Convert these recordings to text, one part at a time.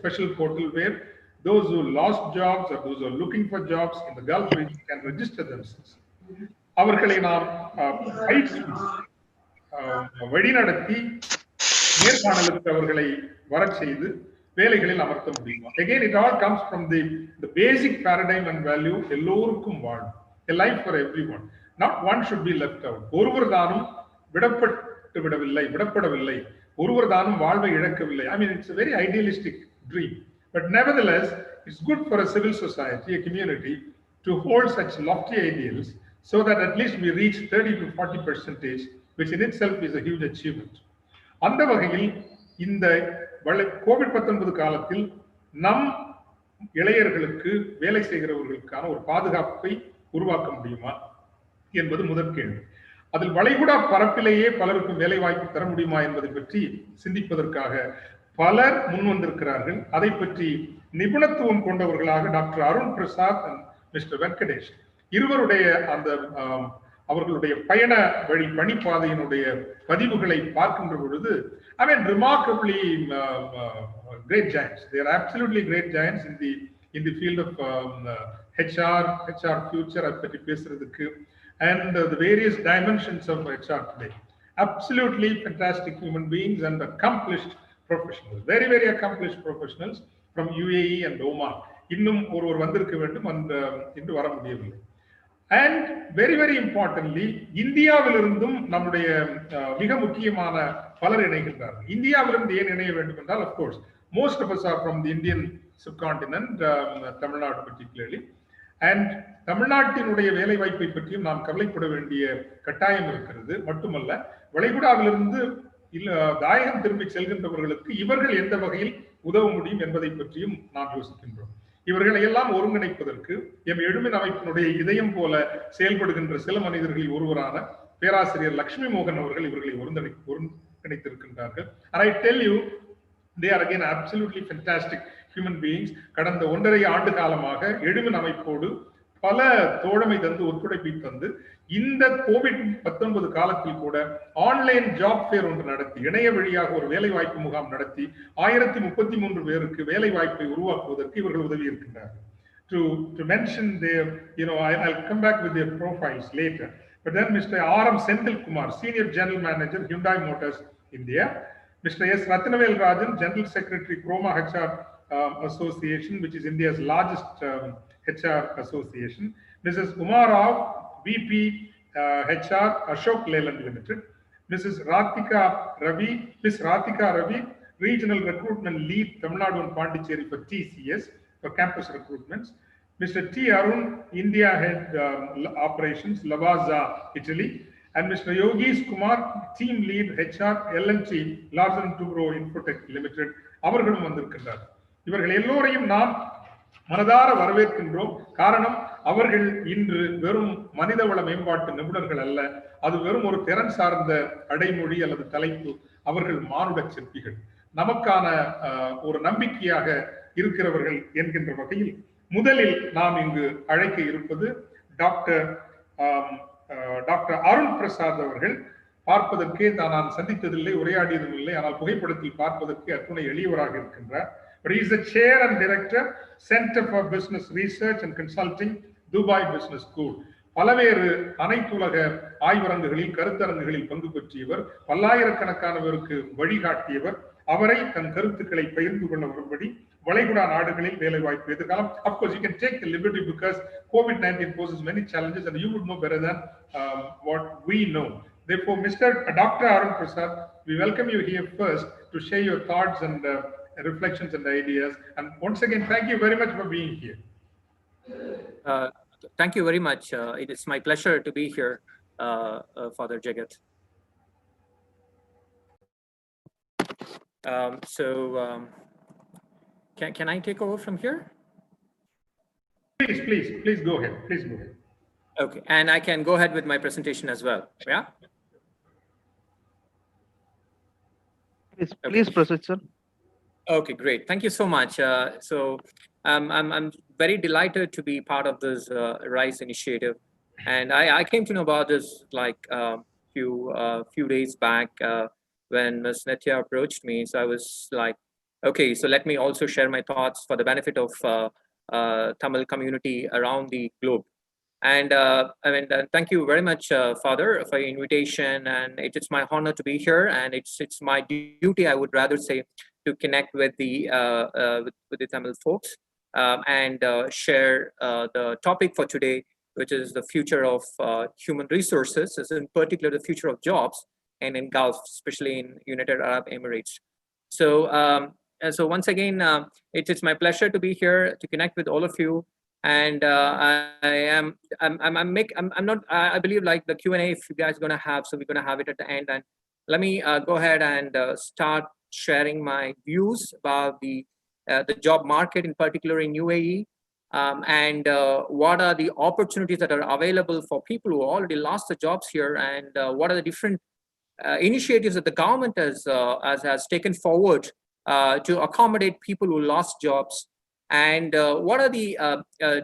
special portal where those who lost jobs or those who are looking for jobs in the Gulf region can register themselves. அவர்களை நாம் பயிற்சி வழிநடத்தி நேர்காணலுக்கு அவர்களை வரச் செய்து வேலைகளில் அமர்த்த முடியுமா? Again, it all comes from the basic paradigm and value. எல்லோருக்கும் வாழ்வு, a life for everyone. Not one should be left out. ஒருவர் தானும் விடப்படவில்லை, ஒருவர் தானும் வாழ்வை இழக்கவில்லை. I mean, it's a very idealistic dream. But nevertheless, it's good for a civil society, a community, to hold such lofty ideals so that at least we reach 30 to 40%, which in itself is a huge achievement. அந்த வகையில் இந்த COVID-19 காலத்தில் நம் இளையர்களுக்கு வேலை செய்கிறவர்களுக்கான ஒரு பாதுகாப்பை உருவாக்க முடியுமா என்பது முதல் கேள்வி. அதில் வளைகுடா பரப்பிலேயே பலருக்கும் வேலை வாய்ப்பு தர முடியுமா என்பதை பற்றி சிந்திப்பதற்காக பலர் முன்வந்திருக்கிறார்கள். அதை பற்றி நிபுணத்துவம் கொண்டவர்களாக doctor Arun Prasad and mister Venkatesh இருவருடைய அந்த அவர்களுடைய பயண வழி பணிப்பாதையினுடைய பதிவுகளை பார்க்கின்ற பொழுது, I mean, remarkably great giants. They are absolutely great giants in the field of HR future பற்றி பேசுறதுக்கு and the various dimensions of HR today. Absolutely fantastic human beings and accomplished professionals, very very accomplished professionals from UAE and Oman. இன்னும் ஒருவர் வந்திருக்க வேண்டும் என்று வர முடியவில்லை. And very very importantly, இந்தியாவிலிருந்தும் நம்முடைய மிக முக்கியமான பலர் இணைகின்றார்கள். இந்தியாவிலிருந்து ஏன் இணைய வேண்டும் என்றால், of course most of us are from the Indian subcontinent, Tamil Nadu particularly, and தமிழ்நாட்டினுடைய வேலை வாய்ப்பை பற்றியும் நாம் கவலைப்பட வேண்டிய கட்டாயம் இருக்கிறது. மட்டுமல்ல, வளைகுடாவிலிருந்து தாயகம் திரும்பி செல்கின்றவர்களுக்கு இவர்கள் எந்த வகையில் உதவ முடியும் என்பதை பற்றியும் நாம் யோசிக்கின்றோம். இவர்களை எல்லாம் ஒருங்கிணைப்பதற்கு எம் எழுமின் அமைப்பினுடைய இதயம் போல செயல்படுகின்ற சில மனிதர்களில் ஒருவரான பேராசிரியர் லட்சுமி மோகன் அவர்கள் இவர்களை ஒருங்கிணைத்திருக்கின்றார்கள். And I tell you, they are again absolutely fantastic human beings. கடந்த 1.5 ஆண்டு காலமாக எழுமின் அமைப்போடு பல தோழமை தந்து ஒத்துழைப்பை தந்து இந்த கோவிட்-19 காலத்தில் கூட ஆன்லைன் ஜாப் ஃபேர் ஒன்று நடத்தி, இணைய வழியாக ஒரு வேலை வாய்ப்பு முகாம் நடத்தி 1033 பேருக்கு வேலை வாய்ப்பை உருவாக்குவதற்கு இவர்கள் உதவி இருக்கின்றார்கள். To mention their, I'll come back with their profiles later. But then Mr. R.M. Senthil Kumar, Senior General Manager, Hyundai Motors, India. Mr. S. Ratnavel Rajan, General Secretary, Chroma HR Association, which is India's largest HR association. Mrs. Uma Rao, VP HR, Ashok Leyland Limited. Miss Rathika Ravi, Regional Recruitment Lead, Tamil Nadu and Pondicherry for TCS, for campus recruitments. Mr. T. Arun, India Head Operations, Lavazza, Italy. And Mr. Yogesh Kumar, Team Lead HR, L&T, Larsen & Toubro Infotech Limited. அவர்களும் வந்திருக்கின்றார். இவர்கள் எல்லோரையும் நாம் மனதார வரவேற்கின்றோம். காரணம், அவர்கள் இன்று வெறும் மனிதவள மேம்பாட்டு நிபுணர்கள் அல்ல, அது வெறும் ஒரு திறன் சார்ந்த அடைமொழி அல்லது தலைப்பு. அவர்கள் மானுட சிற்பிகள், நமக்கான ஒரு நம்பிக்கையாக இருக்கிறவர்கள் என்கின்ற வகையில் முதலில் நாம் இங்கு அழைக்க இருப்பது டாக்டர் அருண் பிரசாத் அவர்கள். பார்ப்பதற்கே நான் சந்தித்ததில்லை, உரையாடியதும் இல்லை, ஆனால் புகைப்படத்தில் பார்ப்பதற்கு அத்துணை எளியவராக இருக்கின்றார். But he is the chair and director, Center for Business Research and Consulting, Dubai Business School. பலவேறு அனைத்துலக ஆய்வரங்குகளில் கருத்தரங்குகளில் பங்கு பெற்றியவர், பல்லாயிரக்கணக்கானவருக்கு வழிகாட்டியவர். அவரை தன் கருத்துக்களை பகிர்ந்து கொள்ள வரும்படி வளைகுடா நாடுகளில் வேலை வாய்ப்பு எதிர்காலம். Of course, you can take the liberty because COVID-19 poses many challenges and you would know better than what we know. Therefore, Dr. Arun Prasad, we welcome you here first to share your thoughts and reflections and ideas. And once again, thank you very much for being here. Thank you very much. It is my pleasure to be here, Father Jagat. Can I take over from here? Please go ahead. Please go ahead. Okay, and I can go ahead with my presentation as well. Yeah. Please proceed, sir. Okay, great. Thank you so much. I'm very delighted to be part of this Rise initiative, and I came to know about this like few days back when Ms. Nitya approached me. So I was like Okay, so let me also share my thoughts for the benefit of Tamil community around the globe. And thank you very much, Father, for your invitation. And it's my honor to be here. And it's my duty, I would rather say, to connect with with the Tamil folks and share the topic for today, which is the future of human resources, as in particular the future of jobs, and in Gulf, especially in United Arab Emirates. So, so once again, it's my pleasure to be here to connect with all of you. And I believe like the Q&A, if you guys are gonna have, so we're gonna have it at the end. And let me go ahead and start sharing my views about the job market, in particular in UAE, and what are the opportunities that are available for people who already lost their jobs here, and what are the different initiatives that the government has taken forward to accommodate people who lost jobs, and what are the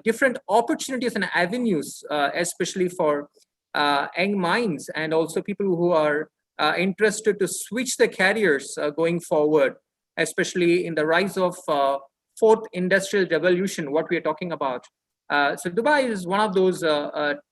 different opportunities and avenues, especially for young minds and also people who are interested to switch their careers going forward, especially in the rise of fourth industrial revolution, what we are talking about. So Dubai is one of those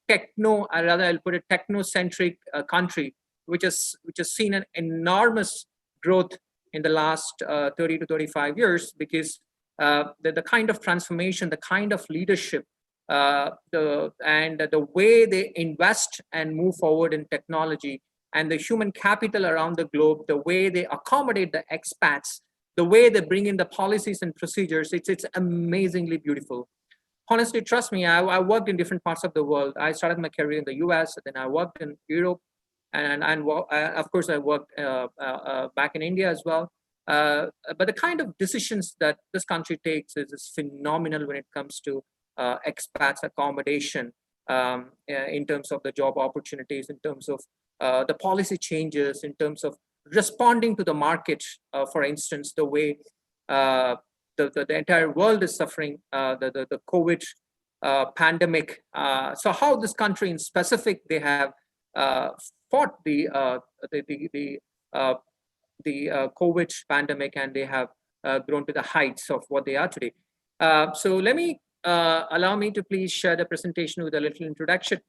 techno, or rather I'll put it techno-centric country, which has seen an enormous growth in the last 30 to 35 years, because the kind of transformation, the kind of leadership, the way they invest and move forward in technology, and the human capital around the globe, the way they accommodate the expats, the way they bring in the policies and procedures, it's amazingly beautiful. Honestly, trust me, I worked in different parts of the world. I started my career in the US, then I worked in Europe, and of course I worked back in India as well. But the kind of decisions that this country takes is phenomenal when it comes to expats accommodation, in terms of the job opportunities, in terms of the policy changes, in terms of responding to the market. For instance, the way the entire world is suffering the COVID pandemic. So how this country in specific, they have fought the COVID pandemic, and they have grown to the heights of what they are today. So let me allow me to please share the presentation with a little introduction.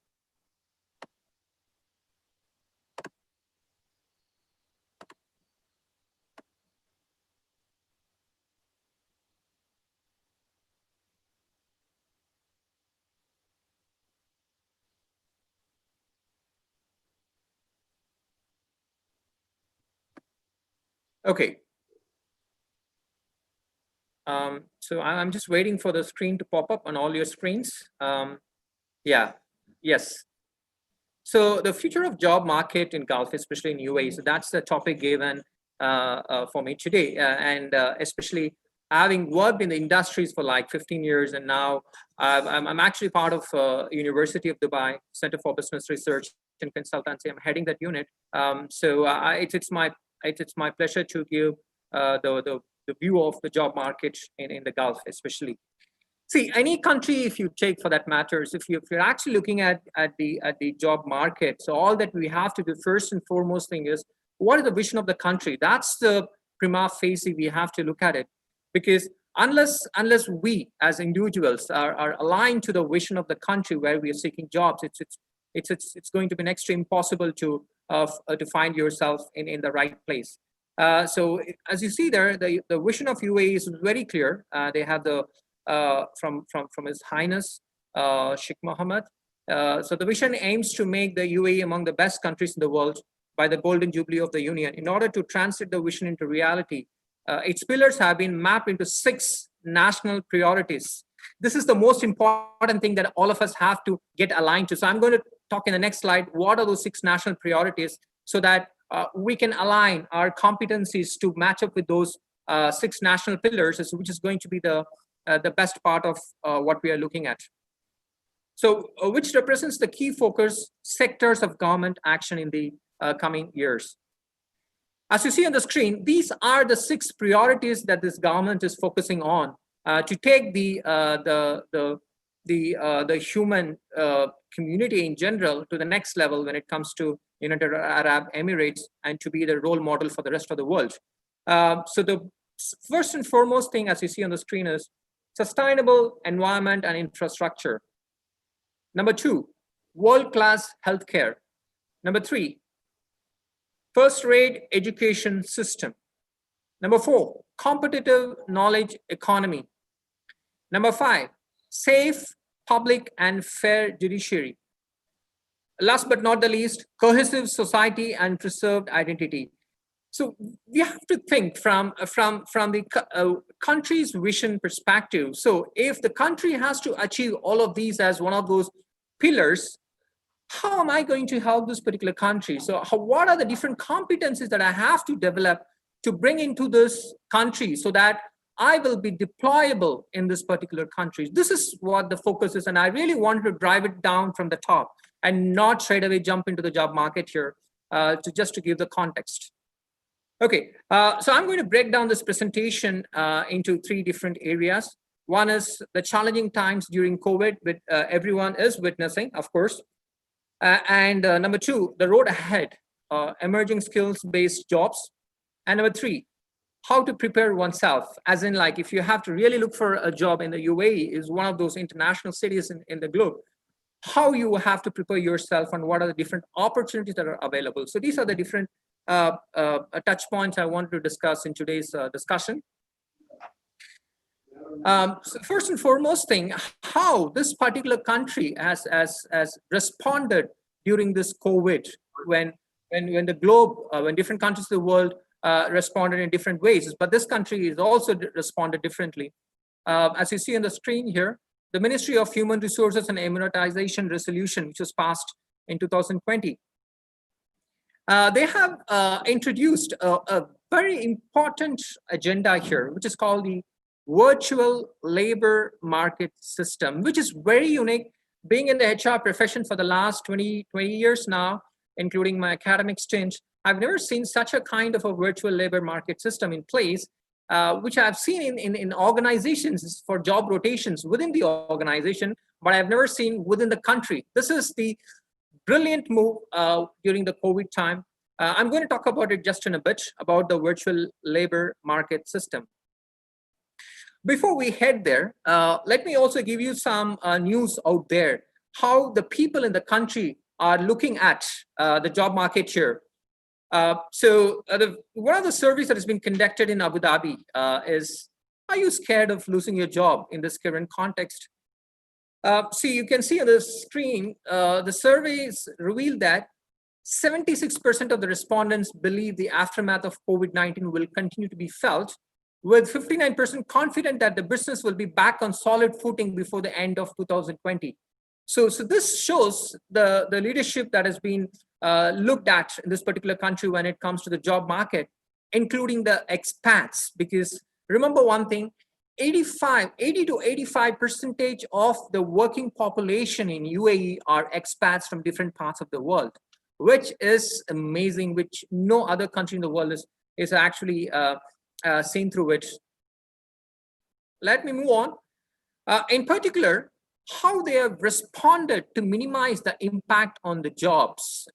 Okay. So I'm just waiting for the screen to pop up on all your screens. Yeah, yes. So the future of job market in Gulf, especially in UAE, so that's the topic given for me today. And especially having worked in the industries for like 15 years, and now I'm actually part of University of Dubai Center for Business Research and Consultancy. I'm heading that unit. So it's my pleasure to give the view of the job market in the Gulf, especially. See, any country, if you take for that matters, if you're actually looking at the job market, so all that we have to do first and foremost thing is, what is the vision of the country? That's the prima facie we have to look at it, because unless we as individuals are aligned to the vision of the country where we are seeking jobs, it's going to be next to impossible to find yourself in the right place. So as you see there, the vision of UAE is very clear. They have the from His Highness Sheikh Mohammed. So the vision aims to make the UAE among the best countries in the world by the Golden Jubilee of the Union. In order to translate the vision into reality, its pillars have been mapped into 6 national priorities. This is the most important thing that all of us have to get aligned to. So I'm going to talk in the next slide, what are those 6 national priorities, so that we can align our competencies to match up with those 6 national pillars, which is going to be the best part of what we are looking at. So which represents the key focus sectors of government action in the coming years. As you see on the screen, these are the 6 priorities that this government is focusing on to take the human community in general to the next level when it comes to United Arab Emirates, and to be the role model for the rest of the world. So First and foremost thing, as you see on the screen, is sustainable environment and infrastructure. Number 2, world-class healthcare. Number 3, first-rate education system. Number 4, competitive knowledge economy. Number 5, safe, public, and fair judiciary. Last but not the least, cohesive society and preserved identity. So we have to think from the country's vision perspective. So if the country has to achieve all of these as one of those pillars, how am I going to help this particular country? So what are the different competencies that I have to develop to bring into this country so that I will be deployable in this particular country? This is what the focus is, and I really wanted to drive it down from the top and not straight away jump into the job market here, just to give the context. Okay, so I'm going to break down this presentation into 3 different areas. One is the challenging times during COVID, which everyone is witnessing, of course. And number 2, the road ahead, emerging skills-based jobs. And number 3, how to prepare oneself, as in like if you have to really look for a job in the UAE, is one of those international cities in the globe, how you have to prepare yourself and what are the different opportunities that are available. So these are the different touch points I wanted to discuss in today's discussion. So first and foremost thing, how this particular country has responded during this COVID, when the globe, when different countries of the world responded in different ways, but this country is also responded differently. As you see on the screen here, the Ministry of Human Resources and Immunization Resolution, which was passed in 2020, they have introduced a very important agenda here, which is called the virtual labor market system, which is very unique. Being in the HR profession for the last 20 years now, including my academic stint, I've never seen such a kind of a virtual labor market system in place, which I've seen in organizations for job rotations within the organization, but I've never seen within the country. This is the brilliant move during the COVID time. I'm going to talk about it just in a bit, about the virtual labor market system. Before we head there, let me also give you some news out there, how the people in the country are looking at the job market here. One of the surveys that has been conducted in Abu Dhabi is, are you scared of losing your job in this current context? So you can see on the screen, the surveys revealed that 76% of the respondents believe the aftermath of COVID-19 will continue to be felt, with 59% confident that the business will be back on solid footing before the end of 2020. So this shows the leadership that has been looked at in this particular country when it comes to the job market, including the expats. Because remember one thing, 80 to 85% of the working population in UAE are expats from different parts of the world, which is amazing, which no other country in the world is actually seen through it. Let me move on. In particular, how they have responded to minimize the impact on the jobs.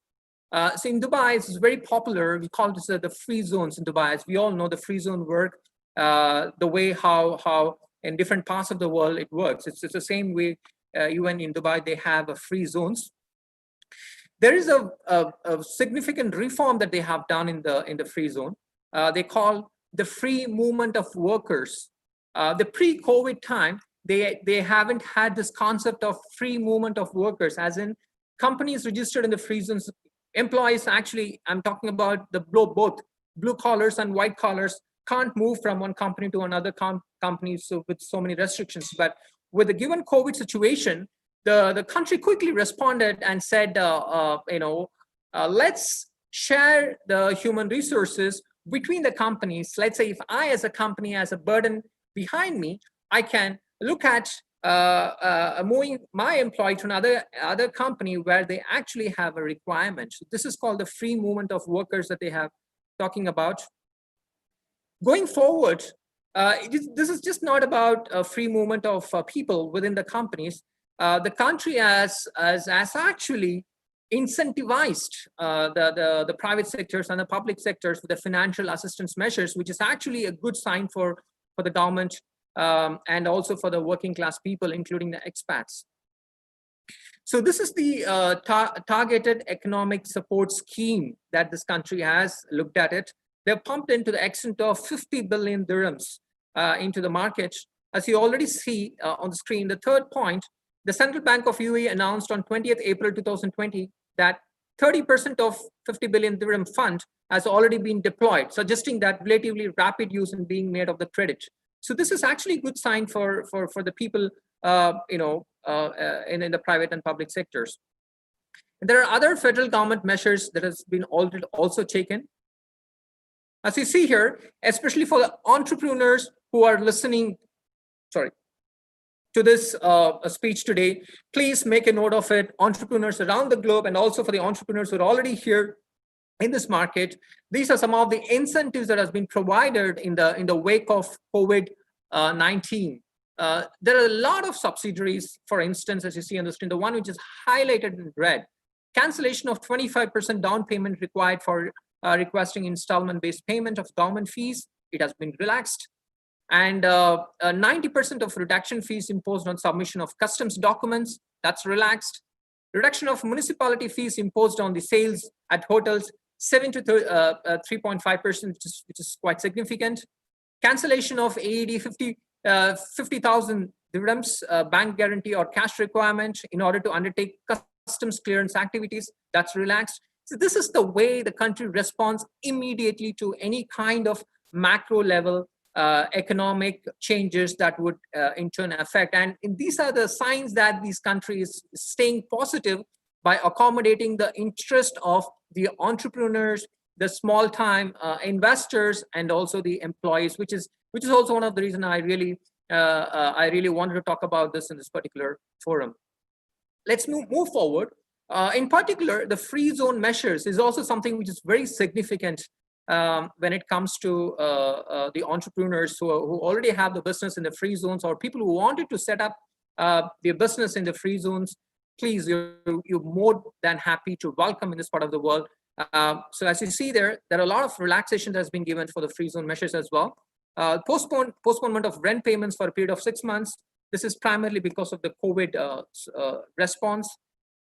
So in Dubai, it's very popular. We call this the free zones in Dubai. As we all know, the free zone work, the way how in different parts of the world it works. It's the same way even in Dubai, they have a free zones. There is a significant reform that they have done in the free zone. They call the free movement of workers. The pre-COVID time, they haven't had this concept of free movement of workers, as in companies registered in the free zones, employees actually, I'm talking about both blue collars and white collars, can't move from one company to another company, so with so many restrictions. But with the given COVID situation, the country quickly responded and said, let's share the human resources between the companies. Let's say if I as a company has a burden behind me, I can look at moving my employee to another company where they actually have a requirement. So this is called the free movement of workers that they have talking about. Going forward, this is just not about a free movement of people within the companies. The country has actually incentivized the private sectors and the public sectors with the financial assistance measures, which is actually a good sign for the government and also for the working class people, including the expats. So this is the targeted economic support scheme that this country has looked at it. They're pumped into the extent of 50 billion dirhams into the market. As you already see on the screen, the third point, the Central Bank of UAE announced on 20th April 2020 that 30% of 50 billion dirham fund has already been deployed, suggesting that relatively rapid use in being made of the credit. So this is actually a good sign for the people, in the private and public sectors. And there are other federal government measures that has been already also taken. As you see here, especially for the entrepreneurs who are listening, to this speech today, please make a note of it. Entrepreneurs around the globe, and also for the entrepreneurs who are already here in this market, these are some of the incentives that has been provided in the wake of COVID-19. There are a lot of subsidiaries, for instance, as you see on the screen, the one which is highlighted in red, cancellation of 25% down payment required for requesting installment-based payment of government fees. It has been relaxed. And 90% of reduction fees imposed on submission of customs documents, that's relaxed. Reduction of municipality fees imposed on the sales at hotels, 7 to 3.5%, which is quite significant. Cancellation of AED 50,000 dirhams bank guarantee or cash requirement in order to undertake customs clearance activities, that's relaxed. So this is the way the country responds immediately to any kind of macro level economic changes that would in turn affect. And these are the signs that these countries staying positive by accommodating the interest of the entrepreneurs, the small time investors, and also the employees, which is also one of the reasons I really wanted to talk about this in this particular forum. Let's move forward. In particular, the free zone measures is also something which is very significant when it comes to the entrepreneurs who already have the business in the free zones, or people who wanted to set up their business in the free zones. Please, you're more than happy to welcome in this part of the world. So as you see there are a lot of relaxation that has been given for the free zone measures as well. Postponement of rent payments for a period of 6 months. This is primarily because of the COVID response.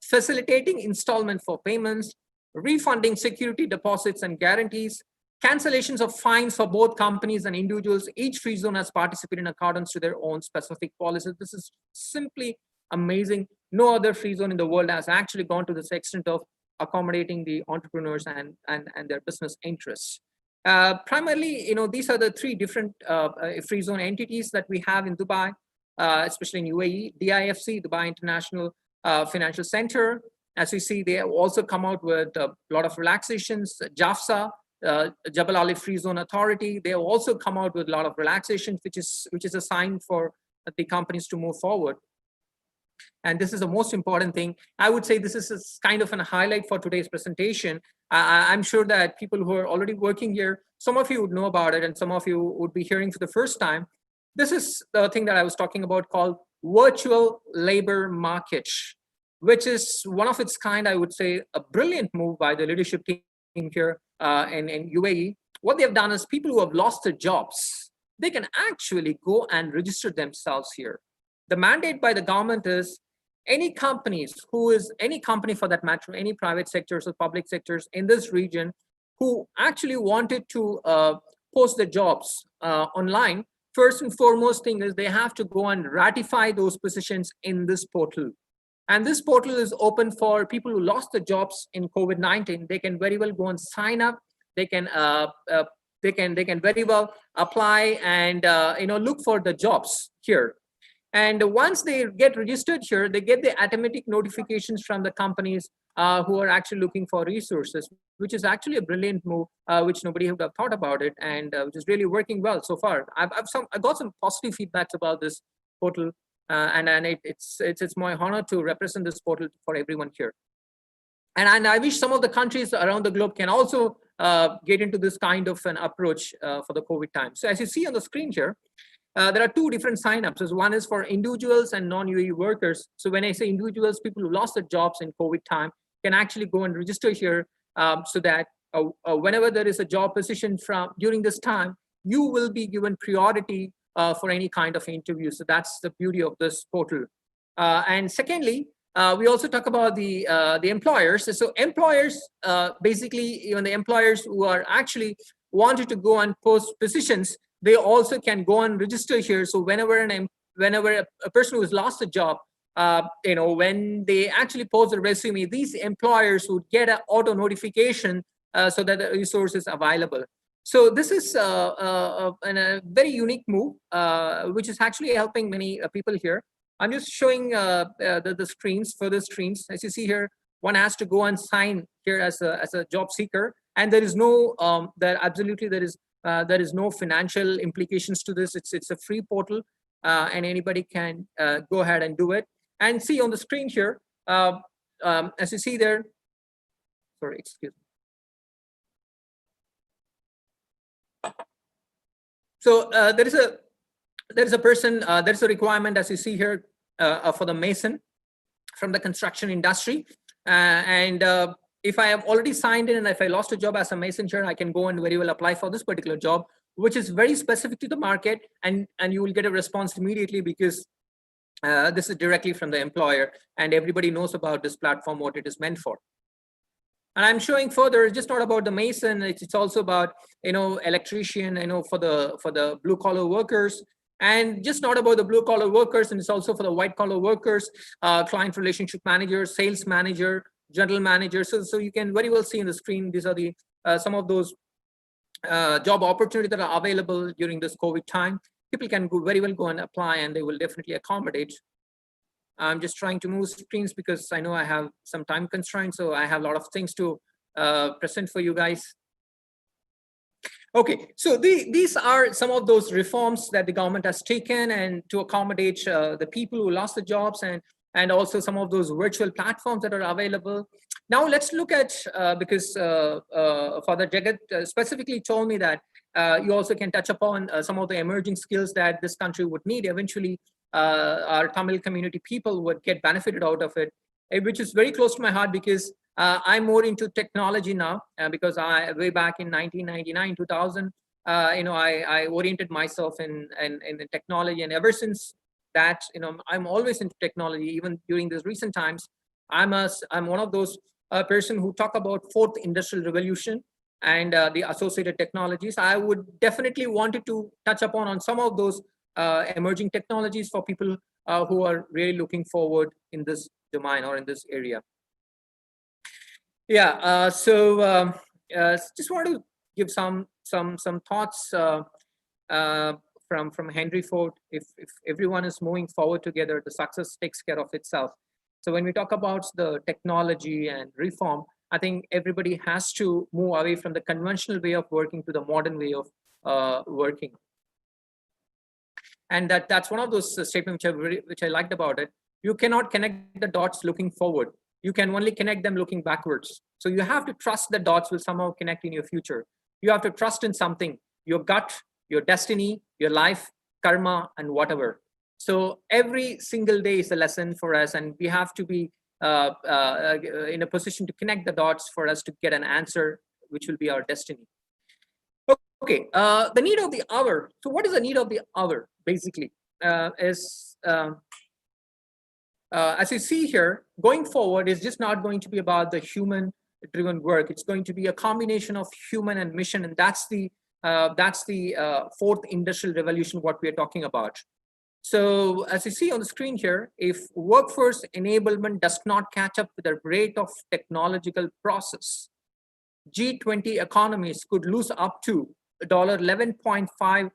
Facilitating installment for payments, refunding security deposits and guarantees, cancellations of fines for both companies and individuals. Each free zone has participated in accordance to their own specific policies. This is simply amazing. No other free zone in the world has actually gone to this extent of accommodating the entrepreneurs and their business interests. Primarily, these are the three different free zone entities that we have in Dubai, especially in UAE. DIFC, Dubai International Financial Center. As you see, they have also come out with a lot of relaxations. JAFSA, Jebel Ali Free Zone Authority, they have also come out with a lot of relaxations, which is a sign for the companies to move forward. And this is the most important thing. I would say this is kind of a highlight for today's presentation. I'm sure that people who are already working here, some of you would know about it and some of you would be hearing for the first time. This is the thing that I was talking about called virtual labor market, which is one of its kind, I would say, a brilliant move by the leadership team here in UAE. What they've done is people who have lost their jobs, they can actually go and register themselves here. The mandate by the government is any company for that matter, any private sectors or public sectors in this region who actually wanted to post their jobs online, first and foremost thing is they have to go and ratify those positions in this portal. And this portal is open for people who lost their jobs in COVID-19. They can very well go and sign up. They can very well apply and look for the jobs here. And once they get registered here, they get the automatic notifications from the companies who are actually looking for resources, which is actually a brilliant move, which nobody would have thought about it, and which is really working well so far. I got some positive feedbacks about this portal, and it's my honor to represent this portal for everyone here. And I wish some of the countries around the globe can also get into this kind of an approach for the COVID time. So as you see on the screen here, there are two different signups. One is for individuals and non-UAE workers. So when I say individuals, people who lost their jobs in COVID time, can actually go and register here, so that whenever there is a job position during this time, you will be given priority for any kind of interview. So that's the beauty of this portal. And secondly, we also talk about the employers. So employers, basically, even the employers who are actually wanted to go and post positions, they also can go and register here. So whenever a person who has lost a job, when they actually post a resume, these employers would get an auto notification so that the resource is available. So this is a very unique move, which is actually helping many people here. I'm just showing the screens, further screens. As you see here, one has to go and sign here as a job seeker, and there is no there is no financial implications to this. It's a free portal, and anybody can go ahead and do it. And see on the screen here, as you see there. Sorry, excuse me. So there is a person, there's a requirement, as you see here, for the mason from the construction industry. And if I have already signed in and if I lost a job as a mason here, I can go and very well apply for this particular job, which is very specific to the market, and you will get a response immediately because this is directly from the employer, and everybody knows about this platform, what it is meant for. And I'm showing further, it's just not about the mason, it's also about, electrician, for the blue collar workers, and just not about the blue collar workers, and it's also for the white collar workers, client relationship manager, sales manager, general manager. So you can very well see in the screen, these are the some of those job opportunities that are available during this COVID time. People can very well go and apply, and they will definitely accommodate. I'm just trying to move screens because I know I have some time constraints, so I have a lot of things to present for you guys. Okay, so these are some of those reforms that the government has taken and to accommodate the people who lost the jobs, and also some of those virtual platforms that are available. Now let's look at, because Father Jagat specifically told me that you also can touch upon some of the emerging skills that this country would need eventually. Our Tamil community people would get benefited out of it, which is very close to my heart because I'm more into technology now, because way back in 1999, 2000, I oriented myself in technology, and ever since that, I'm always into technology. Even during these recent times, I'm one of those person who talk about fourth industrial revolution and the associated technologies. I would definitely wanted to touch upon on some of those emerging technologies for people who are really looking forward in this domain or in this area. Yeah, so just want to give some thoughts from Henry Ford. If everyone is moving forward together, the success takes care of itself. So when we talk about the technology and reform, I think everybody has to move away from the conventional way of working to the modern way of working. And that's one of those statements which I liked about it. You cannot connect the dots looking forward. You can only connect them looking backwards. So you have to trust the dots will somehow connect in your future. You have to trust in something, your gut, your destiny, your life, karma, and whatever. So every single day is a lesson for us, and we have to be in a position to connect the dots for us to get an answer, which will be our destiny. Okay, the need of the hour. So what is the need of the hour, basically? As you see here, going forward is just not going to be about the human-driven work. It's going to be a combination of human and mission, and that's the fourth industrial revolution, what we are talking about. So as you see on the screen here, if workforce enablement does not catch up with the rate of technological process, G20 economies could lose up to $11.5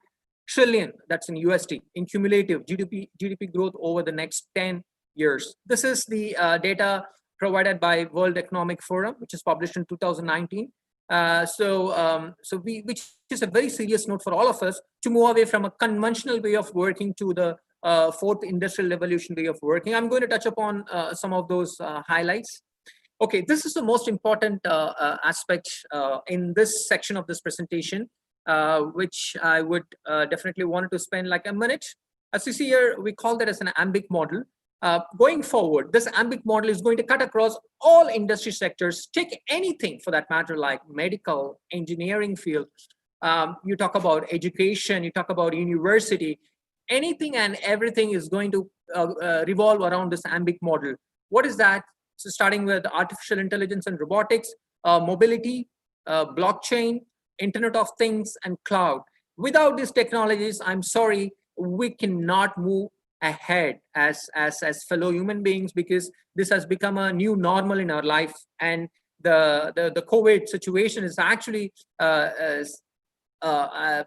trillion, that's in USD, in cumulative GDP growth over the next 10 years. This is the data provided by World Economic Forum, which is published in 2019. Which is a very serious note for all of us to move away from a conventional way of working to the fourth industrial revolution way of working. I'm going to touch upon some of those highlights. Okay, this is the most important aspect in this section of this presentation, which I would definitely wanted to spend like a minute. As you see here, we call that as an AMBIC model. Going forward, this AMBIC model is going to cut across all industry sectors. Take anything for that matter, like medical, engineering field. You talk about education, you talk about university, anything and everything is going to revolve around this AMBIC model. What is that? So starting with artificial intelligence and robotics, mobility, blockchain, Internet of Things, and cloud. Without these technologies, I'm sorry, we cannot move ahead as fellow human beings, because this has become a new normal in our life. And the COVID situation is actually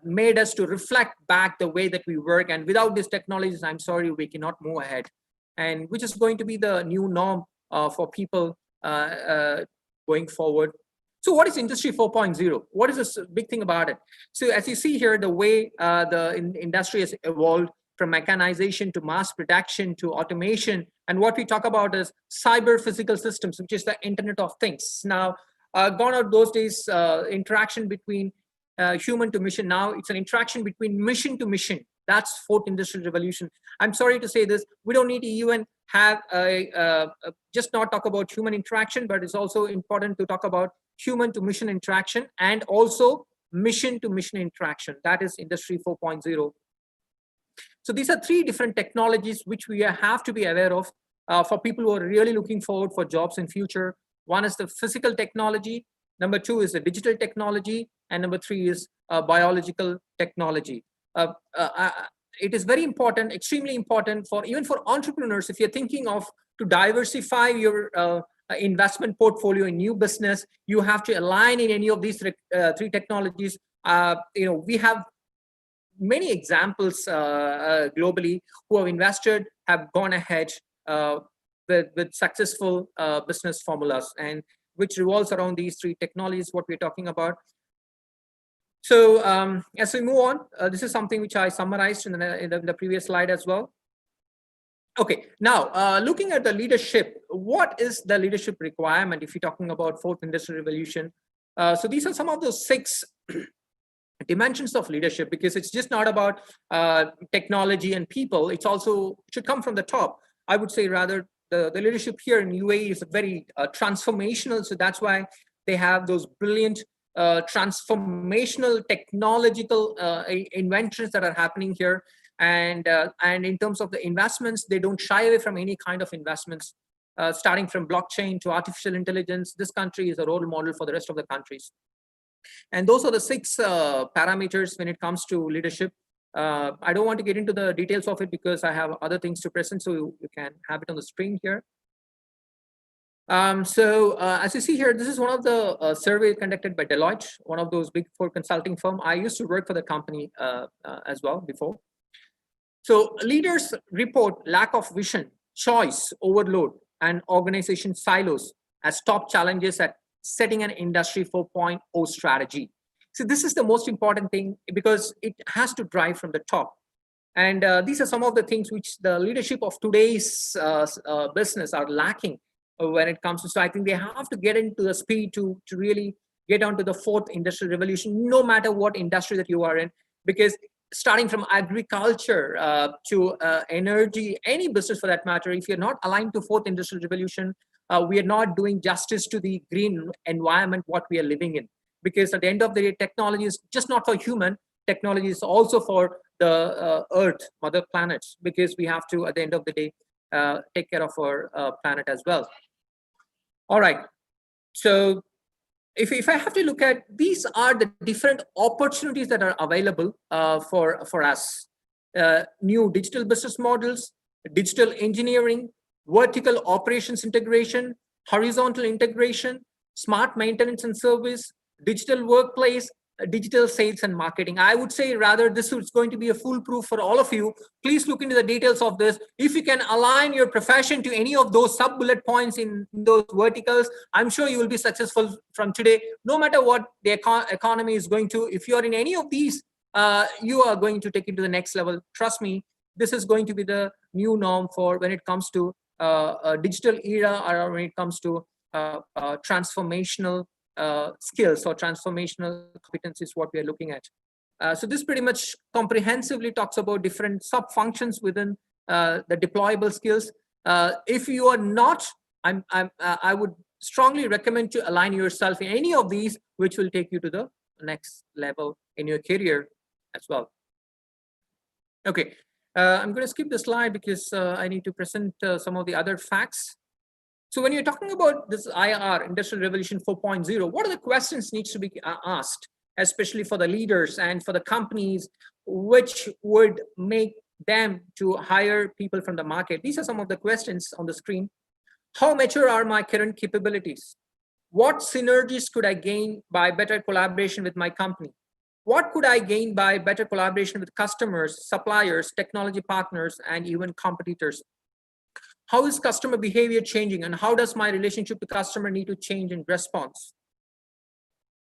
made us to reflect back the way that we work. And without these technologies, I'm sorry, we cannot move ahead. And which is going to be the new norm for people going forward. So what is Industry 4.0? What is this big thing about it? So as you see here, the way the industry has evolved from mechanization to mass production to automation. And what we talk about is cyber physical systems, which is the Internet of Things. Now, gone out those days, interaction between human to mission. Now it's an interaction between mission to mission. That's fourth industrial revolution. I'm sorry to say this, we don't need to even have just not talk about human interaction, but it's also important to talk about human to mission interaction and also mission to mission interaction. That is Industry 4.0. So these are three different technologies which we have to be aware of for people who are really looking forward for jobs in future. One is the physical technology. Number two is the digital technology. And number three is biological technology. It is very important, extremely important for even for entrepreneurs. If you're thinking of to diversify your investment portfolio in new business, you have to align in any of these three technologies. We have many examples globally who have invested, have gone ahead with successful business formulas, and which revolves around these three technologies, what we're talking about. So as we move on, this is something which I summarized in the previous slide as well. Okay, now looking at the leadership, what is the leadership requirement if you're talking about fourth industrial revolution? So these are some of those 6 dimensions of leadership, because it's just not about technology and people. It's also should come from the top. I would say rather the leadership here in UAE is very transformational. So that's why they have those brilliant transformational technological inventions that are happening here. And in terms of the investments, they don't shy away from any kind of investments, starting from blockchain to artificial intelligence. This country is a role model for the rest of the countries. And those are the 6 parameters when it comes to leadership. I don't want to get into the details of it because I have other things to present, so you can have it on the screen here. As you see here, this is one of the surveys conducted by Deloitte, one of those big 4 consulting firm. I used to work for the company as well before. So leaders report lack of vision, choice, overload, and organization silos as top challenges at setting an Industry 4.0 strategy. So this is the most important thing because it has to drive from the top. And these are some of the things which the leadership of today's business are lacking when it comes to. So I think they have to get into the speed to really get onto the fourth industrial revolution, no matter what industry that you are in, because starting from agriculture to energy, any business for that matter, if you're not aligned to fourth industrial revolution, we are not doing justice to the green environment what we are living in. Because at the end of the day, technology is just not for human, technology is also for the earth, mother planets, because we have to, at the end of the day, take care of our planet as well. All right, so if I have to look at, these are the different opportunities that are available for us. New digital business models, digital engineering, vertical operations integration, horizontal integration, smart maintenance and service, digital workplace, digital sales and marketing. I would say rather this is going to be a foolproof for all of you. Please look into the details of this. If you can align your profession to any of those sub bullet points in those verticals, I'm sure you will be successful from today, no matter what the economy is going to. If you're in any of these, you are going to take it to the next level. Trust me, this is going to be the new norm for when it comes to a digital era, or when it comes to transformational skills or transformational competencies, what we are looking at. So this pretty much comprehensively talks about different sub functions within the deployable skills. If you are not, I would strongly recommend to align yourself in any of these, which will take you to the next level in your career as well. Okay, I'm going to skip the slide because I need to present some of the other facts. So when you're talking about this IR, Industrial Revolution 4.0, what are the questions needs to be asked, especially for the leaders and for the companies, which would make them to hire people from the market? These are some of the questions on the screen. How mature are my current capabilities? What synergies could I gain by better collaboration with my company? What could I gain by better collaboration with customers, suppliers, technology partners, and even competitors? How is customer behavior changing, and how does my relationship to customer need to change in response?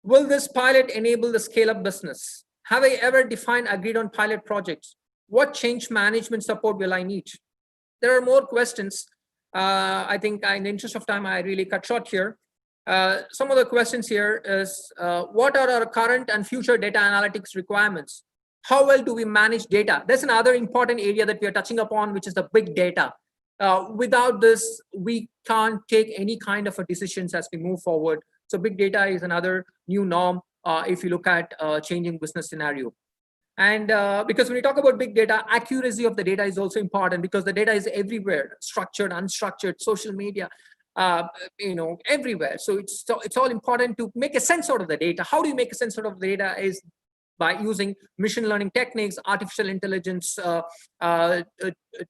Will this pilot enable the scale-up business? Have I ever defined, agreed on pilot projects? What change management support will I need? There are more questions. I think in the interest of time, I really cut short here. Some of the questions here is, what are our current and future data analytics requirements? How well do we manage data? There's another important area that we are touching upon, which is the big data. Without this, we can't take any kind of a decisions as we move forward. So big data is another new norm if you look at changing business scenario. And because when we talk about big data, accuracy of the data is also important, because the data is everywhere, structured, unstructured, social media, everywhere. So it's all important to make a sense out of the data. How do you make a sense out of the data? Is by using machine learning techniques, artificial intelligence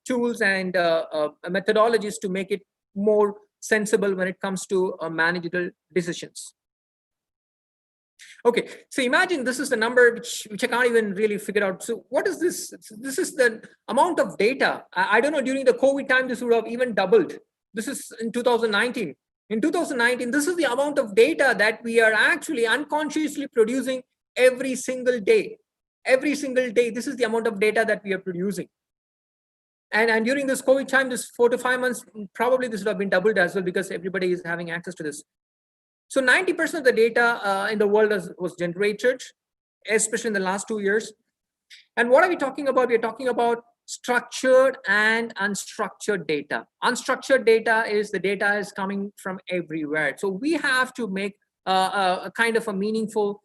tools, and methodologies to make it more sensible when it comes to managerial decisions. Okay, so imagine this is the number which I can't even really figure out. So what is this? This is the amount of data. I don't know, during the COVID time, this would have even doubled. This is in 2019. In 2019, this is the amount of data that we are actually unconsciously producing every single day. Every single day, this is the amount of data that we are producing. And during this COVID time, this 4 to 5 months, probably this would have been doubled as well, because everybody is having access to this. So 90% of the data in the world was generated, especially in the last 2 years. And what are we talking about? We're talking about structured and unstructured data. Unstructured data is the data is coming from everywhere. So we have to make a kind of a meaningful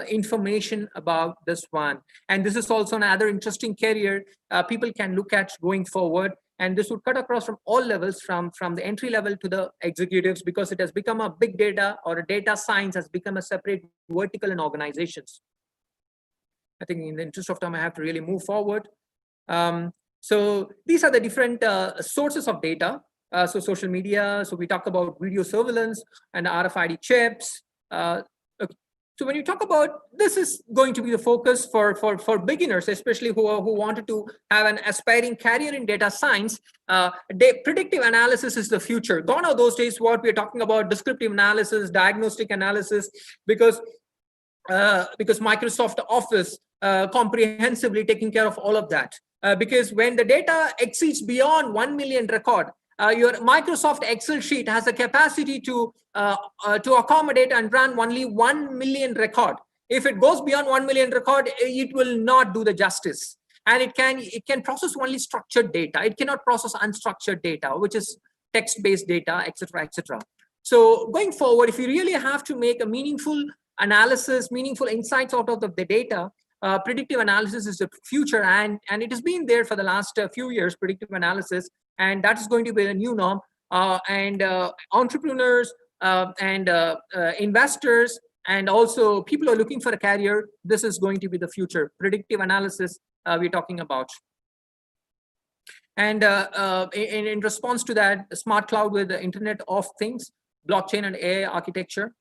information about this one. And this is also another interesting career people can look at going forward. And this would cut across from all levels, from the entry level to the executives, because it has become a big data, or a data science has become a separate vertical in organizations. I think in the interest of time, I have to really move forward. So these are the different sources of data. So social media, so we talk about video surveillance and RFID chips. So when you talk about, this is going to be the focus for beginners, especially who wanted to have an aspiring career in data science. Predictive analysis is the future. Gone are those days what we're talking about descriptive analysis, diagnostic analysis, because Microsoft Office comprehensively taking care of all of that. Because when the data exceeds beyond 1 million record, your Microsoft Excel sheet has a capacity to accommodate and run only 1 million record. If it goes beyond 1 million record, it will not do the justice. And it can process only structured data. It cannot process unstructured data, which is text-based data, etc., etc. So going forward, if you really have to make a meaningful analysis, meaningful insights out of the data, predictive analysis is the future, and it has been there for the last few years, predictive analysis, and that is going to be a new norm. And entrepreneurs and investors, and also people who are looking for a career, this is going to be the future. Predictive analysis we're talking about. And in response to that, smart cloud with the Internet of Things, blockchain and AI architecture.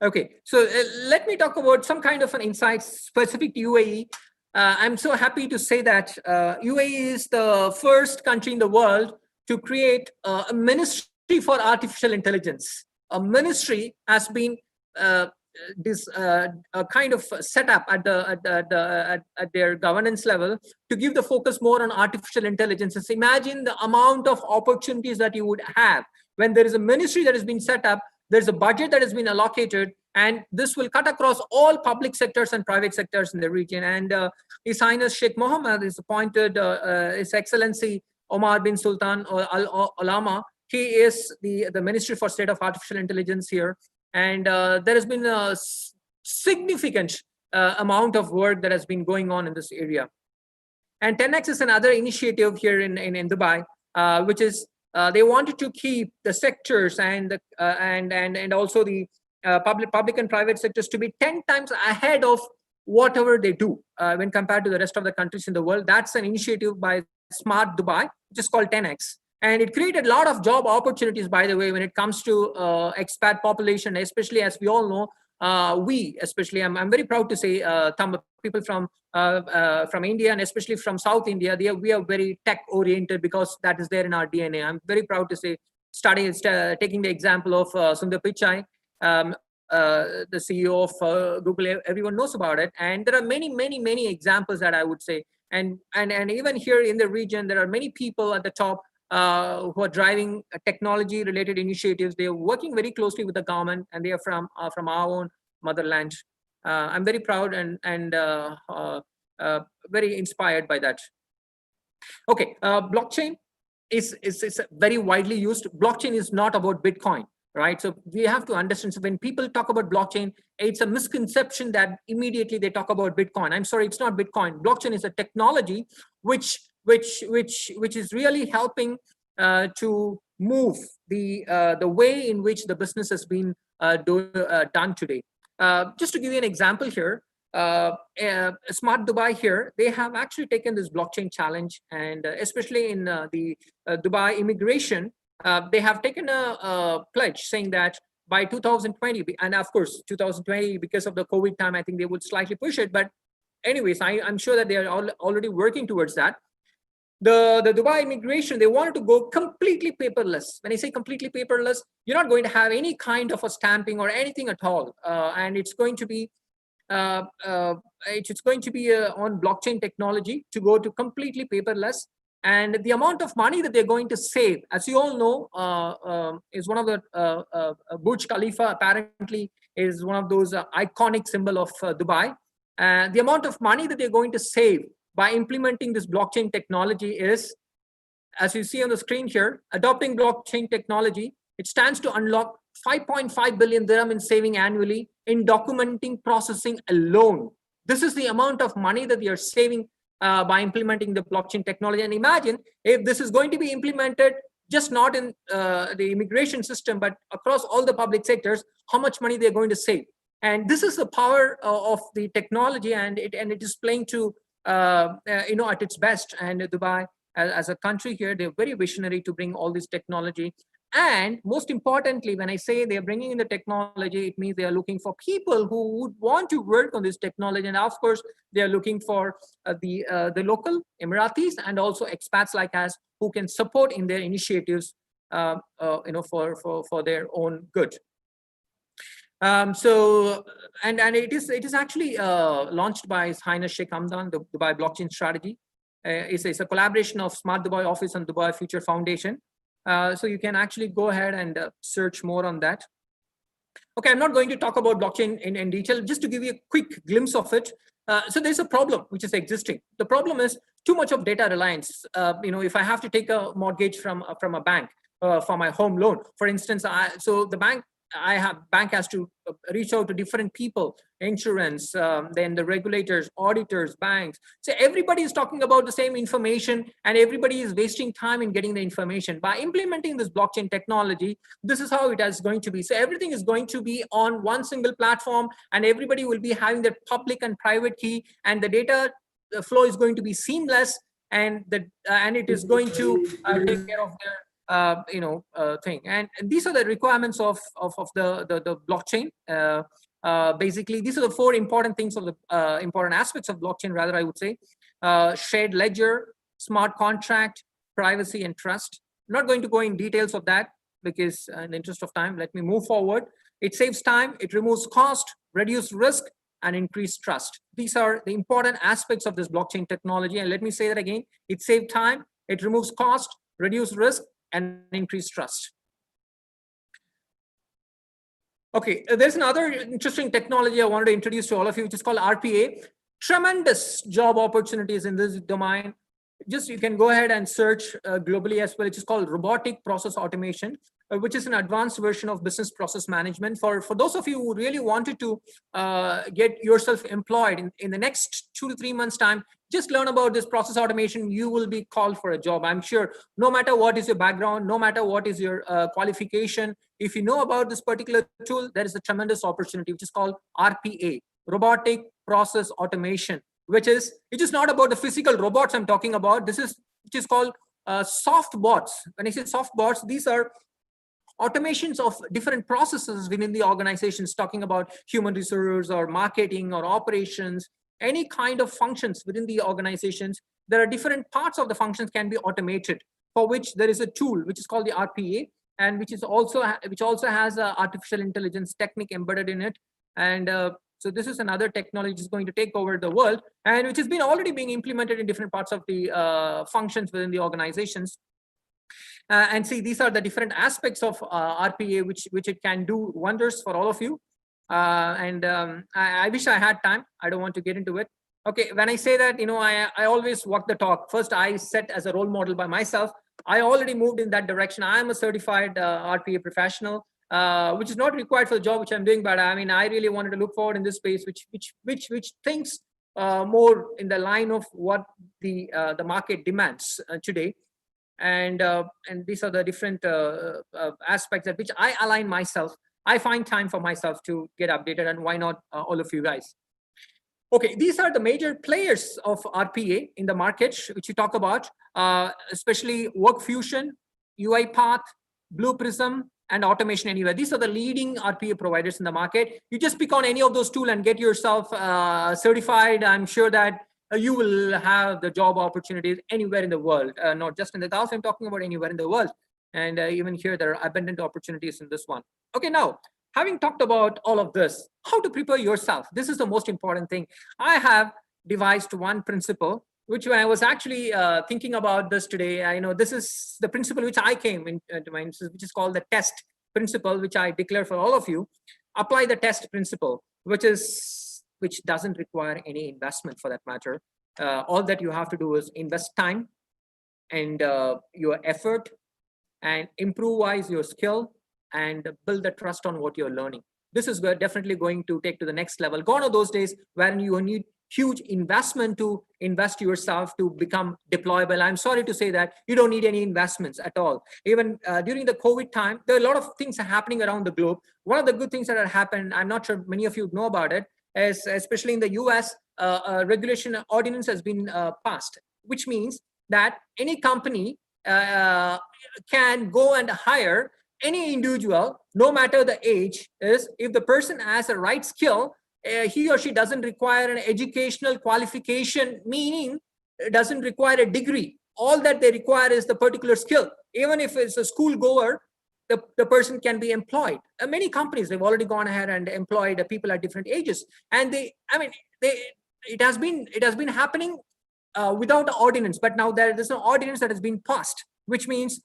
Okay, so let me talk about some kind of an insight specific to UAE. I'm so happy to say that UAE is the first country in the world to create a ministry for artificial intelligence. A ministry has been kind of set up at their governance level to give the focus more on artificial intelligence. So imagine the amount of opportunities that you would have when there is a ministry that has been set up. There's a budget that has been allocated, and this will cut across all public sectors and private sectors in the region. And His Highness Sheikh Mohammed is appointed His Excellency Omar bin Sultan Al Alama. He is the Ministry for State of Artificial Intelligence here. And there has been a significant amount of work that has been going on in this area. And 10X is another initiative here in Dubai, which is they wanted to keep the sectors and the, and also the public and private sectors to be 10 times ahead of whatever they do when compared to the rest of the countries in the world. That's an initiative by Smart Dubai, which is called 10X. And it created a lot of job opportunities, by the way, when it comes to expat population, especially as we all know, especially, I'm very proud to say, people from India and especially from South India, we are very tech oriented because that is there in our DNA. I'm very proud to say, taking the example of Sundar Pichai, the CEO of Google. Everyone knows about it, and there are many examples that I would say, and even here in the region, there are many people at the top who are driving technology related initiatives. They are working very closely with the government, and they are from our own motherland. I'm very proud and very inspired by that. Okay, blockchain is very widely used. Blockchain is not about Bitcoin, right? So we have to understand. So when people talk about blockchain, it's a misconception that immediately they talk about Bitcoin. I'm sorry, it's not Bitcoin. Blockchain is a technology which is really helping to move the way in which the business has been done today. Just to give you an example here, Smart Dubai here, they have actually taken this blockchain challenge, and especially in the Dubai immigration, they have taken a pledge saying that by 2020, and of course 2020 because of the COVID time, I think they would slightly push it. But anyways, I'm sure that they are already working towards that. The Dubai immigration, they wanted to go completely paperless. When I say completely paperless, you're not going to have any kind of a stamping or anything at all, and it's going to be on blockchain technology to go to completely paperless. And the amount of money that they're going to save, as you all know, is one of the Burj Khalifa apparently is one of those iconic symbol of Dubai. The amount of money that they're going to save by implementing this blockchain technology is, as you see on the screen here, adopting blockchain technology, it stands to unlock 5.5 billion dirham in saving annually in documenting processing alone. This is the amount of money that you're saving by implementing the blockchain technology. And imagine if this is going to be implemented just not in the immigration system, but across all the public sectors, how much money they're going to save. And this is the power of the technology, and it is playing to at its best. And Dubai, as a country here, they're very visionary to bring all this technology. And most importantly, when I say they're bringing in the technology, it means they are looking for people who would want to work on this technology. And of course, they are looking for the local Emiratis and also expats like us who can support in their initiatives, for their own good. So it is actually launched by His Highness Sheikh Hamdan, the Dubai Blockchain Strategy. It's a collaboration of Smart Dubai Office and Dubai Future Foundation. So you can actually go ahead and search more on that. Okay, I'm not going to talk about blockchain in detail, just to give you a quick glimpse of it. So there's a problem which is existing. The problem is too much of data reliance. If I have to take a mortgage from a bank for my home loan, for instance, bank has to reach out to different people, insurance, then the regulators, auditors, banks. So everybody is talking about the same information, and everybody is wasting time in getting the information. By implementing this blockchain technology, this is how it is going to be. So everything is going to be on one single platform, and everybody will be having their public and private key, and the data flow is going to be seamless, and it is going to take care of their thing. And these are the requirements of the blockchain. Basically, these are the four important things of the important aspects of blockchain, rather, I would say. Shared ledger, smart contract, privacy, and trust. I'm not going to go in details of that because in the interest of time, let me move forward. It saves time, it removes cost, reduce risk, and increase trust. These are the important aspects of this blockchain technology. And let me say that again, it saves time, it removes cost, reduce risk, and increase trust. Okay, there's another interesting technology I wanted to introduce to all of you, which is called RPA. Tremendous job opportunities in this domain. just you can go ahead and search globally as well. It is called robotic process automation, which is an advanced version of business process management. For those of you who really wanted to get yourself employed in the next 2 to 3 months time, just learn about this process automation. You will be called for a job. I'm sure no matter what is your background, no matter what is your qualification, if you know about this particular tool, there is a tremendous opportunity, which is called RPA, robotic process automation, which is not about the physical robots I'm talking about. Which is called soft bots. When I say soft bots, these are automations of different processes within the organizations, talking about human resources or marketing or operations, any kind of functions within the organizations. There are different parts of the functions can be automated, for which there is a tool which is called the RPA, and which also has a artificial intelligence technique embedded in it. And so this is another technology which is going to take over the world, and which has been already being implemented in different parts of the functions within the organizations. And see, these are the different aspects of RPA, which it can do wonders for all of you. I wish I had time. I don't want to get into it. Okay, when I say that, I always walk the talk. First, I set as a role model by myself. I already moved in that direction. I am a certified RPA professional, which is not required for the job which I'm doing. But I mean, I really wanted to look forward in this space, which thinks more in the line of what the market demands today. And these are the different aspects at which I align myself. I find time for myself to get updated, and why not all of you guys? Okay, these are the major players of RPA in the market, which we talk about, especially WorkFusion, UiPath, Blue Prism, and Automation Anywhere. These are the leading RPA providers in the market. You just pick on any of those tools and get yourself certified. I'm sure that you will have the job opportunities anywhere in the world, not just in the Gulf. I'm talking about anywhere in the world. And even here, there are abundant opportunities in this one. Okay, now, having talked about all of this, how to prepare yourself? This is the most important thing. I have devised one principle, which when I was actually thinking about this today, I know this is the principle which I came into mind, which is called the TEST principle, which I declare for all of you. Apply the TEST principle, which doesn't require any investment for that matter. All that you have to do is invest time and your effort, and improvise your skill and build the trust on what you're learning. This is definitely going to take to the next level. Gone are those days when you need huge investment to invest yourself to become deployable. I'm sorry to say that you don't need any investments at all. Even during the COVID time, there are a lot of things happening around the globe. One of the good things that have happened, I'm not sure many of you know about it, is especially in the US, regulation ordinance has been passed, which means that any company can go and hire any individual, no matter the age, is if the person has the right skill, he or she doesn't require an educational qualification, meaning it doesn't require a degree. All that they require is the particular skill. Even if it's a school goer, the person can be employed. Many companies, they've already gone ahead and employed people at different ages. And it has been happening without the ordinance, but now there is an ordinance that has been passed, which means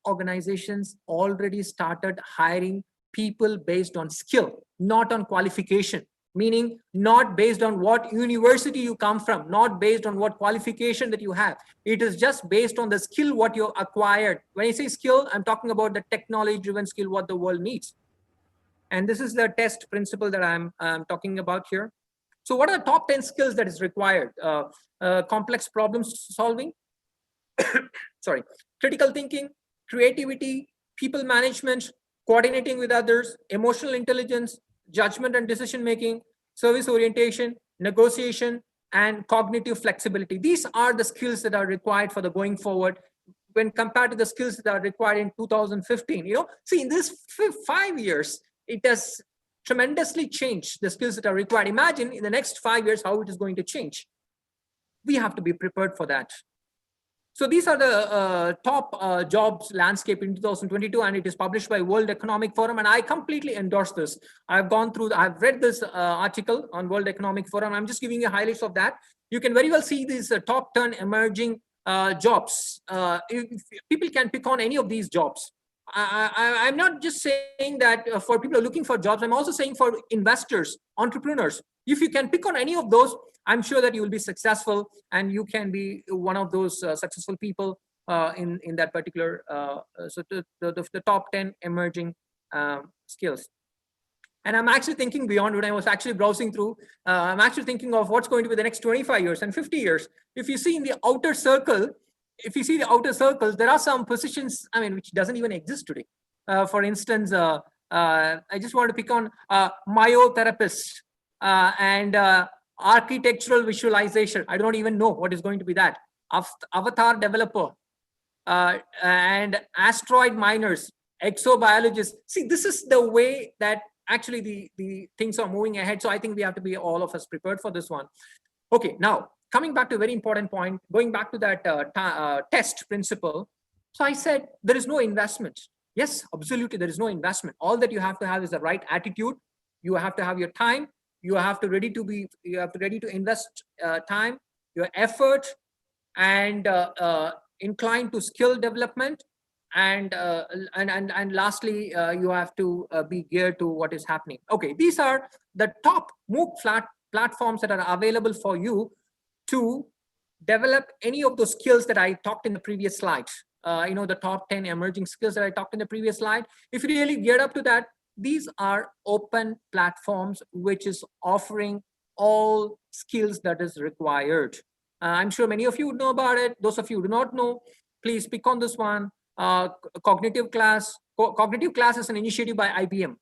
organizations already started hiring people based on skill, not on qualification, meaning not based on what university you come from, not based on what qualification that you have. It is just based on the skill what you acquired. When I say skill, I'm talking about the technology-driven skill what the world needs. And this is the test principle that I'm talking about here. So what are the top 10 skills that is required? Complex problem solving, sorry, critical thinking, creativity, people management, coordinating with others, emotional intelligence, judgment and decision making, service orientation, negotiation, and cognitive flexibility. These are the skills that are required for the going forward when compared to the skills that are required in 2015. See, in this 5 years, it has tremendously changed the skills that are required. Imagine in the next 5 years how it is going to change. We have to be prepared for that. So these are the top jobs landscape in 2022, and it is published by World Economic Forum, and I completely endorse this. I've read this article on World Economic Forum. I'm just giving you highlights of that. You can very well see these top 10 emerging jobs. If people can pick on any of these jobs. I'm not just saying that for people who are looking for jobs. I'm also saying for investors, entrepreneurs. If you can pick on any of those, I'm sure that you will be successful and you can be one of those successful people in that particular, so the top 10 emerging skills. And I'm actually thinking beyond when I was actually browsing through, I'm actually thinking of what's going to be the next 25 years and 50 years. If you see in the outer circle, there are some positions, I mean, which doesn't even exist today. For instance, I just want to pick on myotherapist and architectural visualization. I don't even know what is going to be that. Avatar developer and asteroid miners, exobiologists. See, this is the way that actually the things are moving ahead. So I think we have to be all of us prepared for this one. Okay, now coming back to a very important point, going back to that test principle. So I said there is no investment. Yes, absolutely, there is no investment. All that you have to have is the right attitude. You have to have your time. You have to ready to invest time, your effort, and inclined to skill development. And lastly, you have to be geared to what is happening. Okay, these are the top MOOC platforms that are available for you to develop any of those skills that I talked in the previous slide. The top 10 emerging skills that I talked in the previous slide. If you really geared up to that, these are open platforms which is offering all skills that is required. I'm sure many of you would know about it. Those of you who do not know, please pick on this one. Cognitive class. Cognitive class is an initiative by IBM.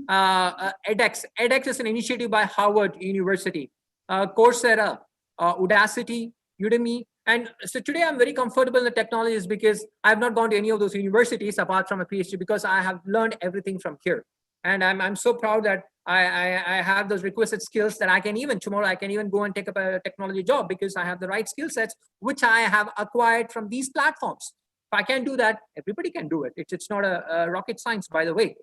edX is an initiative by Harvard University. Coursera, Udacity, Udemy. And so today I'm very comfortable in the technologies because I have not gone to any of those universities apart from a PhD, because I have learned everything from here. And I'm so proud that I have those requisite skills that I can even tomorrow I can even go and take up a technology job because I have the right skill sets which I have acquired from these platforms. If I can do that, everybody can do it. It's not a rocket science, by the way.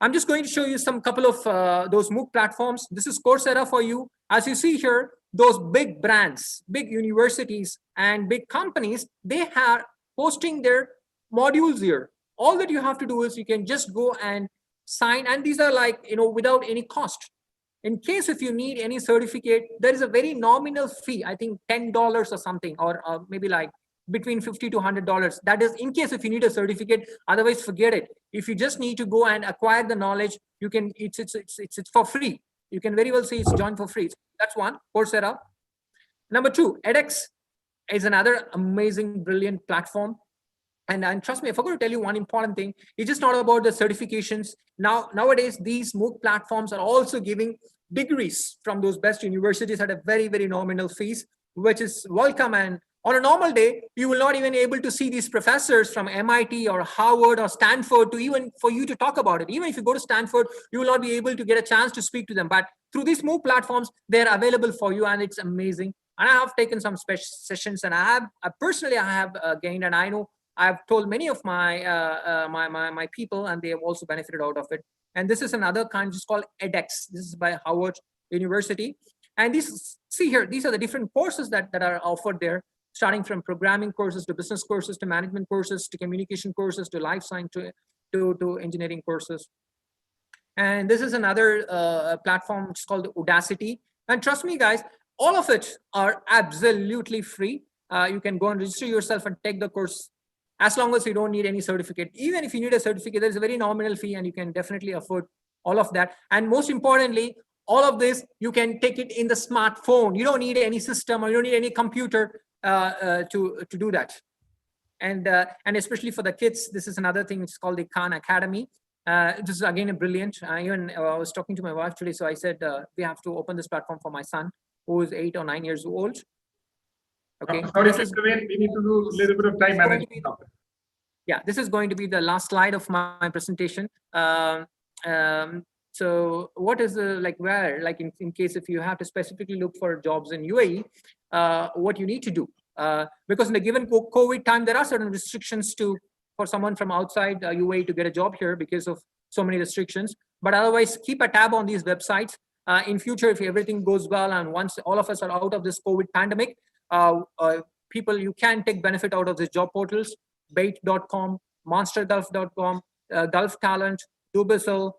I'm just going to show you some couple of those MOOC platforms. This is Coursera for you. As you see here, those big brands, big universities and big companies, they are posting their modules here. All that you have to do is you can just go and sign, and these are like, without any cost. In case if you need any certificate, there is a very nominal fee, I think $10 or something, or maybe like between $50 to $100. That is in case if you need a certificate. Otherwise, forget it. If you just need to go and acquire the knowledge, you can. It's for free. You can very well say it's joined for free. That's one, Coursera. Number two, edX is another amazing, brilliant platform. And trust me, I forgot to tell you one important thing. It's just not about the certifications. Nowadays, these MOOC platforms are also giving degrees from those best universities at a very, very nominal fees, which is welcome. And on a normal day, you will not even be able to see these professors from MIT or Harvard or Stanford to even for you to talk about it. Even if you go to Stanford, you will not be able to get a chance to speak to them. But through these MOOC platforms, they're available for you, and it's amazing. And I have taken some special sessions, and I have gained, and I know I've told many of my my people, and they have also benefited out of it. And this is another kind, just called edX. This is by Harvard University. And see here, these are the different courses that are offered there, starting from programming courses to business courses to management courses to communication courses to life science to engineering courses. And this is another platform which is called Udacity. And trust me, guys, all of it are absolutely free. You can go and register yourself and take the course, as long as you don't need any certificate. Even if you need a certificate, there's a very nominal fee, and you can definitely afford all of that. And most importantly, all of this, you can take it in the smartphone. You don't need any system, or you don't need any computer to do that. And especially for the kids, this is another thing. It's called the Khan Academy. This is again a brilliant. Even I was talking to my wife today, so I said we have to open this platform for my son, who is 8 or 9 years old. Okay. Sorry, we need to do a little bit of time management. Yeah, this is going to be the last slide of my presentation. So what is in case if you have to specifically look for jobs in UAE, what you need to do? Because in the given COVID time, there are certain restrictions for someone from outside UAE to get a job here because of so many restrictions. But otherwise, keep a tab on these websites. In future, if everything goes well, and once all of us are out of this COVID pandemic, people, you can take benefit out of these job portals: Bait.com, MonsterGulf.com, Gulf Talent, Dubizzle,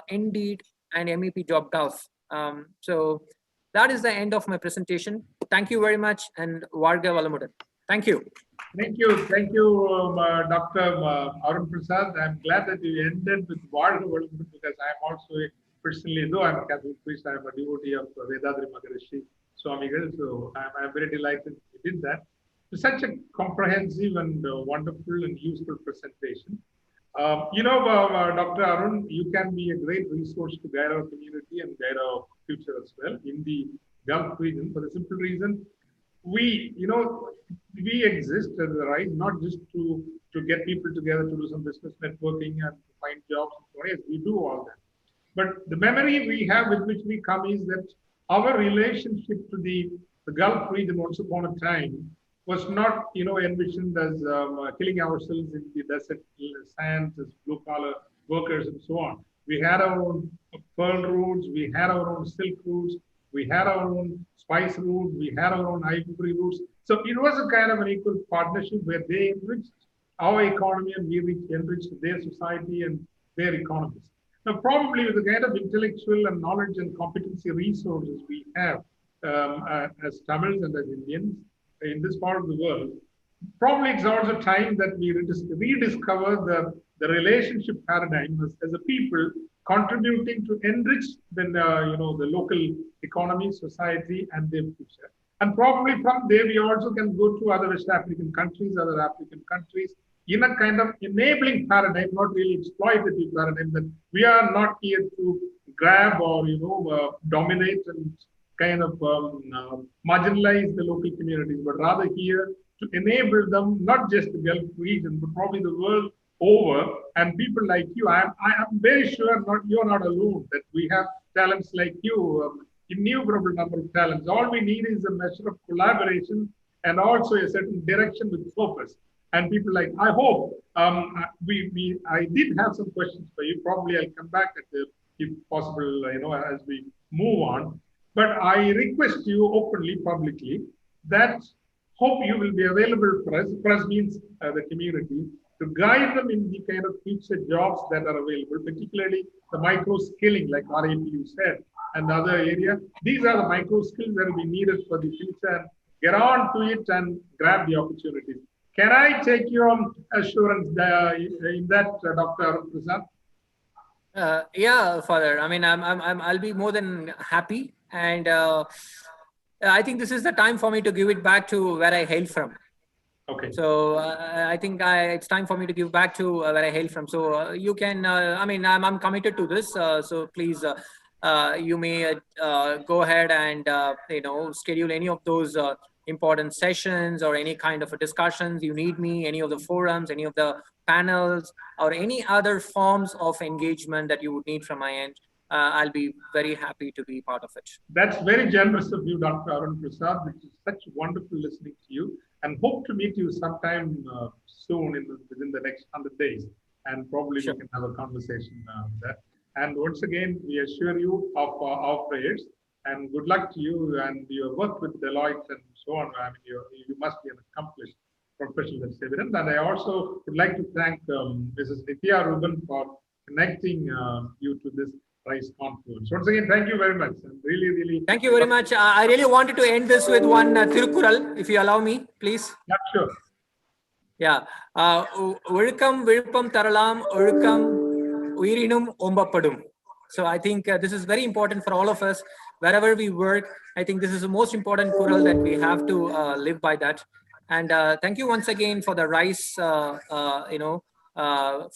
Indeed, and MEP Job Gulf. So that is the end of my presentation. Thank you very much, and Varga Valamudan. Thank you. Thank you, Dr. Arun Prasad. I'm glad that you ended with Varga Valamudan, because I'm also personally, though I'm a Catholic priest, I'm a devotee of Vedadri Maharishi Swamigal. So I'm very delighted you did that. It's such a comprehensive and wonderful and useful presentation. Dr. Arun, you can be a great resource to guide our community and guide our future as well in the Gulf region, for the simple reason we exist as a Rise not just to get people together to do some business networking and find jobs and so on. Yes, we do all that. But the memory we have with which we come is that our relationship to the Gulf region once upon a time was not, envisioned as killing ourselves in the desert sands as blue-collar workers and so on. We had our own pearl routes, we had our own silk routes, we had our own spice routes, we had our own ivory routes. So it was a kind of an equal partnership where they enriched our economy and we enriched their society and their economies. Now, probably with the kind of intellectual and knowledge and competency resources we have as Tamils and as Indians in this part of the world, probably it's also time that we rediscover the relationship paradigm as a people contributing to enrich the local economy, society, and their future. And probably from there, we also can go to other West African countries, other African countries, in a kind of enabling paradigm, not really exploitative paradigm, that we are not here to grab or dominate and kind of marginalize the local communities, but rather here to enable them, not just the Gulf region, but probably the world over. And people like you, I am very sure you're not alone, that we have talents like you, innumerable number of talents. All we need is a measure of collaboration and also a certain direction with purpose. And people like, I hope, I did have some questions for you. Probably I'll come back if possible, as we move on. But I request you openly, publicly, that hope you will be available for us. For us means the community, to guide them in the kind of future jobs that are available, particularly the micro skilling, like RAP you said, and the other area. These are the micro skills that will be needed for the future. Get on to it and grab the opportunities. Can I take your assurance in that, Dr. Arun Prasad? Yeah, Father. I mean, I'll be more than happy, and I think this is the time for me to give it back to where I hail from. Okay. So I think it's time for me to give back to where I hail from. So you can. I mean, I'm committed to this. So please, you may go ahead and schedule any of those important sessions or any kind of discussions you need me, any of the forums, any of the panels, or any other forms of engagement that you would need from my end. I'll be very happy to be part of it. That's very generous of you, Dr. Arun Prasad, which is such wonderful listening to you, and hope to meet you sometime soon within the next 100 days. And probably we can have a conversation there. And once again, we assure you of our prayers and good luck to you. And your work with Deloitte and so on. I mean, you must be an accomplished professional, that's evident. And I also would like to thank Mrs. Nithya Ruben for connecting you to this Rise Confluence. Once again, thank you very much. And really. Thank you very much. I really wanted to end this with one Thirukural, if you allow me, please. Yeah, sure. Yeah. Olukam Virupam Taralam, Olukam Uirinum Ombapadum. So I think this is very important for all of us. Wherever we work, I think this is the most important kural that we have to live by that. And thank you once again for the Rise,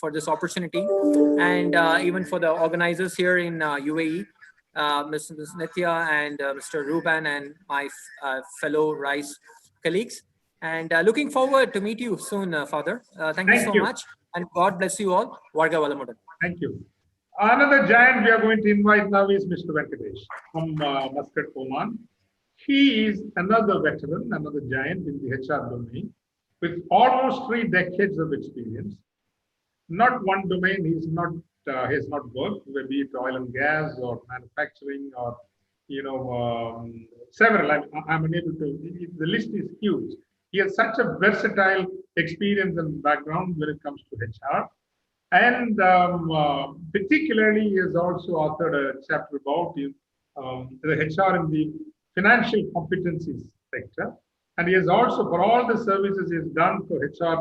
for this opportunity, and even for the organizers here in UAE, Ms. Nithya and Mr. Ruban and my fellow Rise colleagues. And looking forward to meet you soon, Father. Thank you so much, and God bless you all. Varga Valamudan. Thank you. Another giant we are going to invite now is Mr. Venkatesh from Muscat, Oman. He is another veteran, another giant in the HR domain with almost 3 decades of experience. Not one domain he has not worked, be it oil and gas or manufacturing or several. I'm unable to. The list is huge. He has such a versatile experience and background when it comes to HR. And particularly, he has also authored a chapter about the HR in the financial competencies sector. And he has also, for all the services he has done for HR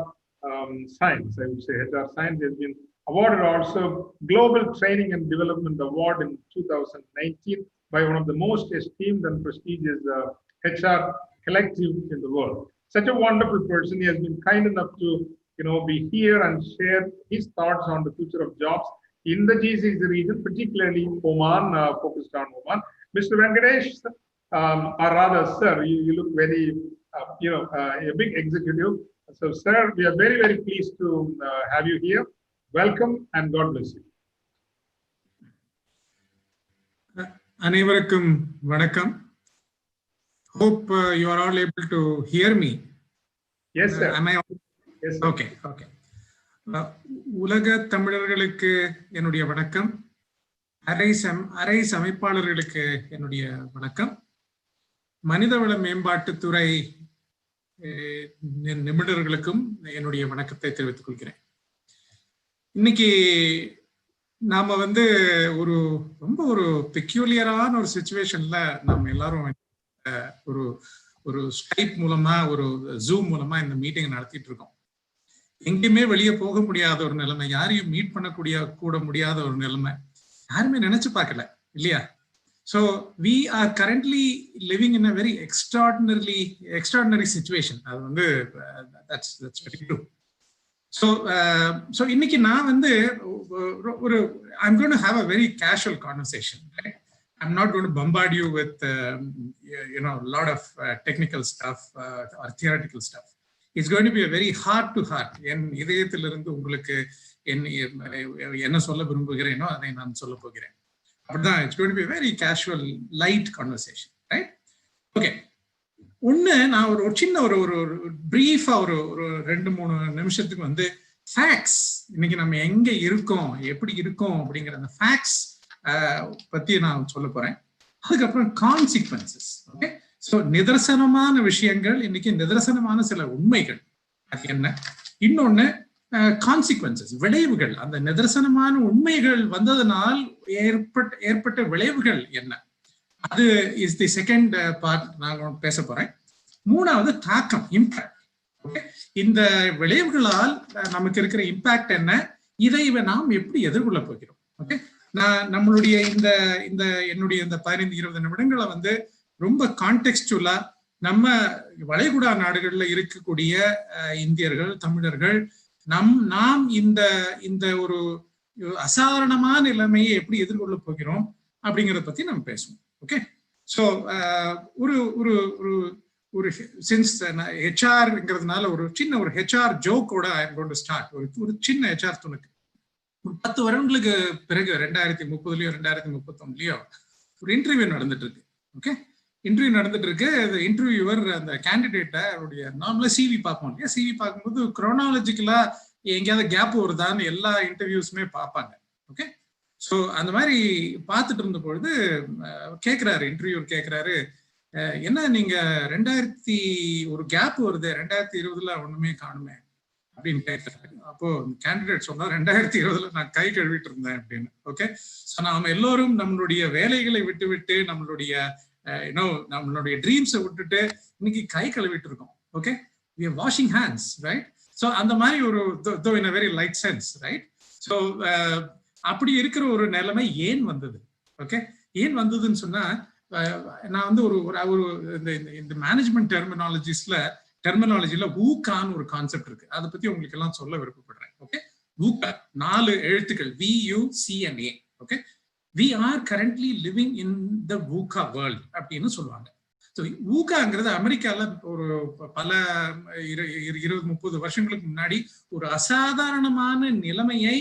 science, I would say HR science, he has been awarded also Global Training and Development Award in 2019 by one of the most esteemed and prestigious HR collective in the world. Such a wonderful person. He has been kind enough to be here and share his thoughts on the future of jobs in the GCC region, particularly Oman, focused on Oman. Mr. Venkatesh, or rather, sir, you look very, a big executive. So, sir, we are very, very pleased to have you here. Welcome and God bless you. அனைவருக்கும் வணக்கம். Hope you are all able to hear me. Yes, sir. Am I? Yes, sir. Okay, okay. உலக தமிழர்களுக்கு என்னுடைய வணக்கம். அரை சமைப்பாளர்களுக்கு என்னுடைய வணக்கம். மனிதவள மேம்பாட்டுத்துறை நிபுணர்களுக்கும் என்னுடைய வணக்கத்தை தெரிவித்துக் கொள்கிறேன். இன்னைக்கு நாம ரொம்ப ஒரு பெக்யூலியரான ஒரு சிச்சுவேஷன்ல நாம எல்லாரும் ஒரு ஸ்கைப் மூலமா ஒரு ஜூம் மூலமா இந்த மீட்டிங் நடத்திட்டு இருக்கோம். எங்கேயுமே வெளியே போக முடியாத ஒரு நிலைமை, யாரையும் மீட் கூட முடியாத ஒரு நிலைமை, யாருமே நினைச்சு பார்க்கல இல்லையா? So we are currently living in a very extraordinary situation. அது that's very true. So இன்னைக்கு நான் I'm going to have a very casual conversation. Right? I'm not going to bombard you with a lot of technical stuff or theoretical stuff. It's going to be a very heart to heart. என் இதயத்திலிருந்து உங்களுக்கு என்ன சொல்ல விரும்புகிறேனோ அதை நான் சொல்ல போகிறேன். அப்படிதான். It's going to be a very casual, light conversation, right? Okay. நான் ஒரு சின்ன ஒரு பிரீஃபா ஒரு 2-3 நிமிஷத்துக்கு ஃபேக்ட்ஸ், இன்னைக்கு நம்ம எங்க இருக்கோம், எப்படி இருக்கோம் அப்படிங்கிற அந்த ஃபேக்ட்ஸ் பத்தி நான் சொல்ல போறேன். அதுக்கப்புறம் கான்சிக்வன்சஸ். ஓகே, ஸோ நிதர்சனமான விஷயங்கள், இன்னைக்கு நிதர்சனமான சில உண்மைகள் அது என்ன, இன்னொன்னு கான்சிக்வன்சஸ், விளைவுகள். அந்த நிதர்சனமான உண்மைகள் வந்ததனால் ஏற்பட்ட விளைவுகள் என்ன, அது இஸ் தி செகண்ட் பார்ட் நான் பேச போறேன். மூணாவது தாக்கம், இம்பாக்ட். ஓகே, இந்த விளைவுகளால் நமக்கு இருக்கிற இம்பாக்ட் என்ன, இதை நாம் எப்படி எதிர்கொள்ள போகிறோம். ஓகே, நான் நம்மளுடைய என்னுடைய இந்த 15-20 நிமிடங்களை ரொம்ப கான்டெக்ஸ்டுவலா நம்ம வளைகுடா நாடுகள்ல இருக்கக்கூடிய இந்தியர்கள், தமிழர்கள், நாம் இந்த ஒரு அசாதாரணமான நிலைமையை எப்படி எதிர்கொள்ள போகிறோம் அப்படிங்கிறத பத்தி நம்ம பேசுவோம். ஓகே, ஸோ ஒரு சின்ஸ் ஹெச்ஆர்ங்கிறதுனால ஒரு சின்ன ஒரு ஹெச்ஆர் ஜோக்கோட I am going to start. ஒரு சின்ன ஹெச்ஆர் துணுக்கு. ஒரு 10 வருடங்களுக்கு பிறகு 2030லயோ 2031லயோ ஒரு இன்டர்வியூ நடந்துட்டு இருக்கு. ஓகே, இன்டர்வியூ நடந்துட்டு இருக்கு. இன்டர்வியூவர் அந்த கேண்டிடேட்டை அவருடைய நார்மலா சிவி பார்ப்போம் இல்லையா, சிவி பார்க்கும்போது குரோனாலஜிக்கலா எங்கேயாவது கேப் வருதான்னு எல்லா இன்டர்வியூஸுமே பார்ப்பாங்க. ஓகே, ஸோ அந்த மாதிரி பார்த்துட்டு இருந்த பொழுது இன்டர்வியூர் கேட்கிறாரு, என்ன நீங்க 2000 ஒரு கேப் வருது, 2020ல ஒண்ணுமே காணுமே அப்படின்னு கேட்கிறாரு. அப்போ கேண்டிடேட் சொன்னா 2020ல நான் கை கழுவிட்டு இருந்தேன் அப்படின்னு. ஓகே, ஸோ நாம எல்லோரும் நம்மளுடைய வேலைகளை விட்டு நம்மளுடைய ட்ரீம்ஸை விட்டுட்டு இன்னைக்கு கை கழுவிட்டு இருக்கோம். Okay, we are washing hands, right? So அந்த மாதிரி ஒரு though in a very light sense, right? So அப்படி இருக்கிற ஒரு நிலைமை ஏன் வந்தது? ஓகே, ஏன் வந்ததுன்னு சொன்னா, நான் ஒரு இந்த மேனேஜ்மெண்ட் டெர்மினாலஜில ஊக்கான்னு ஒரு கான்செப்ட் இருக்கு. அதை பத்தி உங்களுக்கு எல்லாம் சொல்ல விருப்பப்படுறேன். ஓகே, ஊக்கா 4 எழுத்துக்கள், VUCNA. Okay, we are currently living in the VUCA world அப்படின்னு சொல்லுவாங்க. ஸோ ஊக்காங்கிறது அமெரிக்கால ஒரு பல 20-30 வருஷங்களுக்கு முன்னாடி ஒரு அசாதாரணமான நிலைமையை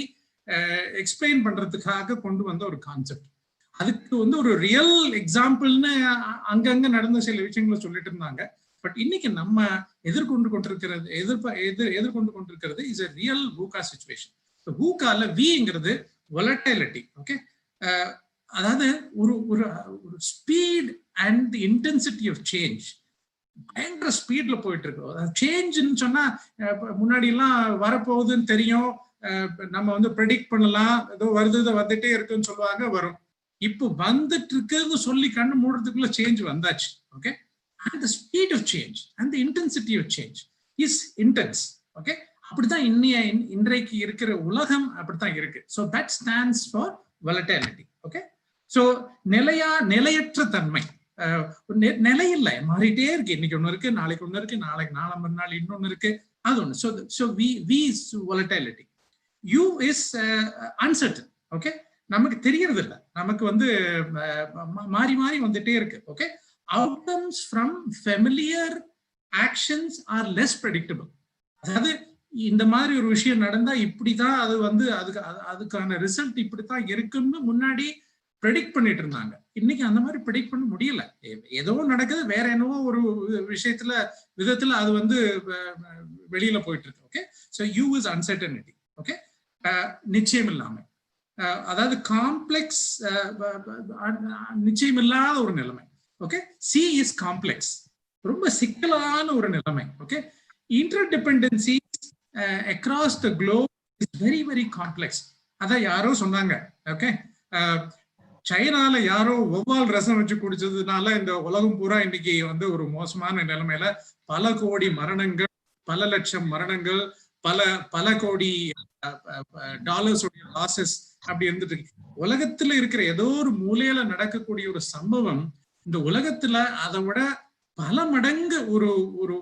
எக்ஸ்பிளைன் பண்றதுக்காக கொண்டு வந்த ஒரு கான்செப்ட். அதுக்கு ஒரு ரியல் எக்ஸாம்பிள்னு அங்கங்க நடந்த சில விஷயங்களை சொல்லிட்டு இருந்தாங்க. பட் இன்னைக்கு நம்ம எதிர்கொண்டு கொண்டிருக்கிறது is a real VUCA situation. So ஊக்கால விங்கிறது வொலட்டிலிட்டி. ஓகே, அதாவது ஒரு speed and intensity of change பயங்கர ஸ்பீட்ல போயிட்டு இருக்கு. சேஞ்சுன்னு சொன்னா முன்னாடி எல்லாம் வரப்போகுதுன்னு தெரியும், நம்ம ப்ரெடிக்ட் பண்ணலாம், ஏதோ வருது வந்துட்டே இருக்குன்னு சொல்லுவாங்க, வரும். இப்போ வந்துட்டு இருக்குன்னு சொல்லி கண்ணு மூடுறதுக்குள்ள சேஞ்ச் வந்தாச்சு. Okay, and the speed of change and the intensity of change is intense. Okay, அப்படிதான் இன்றைக்கு இருக்கிற உலகம் அப்படித்தான் இருக்கு. So that stands for volatility. Okay, so நிலையற்ற தன்மை, நிலையில்லை, மாறிட்டே இருக்கு. இன்னைக்கு ஒண்ணு இருக்கு, நாளைக்கு ஒண்ணு இருக்கு, நாளைக்கு நாலாம் மறுநாள் இன்னொன்னு இருக்கு, அது ஒண்ணு. So V is volatility. U is uncertain. Okay, நமக்கு தெரியறது இல்லை, நமக்கு வந்து மாறி மாறி வந்துட்டே இருக்கு. Okay, outcomes from familiar actions are less predictable. அதாவது இந்த மாதிரி ஒரு விஷயம் நடந்தா இப்படிதான் அது வந்து அதுக்கான ரிசல்ட் இப்படித்தான் இருக்குன்னு முன்னாடி ப்ரெடிக்ட் பண்ணிட்டு இருந்தாங்க. இன்னைக்கு அந்த மாதிரி ப்ரெடிக்ட் பண்ண முடியல. ஏதோ நடக்குது, வேற என்னவோ ஒரு விதத்துல அது வந்து வெளியில போயிட்டு இருக்கு. Okay, so U is uncertainty. Okay, நிச்சயம் இல்லாமை, அதாவது காம்ப்ளெக்ஸ், நிச்சயம் இல்லாத ஒரு நிலைமை. ஓகே, C is complex, ரொம்ப சிக்கலான ஒரு நிலைமை. Okay, interdependence across the globe is very very complex. அதான் யாரோ சொன்னாங்க. ஓகே, சைனால யாரோ ஒவ்வால் ரசம் வச்சு குடிச்சதுனால இந்த உலகம் பூரா இன்னைக்கு வந்து ஒரு மோசமான நிலைமையில பல கோடி மரணங்கள், பல லட்சம் மரணங்கள், பல கோடி டாலர்ஸ் லாசஸ் அப்படி இருந்துட்டு இருக்கு. உலகத்துல இருக்கிற ஏதோ ஒரு மூலையில நடக்கக்கூடிய ஒரு சம்பவம் இந்த உலகத்துல அதை விட பல மடங்கு ஒரு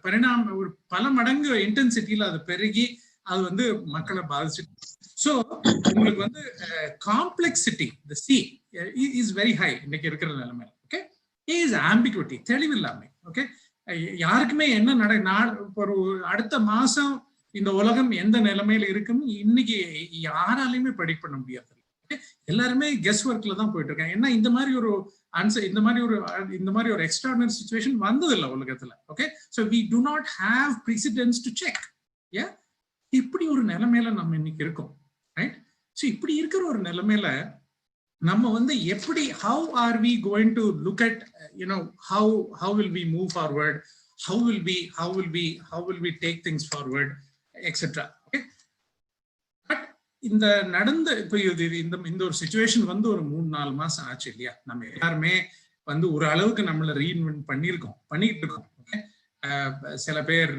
பரிணாம, ஒரு பல மடங்கு இன்டென்சிட்டியில அது பெருகி அது வந்து மக்களை பாதிச்சுட்டு. ஸோ உங்களுக்கு வந்து complexity, the C is very high இன்னைக்கு இருக்கிற நிலைமை. ஓகே, இஸ் ஆம்பிகுவிட்டி, தெளிவில்லாமை. ஓகே, யாருக்குமே என்ன ஒரு அடுத்த மாசம் இந்த உலகம் எந்த நிலைமையில இருக்குன்னு இன்னைக்கு யாராலையுமே ப்ரெடிக்ட் பண்ண முடியாது. எல்லாருமே கெஸ் ஒர்க்ல தான் போயிட்டு இருக்காங்க. ஏன்னா இந்த மாதிரி ஒரு எக்ஸ்ட்ராடினரி சிச்சுவேஷன் வந்தது இல்லை உலகத்துல. Okay, so we do not have precedence to check. இப்படி ஒரு நிலைமையில நம்ம இன்னைக்கு இருக்கோம். ரைட், ஸோ இப்படி இருக்கிற ஒரு நிலைமையில நம்ம வந்து எப்படி, how are we going to look at, you know, how will we move forward, how will we take things forward, etc. Okay, but இந்த நடந்த இப்போ இந்த ஒரு சிச்சுவேஷன் வந்து ஒரு 3-4 மாசம் ஆச்சு இல்லையா? நம்ம எல்லாருமே வந்து ஒரு அளவுக்கு நம்மளை ரீஇன்வென்ட் பண்ணிக்கிட்டு இருக்கோம். ஓகே, சில பேர்,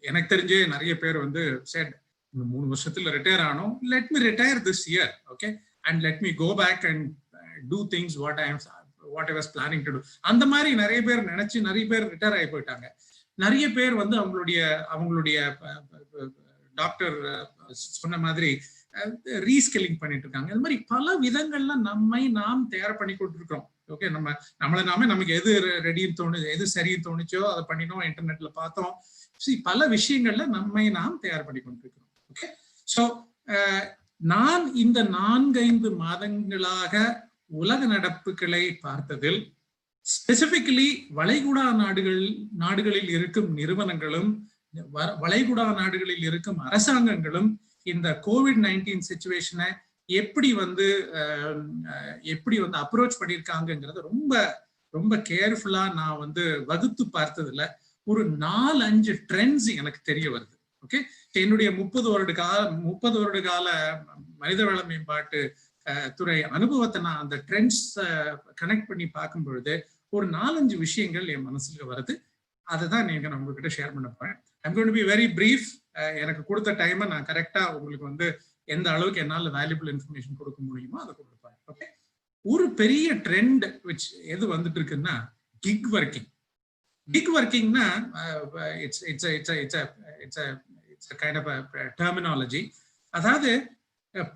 எனக்கு தெரிஞ்சே நிறைய பேர் வந்து said, இந்த 3 வருஷத்துல ரிட்டையர் ஆனோம், let me retire this year. Okay, and let me go back and do things what I was planning to do. அந்த மாதிரி நிறைய பேர் நினைச்சு நிறைய பேர் ரிட்டையர் ஆகி போயிட்டாங்க. நிறைய பேர் வந்து அவங்களுடைய டாக்டர் சொன்ன மாதிரி ரீஸ்கில்லிங் பண்ணிட்டு இருக்காங்க. இந்த மாதிரி பல விதங்கள்ல நாம் தயார் பண்ணி கொண்டிருக்கிறோம். ஓகே, நம்மளை நாமே நமக்கு எது ரெடின்னு தோணுது, எது சரின்னு தோணுச்சோ அதை பண்ணினோம், இன்டர்நெட்ல பார்த்தோம். பல விஷயங்கள்ல நாம் தயார் பண்ணி கொண்டிருக்கிறோம். ஓகே, ஸோ நான் இந்த 4-5 மாதங்களாக உலக நடப்புகளை பார்த்ததில் ஸ்பெசிபிக்கலி வளைகுடா நாடுகளில் இருக்கும் நிறுவனங்களும் வளைகுடா நாடுகளில் இருக்கும் அரசாங்கங்களும் இந்த COVID-19 சிச்சுவேஷனை எப்படி வந்து அப்ரோச் பண்ணியிருக்காங்கிறத ரொம்ப ரொம்ப கேர்ஃபுல்லா நான் வந்து வகுத்து பார்த்ததுல ஒரு 4-5 ட்ரெண்ட்ஸ் எனக்கு தெரிய வருது. ஓகே, என்னுடைய 30 வருட கால மனிதவள மேம்பாட்டு துறை அனுபவத்தை நான் அந்த ட்ரெண்ட்ஸ் கனெக்ட் பண்ணி பார்க்கும் பொழுது ஒரு 4-5 விஷயங்கள் என் மனசுல வருது. அதை தான் நான் உங்ககிட்ட ஷேர் பண்ண போறேன். I'm going to be very brief. எனக்கு கொடுத்த டைமை நான் கரெக்டா உங்களுக்கு வந்து எந்த அளவுக்கு என்னால் வேல்யூபிள் இன்ஃபர்மேஷன் கொடுக்க முடியுமோ அதை கொடுப்பேன். ஓகே, ஒரு பெரிய ட்ரெண்ட் எது வந்துட்டு இருக்குன்னா கிக் ஒர்க்கிங். கிக் ஒர்க்கிங்னா it's a kind of a terminology. அதாவது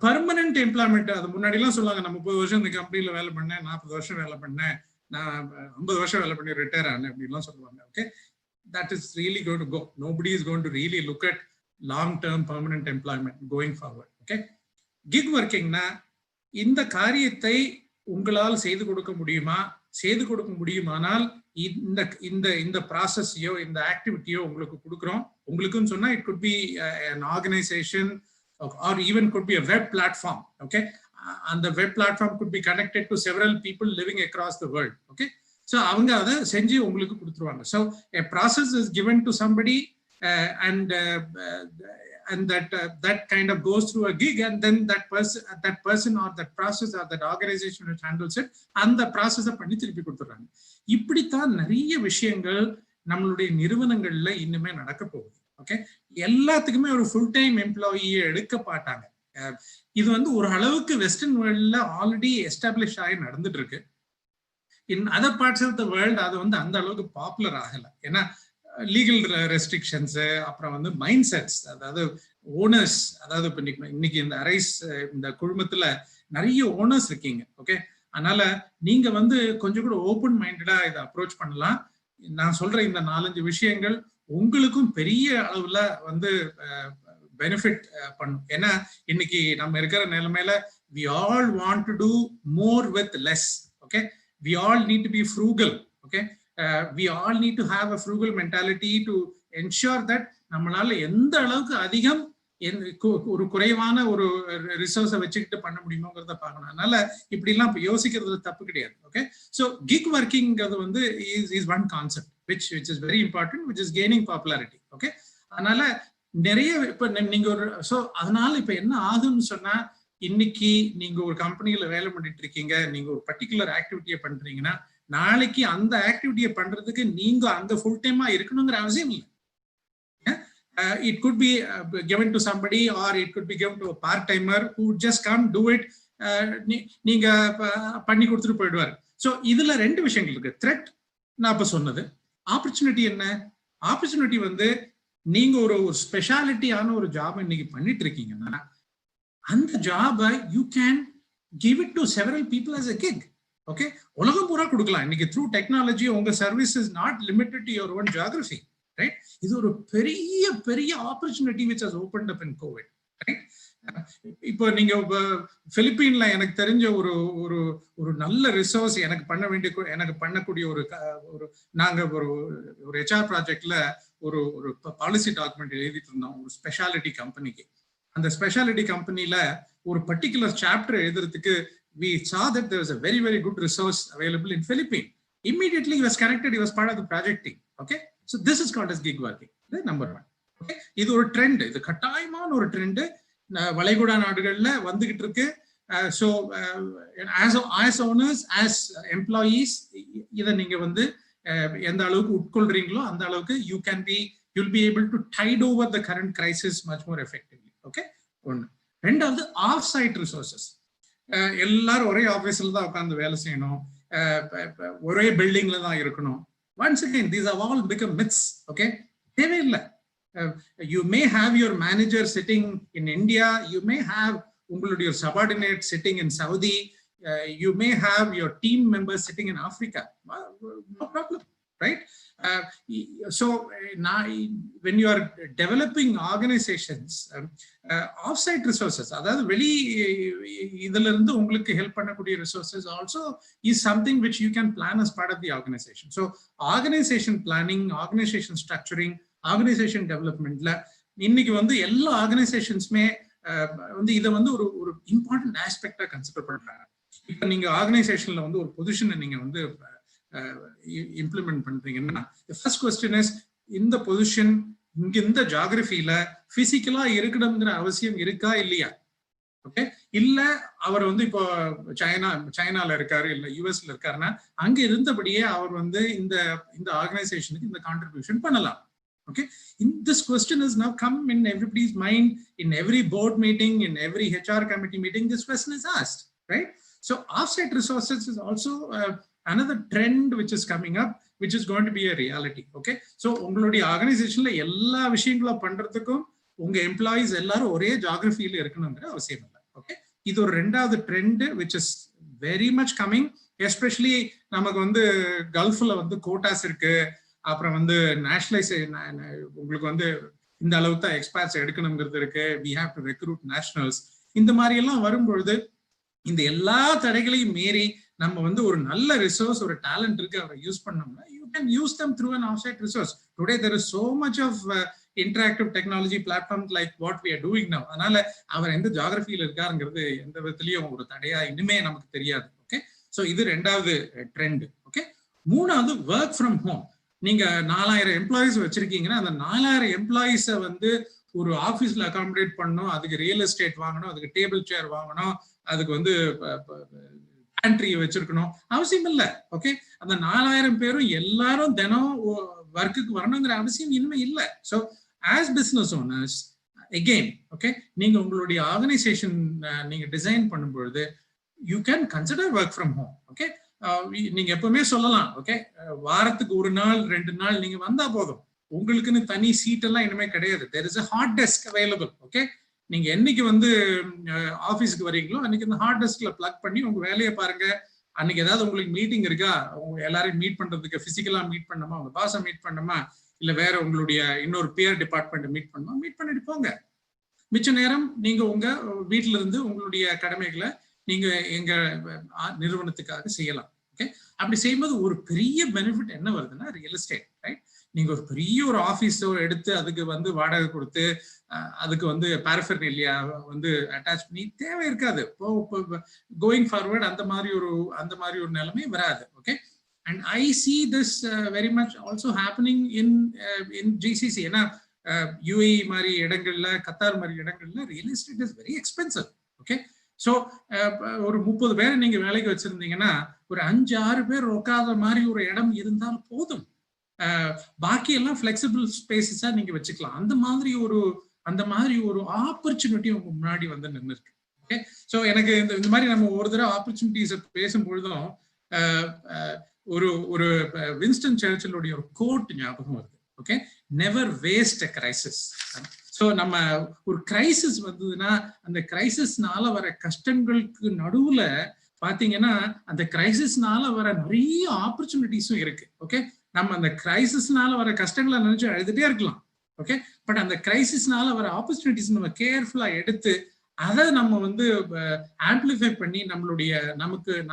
பர்மனன்ட் எம்ப்ளாய்மெண்ட். அது முன்னாடி எல்லாம் சொல்லுவாங்க, நான் 30 வருஷம் இந்த கம்பெனில வேலை பண்ணேன், 40 வருஷம் வேலை பண்ணேன், நான் 50 வருஷம் வேலை பண்ணி ரிட்டையர் ஆனேன் அப்படின்லாம் சொல்லுவாங்க. Okay, that is really going to go. Nobody is going to really look at long-term permanent employment going forward. Okay, gig workingனா இந்த காரியத்தை உங்களால் செய்து கொடுக்க முடியுமானால் இந்த ப்ராசஸையோ இந்த ஆக்டிவிட்டியோ உங்களுக்கு கொடுக்குறோம். உங்களுக்குன்னு சொன்னா it could be an organization or even could be a web platform. Okay, and the web platform could be connected to several people living across the world. Okay, so அவங்க அதை செஞ்சு உங்களுக்கு கொடுத்துருவாங்க. So a process is given to somebody and that kind of goes through a gig, and then that person or that process or that organization which handles it அந்த ப்ராசஸை பண்ணி திருப்பி கொடுத்துறாங்க. இப்படித்தான் நிறைய விஷயங்கள் நம்மளுடைய நிறுவனங்கள்ல இன்னுமே நடக்க போகுது. ஓகே, எல்லாத்துக்குமே ஒரு ஃபுல் டைம் எம்ப்ளாயியை எடுக்க மாட்டாங்க. இது வந்து ஒரு அளவுக்கு வெஸ்டர்ன் வேர்ல்ட்ல ஆல்ரெடி எஸ்டாப்ளிஷ் ஆகி நடந்துட்டு இருக்கு. In other parts of the world அது வந்து அந்த அளவுக்கு பாப்புலர் ஆகல. ஏன்னா லீகல் ரெஸ்ட்ரிக்ஷன்ஸ், அப்புறம் வந்து மைண்ட் செட்ஸ், அதாவது ஓனர்ஸ், அதாவது இப்போ இன்னைக்கு இந்த ரைஸ் இந்த குழுமத்துல நிறைய ஓனர்ஸ் இருக்கீங்க. ஓகே, அதனால நீங்க வந்து கொஞ்சம் கூட ஓப்பன் மைண்டடா இதை அப்ரோச் பண்ணலாம். நான் சொல்ற இந்த 4-5 விஷயங்கள் உங்களுக்கும் பெரிய அளவுல வந்து பெனிஃபிட் பண்ணும். ஏன்னா இன்னைக்கு நம்ம இருக்கிற நிலைமையில we all want to do more with less. Okay, we all need to be frugal. Okay, we all need to have a frugal mentality to ensure that நம்மளால எந்த அளவுக்கு அதிகம் ஒரு குறைவான ஒரு ரிசோர்ஸை வச்சுக்கிட்டு பண்ண முடியுமோங்கிறத பார்க்கணும். அதனால இப்படி எல்லாம் யோசிக்கிறதுல தப்பு கிடையாது. ஓகே, ஸோ கிக் ஒர்க்கிங்கிறது வந்து is one concept which is very important, which is gaining popularity. Okay, அதனால நிறைய இப்ப நீங்க ஒரு அதனால இப்ப என்ன ஆகும்னு சொன்னா, இன்னைக்கு நீங்க ஒரு கம்பெனியில வேலை பண்ணிட்டு இருக்கீங்க, நீங்க ஒரு பர்டிகுலர் ஆக்டிவிட்டியை பண்றீங்கன்னா நாளைக்கு அந்த ஆக்டிவிட்டியை பண்றதுக்கு நீங்க அந்த ஃபுல் டைமா இருக்கணுங்கிற அவசியம் இல்லை. It could be given to somebody, or it could be given to a part-timer who just come do it. நீங்க பண்ணி கொடுத்துட்டு போயிடுவாரு. ஸோ இதுல 2 விஷயங்கள் இருக்கு. த்ரெட் நான் இப்ப சொன்னது, ஆப்பர்ச்சுனிட்டி என்ன? ஆப்பர்ச்சுனிட்டி வந்து நீங்க ஒரு ஸ்பெஷாலிட்டியான ஒரு ஜாப் இன்னைக்கு பண்ணிட்டு இருக்கீங்கன்னா அந்த ஜாபை you can give it to several people as a gig. Okay, உலகம் பூரா கொடுக்கலாம். இன்னைக்கு த்ரூ டெக்னாலஜி உங்க service is not limited to your own geography. Right, இது ஒரு பெரிய பெரிய opportunity which has opened up in COVID. Right, இப்போ நீங்க பிலிப்பீன்ல எனக்கு தெரிஞ்ச ஒரு ஒரு ஒரு நல்ல ரிசோர்ஸ் எனக்கு பண்ணக்கூடிய ஒரு நாங்க ஒரு HR ப்ராஜெக்ட்ல ஒரு பாலிசி டாக்குமெண்ட் எழுதிட்டு இருந்தோம் ஒரு ஸ்பெஷாலிட்டி கம்பெனிக்கு. அந்த ஸ்பெஷாலிட்டி கம்பெனில ஒரு பர்டிகுலர் சாப்டர் எழுதுறதுக்கு we saw that there was a very very good resource available in Philippines. Immediately he was connected, he was part of the project team. Okay, so this is called as gig working. Number 1. Okay, இது ஒரு trend, இது கட்டாயமான ஒரு trend வளைகுடா நாடுகள்ல வந்துகிட்டு இருக்கு. So as owners, as employees, இதை நீங்க வந்து எந்த அளவுக்கு உட்கொள்றீங்களோ அந்த அளவுக்கு you'll be able to tide over the current crisis much more effectively. Okay, ஒன்று. ரெண்டாவது, ஆஃப் சைட் ரிசோர்சஸ். எல்லாரும் ஒரே ஆபீஸ்ல தான் உட்கார்ந்து வேலை செய்யணும், ஒரே பில்டிங்ல தான் இருக்கணும். Once again, these have all become myths. Okay, தேவையில்லை. You may have your manager sitting in India, you may have your subordinate sitting in Saudi, you may have your team members sitting in Africa. No problem, right? So now when you are developing organizations, offsite resources, அதாவது வெளி இதுல இருந்து உங்களுக்கு help பண்ணக்கூடிய resources also is something which you can plan as part of the organization. So organization planning, organization structuring, organization டெவலப்மெண்ட்ல இன்னைக்கு வந்து எல்லா ஆர்கனைசேஷன்ஸுமே வந்து இதை வந்து ஒரு இம்பார்ட்டன்ட் ஆஸ்பெக்டா கன்சிடர் பண்றாங்க. இப்ப நீங்க ஆர்கனைசேஷன்ல வந்து ஒரு பொசிஷனை நீங்க வந்து இம்ப்ளிமெண்ட் பண்றீங்கன்னா ஃபர்ஸ்ட் கொஸ்டின் இஸ், இந்த பொசிஷன் இங்க இந்த ஜியோகிராஃபில பிசிக்கலா இருக்கணுங்கிற அவசியம் இருக்கா இல்லையா? ஓகே, இல்ல அவர் வந்து இப்போ சைனால இருக்காரு இல்ல யூஎஸ்ல இருக்காருன்னா அங்க இருந்தபடியே அவர் வந்து இந்த ஆர்கனைசேஷனுக்கு இந்த கான்ட்ரிபியூஷன் பண்ணலாம். Okay, this question has now come in everybody's mind, in every board meeting, in every HR committee meeting, this question is asked, right? So offsite resources is also another trend which is coming up, which is going to be a reality. Okay, so உங்களுடைய ஆர்கனைசேஷன்ல எல்லா விஷயங்களும் பண்றதுக்கும் உங்க employees எல்லாரும் ஒரே ஜியோகிராஃபியில இருக்கணுங்கிற அவசியம் இல்லை. ஓகே, இது ஒரு ரெண்டாவது trend which is very much coming, especially நமக்கு வந்து கல்ஃப்ல வந்து கோட்டாஸ் இருக்கு, அப்புறம் வந்து நேஷனலைசேஷன், உங்களுக்கு வந்து இந்த அளவுக்கு தான் எக்ஸ்பர்ட்ஸ் எடுக்கணுங்கிறது இருக்கு, we have to recruit nationals. இந்த மாதிரி எல்லாம் வரும்பொழுது இந்த எல்லா தடைகளையும் மீறி நம்ம வந்து ஒரு நல்ல ரிசோர்ஸ், ஒரு டேலண்ட் இருக்கு, அவரை யூஸ் பண்ணோம்னா you can use them through an offsite resource. Today there is so much of interactive technology platforms like what we are doing now. அதனால அவர் எந்த ஜியோகிராஃபியில இருக்காருங்கிறது எந்த விதத்திலயும் ஒரு தடையா இனிமே நமக்கு தெரியாது. ஓகே, ஸோ இது ரெண்டாவது ட்ரெண்ட். ஓகே, மூணாவது ஒர்க் ஃப்ரம் ஹோம். நீங்க 4000 எம்ப்ளாயிஸ் வச்சிருக்கீங்கன்னா அந்த 4000 எம்ப்ளாயிஸை வந்து ஒரு ஆபீஸ்ல அகாமடேட் பண்ணணும், அதுக்கு ரியல் எஸ்டேட் வாங்கணும், அதுக்கு டேபிள் சேர் வாங்கணும், அதுக்கு வந்து பேண்ட்ரி வச்சிருக்கணும் அவசியம் இல்லை. ஓகே, அந்த 4000 பேரும் எல்லாரும் தினம் ஒர்க்குக்கு வரணுங்கிற அவசியம் இனிமே இல்லை. So as business owners again, okay, நீங்க உங்களுடைய ஆர்கனைசேஷன் நீங்க டிசைன் பண்ணும்பொழுது you can consider work from home. Okay, நீங்க எப்பவுமே சொல்லலாம், ஓகே, வாரத்துக்கு 1 நாள் 2 நாள் நீங்க வந்தா போதும், உங்களுக்குன்னு தனி சீட் எல்லாம் இனிமே கிடையாது. there is a hot desk available. Okay, நீங்க என்னைக்கு வந்து ஆபீஸ்க்கு வரீங்களோ அன்னைக்கு இந்த ஹாட் டெஸ்க்ல பிளக் பண்ணி உங்க வேலையை பாருங்க. அன்னைக்கு ஏதாவது உங்களுக்கு மீட்டிங் இருக்கா, உங்க எல்லாரையும் மீட் பண்றதுக்கு பிசிக்கலா மீட் பண்ணணுமா, உங்க பாஸை மீட் பண்ணணுமா, இல்ல வேற உங்களுடைய இன்னொரு பியர் டிபார்ட்மெண்ட் மீட் பண்ணணுமா, மீட் பண்ணிட்டு போங்க. மிச்ச நேரம் நீங்க உங்க வீட்டுல இருந்து உங்களுடைய கடமைகளை நீங்க எங்க நிறுவனத்துக்காக செய்யலாம். ஓகே, அப்படி செய்யும்போது ஒரு பெரிய பெனிஃபிட் என்ன வருதுன்னா ரியல் எஸ்டேட், ரைட்? நீங்க ஒரு பெரிய ஒரு ஆபீஸோ எடுத்து அதுக்கு வந்து வாடகை கொடுத்து அதுக்கு வந்து பாரஃபெர்னேலியா வந்து அட்டாச் பண்ணி தேவை இருக்காது. கோயிங் ஃபார்வர்ட் அந்த மாதிரி ஒரு நிலைமை வராது. Okay, and I see this very much also happening in GCC. ஏன்னா UAE மாதிரி இடங்கள்ல, கத்தார் மாதிரி இடங்கள்ல real estate is very expensive. Okay, so ஒரு 30 பேரை நீங்க வேலைக்கு வச்சிருந்தீங்கன்னா ஒரு 5-6 பேர் உட்காத மாதிரி ஒரு இடம் இருந்தால் போதும். பாக்கி எல்லாம் பிளெக்சிபிள் ஸ்பேசஸா நீங்க வச்சுக்கலாம். அந்த மாதிரி ஒரு ஆப்பர்ச்சுனிட்டி உங்க முன்னாடி வந்து நின்று இருக்கு. ஓகே, ஸோ எனக்கு இந்த மாதிரி நம்ம ஒரு தடவை ஆப்பர்ச்சுனிட்டிஸ் பேசும்பொழுதும் ஒரு வின்ஸ்டன் சர்ச்சிலுடைய ஒரு கோட் ஞாபகம் வருது. Okay, never waste a crisis. So நம்ம ஒரு கிரைசிஸ் வந்ததுன்னா அந்த கிரைசிஸ்னால வர கஷ்டங்களுக்கு நடுவுல பாத்தீங்கன்னா அந்த கிரைசிஸ்னால வர நிறைய ஆப்பர்ச்சுனிட்டிஸும் இருக்கு. ஓகே, நம்ம அந்த கிரைசிஸ்னால வர கஷ்டங்களை நினைச்சு அழுதுட்டே இருக்கலாம். ஓகே, பட் அந்த கிரைசிஸ்னால வர ஆப்பர்ச்சுனிட்டிஸ் நம்ம கேர்ஃபுல்லா எடுத்து அதை நம்ம வந்து ஆம்பிளிஃபை பண்ணி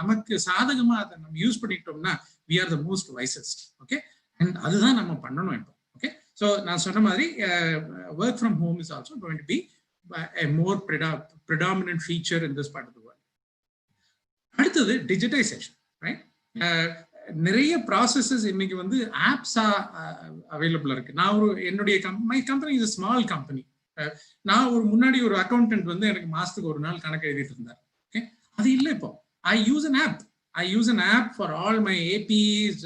நமக்கு சாதகமா அதை நம்ம யூஸ் பண்ணிட்டோம்னா we are the most wisest. Okay, and அதுதான் நம்ம பண்ணணும் இப்போ. ஓகே, ஸோ நான் சொன்ன மாதிரி work from home is also going to be a more predominant feature in this part of the world. அடுத்தது டிஜிட்டைசேஷன், ரைட்? நிறைய ப்ராசஸஸ் இன்னைக்கு வந்து ஆப்ஸா அவைலபிளா இருக்கு. நான் என்னுடைய my company is small company. நான் முன்னாடி ஒரு அக்கௌண்டன்ட் வந்து எனக்கு மாசத்துக்கு ஒரு நாள் கணக்கு எழுதிட்டு இருந்தார். ஓகே, அது இல்லை இப்போ. I use an app for all my APs,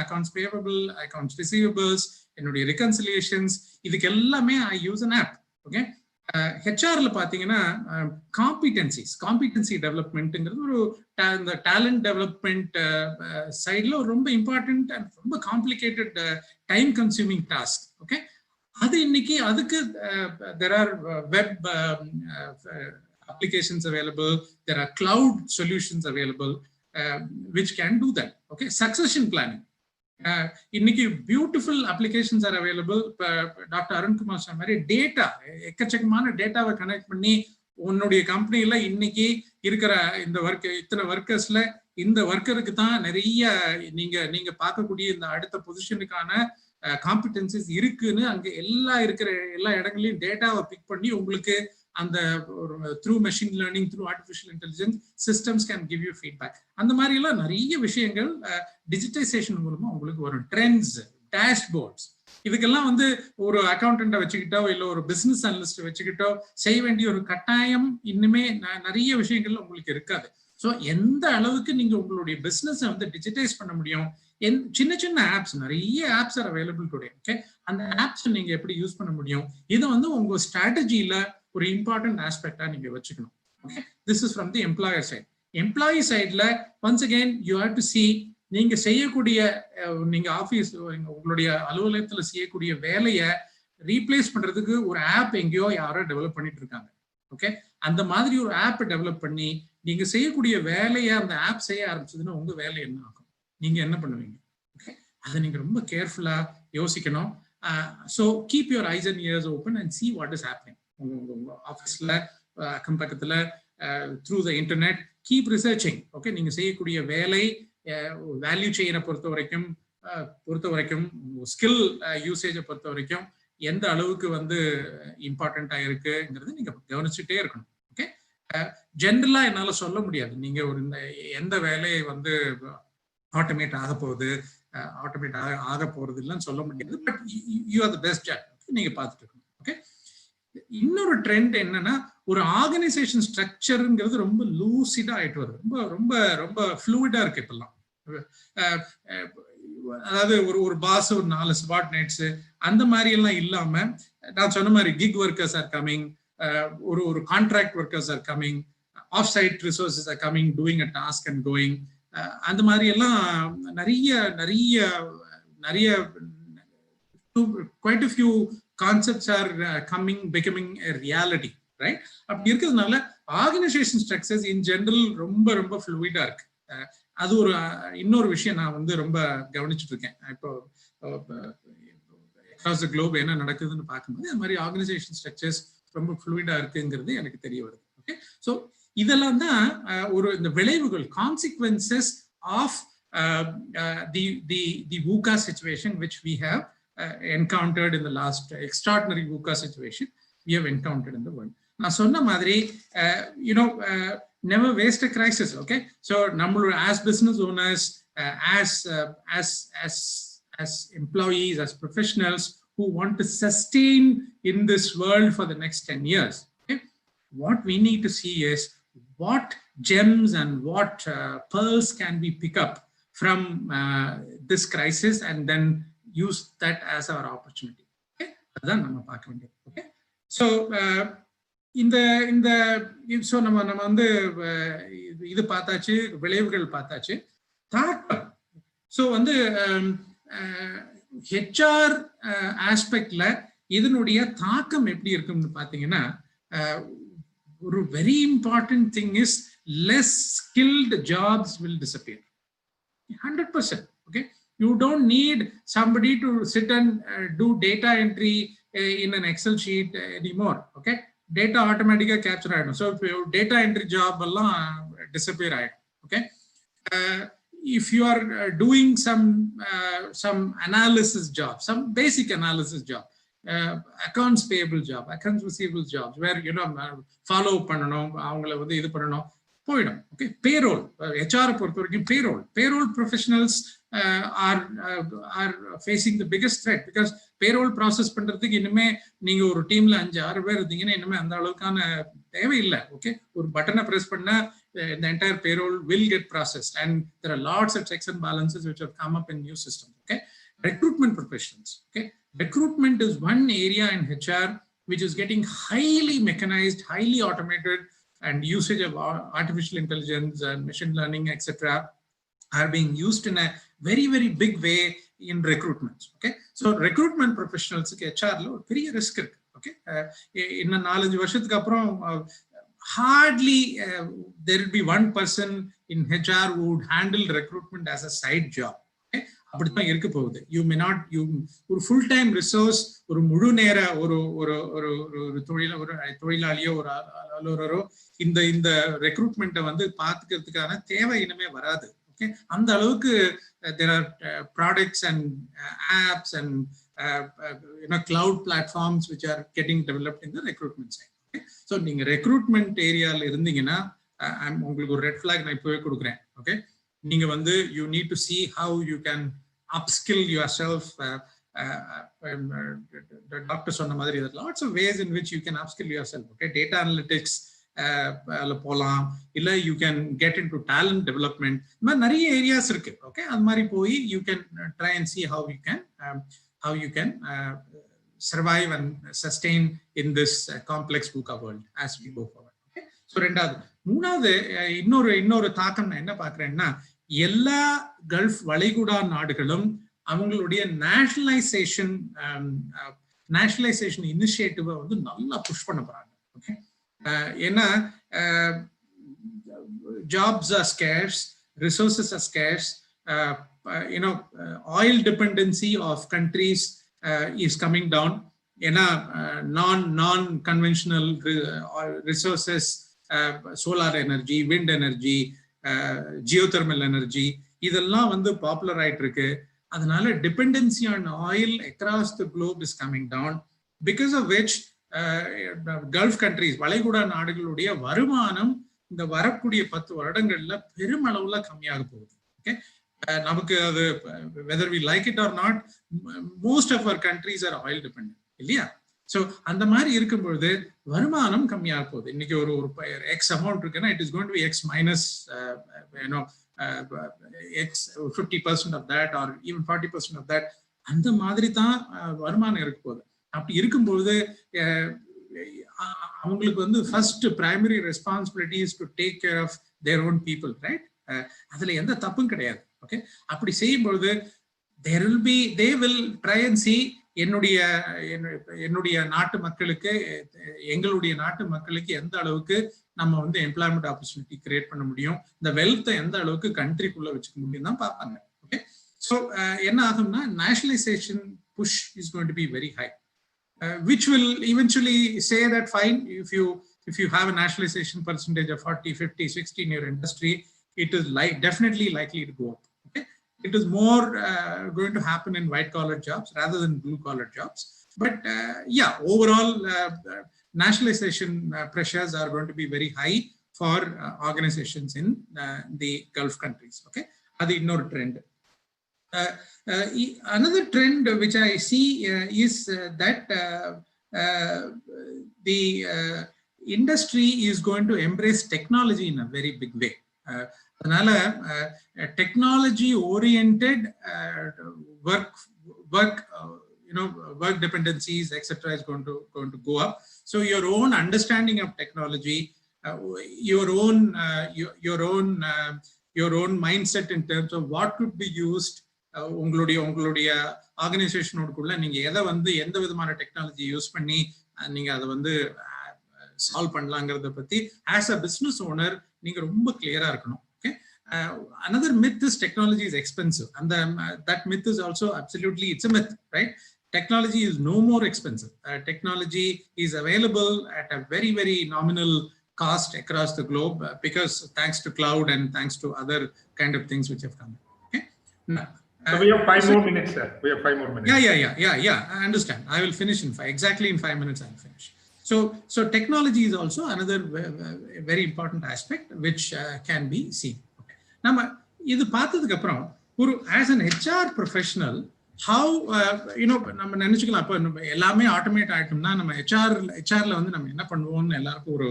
accounts payable, accounts receivables, என்னுடைய reconciliations, இதுக்கு எல்லாமே I use an app. Okay, ஹெச்ஆர்ல பாத்தீங்கன்னா காம்பிடன்சி டெவலப்மெண்ட்ங்கிறது இந்த டேலண்ட் டெவலப்மெண்ட் சைட்ல ரொம்ப இம்பார்ட்டன்ட் அண்ட் ரொம்ப complicated time consuming task. Okay, அது இன்னைக்கு அதுக்கு there are web applications available, there are cloud solutions available which can do that. Okay, succession planning, இன்னைக்கு beautiful applications are available. Doctor Arunkumar சொன்ன மாதிரி data, எக்கச்சக்கமான டேட்டாவை கனெக்ட் பண்ணி உன்னுடைய கம்பெனில இன்னைக்கு இருக்கிற இந்த இத்தனை ஒர்க்கர்ஸ்ல இந்த ஒர்க்கருக்கு தான் நிறைய நீங்க பார்க்கக்கூடிய இந்த அடுத்த பொசிஷனுக்கான காம்பிடன்சிஸ் இருக்குன்னு அங்க எல்லா இடங்களையும் டேட்டாவை பிக் பண்ணி உங்களுக்கு அந்த through machine learning, through artificial intelligence systems can give you feedback. அந்த மாதிரி எல்லாம் நிறைய விஷயங்கள் டிஜிட்டைசேஷன் மூலமா உங்களுக்கு வரும். ட்ரெண்ட்ஸ், டேஷ்போர்ட்ஸ், இதுக்கெல்லாம் வந்து ஒரு அக்கௌண்டன்ட்டை வச்சுக்கிட்டோ இல்ல ஒரு பிசினஸ் அனலிஸ்ட் வச்சுக்கிட்டோ செய்ய வேண்டிய ஒரு கட்டாயம் இன்னுமே நிறைய விஷயங்கள்ல உங்களுக்கு இருக்காது. ஸோ எந்த அளவுக்கு நீங்க உங்களுடைய பிசினஸை வந்து டிஜிட்டைஸ் பண்ண முடியும், சின்ன ஆப்ஸ், நிறைய apps are available today. Okay, அந்த ஆப்ஸ் நீங்க எப்படி யூஸ் பண்ண முடியும், இது வந்து உங்க ஸ்ட்ராட்டஜியில ஒரு இம்பார்ட்டன்ட் ஆஸ்பெக்டா நீங்க வச்சுக்கணும். Okay, this is from the employer side. Employee சைட்ல once again you have to see நீங்க செய்யக்கூடிய நீங்க ஆபீஸ் உங்களுடைய அலுவலகத்துல செய்யக்கூடிய வேலையை ரீப்ளேஸ் பண்றதுக்கு ஒரு ஆப் எங்கேயோ யாரோ டெவலப் பண்ணிட்டு இருக்காங்க. ஓகே, அந்த மாதிரி ஒரு ஆப் டெவலப் பண்ணி நீங்க செய்யக்கூடிய வேலையை அந்த ஆப் செய்ய ஆரம்பிச்சதுன்னா உங்க வேலை என்ன ஆகும், நீங்க என்ன பண்ணுவீங்க? ஓகே, அதை நீங்க ரொம்ப கேர்ஃபுல்லா யோசிக்கணும். So keep your eyes and years open and see what is happening. உங்க ஆஃபீஸ்ல அக்கம் பக்கத்துல through the internet keep researching. Okay, நீங்க செய்யக்கூடிய வேலை வேல்யூ செயினை பொறுத்த வரைக்கும் ஸ்கில் யூசேஜை பொறுத்த வரைக்கும் எந்த அளவுக்கு வந்து இம்பார்ட்டண்டா இருக்குங்கிறது நீங்க கவனிச்சுட்டே இருக்கணும். ஓகே, ஜென்ரலா என்னால சொல்ல முடியாது நீங்க எந்த வேலையை வந்து ஆட்டோமேட் ஆக போகுது, ஆட்டோமேட் ஆக போறது இல்லைன்னு சொல்ல முடியாது. But you are the best judge. நீங்க பார்த்துட்டு இருக்கணும். ஓகே. இன்னொரு ட்ரெண்ட் என்னன்னா, ஒரு ஆர்கனைசேஷன் ஸ்ட்ரக்சருங்கிறது ரொம்ப லூசிடா ஆயிட்டு வருது. ரொம்ப ரொம்ப ரொம்ப ஃப்ளூயிடா இருக்கு இப்பெல்லாம். அதாவது ஒரு பாஸ், ஒரு 4 சபார்டினேட்ஸ், அந்த மாதிரி எல்லாம் இல்லாம, நான் சொன்ன மாதிரி கிக் ஒர்க்கர்ஸ் ஆர் கமிங், ஒரு contract workers are coming, off site resources are coming, doing a task and going. அந்த மாதிரி எல்லாம் நிறைய நிறைய நிறைய quite a few concepts are becoming a reality, right? அப்படி இருக்கிறதுனால ஆர்கனைசேஷன் ஸ்ட்ரக்சர்ஸ் இன் ஜெனரல் ரொம்ப ரொம்ப ஃப்ளூயிடா இருக்கு. அது ஒரு இன்னொரு விஷயம் நான் வந்து ரொம்ப கவனிச்சுட்டு இருக்கேன். இப்போ across the globe என்ன நடக்குதுன்னு பார்க்கும்போது அது மாதிரி ஆர்கனைசேஷன் ஸ்ட்ரக்சர்ஸ் ரொம்ப ஃப்ளூயிடா இருக்குங்கிறது எனக்கு தெரிய வருது. ஓகே. ஸோ இதெல்லாம் தான் ஒரு இந்த விளைவுகள், consequences of the VUCA situation which we have encountered in the last extraordinary VUCA situation we have encountered in the world. நான் சொன்ன மாதிரி never waste a crisis. Okay, so நம்மளோட as business owners, as employees, as professionals who want to sustain in this world for the next 10 years, okay, what we need to see is what gems and what pearls can we pick up from this crisis and then use that as our opportunity. Okay, அதான் நம்ம பார்க்க வேண்டியது. Okay, so so நம்ம வந்து இது பார்த்தாச்சு, விளைவுகள் பார்த்தாச்சு, தாக்கம். ஸோ வந்து HR ஆஸ்பெக்ட்ல இதனுடைய தாக்கம் எப்படி இருக்கும்னு பார்த்தீங்கன்னா, ஒரு very important thing is less skilled jobs will disappear. 100%. Okay, you don't need somebody to sit and do data entry in an Excel sheet anymore. Okay, data automatically capture aayidum. So if your data entry job alla disappear aayidum. Okay, if you are doing some analysis job, some basic analysis job, accounts payable job, accounts receivable jobs, where follow பண்ணனும், அவங்கள வந்து இது பண்ணனும், போய்டும். Okay, payroll, HR பொறுத்த வரைக்கும் payroll professionals are facing the biggest threat, because payroll process பண்றதுக்கு இனிமே நீங்க ஒரு டீம்ல 5-6 பேர் இருந்தீங்கன்னா இனிமே அந்த அளவுக்கான தேவை இல்லை. ஓகே, ஒரு பட்டனை பிரஸ் பண்ணா the entire payroll will get processed, and there are lots of checks and balances which have come up in new systems. Okay, recruitment professionals. Okay, recruitment is one area in HR which is getting highly mechanized, highly automated, and usage of artificial intelligence and machine learning, etc., are being used in a very, very big way in recruitment. Okay, so recruitment professionals HR lo very risk irukku. Okay, inna 4-5 வருஷத்துக்கு அப்புறம் hardly there will be one person in HR who would handle recruitment as a side job. Okay, அப்படிதான் இருக்க போகுது. You may not, ஒரு full time resource, ஒரு முழு நேர ஒரு தொழிலாளியோ ஒரு அலுவலரோ இந்த ரெக்ரூட்மெண்ட்டை வந்து பார்த்துக்கிறதுக்கான தேவை இனிமே வராது. ஓகே, அந்த அளவுக்கு there are products and apps and cloud platforms which are getting developed in the recruitment side. Okay, so நீங்க ரெக்ரூட்மெண்ட் ஏரியால இருந்தீங்கன்னா உங்களுக்கு ஒரு ரெட் ஃபிளாக் நான் இப்பவே கொடுக்குறேன். ஓகே, நீங்க வந்து you need to see how you can upskill yourself. The doctor சொன்ன மாதிரி there are lots of ways in which you can upskill yourself. Okay, data analytics போலாம், இல்ல you can get into talent development. இந்த மாதிரி நிறைய areas இருக்கு. Okay, அது மாதிரி போய் you can try and see how you can survive and sustain in this complex VUCA world as we go forward. Okay, so மூணாவது இன்னொரு தாக்கம் நான் என்ன பார்க்கிறேன்னா, எல்லா கல்ஃப் வளைகுடா நாடுகளும் அவங்களுடைய நேஷனலைசேஷன் இனிஷியேட்டிவை வந்து நல்லா புஷ் பண்ண போறாங்க. ஓகே, ஏன்னா jobs are scarce, resources are scarce, oil dependency of countries is coming down. ஏன்னா non-conventional resources, solar energy, wind energy, geothermal energy, இதெல்லாம் வந்து பாப்புலர் ஆயிட்டு இருக்கு. அதனால dependency on oil across the globe is coming down, because of which gulf countries, வளைகுடா நாடுகளுடைய வருமானம் இந்த வரக்கூடிய 10 வருடங்கள்ல பெருமளவுல கம்மியாக போகுது. Okay, whether we like it or not, most of our countries are oil dependent இல்லையா? ஸோ அந்த மாதிரி இருக்கும்பொழுது வருமானம் கம்மியாக போகுது. இன்னைக்கு ஒரு எக்ஸ் அமௌண்ட் இருக்குன்னா it is going to be X minus X 50% of that or even 40% of that. அந்த மாதிரி தான் வருமானம் இருக்க போகுது. அப்படி இருக்கும்பொழுது அவங்களுக்கு வந்து first primary responsibility is to take care of their own people, right? அதுல எந்த தப்பும் கிடையாது. ஓகே, அப்படி செய்யும்பொழுது they will try and see என்னுடைய நாட்டு மக்களுக்கு, எங்களுடைய நாட்டு மக்களுக்கு எந்த அளவுக்கு நம்ம வந்து எம்ப்ளாய்மெண்ட் ஆப்பர்ச்சுனிட்டி கிரியேட் பண்ண முடியும், இந்த வெல்த்தை எந்த அளவுக்கு கண்ட்ரிக்குள்ள வச்சுக்க முடியும் தான் பார்ப்பாங்க. ஓகே, ஸோ என்ன ஆகும்னா nationalization push is going to be very high, which will eventually say that fine, if you have a nationalization percentage of 40, 50, 60 in your industry, it is definitely likely to go up. Okay, it is more going to happen in white collar jobs rather than blue collar jobs. But yeah, overall nationalization pressures are going to be very high for organizations in the Gulf countries. Okay, adu innor trend. Another trend which I see is that the industry is going to embrace technology in a very big way. அதனால technology oriented work dependencies etc is going to go up. So your own understanding of technology, your own mindset in terms of what could be used, உங்களுடைய ஆர்கனைசேஷனோடுக்குள்ள நீங்க எதை வந்து எந்த விதமான technology use பண்ணி நீங்க அதை வந்து சால்வ் பண்ணலாங்கிறத பத்தி ஆஸ் அ பிசினஸ் ஓனர் நீங்க ரொம்ப கிளியரா இருக்கணும். Okay, another myth is technology is expensive, and that myth is also absolutely, it's a myth, right? Technology is no more expensive. Technology is available at a very, very nominal cost across the globe because thanks to cloud and thanks to other kind of things which have come. Okay, now, so we have 5 more minutes, sir. We have 5 more minutes. Yeah. I understand. I will finish in 5 minutes. I will finish. So technology is also another very important aspect which can be seen. Okay. Nama idu paathathukku appuram oru as an HR professional, how நம்ம நினைச்சுக்கலாம் அப்ப எல்லாமே automate ஆயிட்டோம்னா நம்ம ஹெச்ஆர்ல வந்து நம்ம என்ன பண்ணுவோம்னு எல்லாருக்கும் ஒரு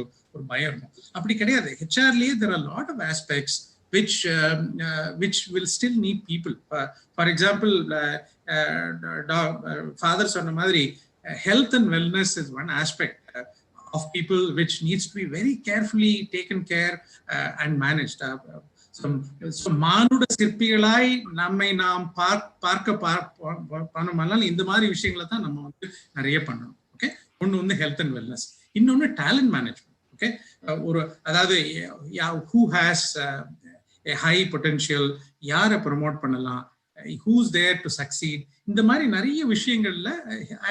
பயம் இருக்கும். அப்படி கிடையாது. ஹெச்ஆர்லயே there are a lot of aspects which will still need people. For example, father சொன்ன மாதிரி health and wellness is one aspect of people which needs to be very carefully taken care and managed. So மானுட சிற்பிகளாய் நம்மை நாம் பார்க்க பண்ணோம்னால இந்த மாதிரி விஷயங்களை தான் நம்ம வந்து நிறைய பண்ணணும். ஓகே, ஒன்று வந்து ஹெல்த் அண்ட் வெல்னஸ், இன்னொன்று டேலண்ட் மேனேஜ்மெண்ட். ஓகே, ஒரு அதாவது who has a high potential, யாரை ப்ரமோட் பண்ணலாம், who's there to succeed, இந்த மாதிரி நிறைய விஷயங்கள்ல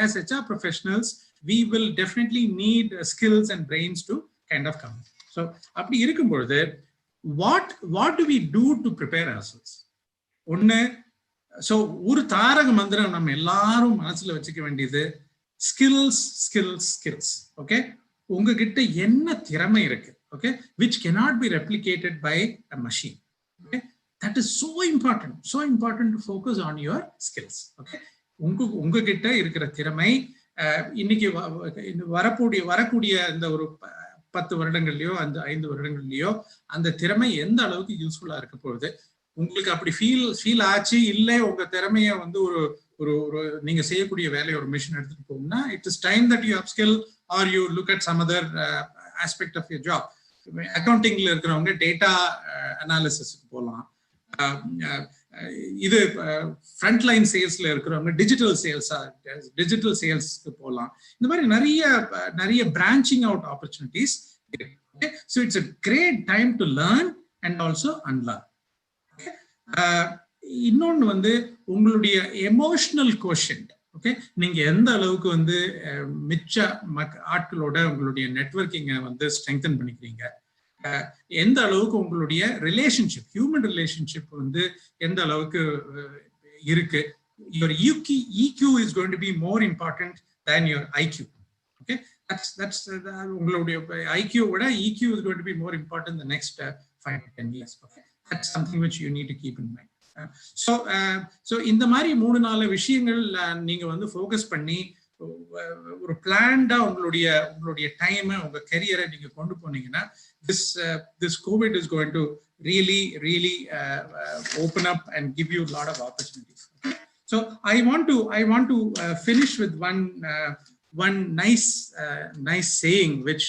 as HR professionals we will definitely need skills and brains to kind of come. So அப்படி இருக்கும்பொழுது what do we do to prepare ourselves? ஒண்ணு, so ஒரு தாரக மந்திரம் நம்ம எல்லாரும் மனசுல வச்சுக்க வேண்டியது skills. ஓகே, உங்ககிட்ட என்ன திறமை இருக்கு, okay, which cannot be replicated by a machine. Okay, that is so important to focus on your skills. Okay, உங்ககிட்ட இருக்கிற திறமை இன்னைக்கு வரக்கூடிய இந்த ஒரு 10 வருடங்கள்லயோ அந்த 5 வருடங்கள்லயோ அந்த திறமை எந்த அளவுக்கு யூஸ்ஃபுல்லா இருக்க போகுது, உங்களுக்கு அப்படி ஃபீல் ஆச்சு இல்ல உங்க திறமைய வந்து ஒரு நீங்க செய்யக்கூடிய வேலையை ஒரு மிஷின் எடுத்துட்டு போகும்னா it is time that you upskill or you look at some other aspect of your job. அக்கௌண்டிங்ல இருக்கிறவங்க டேட்டா அனாலிசிஸ்க்கு போகலாம். இது ஃப்ரண்ட்லைன் சேல்ஸ்ல இருக்கிறவங்க டிஜிட்டல் சேல்ஸ்க்கு போகலாம். இந்த மாதிரி நிறைய பிரான்ச்சிங் அவுட் ஆப்பர்ச்சுனிட்டிஸ் இருக்கு. So it's a great time to learn and also unlearn. இன்னொன்னு வந்து உங்களுடைய எமோஷனல் கோஷன்ட். ஓகே, நீங்க எந்த அளவுக்கு வந்து மிச்ச ஆட்களோட உங்களுடைய நெட்வொர்க்கிங்கை வந்து ஸ்ட்ரெங்தன் பண்ணிக்கிறீங்க, எந்த அளவுக்கு உங்களுடைய ரிலேஷன்ஷிப், ஹியூமன் ரிலேஷன்ஷிப் வந்து எந்த அளவுக்கு இருக்கு. your EQ is going to be more important than your IQ. Okay, that's உங்களுடைய IQ விட EQ is going to be more important the next 5 to 10 years. Okay, that's something which you need to keep in mind. So இந்த மாதிரி 3-4 விஷயங்கள் நீங்க வந்து focus பண்ணி ஒரு பிளான்டா உங்களுடைய டைமை உங்க கெரியரை நீங்க கொண்டு போனீங்கன்னா this COVID is going to really open up and give you a lot of opportunities. So I want to finish with one nice saying which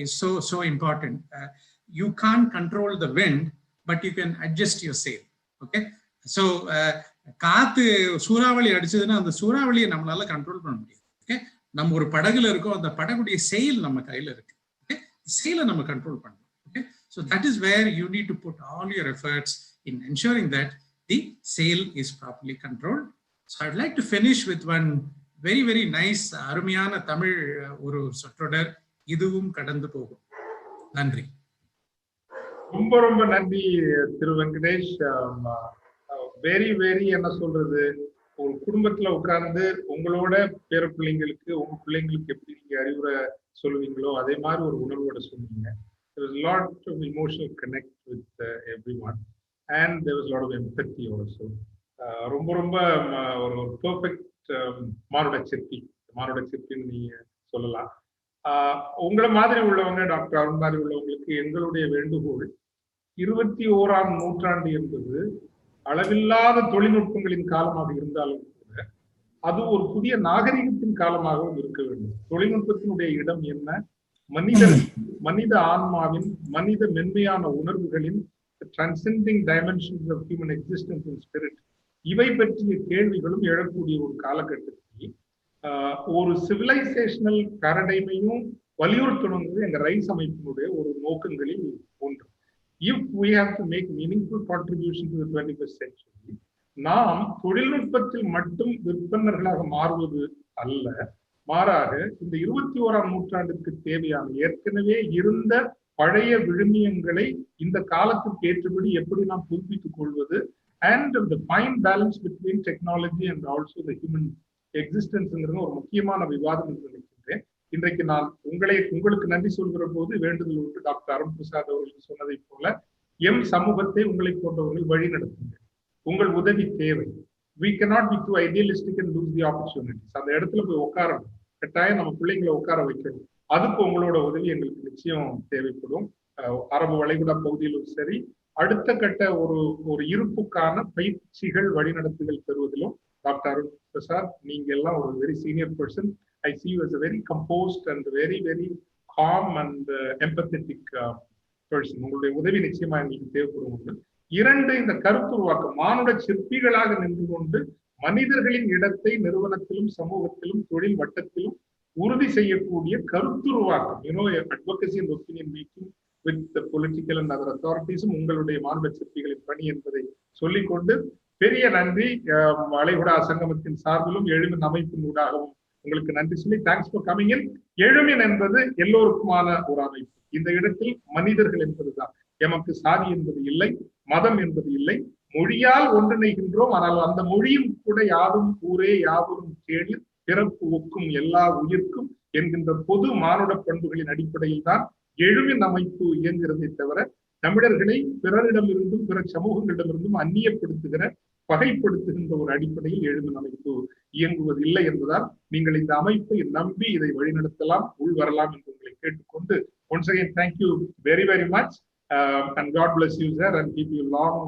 is so important. You can't control the wind, but you can adjust your sail. Okay, so காத்து சூறாவளி அடிச்சதுன்னா அந்த சூறாவளியை நம்மளால control பண்ண முடியாது. Okay, நம்ம ஒரு படகுல இருக்கோம், அந்த படகுடைய செயல் நம்ம கையில இருக்கு. ஓகே, செயலை நம்ம கண்ட்ரோல் பண்ணணும். Okay, so that is where you need to put all your efforts in ensuring that the sail is properly controlled. So I'd like to finish with one very nice அருமையான தமிழ் ஒரு சொற்றொடர், இதுவும் கடந்து போகும். நன்றி. ரொம்ப நன்றி திரு வெங்கடேஷ். வெரி என்ன சொல்றது, ஒரு குடும்பத்துல உட்கார்ந்து உங்களோட பேர பிள்ளைங்களுக்கு உங்க பிள்ளைங்களுக்கு எப்படி நீங்க அறிவுரை சொல்லுவீங்களோ அதே மாதிரி ஒரு உணர்வோட சொன்னீங்க. There was a lot of emotional connect with everyone and there was a lot of empathy also. ரொம்ப ஒரு பெர்ஃபெக்ட் மானுட சிற்பின்னு நீங்க சொல்லலாம். உங்களை மாதிரி உள்ளவங்க, டாக்டர் அருண் மாதிரி உள்ளவங்களுக்கு எங்களுடைய வேண்டுகோள், 21ஆம் நூற்றாண்டு என்பது அளவில்லாத தொழில்நுட்பங்களின் காலமாக இருந்தாலும் கூட அது ஒரு புதிய நாகரிகத்தின் காலமாகவும் இருக்க வேண்டும். தொழில்நுட்பத்தினுடைய இடம் என்ன, மனித ஆன்மாவின் மனித மென்மையான உணர்வுகளின் transcending dimensions of human existence and spirit, இவை பற்றிய கேள்விகளும் எழக்கூடிய ஒரு காலகட்டத்தில் ஒரு சிவிலைசேஷனல் பாரடைமையும் வலியுறுத்தணுங்கிறது எங்க ரைஸ் அமைப்பினுடைய ஒரு நோக்கங்களில் ஒன்று. If we have to make meaningful contribution to the 21st century, நாம் தொழில்நுட்பத்தில் மட்டும் விற்பனர்களாக மாறுவது அல்ல, மாறாக இந்த 21ஆம் நூற்றாண்டுக்கு தேவையான ஏற்கனவே இருந்த பழைய விழுமியங்களை இந்த காலத்துக்கு ஏற்றபடி எப்படி நாம் புதுப்பித்துக் கொள்வது and the fine balance between technology and also the human existence ஒரு முக்கியமான விவாதம் என்று நினைக்கின்றேன். இன்றைக்கு நான் உங்களுக்கு நன்றி சொல்கிற போது வேண்டுதல் உண்டு. டாக்டர் அருண் பிரசாத் அவர்கள் சொன்னதை போல எம் சமூகத்தை உங்களை போன்றவர்கள் வழி நடத்துங்கள். உங்கள் உதவி தேவை. We cannot be too idealistic and lose the opportunities. அந்த இடத்துல போய் உட்காரணும், கட்டாயம் நம்ம பிள்ளைங்களை உட்கார வைக்கணும். அதுக்கு உங்களோட உதவி எங்களுக்கு நிச்சயம் தேவைப்படும். அரபு வளைகுடா பகுதியிலும் சரி, அடுத்த கட்ட ஒரு இருப்புக்கான பயிற்சிகள் வழிநடத்துதல் பெறுவதிலும் டாக்டர் அருண் பிரசாத் நீங்க எல்லாம் ஒரு very senior person. I see you as a very composed and very calm and empathetic person. உங்களுடைய உதவி நிச்சயமா எங்களுக்கு தேவைப்படும். 2, இந்த கருத்துருவாக்கம், மானுட சிற்பிகளாக நின்று கொண்டு மனிதர்களின் இடத்தை நிறுவனத்திலும் சமூகத்திலும் தொழில் வட்டத்திலும் உறுதி செய்யக்கூடிய கருத்துருவாக்கம், advocacy and opinion making with the political and other authorities உங்களுடைய மானுட சிற்பிகளின் பணி என்பதை சொல்லிக்கொண்டு பெரிய நன்றி. வளைகுடா சங்கமத்தின் சார்பிலும் எழுமின் அமைப்பின் ஊடாகவும் உங்களுக்கு நன்றி சொல்லி தேங்க்ஸ் ஃபார் கமிங் இன். எழுமின் என்பது எல்லோருக்குமான ஒரு அமைப்பு. இந்த இடத்தில் மனிதர்கள் என்பதுதான், எமக்கு சாதி என்பது இல்லை, மதம் என்பது இல்லை. மொழியால் ஒன்றிணைகின்றோம், ஆனால் அந்த மொழியும் கூட யாரும் ஊரே யாவரும் கேளிர் பிறப்பு ஒக்கும் எல்லா உயிர்க்கும் என்கின்ற பொது மானுட பண்புகளின் அடிப்படையில் தான் எழுமின் அமைப்பு இயங்குகிறதை தவிர தமிழர்களை பிறரிடமிருந்தும் பிற சமூகங்களிடமிருந்தும் அந்நியப்படுத்துகிற பகைப்படுத்துகின்ற ஒரு அடிப்படையில் எழுமின் அமைப்பு இயங்குவதில்லை என்பதால் நீங்கள் இந்த அமைப்பை நம்பி இதை வழிநடத்தலாம், உள்வரலாம் என்று உங்களை கேட்டுக்கொண்டு once again thank you very much and God bless you sir and keep you long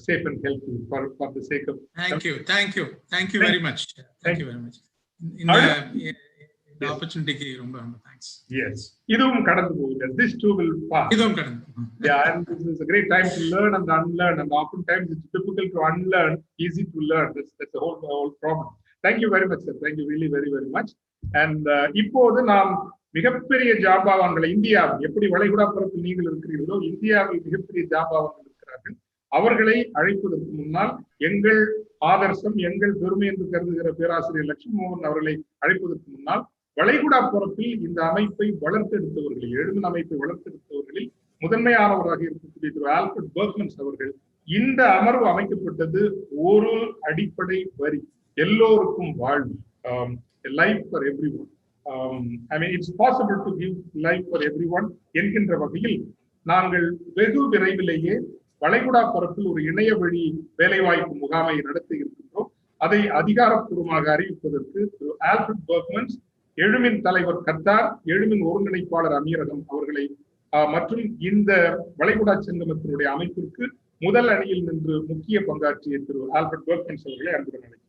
safe and healthy for the sake of thank you very much. Thank you very much. The opportunity ரொம்ப thanks. Yes, இதுவும் கடந்து போகுது. This too will pass. இதுவும் கடந்து. Yeah, and this is a great time to learn and unlearn, and oftentimes it's difficult to unlearn, easy to learn. That's the whole problem. Thank you very much sir. Thank you really very much. And இப்போது நாம் மிகப்பெரிய ஜாபாவான்களை, இந்தியாவில் எப்படி வளைகுடா பரப்பில் நீங்கள் இருக்கிறீர்களோ இந்தியாவில் மிகப்பெரிய ஜாபாவான்கள் இருக்கிறார்கள். அவர்களை அழைப்பதற்கு முன்னால் எங்கள் ஆதர்சம், எங்கள் பெருமை என்று கருதுகிற பேராசிரியர் லட்சுமி மோகன் அவர்களை அழைப்பதற்கு முன்னால் வளைகுடா பரப்பில் இந்த அமைப்பை வளர்த்தெடுத்தவர்களில், எழுமின் அமைப்பை வளர்த்தெடுத்தவர்களில் முதன்மையானவராக இருக்கக்கூடிய திரு ஆல்ஃபிரட் பெர்க்மன்ஸ் அவர்கள். இந்த அமர்வு அமைக்கப்பட்டது ஒரு அடிப்படை வரி, எல்லோருக்கும் வாழ்வு, life for every one. I mean, it's possible to give life for everyone என்கின்ற வகையில் நாங்கள் வெகு விரைவிலேயே வளைகுடா பரப்பில் ஒரு இணைய வழி வேலைவாய்ப்பு முகாமை நடத்த இருக்கின்றோம். அதை அதிகாரப்பூர்வமாக அறிவிப்பதற்கு திரு ஆல்ஃபிரட் பெர்க்மன்ஸ், எழுமின் தலைவர் கத்தார், எழுமின் ஒருங்கிணைப்பாளர் அமீரகம் அவர்களை மற்றும் இந்த வளைகுடா சங்கமத்தினுடைய அமைப்பிற்கு முதல் அணியில் நின்று முக்கிய பங்காற்றிய திரு ஆல்ஃபிரட் பெர்க்மன்ஸ் அவர்களை அன்புடன் அழைக்கிறேன்.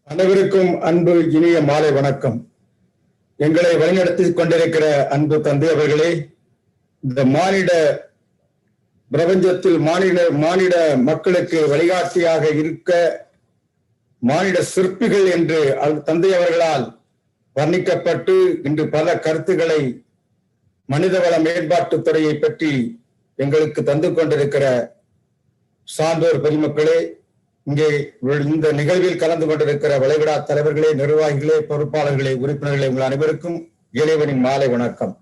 அனைவருக்கும் அன்பு இனிய மாலை வணக்கம். எங்களை வழிநடத்திக் கொண்டிருக்கிற அன்பு தந்தை அவர்களே, இந்த மானிட பிரபஞ்சத்தில் மானிட மக்களுக்கு வழிகாட்டியாக இருக்க மானிட சிற்பிகள் என்று தந்தை அவர்களால் வர்ணிக்கப்பட்டு இன்று பல கருத்துக்களை மனிதவள மேம்பாட்டுத் துறையை பற்றி எங்களுக்கு தந்து கொண்டிருக்கிற சான்றோர் பெருமக்களே, இங்கே இந்த நிகழ்வில் கலந்து கொண்டிருக்கிற வளைகுடா தலைவர்களே, நிர்வாகிகளே, பொறுப்பாளர்களே, உறுப்பினர்களே, உங்கள் அனைவருக்கும் இறைவனின் மாலை வணக்கம்.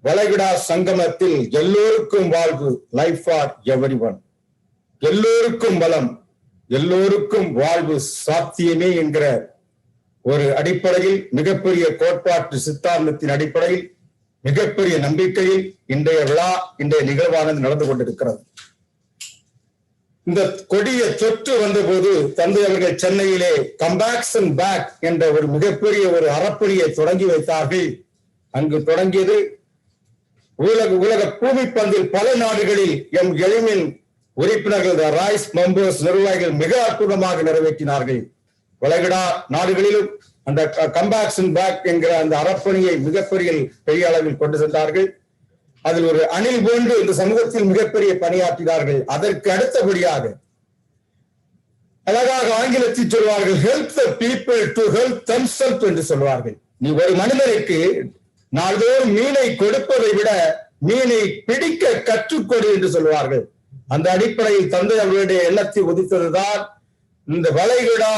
வளைகுடா சங்கமத்தில் எல்லோருக்கும் வாழ்வு, லைஃப் ஃபார் எவரிஒன், எல்லோருக்கும் பலம், எல்லோருக்கும் வாழ்வு சாத்தியமே என்கிற ஒரு அடிப்படையில், மிகப்பெரிய கோட்பாட்டு சித்தாந்தத்தின் அடிப்படையில், மிகப்பெரிய நம்பிக்கையில் இன்றைய விழா, இன்றைய நிகழ்வானது நடந்து கொண்டிருக்கிறது. இந்த கொடிய தொற்று வந்தபோது தந்தை அவர்கள் சென்னையிலே கம்பேக்ஸ் அண்ட் பேக் என்ற ஒரு மிகப்பெரிய ஒரு அறப்பணியை தொடங்கி வைத்தார்கள். அங்கு தொடங்கியது உலக பூமி பந்தில் பல நாடுகளில் எம் எளிமின் உறுப்பினர்கள், ரைஸ் மெம்பர்ஸ், நிர்வாகிகள் மிக அற்புதமாக நிறைவேற்றினார்கள். வளைகுடா நாடுகளிலும் அந்த கம்பேக்ஸ் அண்ட் பேக் என்கிற அந்த அறப்பணியை பெரிய அளவில் கொண்டு சென்றார்கள். அதில் ஒரு அணில் போன்று இந்த சமூகத்தில் மிகப்பெரிய பணியாற்றினார்கள். அதற்கு அடுத்தபடியாக அழகாக ஆங்கிலத்தில் சொல்வார்கள், help the people to help themself என்று சொல்வார்கள். நீ ஒரு மனிதனுக்கு நாள்தோறும் மீனை கொடுப்பதை விட மீனை பிடிக்க கற்றுக்கொடு என்று சொல்வார்கள். அந்த அடிப்படையில் தந்தை அவர்களுடைய எண்ணத்தை உதித்ததுதான் இந்த வளைகுடா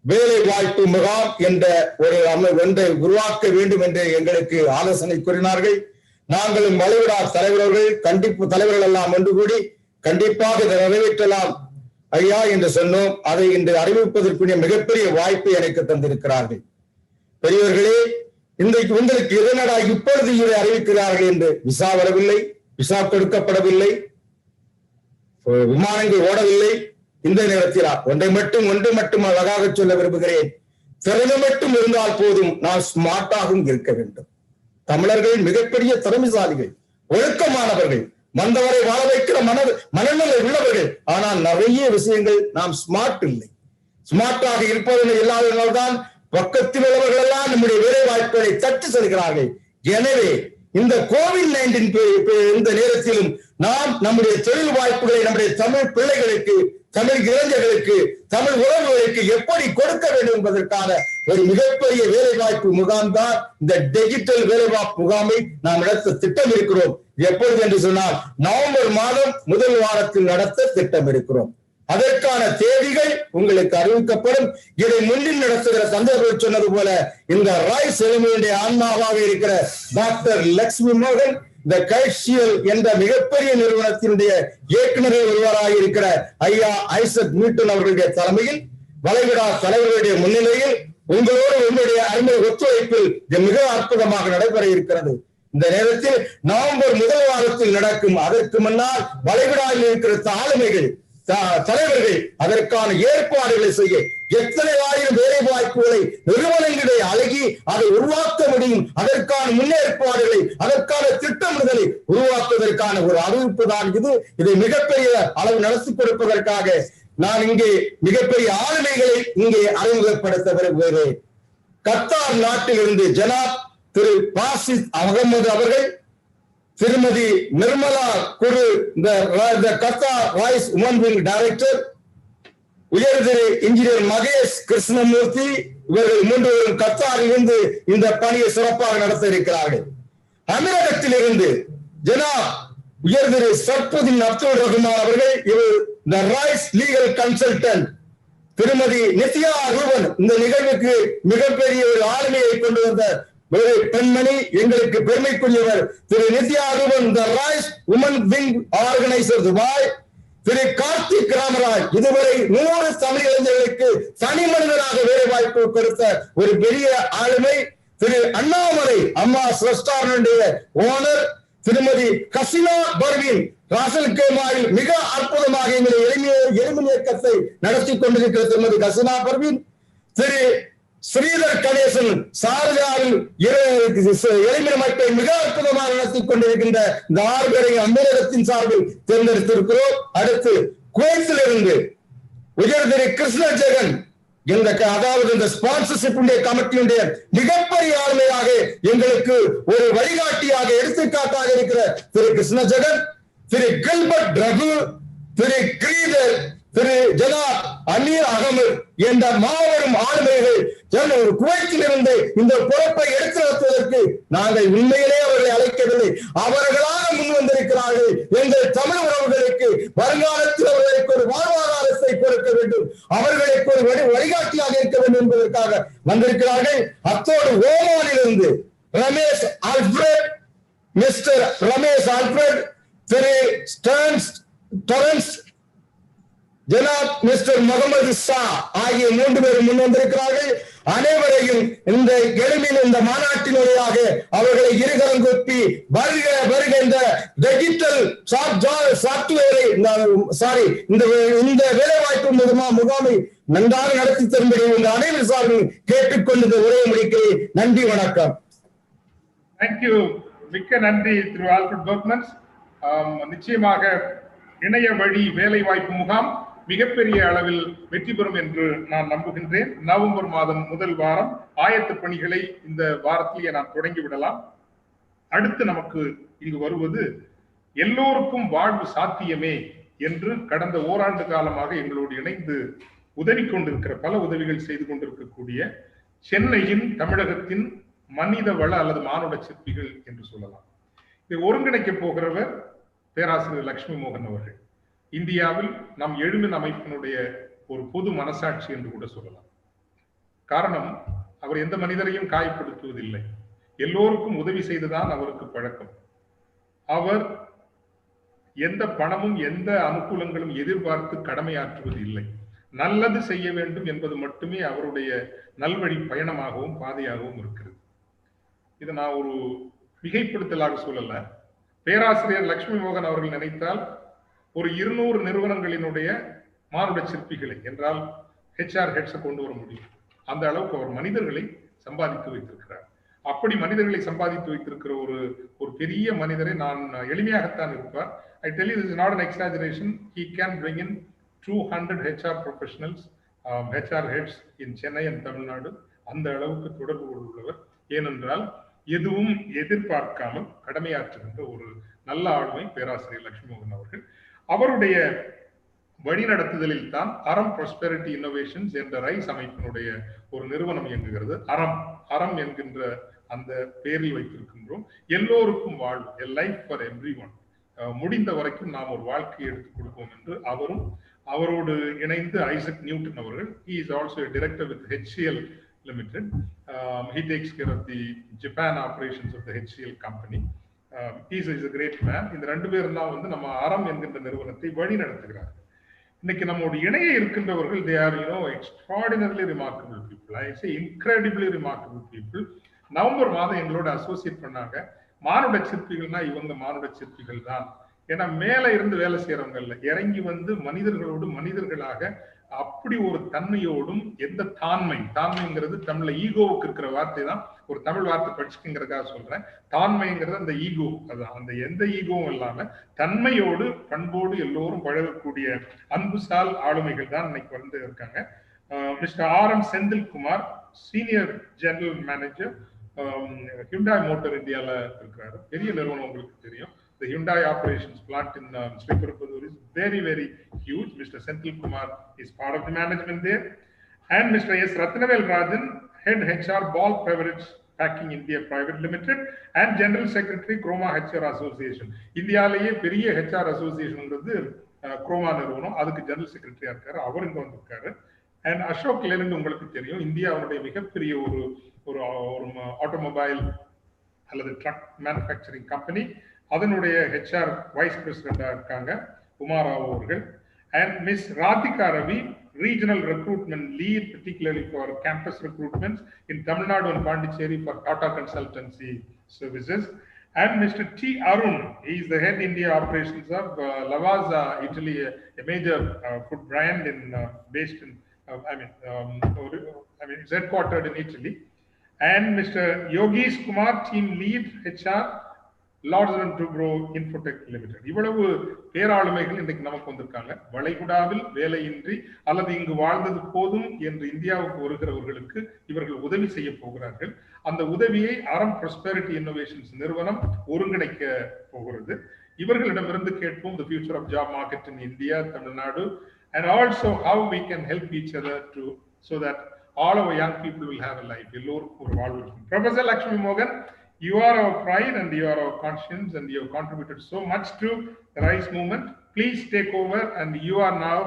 வேலை வாய்ப்பு முகாம் என்ற ஒரு ஒன்றை உருவாக்க வேண்டும் என்று எங்களுக்கு ஆலோசனை கூறினார்கள். நாங்களும் வளைகுடா தலைவர்கள் எல்லாம் ஒன்று கூடி கண்டிப்பாக இதை நிறைவேற்றலாம் ஐயா என்று சொன்னோம். அதை இன்று அறிவிப்பதற்குரிய மிகப்பெரிய வாய்ப்பை எனக்கு தந்திருக்கிறார்கள். பெரியவர்களே, இன்றைக்கு உங்களுக்கு எதனடா இப்பொழுது இதை அறிவிக்கிறார்கள் என்று? விசா வரவில்லை, விசா கொடுக்கப்படவில்லை, விமானங்கள் ஓடவில்லை. இந்த நேரத்தில் ஒன்று மட்டும் அழகாக சொல்ல விரும்புகிறேன், திறமை மட்டும் இருந்தால் போதும், நான் ஸ்மார்ட்டாகவும் இருக்க வேண்டும். தமிழர்கள் மிகப்பெரிய திறமைசாலிகள், ஒழுக்கமானவர்கள், வந்தவரை வாழ வைக்கிற மனநிலை உள்ளவர்கள். ஆனால் நிறைய விஷயங்கள் நாம் ஸ்மார்ட் இல்லை. ஸ்மார்ட்டாக இருப்பதனை இல்லாததால்தான் பக்கத்தில் உள்ளவர்கள் எல்லாம் நம்முடைய வேலை வாய்ப்புகளை தட்டு செல்கிறார்கள். எனவே இந்த கோவிட்-19 இந்த நேரத்திலும் நாம் நம்முடைய தொழில் வாய்ப்புகளை நம்முடைய தமிழ் பிள்ளைகளுக்கு, தமிழ் இளைஞர்களுக்கு, தமிழ் உறவுகளுக்கு எப்படி கொடுக்க வேண்டும் என்பதற்கான ஒரு மிகப்பெரிய வேலை வாய்ப்பு முகாம் தான் இந்த டிஜிட்டல் வேலைவாய்ப்பு முகாமை நாம் நடத்த திட்டம் இருக்கிறோம். எப்பொழுது என்று சொன்னால் நவம்பர் மாதம் முதல் வாரத்தில் நடத்த திட்டம் இருக்கிறோம். அதற்கான தேதிகள் உங்களுக்கு அறிவிக்கப்படும். இதை முன்னில் நடத்துகிற தந்தையர்கள் சொன்னது போல இந்த ரைஸ் எலுமினுடைய ஆன்மாவாக இருக்கிற டாக்டர் லட்சுமி மோகன், இந்த கைஷியல் என்ற மிகப்பெரிய நிறுவனத்தினுடைய இயக்குநர்கள் ஒருவராக இருக்கிற ஐயா ஐசக் நியூட்டன் அவர்களுடைய தலைமையில், வளைகுடா தலைவர்களுடைய முன்னிலையில், உங்களோடு உங்களுடைய அருமை ஒத்துழைப்பில் மிக அற்புதமாக நடைபெற இருக்கிறது. இந்த நேரத்தில் நவம்பர் முதல் வாரத்தில் நடக்கும். அதற்கு முன்னால் வளைகுடாவில் இருக்கிற ஆளுமைகள், தலைவர்கள் அதற்கான ஏற்பாடுகளை செய்ய எத்தனை ஆயிரம் வேலை வாய்ப்புகளை நிறுவனங்களை அழகி அதை உருவாக்க முடியும். அதற்கான முன்னேற்பாடுகளை, அதற்கான திட்டமிடுதலை உருவாக்குவதற்கான ஒரு அறிவிப்பு தான் இது. இதை மிகப்பெரிய அளவு நடத்தி கொடுப்பதற்காக நான் இங்கே மிகப்பெரிய ஆளுமைகளை இங்கே அறிமுகப்படுத்த விரும்புகிறேன். கத்தார் நாட்டிலிருந்து ஜனாப் திரு பாசித் அகமது அவர்கள், திருமதி நிர்மலா குரு, இந்த Qatar rise woman wing director, உயர் திரு இன்ஜினியர் மகேஷ் கிருஷ்ணமூர்த்தி, இவர்கள் மூன்றுவரும் கத்தாரில் இருந்து இந்த பணியை சிறப்பாக நடத்த இருக்கிறார்கள். அமீரகத்தில் இருந்து ஜனாப் உயர் திரு சர்புதீன் அப்துல் ரஹ்மான் அவர்கள், இவர் இந்த ரைஸ் லீகல் கன்சல்டன்ட். திருமதி நித்யா ரூபன், இந்த நிகழ்வுக்கு மிகப்பெரிய ஒரு ஆளுமையை கொண்டு வந்த ஒரு பெண்மணி, எங்களுக்கு பெருமைக்குரியவர் Thiru Nithya Ruban, the rise woman wing organizer Dubai. Thiru Karthik Ramaraj, இதுவரை 100 தமிழ் இளைஞர்களுக்கு தனி மனிதனாக வேலை வாய்ப்பு கொடுத்த ஒரு பெரிய ஆளுமை. திரு அண்ணாமலை, அம்மா ரெஸ்டாரண்ட் ஓனர். திருமதி ஹசினா பர்வீன் ராசல் கேமாயில் மிக அற்புதமாக எங்களை எளிமை இயக்கத்தை நடத்தி கொண்டிருக்கிற திருமதி ஹசினா பர்வீன், திரு ஸ்ரீதர் கணேசன் சாரதாவில் எளிமை அமைப்பை மிக அற்புதமாக நடத்தி கொண்டிருக்கின்ற இந்த 6 பேரை அம்மீரகத்தின் சார்பில் தேர்ந்தெடுத்திருக்கிறோம். அடுத்து குவைத்திலிருந்து உயர் திரு கிருஷ்ண ஜெகன், அதாவது இந்த ஸ்பான்சர்ஷிப் கமிட்டியுடைய மிகப்பெரிய ஆளுமையாக எங்களுக்கு ஒரு வழிகாட்டியாக எடுத்துக்காட்டாக இருக்கிற திரு கிருஷ்ண ஜெகன், திரு கில்பர்ட் ரகு, திரு கிரீதர், திரு ஜனாப் அமீர் அகமது என்ற மாபெரும் ஆளுமைகள் குவைத்திலிருந்து இந்த பொறுப்பை எடுத்து நடத்துவதற்கு நாங்கள் உண்மையிலே அவர்களை அழைக்கவில்லை, அவர்களாக முன் வந்திருக்கிறார்கள். எங்கள் தமிழ் உறவுகளுக்கு வருங்காலத்தில் அவர்களுக்கு ஒரு வாழ்வாதாரத்தை கொடுக்க வேண்டும், அவர்களுக்கு ஒரு வழிகாட்டியாக இருக்க வேண்டும் என்பதற்காக வந்திருக்கிறார்கள். அத்தோடு ஓமானிலிருந்து Ramesh Alfred, mister Ramesh Alfred, Thiru Torrance, ஜனாப் மிஸ்டர் முகமது ஷா ஆகிய 3 பேரும் முன் வந்திருக்கிறார்கள். அனைவரையும் இந்த எளிமையில் இந்த மாநாட்டின் வழியாக அவர்களை இருகரம் கூப்பி வருக வருக இந்த டிஜிட்டல் சாப்ட்வேரை இந்த வேலைவாய்ப்பு முகாமை நன்றாக நடத்தி தரும்படி இந்த அனைவரும் சார்பில் கேட்டுக்கொண்டு இந்த உரையை முடிக்கிறேன். நன்றி, வணக்கம். தேங்க்யூ, மிக்க நன்றி திரு ஆல்ஃபிரட் பெர்க்மன்ஸ். நிச்சயமாக இணைய வழி வேலைவாய்ப்பு முகாம் மிகப்பெரிய அளவில் வெற்றி பெறும் என்று நான் நம்புகின்றேன். நவம்பர் மாதம் முதல் வாரம் ஆயத்த பணிகளை இந்த வாரத்திலேயே நாம் தொடங்கி விடலாம். அடுத்து நமக்கு இங்கு வருவது எல்லோருக்கும் வாழ்வு சாத்தியமே என்று கடந்த ஓராண்டு காலமாக எங்களோடு இணைந்து உதவி கொண்டிருக்கிற பல உதவிகள் செய்து கொண்டிருக்கக்கூடிய சென்னையின் தமிழகத்தின் மனித வள அல்லது மானுட சிற்பிகள் என்று சொல்லலாம். இதை ஒருங்கிணைக்க போகிறவர் பேராசிரியர் லட்சுமி மோகன் அவர்கள். இந்தியாவில் நம் எழுமின் அமைப்பினுடைய ஒரு பொது மனசாட்சி என்று கூட சொல்லலாம். காரணம், அவர் எந்த மனிதரையும் காயப்படுத்துவதில்லை, எல்லோருக்கும் உதவி செய்துதான் அவருக்கு பழக்கம். அவர் எந்த பணமும் எந்த அனுகூலங்களும் எதிர்பார்த்து கடமையாற்றுவது இல்லை. நல்லது செய்ய வேண்டும் என்பது மட்டுமே அவருடைய நல்வழி பயணமாகவும் பாதையாகவும் இருக்கிறது. இதை நான் ஒரு மிகைப்படுத்தலாக சொல்லல. பேராசிரியர் லட்சுமி மோகன் அவர்கள் நினைத்தால் ஒரு 200 நிறுவனங்களினுடைய மானுட சிற்பிகளை என்றால் HR ஹெட்ஸை கொண்டு வர முடியும். அந்த அளவுக்கு அவர் மனிதர்களை சம்பாதித்து வைத்திருக்கிறார். அப்படி மனிதர்களை சம்பாதித்து வைத்திருக்கிற ஒரு பெரிய மனிதரை நான் எளிமையாகத்தான் இருப்பார். I tell you, this is not an exaggeration. He can bring in 200 HR professionals, HR heads in Chennai and Tamil Nadu. அந்த அளவுக்கு தொடர்பு உள்ளவர். ஏனென்றால் எதுவும் எதிர்பார்க்காமல் கடமையாற்றுகின்ற ஒரு நல்ல ஆளுமை பேராசிரியர் லட்சுமி மோகன் அவர்கள். அவருடைய வழிநடத்துதலில் தான் அறம் ப்ராஸ்பெரிட்டி இன்னோவேஷன்ஸ் என்ற ரைஸ் அமைப்பினுடைய ஒரு நிறுவனம் இயங்குகிறது. அறம் என்கின்ற அந்த பெயரில் வைத்திருக்கின்றோம். எல்லோருக்கும் வாழ்வு, a life for everyone. முடிந்த வரைக்கும் நாம் ஒரு வாழ்க்கையை எடுத்துக் கொடுப்போம் என்று அவரோடு இணைந்து ஐசக் நியூட்டன் அவர்கள், he is also a director with HCL Limited. He takes care of the Japan operations of the HCL company. He is a great man. இந்த 2 பேரும் தான் வந்து நம்ம அறம் என்கின்ற நிறுவனத்தை வழி நடத்துகிறார்கள். இன்னைக்கு நம்மோட இணைய இருக்கின்றவர்கள், they are extraordinarily remarkable people. I say incredibly remarkable people. November மாதம் எங்களோட அசோசியேட் பண்ணாங்க. மானுட சிற்பிகள்னா இவங்க மானுட சிற்பிகள் தான். ஏன்னா மேல இருந்து வேலை செய்யறவங்க இல்ல, இறங்கி வந்து மனிதர்களோடு மனிதர்களாக அப்படி ஒரு தன்மையோடும் எந்த தாண்மைங்கிறது தமிழ்ல ஈகோவுக்கு இருக்கிற வார்த்தை தான். ஒரு தமிழ் வார்த்தை படிச்சுக்கிறதுக்காக சொல்றேன். தாண்மைங்கிறது அந்த ஈகோ, அதான் அந்த எந்த ஈகோவும் இல்லாம தன்மையோடு பண்போடு எல்லோரும் பழகக்கூடிய அன்புசால் ஆளுமைகள் தான் இன்னைக்கு வந்து இருக்காங்க. Mister RM Senthil Kumar, senior general manager Hyundai motor இந்தியால இருக்கிறாரு. பெரிய நிறுவனம், உங்களுக்கு தெரியும். The Hyundai operations plant in Sriperumbudur is very, very huge. Mr. Senthil Kumar is part of the management there. And Mr. S. Ratnavel Rajan, Head HR Ball Beverage Packing India Private Limited and General Secretary Chroma HR Association. இந்தியாலேயே பெரிய HR அசோசியேஷன்ங்கிறது chroma நிறுவனம், அதுக்கு general செக்ரட்டரியா இருக்காரு. அவர் இங்க வந்திருக்காரு. And Ashok Layland உங்களுக்கு தெரியும், இந்தியாவுடைய மிகப்பெரிய ஒரு ஆட்டோமொபைல் அல்லது ட்ரக் மேனுஃபேக்சரிங் கம்பெனி, அதனுடைய HR வைஸ் பிரசிடென்டா இருக்காங்க குமார் அவர்கள். And miss Radhika Ravi, regional recruitment lead, particularly for campus recruitments in Tamil Nadu and Pondicherry for Tata Consultancy Services. and Mr. T. Arun. He is the head India operations of Lavazza, Italy, a major food brand based in, it's headquartered in Italy. And Mr. Yogesh Kumar, team lead HR, Lords and Tubro Infotech Limited. இவ்வளவு பேராளுமைகள் இன்றைக்கு நமக்கு வந்திருக்காங்க. வளைகுடாவில் வேலையின்றி அல்லது இங்கு வாழ்ந்தது போதும் என்று இந்தியாவுக்கு வருகிறவர்களுக்கு இவர்கள் உதவி செய்ய போகிறார்கள். அந்த உதவியை அறம் ப்ராஸ்பெரிட்டி இன்னோவேஷன்ஸ் நிறுவனம் ஒருங்கிணைக்க போகிறது. இவர்களிடமிருந்து கேட்போம் the future of job market in India, Tamil Nadu, and also how we can help each other to so that all our young people will have a life. எல்லோருக்கும் ஒரு வாழ்வு இருக்கும். Professor Lakshmi Mogan, you are our pride and you are our conscience and you have contributed so much to the Rise movement. Please take over and you are now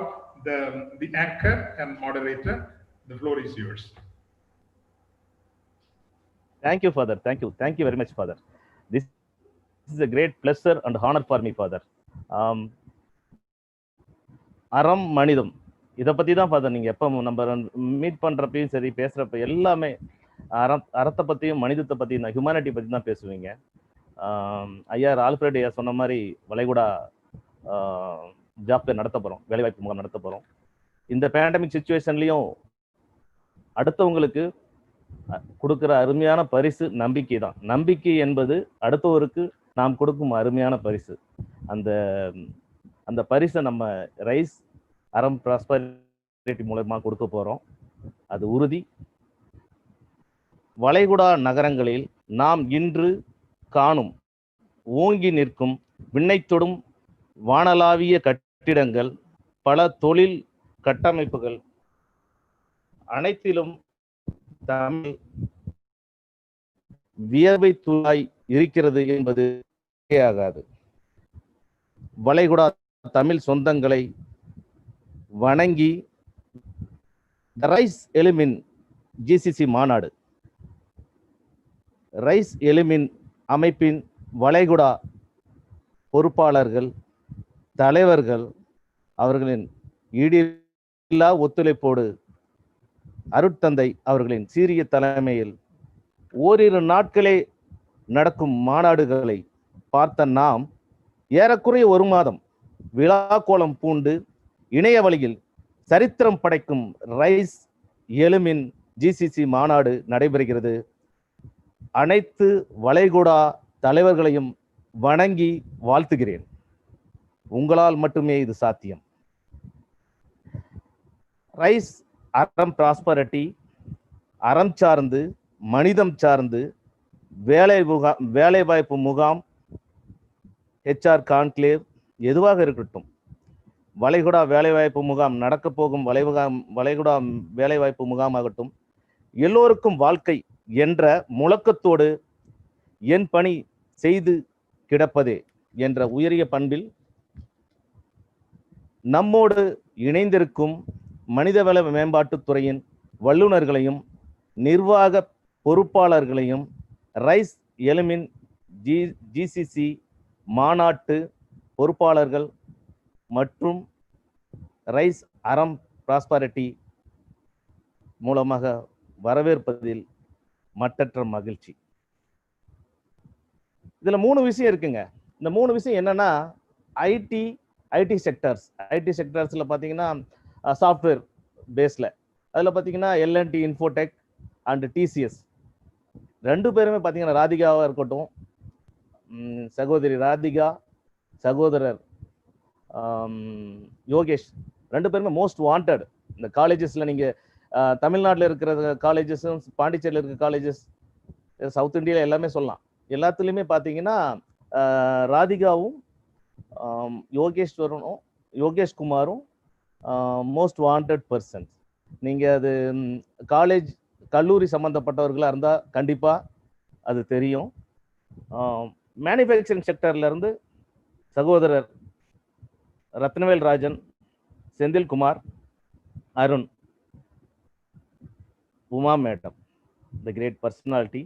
the anchor and moderator. The floor is yours. Thank you, Father. Thank you. Thank you very much, Father. This is a great pleasure and honor for me, Father. அறம் மனிதம் இதை பற்றி தான் father நீங்கள் எப்போ நம்ம meet பண்ணுறப்பையும் சரி பேசுகிறப்ப எல்லாமே அறத்தை பற்றியும் மனிதத்தை பற்றியும் ஹியூமனிட்டி பற்றி தான் பேசுவீங்க. ஐயா ஆல்ஃபிரட் ஐயா சொன்ன மாதிரி வளைகுடா ஜாப் நடத்த போகிறோம், வேலைவாய்ப்பு முகாம் நடத்த போகிறோம். இந்த பேண்டமிக் சுச்சுவேஷன்லேயும் அடுத்தவங்களுக்கு கொடுக்குற அருமையான பரிசு நம்பிக்கை தான். நம்பிக்கை என்பது அடுத்தவருக்கு நாம் கொடுக்கும் அருமையான பரிசு. அந்த பரிசை நம்ம ரைஸ் அறம் ப்ராஸ்பரிட்டி மூலமாக கொடுக்க போகிறோம். அது உறுதி. வளைகுடா நகரங்களில் நாம் இன்று காணும் ஓங்கி நிற்கும் விண்ணை தொடும் வானளாவிய கட்டிடங்கள், பல தொழில் கட்டமைப்புகள் அனைத்திலும் தமிழ் வியர்வை துளாய் இருக்கிறது என்பது ஆகாது. வளைகுடா தமிழ் சொந்தங்களை வணங்கி ரைஸ் எலிமின் ஜிசிசி மாநாடு, ரைஸ் எலிமின் அமைப்பின் வளைகுடா பொறுப்பாளர்கள், தலைவர்கள் அவர்களின் ஈடில்லா ஒத்துழைப்போடு அருட்தந்தை அவர்களின் சீரிய தலைமையில் ஓரிரு நாட்களே நடக்கும் மாநாடுகளை பார்த்த நாம் ஏறக்குறைய ஒரு மாதம் விழாக்கோலம் பூண்டு இணைய வழியில் சரித்திரம் படைக்கும் ரைஸ் எலுமின் ஜிசிசி மாநாடு நடைபெறுகிறது. அனைத்து வளைகுடா தலைவர்களையும் வணங்கி வாழ்த்துகிறேன். உங்களால் மட்டுமே இது சாத்தியம். ரைஸ் அறம் ப்ராஸ்பரிட்டி அறம் சார்ந்து மனிதம் சார்ந்து வேலைவாய்ப்பு முகாம், HR கான்க்ளேவ் எதுவாக இருக்கட்டும், வளைகுடா வேலைவாய்ப்பு முகாம் நடக்க போகும் வளைகுடா வேலைவாய்ப்பு முகாமாகட்டும், எல்லோருக்கும் வாழ்க்கை என்ற முழக்கத்தோடு என் பணி செய்து கிடப்பதே என்ற உயரிய பண்பில் நம்மோடு இணைந்திருக்கும் மனிதவள மேம்பாட்டுத்துறையின் வல்லுநர்களையும் நிர்வாக பொறுப்பாளர்களையும் ரைஸ் எலுமின் ஜிசிசி மாநாட்டு பொறுப்பாளர்கள் மற்றும் ரைஸ் அறம் ப்ராஸ்பரிட்டி மூலமாக வரவேற்பதில் மட்டற்ற மகிழ்ச்சி. இதுல 3 விஷயம் இருக்குங்க. இந்த 3 விஷயம் என்னன்னா, ஐடி செக்டர்ஸ்ல பாத்தீங்கன்னா சாஃப்ட்வேர் பேஸ்ல, அதுல பாத்தீங்கன்னா L&T இன்ஃபோடெக் அண்ட் TCS ரெண்டு பேருமே பாத்தீங்கன்னா, ராதிகாவா இருக்கட்டும், சகோதரி ராதிகா, சகோதரர் யோகேஷ், ரெண்டு பேருமே மோஸ்ட் வாண்டட். இந்த காலேஜஸ்ல நீங்க தமிழ்நாட்டில் இருக்கிற காலேஜஸும் பாண்டிச்சேரியில் இருக்கிற காலேஜஸ், சவுத் இந்தியாவில் எல்லாமே சொல்லலாம். எல்லாத்துலேயுமே பார்த்தீங்கன்னா ராதிகாவும் யோகேஷ் குமாரும் மோஸ்ட் வாண்டட் பர்சன்ஸ். நீங்கள் அது கல்லூரி சம்மந்தப்பட்டவர்களாக இருந்தால் கண்டிப்பாக அது தெரியும். மேனுஃபேக்சரிங் செக்டர்லேருந்து சகோதரர் Ratnavel Rajan, Senthilkumar, Arun, Uma madam, the great personality.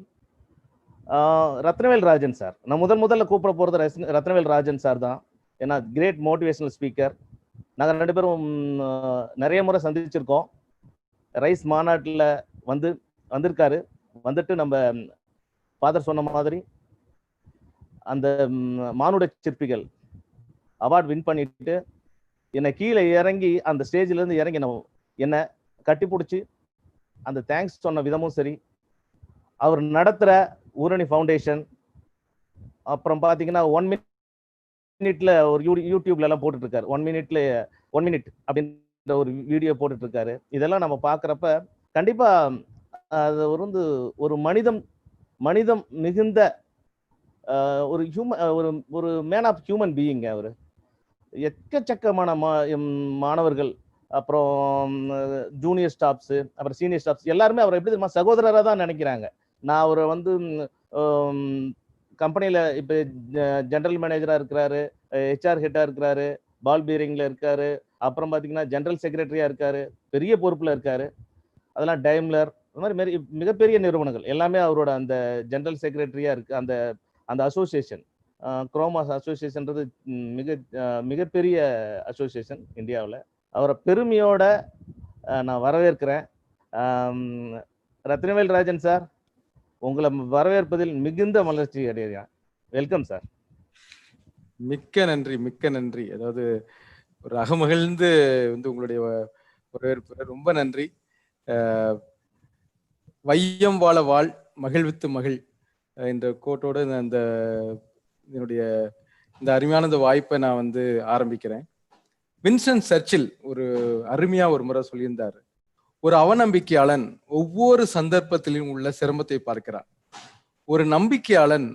Ratnavel Rajan sir, நான் முதல்ல கூப்பிட போகிறது ரத்னவேல் ராஜன் சார் தான். ஏன்னா கிரேட் மோட்டிவேஷனல் ஸ்பீக்கர். நாங்கள் 2 பேரும் நிறைய முறை சந்திச்சிருக்கோம். ரைஸ் மாநாட்டில் வந்திருக்காரு. வந்துட்டு நம்ம ஃபாதர் சொன்ன மாதிரி அந்த மானுட சிற்பிகள் அவார்ட் வின் பண்ணிட்டு என்னை கீழே இறங்கி அந்த ஸ்டேஜ்ல இருந்து இறங்கி என்னை கட்டி பிடிச்சி அந்த தேங்க்ஸ் சொன்ன விதமும் சரி, அவர் நடத்துகிற ஊரணி ஃபவுண்டேஷன், அப்புறம் பார்த்தீங்கன்னா 1 மினிட்ல ஒரு யூடியூப்ல எல்லாம் போட்டுட்டு இருக்காரு. 1 மினிட் அப்படின்ற ஒரு வீடியோ போட்டுட்டு இருக்காரு. இதெல்லாம் நம்ம பார்க்குறப்ப கண்டிப்பா அது ஒரு மனிதம் மிகுந்த ஒரு மேன் ஆஃப் ஹியூமன் பீயிங். அவர் எக்கச்சக்கமான மாணவர்கள், அப்புறம் ஜூனியர் ஸ்டாஃப்ஸ், அப்புறம் சீனியர் ஸ்டாஃப்ஸ் எல்லாருமே அவரை எப்படி தெரியுமா சகோதரராக தான் நினைக்கிறாங்க. நான் அவரை கம்பெனியில இப்போ ஜெனரல் மேனேஜரா இருக்கிறாரு, ஹெச்ஆர் ஹெட்டா இருக்கிறாரு, பால் பீரிங்ல இருக்காரு, அப்புறம் பார்த்தீங்கன்னா ஜெனரல் செக்ரட்டரியா இருக்காரு, பெரிய பொறுப்புல இருக்காரு. அதெல்லாம் டைம்லர், இந்த மாதிரி மிகப்பெரிய நிறுவனங்கள் எல்லாமே அவரோட அந்த ஜெனரல் செக்ரட்டரியா இருக்கு. அந்த அசோசியேஷன், குரோமாஸ் அசோசியேஷன்றது மிகப்பெரிய அசோசியேஷன் இந்தியாவில். அவரை பெருமையோட நான் வரவேற்கிறேன். ரத்னவேல் ராஜன் சார், உங்களை வரவேற்பதில் மிகுந்த மகிழ்ச்சி அடைகிறேன். Welcome sir. மிக்க நன்றி. அதாவது ஒரு அகமகிழ்ந்து உங்களுடைய வரவேற்பு ரொம்ப நன்றி. வையம் வாழ வாழ் மகிழ்வித்து மகிழ் என்ற கோட்டோடு என்னுடைய இந்த அருமையான வாய்ப்பை நான் ஆரம்பிக்கிறேன். வின்ஸ்டன் சர்ச்சில் ஒரு அருமையா ஒரு முறை சொல்லியிருந்தார், ஒரு அவநம்பிக்கையாளன் ஒவ்வொரு சந்தர்ப்பத்திலும் உள்ள சிரமத்தை பார்க்கிறான், ஒரு நம்பிக்கையாளன்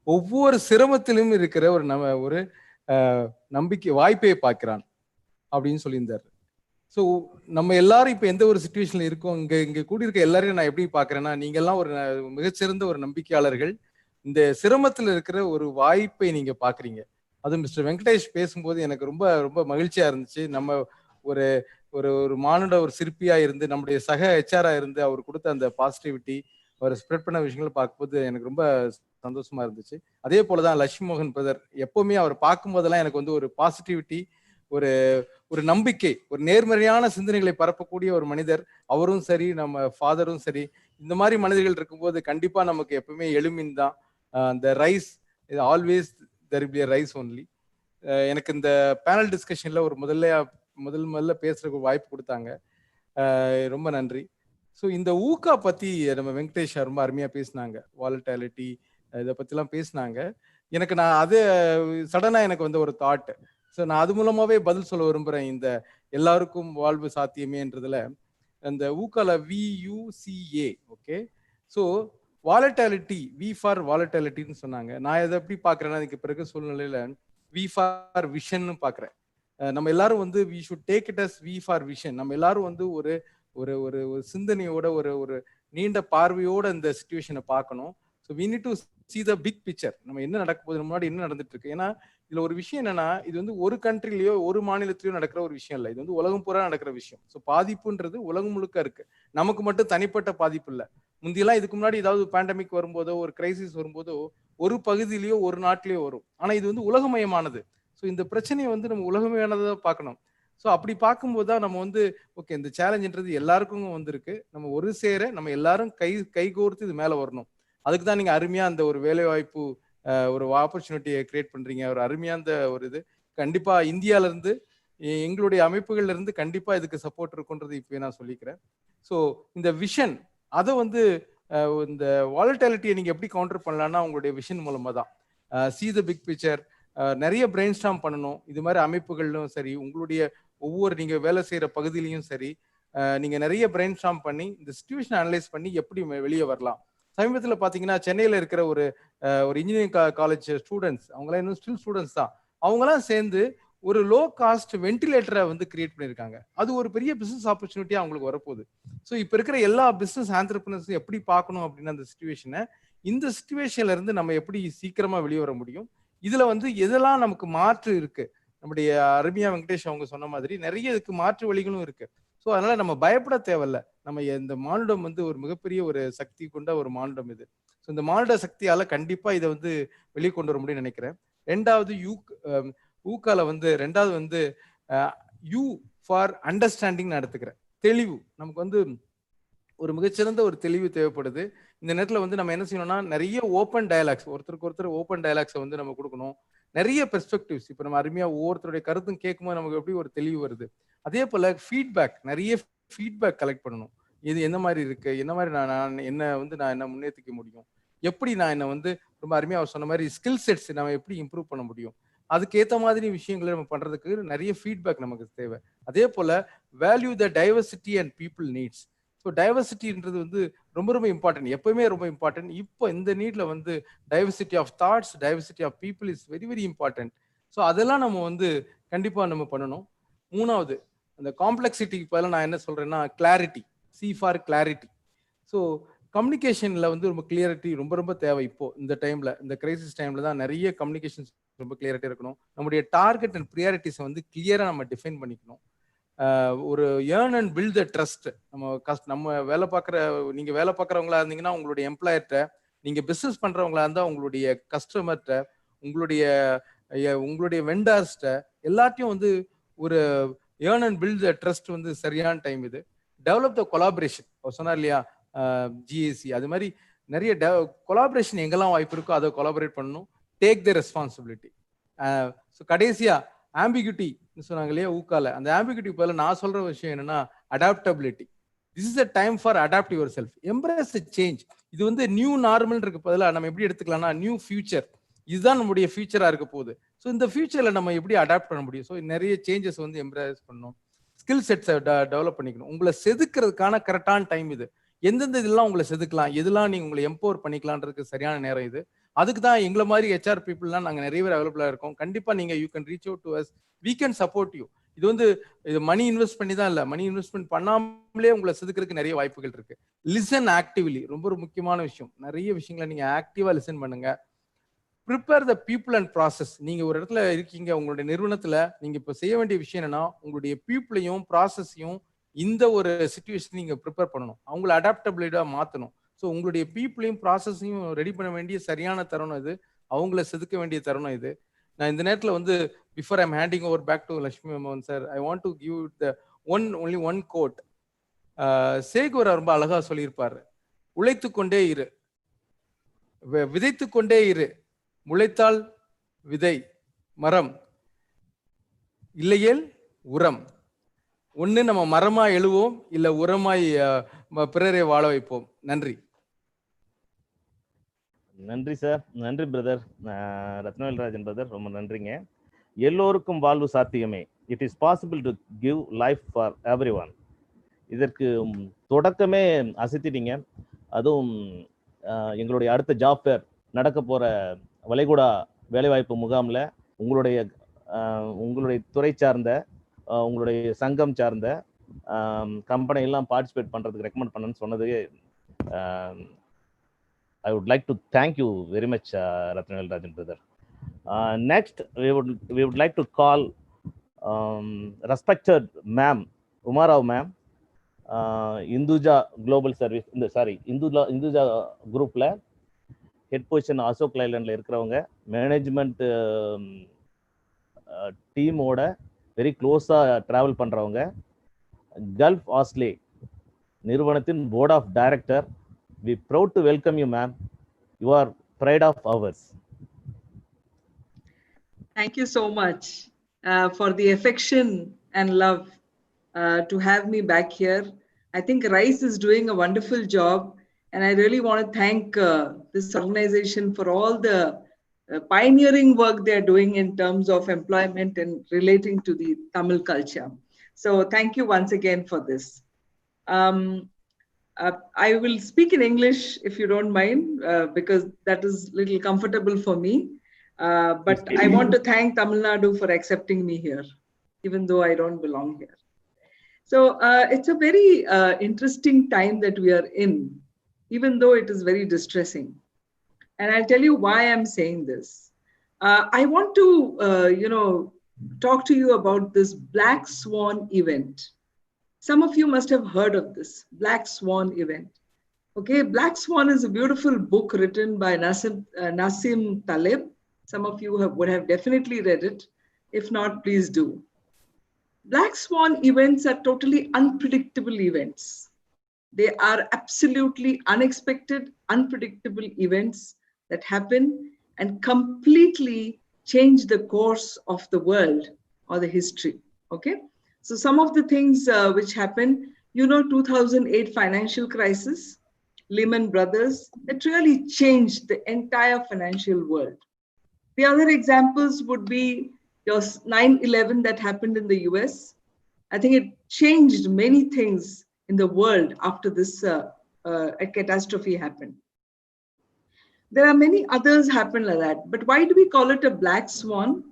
ஒவ்வொரு சிரமத்திலும் இருக்கிற ஒரு நம்பிக்கை வாய்ப்பை பார்க்கிறான் அப்படின்னு சொல்லியிருந்தார். ஸோ நம்ம எல்லாரும் இப்போ எந்த ஒரு சுச்சுவேஷன்ல இருக்கோம், இங்க கூடியிருக்க எல்லாரையும் நான் எப்படி பார்க்கறேன்னா, நீங்க எல்லாம் ஒரு மிகச்சிறந்த ஒரு நம்பிக்கையாளர்கள். இந்த சிரமத்தில் இருக்கிற ஒரு வாய்ப்பை நீங்க பாக்குறீங்க. அது மிஸ்டர் வெங்கடேஷ் பேசும்போது எனக்கு ரொம்ப ரொம்ப மகிழ்ச்சியா இருந்துச்சு. நம்ம ஒரு ஒரு மானுட ஒரு சிற்பியா இருந்து, நம்முடைய சக ஹெச்ஆரா இருந்து அவர் கொடுத்த அந்த பாசிட்டிவிட்டி, அவர் ஸ்ப்ரெட் பண்ண விஷயங்களை பார்க்கும்போது எனக்கு ரொம்ப சந்தோஷமா இருந்துச்சு. அதே போலதான் லட்சுமி மோகன் பிரதர், எப்பவுமே அவர் பார்க்கும் போதெல்லாம் எனக்கு ஒரு பாசிட்டிவிட்டி, ஒரு நம்பிக்கை, ஒரு நேர்மறையான சிந்தனைகளை பரப்பக்கூடிய ஒரு மனிதர். அவரும் சரி, நம்ம ஃபாதரும் சரி, இந்த மாதிரி மனிதர்கள் இருக்கும்போது கண்டிப்பா நமக்கு எப்பவுமே எளிமின் தான். அந்த rice always there will be a rice only. எனக்கு இந்த பேனல் டிஸ்கஷன்ல ஒரு முதல்ல பேசுறதுக்கு வாய்ப்பு கொடுத்தாங்க, ரொம்ப நன்றி. ஸோ இந்த ஊக்கா பத்தி நம்ம வெங்கடேஷ் ரொம்ப அருமையா பேசினாங்க, வாலட்டாலிட்டி இதை பத்திலாம் பேசினாங்க. நான் அது சடனா எனக்கு ஒரு தாட். ஸோ நான் அது மூலமாவே பதில் சொல்ல விரும்புறேன். இந்த எல்லாருக்கும் வாழ்வு சாத்தியமேன்றதுல அந்த ஊக்கால VUCA, okay. So volatility, V for வாலட்டாலிட்டின்னு சொன்னாங்க. நான் எதை எப்படி பாக்குறேன்னா, இதுக்கு பிறகு சூழ்நிலையில வி ஃபார் விஷன் பாக்குறேன். நம்ம எல்லாரும் we should take it as we for vision. நம்ம எல்லாரும் ஒரு ஒரு ஒரு சிந்தனையோட ஒரு நீண்ட பார்வையோட இந்த சிச்சுவேஷனை பார்க்கணும். So we need to see the big picture. நம்ம என்ன நடக்க போகுது, முன்னாடி என்ன நடந்துட்டு இருக்கு. ஏன்னா இதுல ஒரு விஷயம் என்னன்னா, இது ஒரு கண்ட்ரிலயோ ஒரு மாநிலத்திலயோ நடக்கிற ஒரு விஷயம் இல்லை, இது உலகம் பூரா நடக்கிற விஷயம். ஸோ பாதிப்புன்றது உலகம் முழுக்க இருக்கு, நமக்கு மட்டும் தனிப்பட்ட பாதிப்பு இல்லை. முந்தியெல்லாம் இதுக்கு முன்னாடி ஏதாவது பேண்டமிக் வரும்போதோ ஒரு கிரைசிஸ் வரும்போதோ ஒரு பகுதியிலயோ ஒரு நாட்டிலயோ வரும். ஆனா இது உலகமயமானது. ஸோ இந்த பிரச்சனையை நம்ம உலகமயமானதை பார்க்கணும். ஸோ அப்படி பார்க்கும்போது தான் நம்ம ஓகே, இந்த சேலஞ்சுன்றது எல்லாருக்கும் இருக்கு. நம்ம ஒரு சேர நம்ம எல்லாரும் கைகோர்த்து இது மேல வரணும். அதுக்கு தான் நீங்க அருமையா அந்த ஒரு வேலை வாய்ப்பு, ஒரு ஆப்பர்ச்சுனிட்டியை கிரியேட் பண்றீங்க. ஒரு அருமையா அந்த ஒரு இது கண்டிப்பா இந்தியால இருந்து, எங்களுடைய அமைப்புகள்ல இருந்து கண்டிப்பா இதுக்கு சப்போர்ட் இருக்குன்றது இப்பவே நான் சொல்லிக்கிறேன். ஸோ இந்த விஷன் அதை இந்த வாலட்டாலிட்டியை நீங்க எப்படி கவுண்டர் பண்ணலாம்னா உங்களுடைய விஷன் மூலமா தான். see the big picture, நிறைய பிரெயின் ஸ்டார்ம் பண்ணணும். இது மாதிரி அமைப்புகளும் சரி, உங்களுடைய ஒவ்வொரு நீங்க வேலை செய்யற பகுதியிலையும் சரி, நீங்க நிறைய பிரெயின் ஸ்டார்ம் பண்ணி இந்த சிச்சுவேஷன் அனலைஸ் பண்ணி எப்படி வெளியே வரலாம். சமீபத்தில் பாத்தீங்கன்னா சென்னையில இருக்கிற ஒரு இன்ஜினியரிங் காலேஜ் ஸ்டூடெண்ட்ஸ், அவங்களாம் இன்னும் ஸ்டில் ஸ்டூடெண்ட்ஸ் தான், அவங்களாம் சேர்ந்து ஒரு லோ காஸ்ட் வென்டிலேட்டரை கிரியேட் பண்ணியிருக்காங்க. அது ஒரு பெரிய பிசினஸ் ஆப்பர்ச்சுனிட்டியா அவங்களுக்கு வரப்போகுது. ஸோ இப்போ இருக்கிற எல்லா பிசினஸ் ஆண்டர்பிரினர்ஸும் எப்படி பார்க்கணும் அப்படின்னா, அந்த சிச்சுவேஷனை, இந்த சிச்சுவேஷன்ல இருந்து நம்ம எப்படி சீக்கிரமா வெளியே வர முடியும், இதுல எதெல்லாம் நமக்கு மாற்று இருக்கு. நம்முடைய அருமையா வெங்கடேஷ் அவங்க சொன்ன மாதிரி நிறைய இதுக்கு மாற்று வழிகளும் இருக்கு. ஸோ அதனால நம்ம பயப்பட தேவையில்ல. நம்ம இந்த மானுடம் ஒரு மிகப்பெரிய ஒரு சக்தி கொண்ட ஒரு மானுடம் இது. ஸோ இந்த மானுட சக்தியால கண்டிப்பா இதை வெளியே கொண்டு வர முடியும்னு நினைக்கிறேன். ரெண்டாவது ஊக்கால ரெண்டாவது யூ ஃபார் அண்டர்ஸ்டாண்டிங் நான் எடுத்துக்கிறேன். தெளிவு. நமக்கு ஒரு மிகச்சிறந்த ஒரு தெளிவு தேவைப்படுது. இந்த நேரத்தில் வந்து நம்ம என்ன செய்யணும்னா நிறைய ஓப்பன் டயலாக்ஸ், ஒருத்தருக்கு ஒருத்தர் ஓப்பன் டயலாக்ஸை வந்து நம்ம கொடுக்கணும். நிறைய பெர்ஸ்பெக்டிவ்ஸ், இப்போ நம்ம அருமையாக ஒவ்வொருத்தருடைய கருத்தும் கேட்கும்போது நமக்கு எப்படி ஒரு தெளிவு வருது. அதே போல் ஃபீட்பேக், நிறைய ஃபீட்பேக் கலெக்ட் பண்ணணும். இது என்ன மாதிரி இருக்கு, என்ன மாதிரி நான் என்ன முன்னேற்றிக்க முடியும், எப்படி நான் என்ன வந்து ரொம்ப அருமையாக அவர் சொன்ன மாதிரி ஸ்கில் செட்ஸ் நம்ம எப்படி இம்ப்ரூவ் பண்ண முடியும், அதுக்கேற்ற மாதிரி விஷயங்களை நம்ம பண்றதுக்கு நிறைய ஃபீட்பேக் நமக்கு தேவை. அதே போல value the diversity and people needs. So டைவர்சிட்டின்றது வந்து ரொம்ப ரொம்ப இம்பார்ட்டன்ட், எப்பவுமே ரொம்ப இம்பார்ட்டன்ட். இப்போ இந்த நீட்ல வந்து diversity of thoughts, diversity of people is very very important. So அதெல்லாம் நம்ம வந்து கண்டிப்பா நம்ம பண்ணணும். மூணாவது, அந்த காம்ப்ளெக்சிட்டிக்கு பதிலாக நான் என்ன சொல்றேன்னா clarity, C for clarity. So கம்யூனிகேஷன்ல வந்து ரொம்ப கிளியரிட்டி ரொம்ப ரொம்ப தேவை. இப்போ இந்த டைம்ல, இந்த கிரைசிஸ் டைம்ல தான் நிறைய கம்யூனிகேஷன்ஸ் ரொம்ப கிளியரிட்டி இருக்கணும். நம்முடைய டார்கெட் அண்ட் ப்ரியாரிட்டிஸை வந்து கிளியரா நம்ம டிஃபைன் பண்ணிக்கணும். ஒரு earn and build the trust. நம்ம வேலை பார்க்குற, நீங்க வேலை பார்க்குறவங்களா இருந்தீங்கன்னா உங்களுடைய எம்ப்ளாயர்கிட்ட, நீங்க பிசினஸ் பண்றவங்களா இருந்தா உங்களுடைய கஸ்டமர்கிட்ட, உங்களுடைய வெண்டார்ஸ்ட எல்லாத்தையும் வந்து ஒரு earn and build the trust வந்து சரியான டைம் இது. டெவலப் த கொலாபரேஷன், சொன்னார் இல்லையா ஜிஏசி, அது மாதிரி நிறைய கொலாபரேஷன் எங்கெல்லாம் வாய்ப்பு இருக்கோ அதை கொலாபரேட் பண்ணணும். Take the responsibility. ஸோ கடைசியா ஆம்பிகியூட்டி சொன்னாங்க இல்லையா ஊக்கால, அந்த ஆம்பிகியூட்டி பதில் நான் சொல்ற விஷயம் என்னன்னா adaptability. This is a time for adapt yourself, embrace the change. இது வந்து நியூ நார்மல் இருக்கு பதிலாக நம்ம எப்படி எடுத்துக்கலாம்னா நியூ ஃபியூச்சர், இதுதான் நம்முடைய ஃபியூச்சரா இருக்க போகுது. ஸோ இந்த ஃபியூச்சர்ல நம்ம எப்படி அடாப்ட் பண்ண முடியும். ஸோ நிறைய சேஞ்சஸ் வந்து எம்ப்ரேஸ் பண்ணணும். ஸ்கில் செட்ஸை டெவலப் பண்ணிக்கணும். உங்களை செதுக்கிறதுக்கான கரெக்டான டைம் இது. எந்தெந்த இதெல்லாம் உங்களை செதுக்கலாம், எதெல்லாம் நீங்க உங்களை எம்பவர் பண்ணிக்கலான்றதுக்கு சரியான நேரம் இது. அதுக்கு தான் எங்களை மாதிரி ஹெச்ஆர் பீப்புள்லாம் நாங்கள் நிறைய பேர் அவைலபிளா இருக்கோம். கண்டிப்பா நீங்க you can reach out to us, we can support you. இது வந்து இது மணி இன்வெஸ்ட் பண்ணி தான் இல்லை, மணி இன்வெஸ்ட்மெண்ட் பண்ணாமலே உங்களை செதுக்கிறதுக்கு நிறைய வாய்ப்புகள் இருக்கு. லிசன் ஆக்டிவ்லி, ரொம்ப ஒரு முக்கியமான விஷயம். நிறைய விஷயங்களை நீங்க ஆக்டிவா லிசன் பண்ணுங்க. Prepare the people and process. நீங்க ஒரு இடத்துல இருக்கீங்க, உங்களுடைய நிறுவனத்துல நீங்க இப்ப செய்ய வேண்டிய விஷயம் என்னன்னா உங்களுடைய பீப்புளையும் ப்ராசஸையும் இந்த ஒரு சிச்சுவேஷன் நீங்க ப்ரிப்பேர் பண்ணணும், அவங்களை அடாப்டபிலிட்டா மாற்றணும். ஸோ உங்களுடைய பீப்புளையும் ப்ராசஸையும் ரெடி பண்ண வேண்டிய சரியான தருணம் இது, அவங்கள செதுக்க வேண்டிய தருணம் இது. நான் இந்த நேரத்தில் வந்து before I'm handing over back to Lakshmi மோகன் sir, I want to give the only one quote. சேகோர் ரொம்ப அழகா சொல்லியிருப்பாரு, உழைத்து கொண்டே இரு, விதைத்து கொண்டே இரு, முளைத்தால் விதை மரம், இல்லையேல் உரம். ஒன்று நம்ம மரமா எழுவோம், இல்ல உரமாய் பிறரை வாழ வைப்போம். நன்றி. நன்றி சார், நன்றி பிரதர் ரத்னவேல் ராஜன் பிரதர், ரொம்ப நன்றிங்க. எல்லோருக்கும் வாழ்வு சாத்தியமே, it is possible to give life for every one. இதற்கு தொடக்கமே அசைத்திட்டீங்க. அதுவும் எங்களுடைய அடுத்த ஜாப் ஃபேர் நடக்க போற வளைகுடா வேலைவாய்ப்பு முகாமில் உங்களுடைய துறை சார்ந்த, உங்களுடைய சங்கம் சார்ந்த கம்பெனி எல்லாம் பார்ட்டிசிபேட் பண்றதுக்கு ரெக்கமெண்ட் பண்ணணும்னு சொன்னது, I would like to thank you very much, Ratnavel Rajan brother. Next, we would like to call respected ma'am, Umarao ma'am, Hinduja Global Service, Hinduja Group la head position Ashok Leyland la இருக்கிறவங்க, management டீமோட very க்ளோஸா travel பண்றவங்க, Gulf ஆஸ்லே நிறுவனத்தின் board of director. We proud to welcome you, ma'am. You are pride of ours. Thank you so much for the affection and love to have me back here. I think Rise is doing a wonderful job, and I really want to thank this organization for all the pioneering work they are doing in terms of employment and relating to the Tamil culture. So thank you once again for this. I will speak in English if you don't mind, because that is a little comfortable for me. But I want to thank Tamil Nadu for accepting me here, even though I don't belong here. So it's a very interesting time that we are in, even though it is very distressing. And I'll tell you why I'm saying this. I want to, talk to you about this Black Swan event. Some of you must have heard of this Black Swan event. Okay, Black Swan is a beautiful book written by Nassim Taleb. Some of you would have definitely read it. If not, please do. Black Swan events are totally unpredictable events. They are absolutely unexpected, unpredictable events that happen and completely change the course of the world or the history. Okay. So some of the things which happened, 2008 financial crisis, Lehman Brothers, that really changed the entire financial world. The other examples would be your 9/11 that happened in the US. I think it changed many things in the world after this a catastrophe happened. There are many others happen like that. But why do we call it a black swan?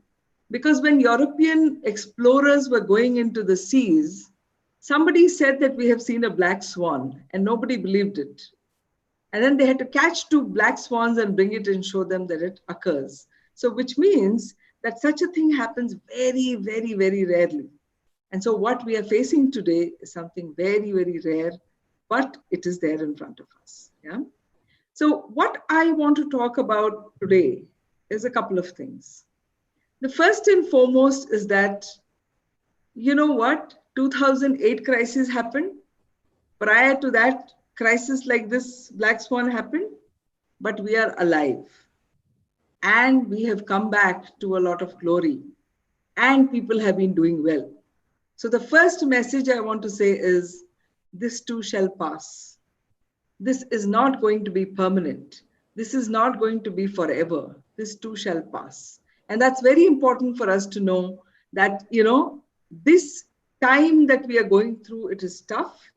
Because when European explorers were going into the seas, somebody said that we have seen a black swan and nobody believed it. And then they had to catch 2 black swans and bring it and show them that it occurs. So which means that such a thing happens very, very, very rarely. And so what we are facing today is something very, very rare, but it is there in front of us. Yeah. So what I want to talk about today is a couple of things. The first and foremost is that, 2008 crisis happened. Prior to that, crisis like this black swan happened, but we are alive. And we have come back to a lot of glory. And people have been doing well. So the first message I want to say is, this too shall pass. This is not going to be permanent. This is not going to be forever. This too shall pass. And that's very important for us to know that, this time that we are going through, it is tough,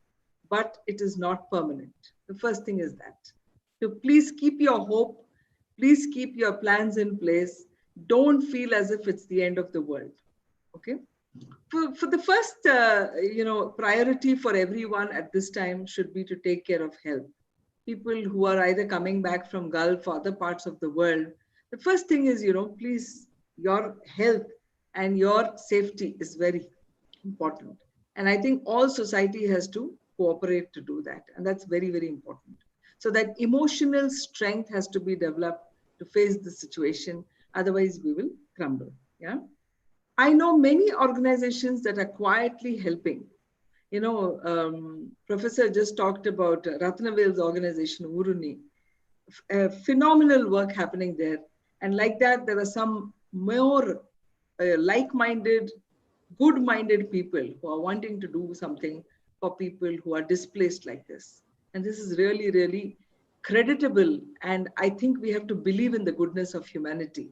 but it is not permanent. The first thing is that. So please keep your hope. Please keep your plans in place. Don't feel as if it's the end of the world. Okay? For the first, priority for everyone at this time should be to take care of health. People who are either coming back from Gulf or other parts of the world, the first thing is, please, your health and your safety is very important. And I think all society has to cooperate to do that. And that's very, very important. So that emotional strength has to be developed to face the situation. Otherwise, we will crumble. Yeah. I know many organizations that are quietly helping. Professor just talked about Ratnavel's organization, Uruni. Phenomenal work happening there. And like that, there are some more like-minded, good-minded people who are wanting to do something for people who are displaced like this. And this is really, really creditable. And I think we have to believe in the goodness of humanity.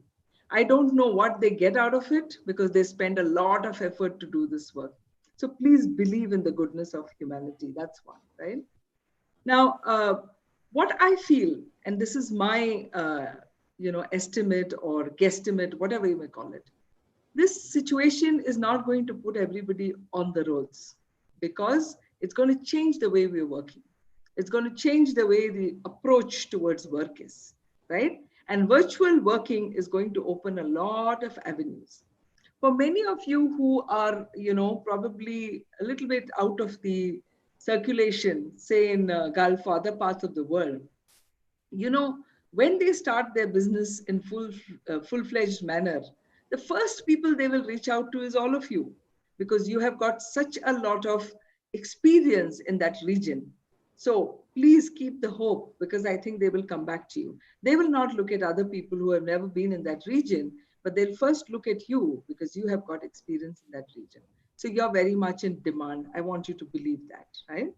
I don't know what they get out of it because they spend a lot of effort to do this work. So please believe in the goodness of humanity. That's one, right? Now, what I feel, and this is my, estimate or guesstimate, whatever you may call it, this situation is not going to put everybody on the roads because it's going to change the way we're working. It's going to change the way the approach towards work is, right? And virtual working is going to open a lot of avenues. For many of you who are, probably a little bit out of the circulation, say in Gulf or other parts of the world, when they start their business in full-fledged manner, the first people they will reach out to is all of you, because you have got such a lot of experience in that region. So please keep the hope, because I think they will come back to you. They will not look at other people who have never been in that region, but they'll first look at you because you have got experience in that region. So you're very much in demand. I want you to believe that, right?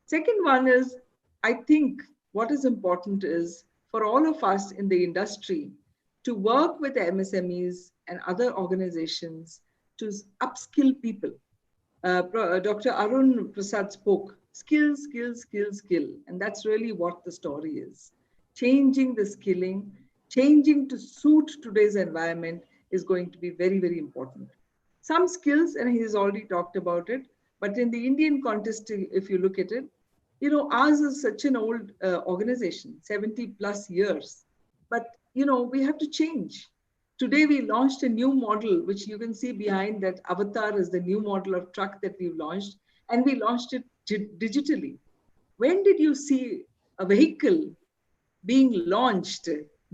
Second one is, I think what is important is for all of us in the industry to work with the MSMEs and other organizations to upskill people. Dr. Arun Prasad spoke, skill, skill, skill, skill. And that's really what the story is. Changing the skilling, changing to suit today's environment is going to be very, very important. Some skills, and he's already talked about it, but in the Indian context, if you look at it, ours is such an old organization, 70 plus years, but we have to change. Today, we launched a new model, which you can see behind that avatar is the new model of truck that we've launched, and we launched it digitally. When did you see a vehicle being launched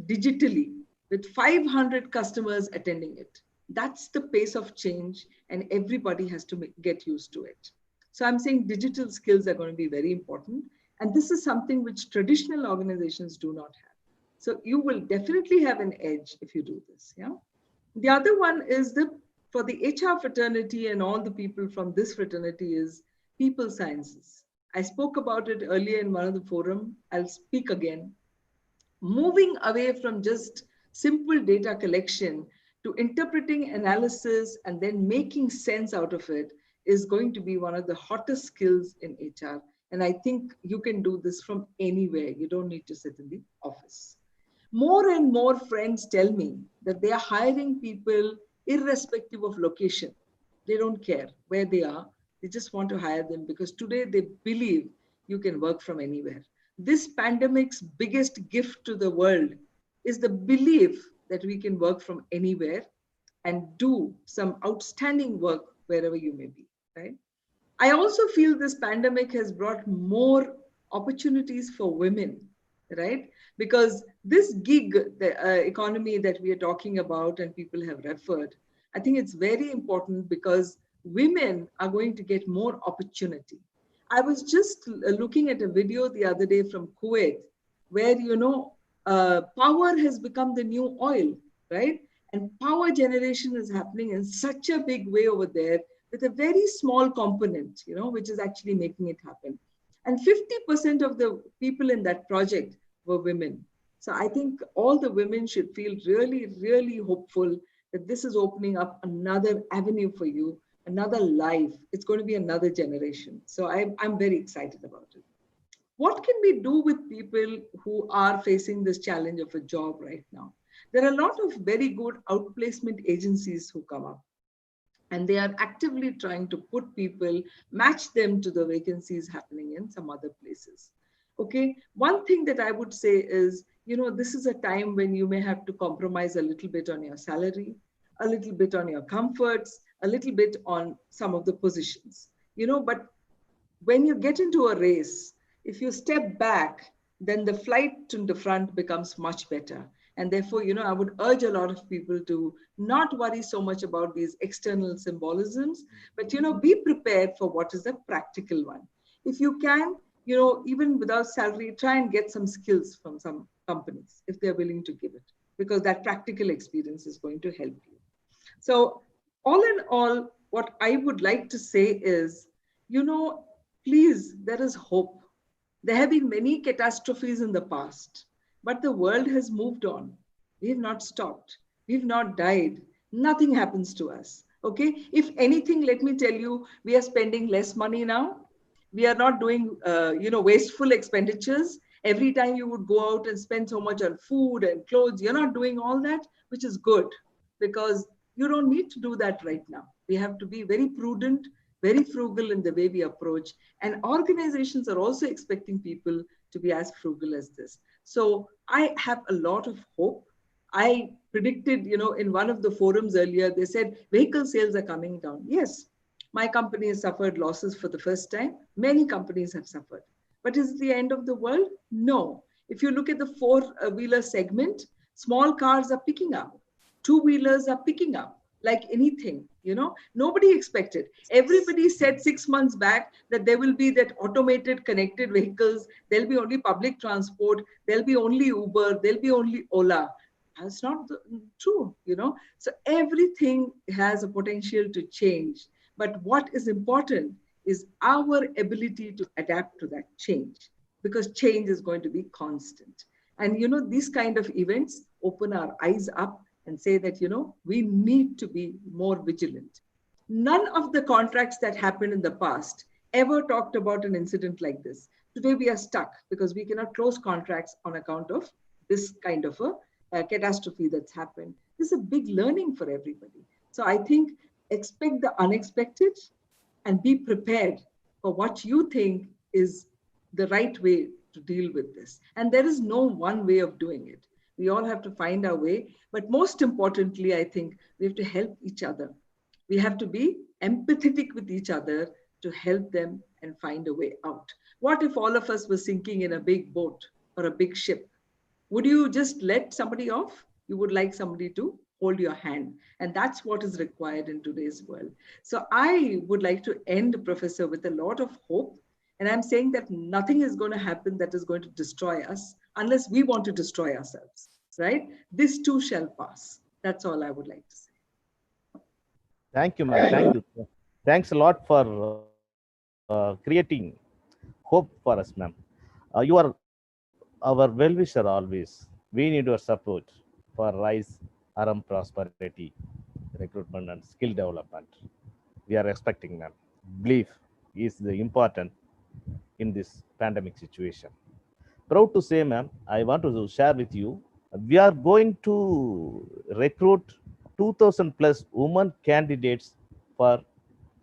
digitally with 500 customers attending it? That's the pace of change, and everybody has to get used to it. So I'm saying digital skills are going to be very important. And this is something which traditional organizations do not have. So you will definitely have an edge if you do this. Yeah. The other one is for the HR fraternity and all the people from this fraternity is people sciences. I spoke about it earlier in one of the forum. I'll speak again. Moving away from just simple data collection to interpreting analysis and then making sense out of it is going to be one of the hottest skills in HR. And I think you can do this from anywhere. You don't need to sit in the office. More and more friends tell me that they are hiring people irrespective of location. They don't care where they are. They just want to hire them because today they believe you can work from anywhere. This pandemic's biggest gift to the world is the belief that we can work from anywhere and do some outstanding work wherever you may be, right? I also feel this pandemic has brought more opportunities for women, right? Because this gig economy that we are talking about and people have referred, I think it's very important because women are going to get more opportunity. I was just looking at a video the other day from Kuwait where, power has become the new oil, right? And power generation is happening in such a big way over there with a very small component, which is actually making it happen. And 50% of the people in that project were women. So I think all the women should feel really, really hopeful that this is opening up another avenue for you, another life. It's going to be another generation. So I'm very excited about it. What can we do with people who are facing this challenge of a job right now? There are a lot of very good outplacement agencies who come up. And they are actively trying to put people, match them to the vacancies happening in some other places. Okay, one thing that I would say is, this is a time when you may have to compromise a little bit on your salary, a little bit on your comforts, a little bit on some of the positions, but when you get into a race, if you step back, then the flight to the front becomes much better. And therefore, I would urge a lot of people to not worry so much about these external symbolisms, but, be prepared for what is the practical one. If you can, even without salary, try and get some skills from some companies if they're willing to give it, because that practical experience is going to help you. So all in all, what I would like to say is, please, there is hope. There have been many catastrophes in the past, but the world has moved on. We have not stopped. We've not died. Nothing happens to us. Okay. If anything, let me tell you, we are spending less money now. We are not doing, wasteful expenditures. Every time you would go out and spend so much on food and clothes, you're not doing all that, which is good because you don't need to do that right now. We have to be very prudent, very frugal in the way we approach. And organizations are also expecting people to be as frugal as this. So I have a lot of hope. I predicted, in one of the forums earlier, they said vehicle sales are coming down. Yes, my company has suffered losses for the first time. Many companies have suffered. But is it the end of the world? No. If you look at the four-wheeler segment, small cars are picking up. Two-wheelers are picking up. Like anything, nobody expected. Everybody said 6 months back that there will be that automated connected vehicles. There'll be only public transport. There'll be only Uber. There'll be only Ola. That's not true, So everything has a potential to change. But what is important is our ability to adapt to that change, because change is going to be constant. And, these kind of events open our eyes up and say that, we need to be more vigilant. None of the contracts that happened in the past ever talked about an incident like this. Today we are stuck because we cannot close contracts on account of this kind of a catastrophe that's happened. This is a big learning for everybody. So I think expect the unexpected and be prepared for what you think is the right way to deal with this. And there is no one way of doing it. We all have to find our way. But most importantly, I think we have to help each other. We have to be empathetic with each other to help them and find a way out. What if all of us were sinking in a big boat or a big ship? Would you just let somebody off? You would like somebody to hold your hand. And that's what is required in today's world. So I would like to end, Professor, with a lot of hope. And I'm saying that nothing is going to happen that is going to destroy us unless we want to destroy ourselves, right? This too shall pass. That's all I would like to say. Thank you, ma'am. Thank you. Thanks a lot for creating hope for us, ma'am. You are our well-wisher always. We need your support for Rise RM prosperity, recruitment and skill development. We are expecting, ma'am. Belief is the important in this pandemic situation. Proud to say, ma'am, I want to share with you, we are going to recruit 2,000 plus women candidates for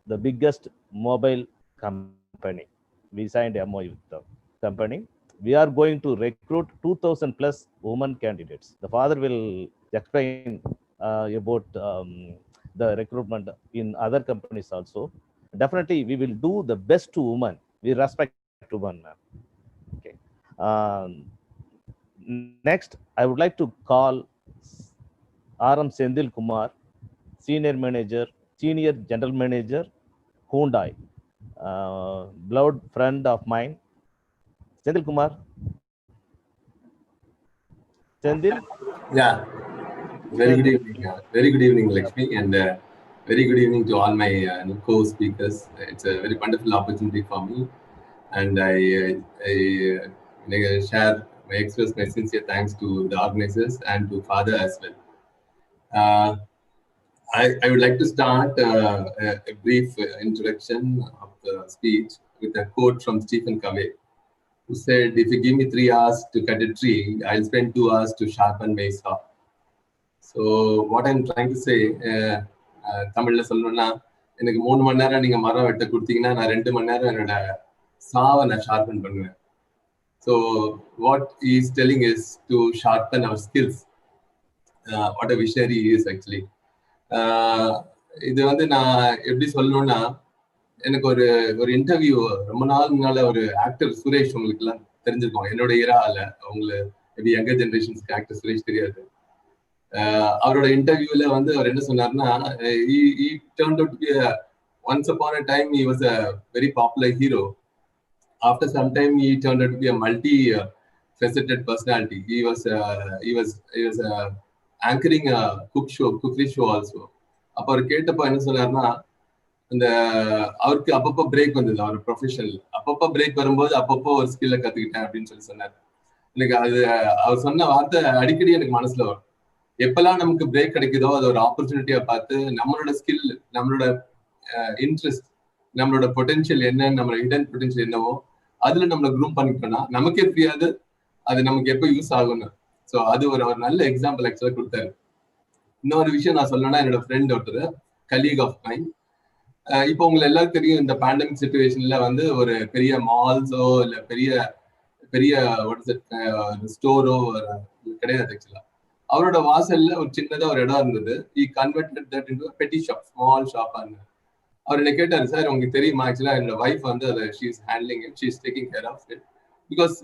the biggest mobile company. We signed a MOU with the company. We are going to recruit 2,000 plus women candidates. The father will explain about the recruitment in other companies also. Definitely, we will do the best to women. We respect women, ma'am. Okay. Next, I would like to call RM Sendil Kumar, Senior Manager, Senior General Manager, Hyundai, blood friend of mine. Sendil Kumar. Sendil? Yeah, very good evening. Very good evening, Lakshmi, and very good evening to all my co-speakers. It's a very wonderful opportunity for me, and I express my sincere thanks to the organizers and to Father as well. I would like to start a brief introduction of the speech with a quote from Stephen Covey, who said, "If you give me 3 hours to cut a tree, I'll spend 2 hours to sharpen my saw." So what I'm trying to say, தமிழ்ல சொல்லணும்னா, எனக்கு 3 மணி நேரம் நீங்க மரம் வெட்ட கொடுத்தீங்கன்னா நான் 2 மணி நேரம் என்னோட சாவை நான் ஷார்பன் பண்ணுவேன். So what he is telling is to sharpen our skills. What a visionary he is actually. இது வந்து நான் எப்படி சொல்லணும்னா, எனக்கு ஒரு இன்டர்வியூ ரொம்ப நாள் முன்னால ஒரு ஆக்டர் சுரேஷ், உங்களுக்கு எல்லாம் தெரிஞ்சிருக்கோம், என்னோட இரால, அவங்களுக்கு மேபி யங்கர் ஜெனரேஷன்ஸ்க்கு ஆக்டர் சுரேஷ் தெரியாது. அவரோட இன்டர்வியூல வந்து அவர் என்ன சொன்னார்னா, he turned out to be once upon a time he was a very popular hero. After some time he turned out to be a multi-faceted personality. He was anchoring a cookery show also. அப்ப அவர் கேட்டப்போ என்ன சொன்னார்னா, அந்த அவருக்கு அப்பப்போ break வந்தது, அவர் professional அப்பப்போ break வரும்போது அப்பப்போ ஒரு ஸ்கில்ல கத்துக்கிட்டேன் அப்படின்னு சொல்லி சொன்னார். எனக்கு அது அவர் சொன்ன வார்த்தை அடிக்கடி எனக்கு மனசுல வரும். எப்பெல்லாம் நமக்கு பிரேக் கிடைக்குதோ அது ஒரு ஆப்பர்ச்சுனிட்டியா பார்த்து நம்மளோட ஸ்கில், நம்மளோட இன்ட்ரெஸ்ட், நம்மளோட பொட்டன்ஷியல் என்ன, நம்மளோட ஹிடன் பொட்டன்ஷியல் என்னவோ அதுல நம்மளை க்ரூம் பண்ணிக்கிட்டோம்னா நமக்கே தெரியாது அது நமக்கு எப்போ யூஸ் ஆகும்னு. ஸோ அது ஒரு நல்ல எக்ஸாம்பிள் ஆக்சுவலா கொடுத்தாரு. இன்னொரு விஷயம் நான் சொல்லணும்னா, என்னோட ஃப்ரெண்ட் ஒருத்தர், கலீக் ஆஃப் மைண்ட், இப்போ உங்களுக்கு எல்லாருக்கும் தெரியும், இந்த பேண்டமிக் சிச்சுவேஷன்ல வந்து ஒரு பெரிய மால்ஸோ இல்ல பெரிய பெரிய ஸ்டோரோ கிடையாது ஆக்சுவலா. அவரோட வாசல்ல ஒரு சின்னதா ஒரு இடம் இருந்தது. he converted that into a petty shop, small shop. அவர் என்ன கேட்டாரு, சார் உங்களுக்கு தெரியுமா, ஆக்சுவலா என்னோட வைஃப் வந்து அதை she is handling it, she is taking care of it because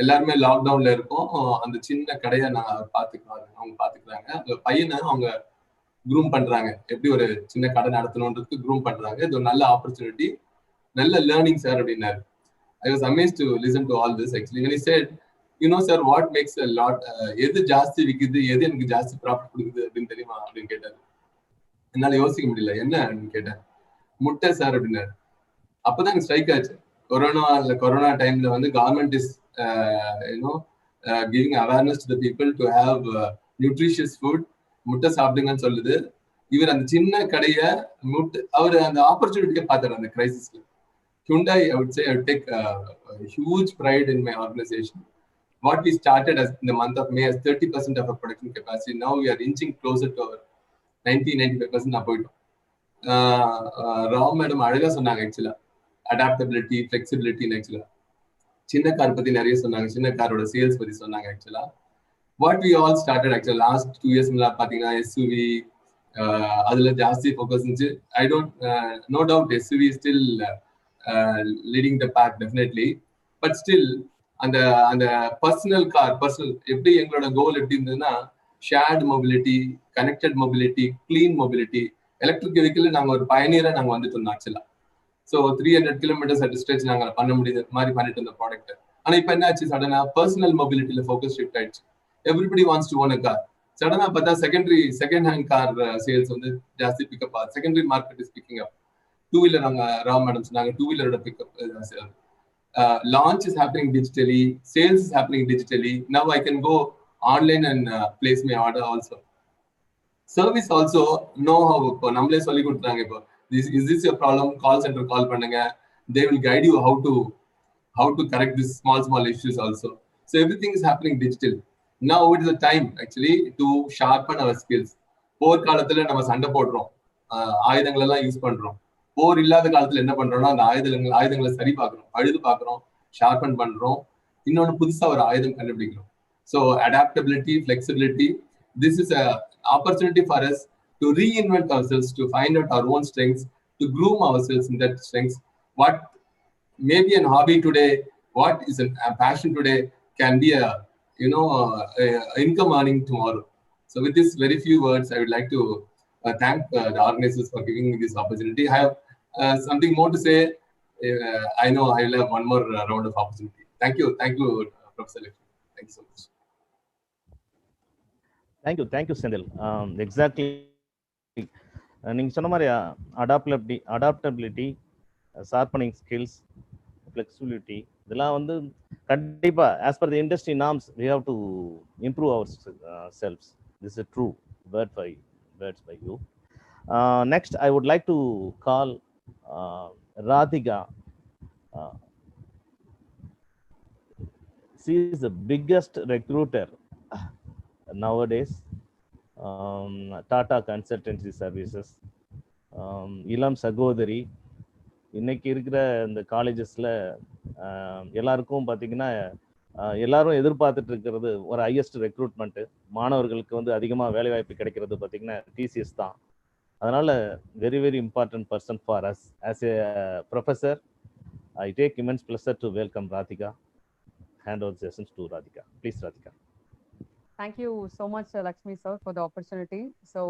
எல்லாருமே லாக்டவுன்ல இருக்கோம், அந்த சின்ன கடையை நான் பாத்துக்கிறாங்க, அவங்க பாத்துக்கிறாங்க. அந்த பையனை அவங்க க்ரூம் பண்றாங்க, எப்படி ஒரு சின்ன கடை நடத்தணும்ன்றதுக்கு க்ரூம் பண்றாங்க. இது ஒரு நல்ல ஆப்பர்ச்சுனிட்டி, நல்ல லேர்னிங் சார் அப்படின்னாரு. I was amazed to listen to all this actually. When he said, you know sir, what makes a lot, எது ஜாஸ்தி விக்குது, எது எனக்கு ஜாஸ்தி ப்ராஃபிட் கொடுக்குது அப்படின்னு தெரியுமா அப்படின்னு கேட்டாரு. என்னால யோசிக்க முடியல, என்ன அப்படின்னு கேட்டேன். முட்டை சார் அப்படின்னாரு. அப்பதான் எனக்கு ஸ்ட்ரைக் ஆச்சு. கொரோனா டைம்ல வந்து government is giving awareness to the people to have nutritious food. முட்டை சாப்பிடுங்கன்னு சொல்லுது. இவர் அந்த சின்ன கடையை அவர் அந்த ஆப்பர்ச்சுனிட்டியை பார்த்தாரு அந்த கிரைசிஸ்ல. Hyundai, I would say, I would take a huge pride in my organization. What we started as in the month of May as 30% of our production capacity, now we are inching closer to our 90-95% போயிட்டோம். Rao madam அழகா சொன்னாங்க ஆக்சுவலா, adaptability, flexibility. ஆக்சுவலா சின்ன car பத்தி நிறைய சொன்னாங்க, சின்ன காரோட சேல்ஸ் பத்தி சொன்னாங்க. ஆக்சுவலா what we all started actually last 2 years பாத்தீங்கன்னா SUV அதுல ஜாஸ்தி ஃபோக்கஸ் இருந்துச்சு. I don't no doubt SUV is still leading the pack definitely, but still அந்த பர்சனல் எப்படி எங்களோட கோல் எப்படி இருந்ததுன்னா, shared mobility, connected mobility, clean mobility. Electric vehicle நாங்கள் ஒரு பயனியராக நாங்கள் வந்துட்டு இருந்தோம் ஆக்சுவலாக. ஸோ 300 kilometers at stretch நாங்கள் பண்ண முடியுது மாதிரி பண்ணிட்டு இருந்த ப்ராடக்ட். ஆனால் இப்போ என்ன ஆச்சு, சடனாக பர்சனல் மொபிலிட்டியில் ஃபோக்கஸ் ஷிஃப்ட் ஆயிடுச்சு. Everybody wants to own a car. சடனாக பார்த்தா செகண்ட் ஹேண்ட் கார் சேல்ஸ் வந்து ஜாஸ்தி பிக்கப் ஆகுது. Secondary market is picking up. Two wheeler நாங்கள் ராம் மேடம் சொன்னாங்க, டூ வீலரோட pickup. Launch is happening digitally, sales is happening digitally. Now I can go online and place my order also. Service also know how. Namle solli kudutranga ipo. Is this your problem? Call center call pannunga. They will guide you how to correct these small issues also. So everything is happening digital. Now it is the time actually to sharpen our skills. போர் காலத்துல நம்ம சண்டை போடுறோம், ஆயுதங்கள் எல்லாம் use பண்றோம். போர் இல்லாத காலத்துல என்ன பண்றோம்னா அந்த ஆயுதங்களை சரி பார்க்கிறோம், பழுது பார்க்கிறோம், ஷார்பன் பண்றோம், இன்னொன்னு புதுசா ஒரு ஆயுதம் கண்டுபிடிக்கிறோம். So adaptability, flexibility, this is a opportunity for us to reinvent ourselves, to find out our own strengths, to groom ourselves in that strengths. What may be an hobby today, what is a passion today, can be a income earning tomorrow. So with this very few words, I would like to thank the organizers for giving me this opportunity. I have something more to say. I know I will have one more round of opportunity. Thank you, Professor Lakshmi. Thank you so much. Thank you Senthil. Exactly நீங்கள் சொன்ன மாதிரி adaptability, sharpening skills, flexibility, இதெல்லாம் வந்து கண்டிப்பாக as per the industry norms we have to improve ourselves. This is a true words by you. Next I would like to call Radhika. She is the biggest recruiter nowadays. Tata Consultancy Services, இளம் சகோதரி. இன்னைக்கு இருக்கிற இந்த காலேஜஸ்ல எல்லாருக்கும் பார்த்தீங்கன்னா எல்லாரும் எதிர்பார்த்துட்டு இருக்கிறது ஒரு ஹையஸ்ட் ரெக்ரூட்மெண்ட். மாணவர்களுக்கு வந்து அதிகமாக வேலைவாய்ப்பு கிடைக்கிறது பார்த்தீங்கன்னா டிசிஎஸ் தான். அதனால very very important person for us. As a professor, I take immense pleasure to welcome Radhika. Hand over the sessions to Radhika. Please, Radhika. Thank you so much, Lakshmi sir, for the opportunity. So,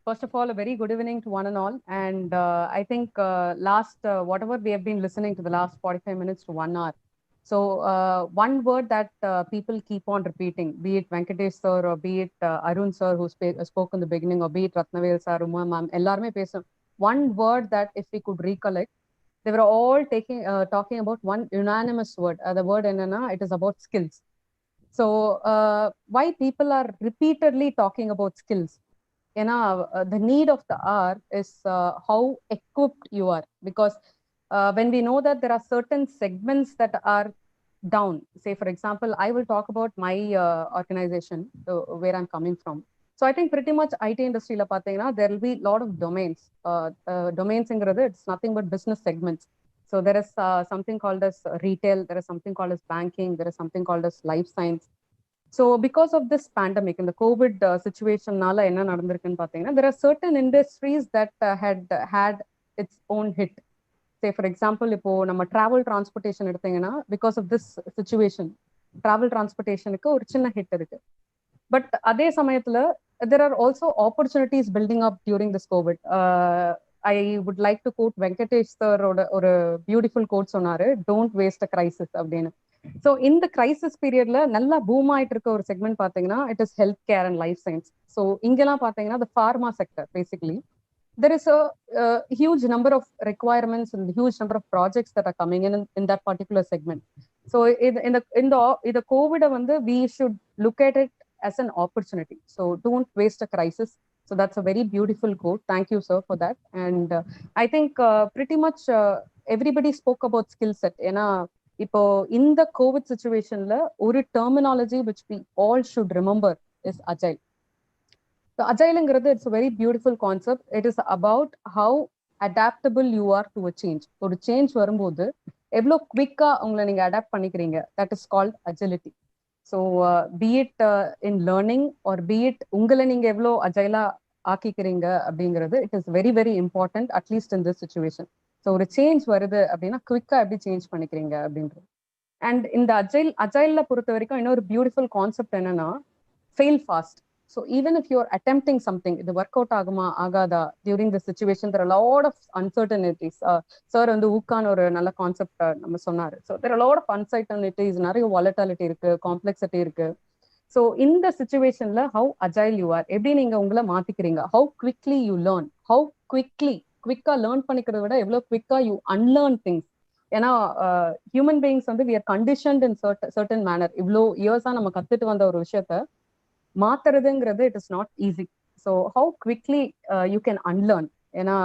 first of all, a very good evening to one and all. And I think whatever we have been listening to the last 45 minutes to 1 hour. So, one word that people keep on repeating, be it Venkatesh sir or be it Arun sir who spoke in the beginning, or be it Ratnavel sir, Uma ma'am, ellarme pesum. One word that if we could recollect, they were all talking about one unanimous word. The word enna, it is about skills. So why people are repeatedly talking about skills? The need of the hour is how equipped you are. Because when we know that there are certain segments that are down, say for example, I will talk about my organization, where I'm coming from. So I think pretty much IT industry la pathina, there will be a lot of domains. Domains ingradhu, it's nothing but business segments. So there is something called as retail, there is something called as banking, there is something called as life science. So because of this pandemic and the COVID situation nala enna nadandirukku pathina, there are certain industries that had its own hit. Say for example, ipo nama travel transportation eduthinga, because of this situation travel transportation ku or chinna hit irukku. But adhe samayathula there are also opportunities building up during this COVID. I would like to quote Venkatesh sir or a beautiful quote sonaru, don't waste a crisis abdinu. So in the crisis period la nalla boom aayittu irukka or segment pathina, it is healthcare and life science. So ingela pathina the pharma sector, basically there is a huge number of requirements and huge number of projects that are coming in that particular segment. So in the COVID we should look at it as an opportunity. So don't waste a crisis. So that's a very beautiful quote. Thank you, sir, for that. And I think pretty much everybody spoke about skill set. Ipo in the COVID situation la oru terminology which we all should remember is agile. So agile ingradhu, it's a very beautiful concept. It is about how adaptable you are to a change. Oru change varumbodhu evlo quick ah ungala neenga adapt panikringa, that is called agility. So be it in learning or be it ungala neenga evlo agile ஆக்கிக்கிறீங்க அப்படிங்கிறது, it is very very important, at least in this situation. So ஒரு change வருது அப்படின்னா குவிக்கா எப்படி change பண்ணிக்கிறீங்க அப்படின்றது. And இந்த அஜைல பொறுத்த வரைக்கும் இன்னொரு பியூட்டிஃபுல் கான்செப்ட் என்னன்னா, fail fast. So even if you're attempting something, the workout aguma agada during the situation, there are a lot of uncertainties. Sir வந்து ஊக்கான ஒரு நல்ல கான்செப்ட் நம்ம சொன்னாரு. So there are a lot of uncertainties, நிறைய volatility இருக்கு, complexity இருக்கு. So இந்த situationல how agile you are, எப்படி நீங்க உங்களை மாத்திக்கிறீங்க, how quickly you learn, how quick-ஆ learn பண்ணிக்கிறத விட எவ்வளவு quick-ஆ you unlearn things. ஏன்னா ஹியூமன் பீயிங்ஸ் வந்து we are conditioned in certain manner. இவ்வளோ இயர்ஸா நம்ம கத்துட்டு வந்த ஒரு விஷயத்த மாத்துறதுங்கிறது it is not easy. So how quickly you can unlearn, ஏன்னா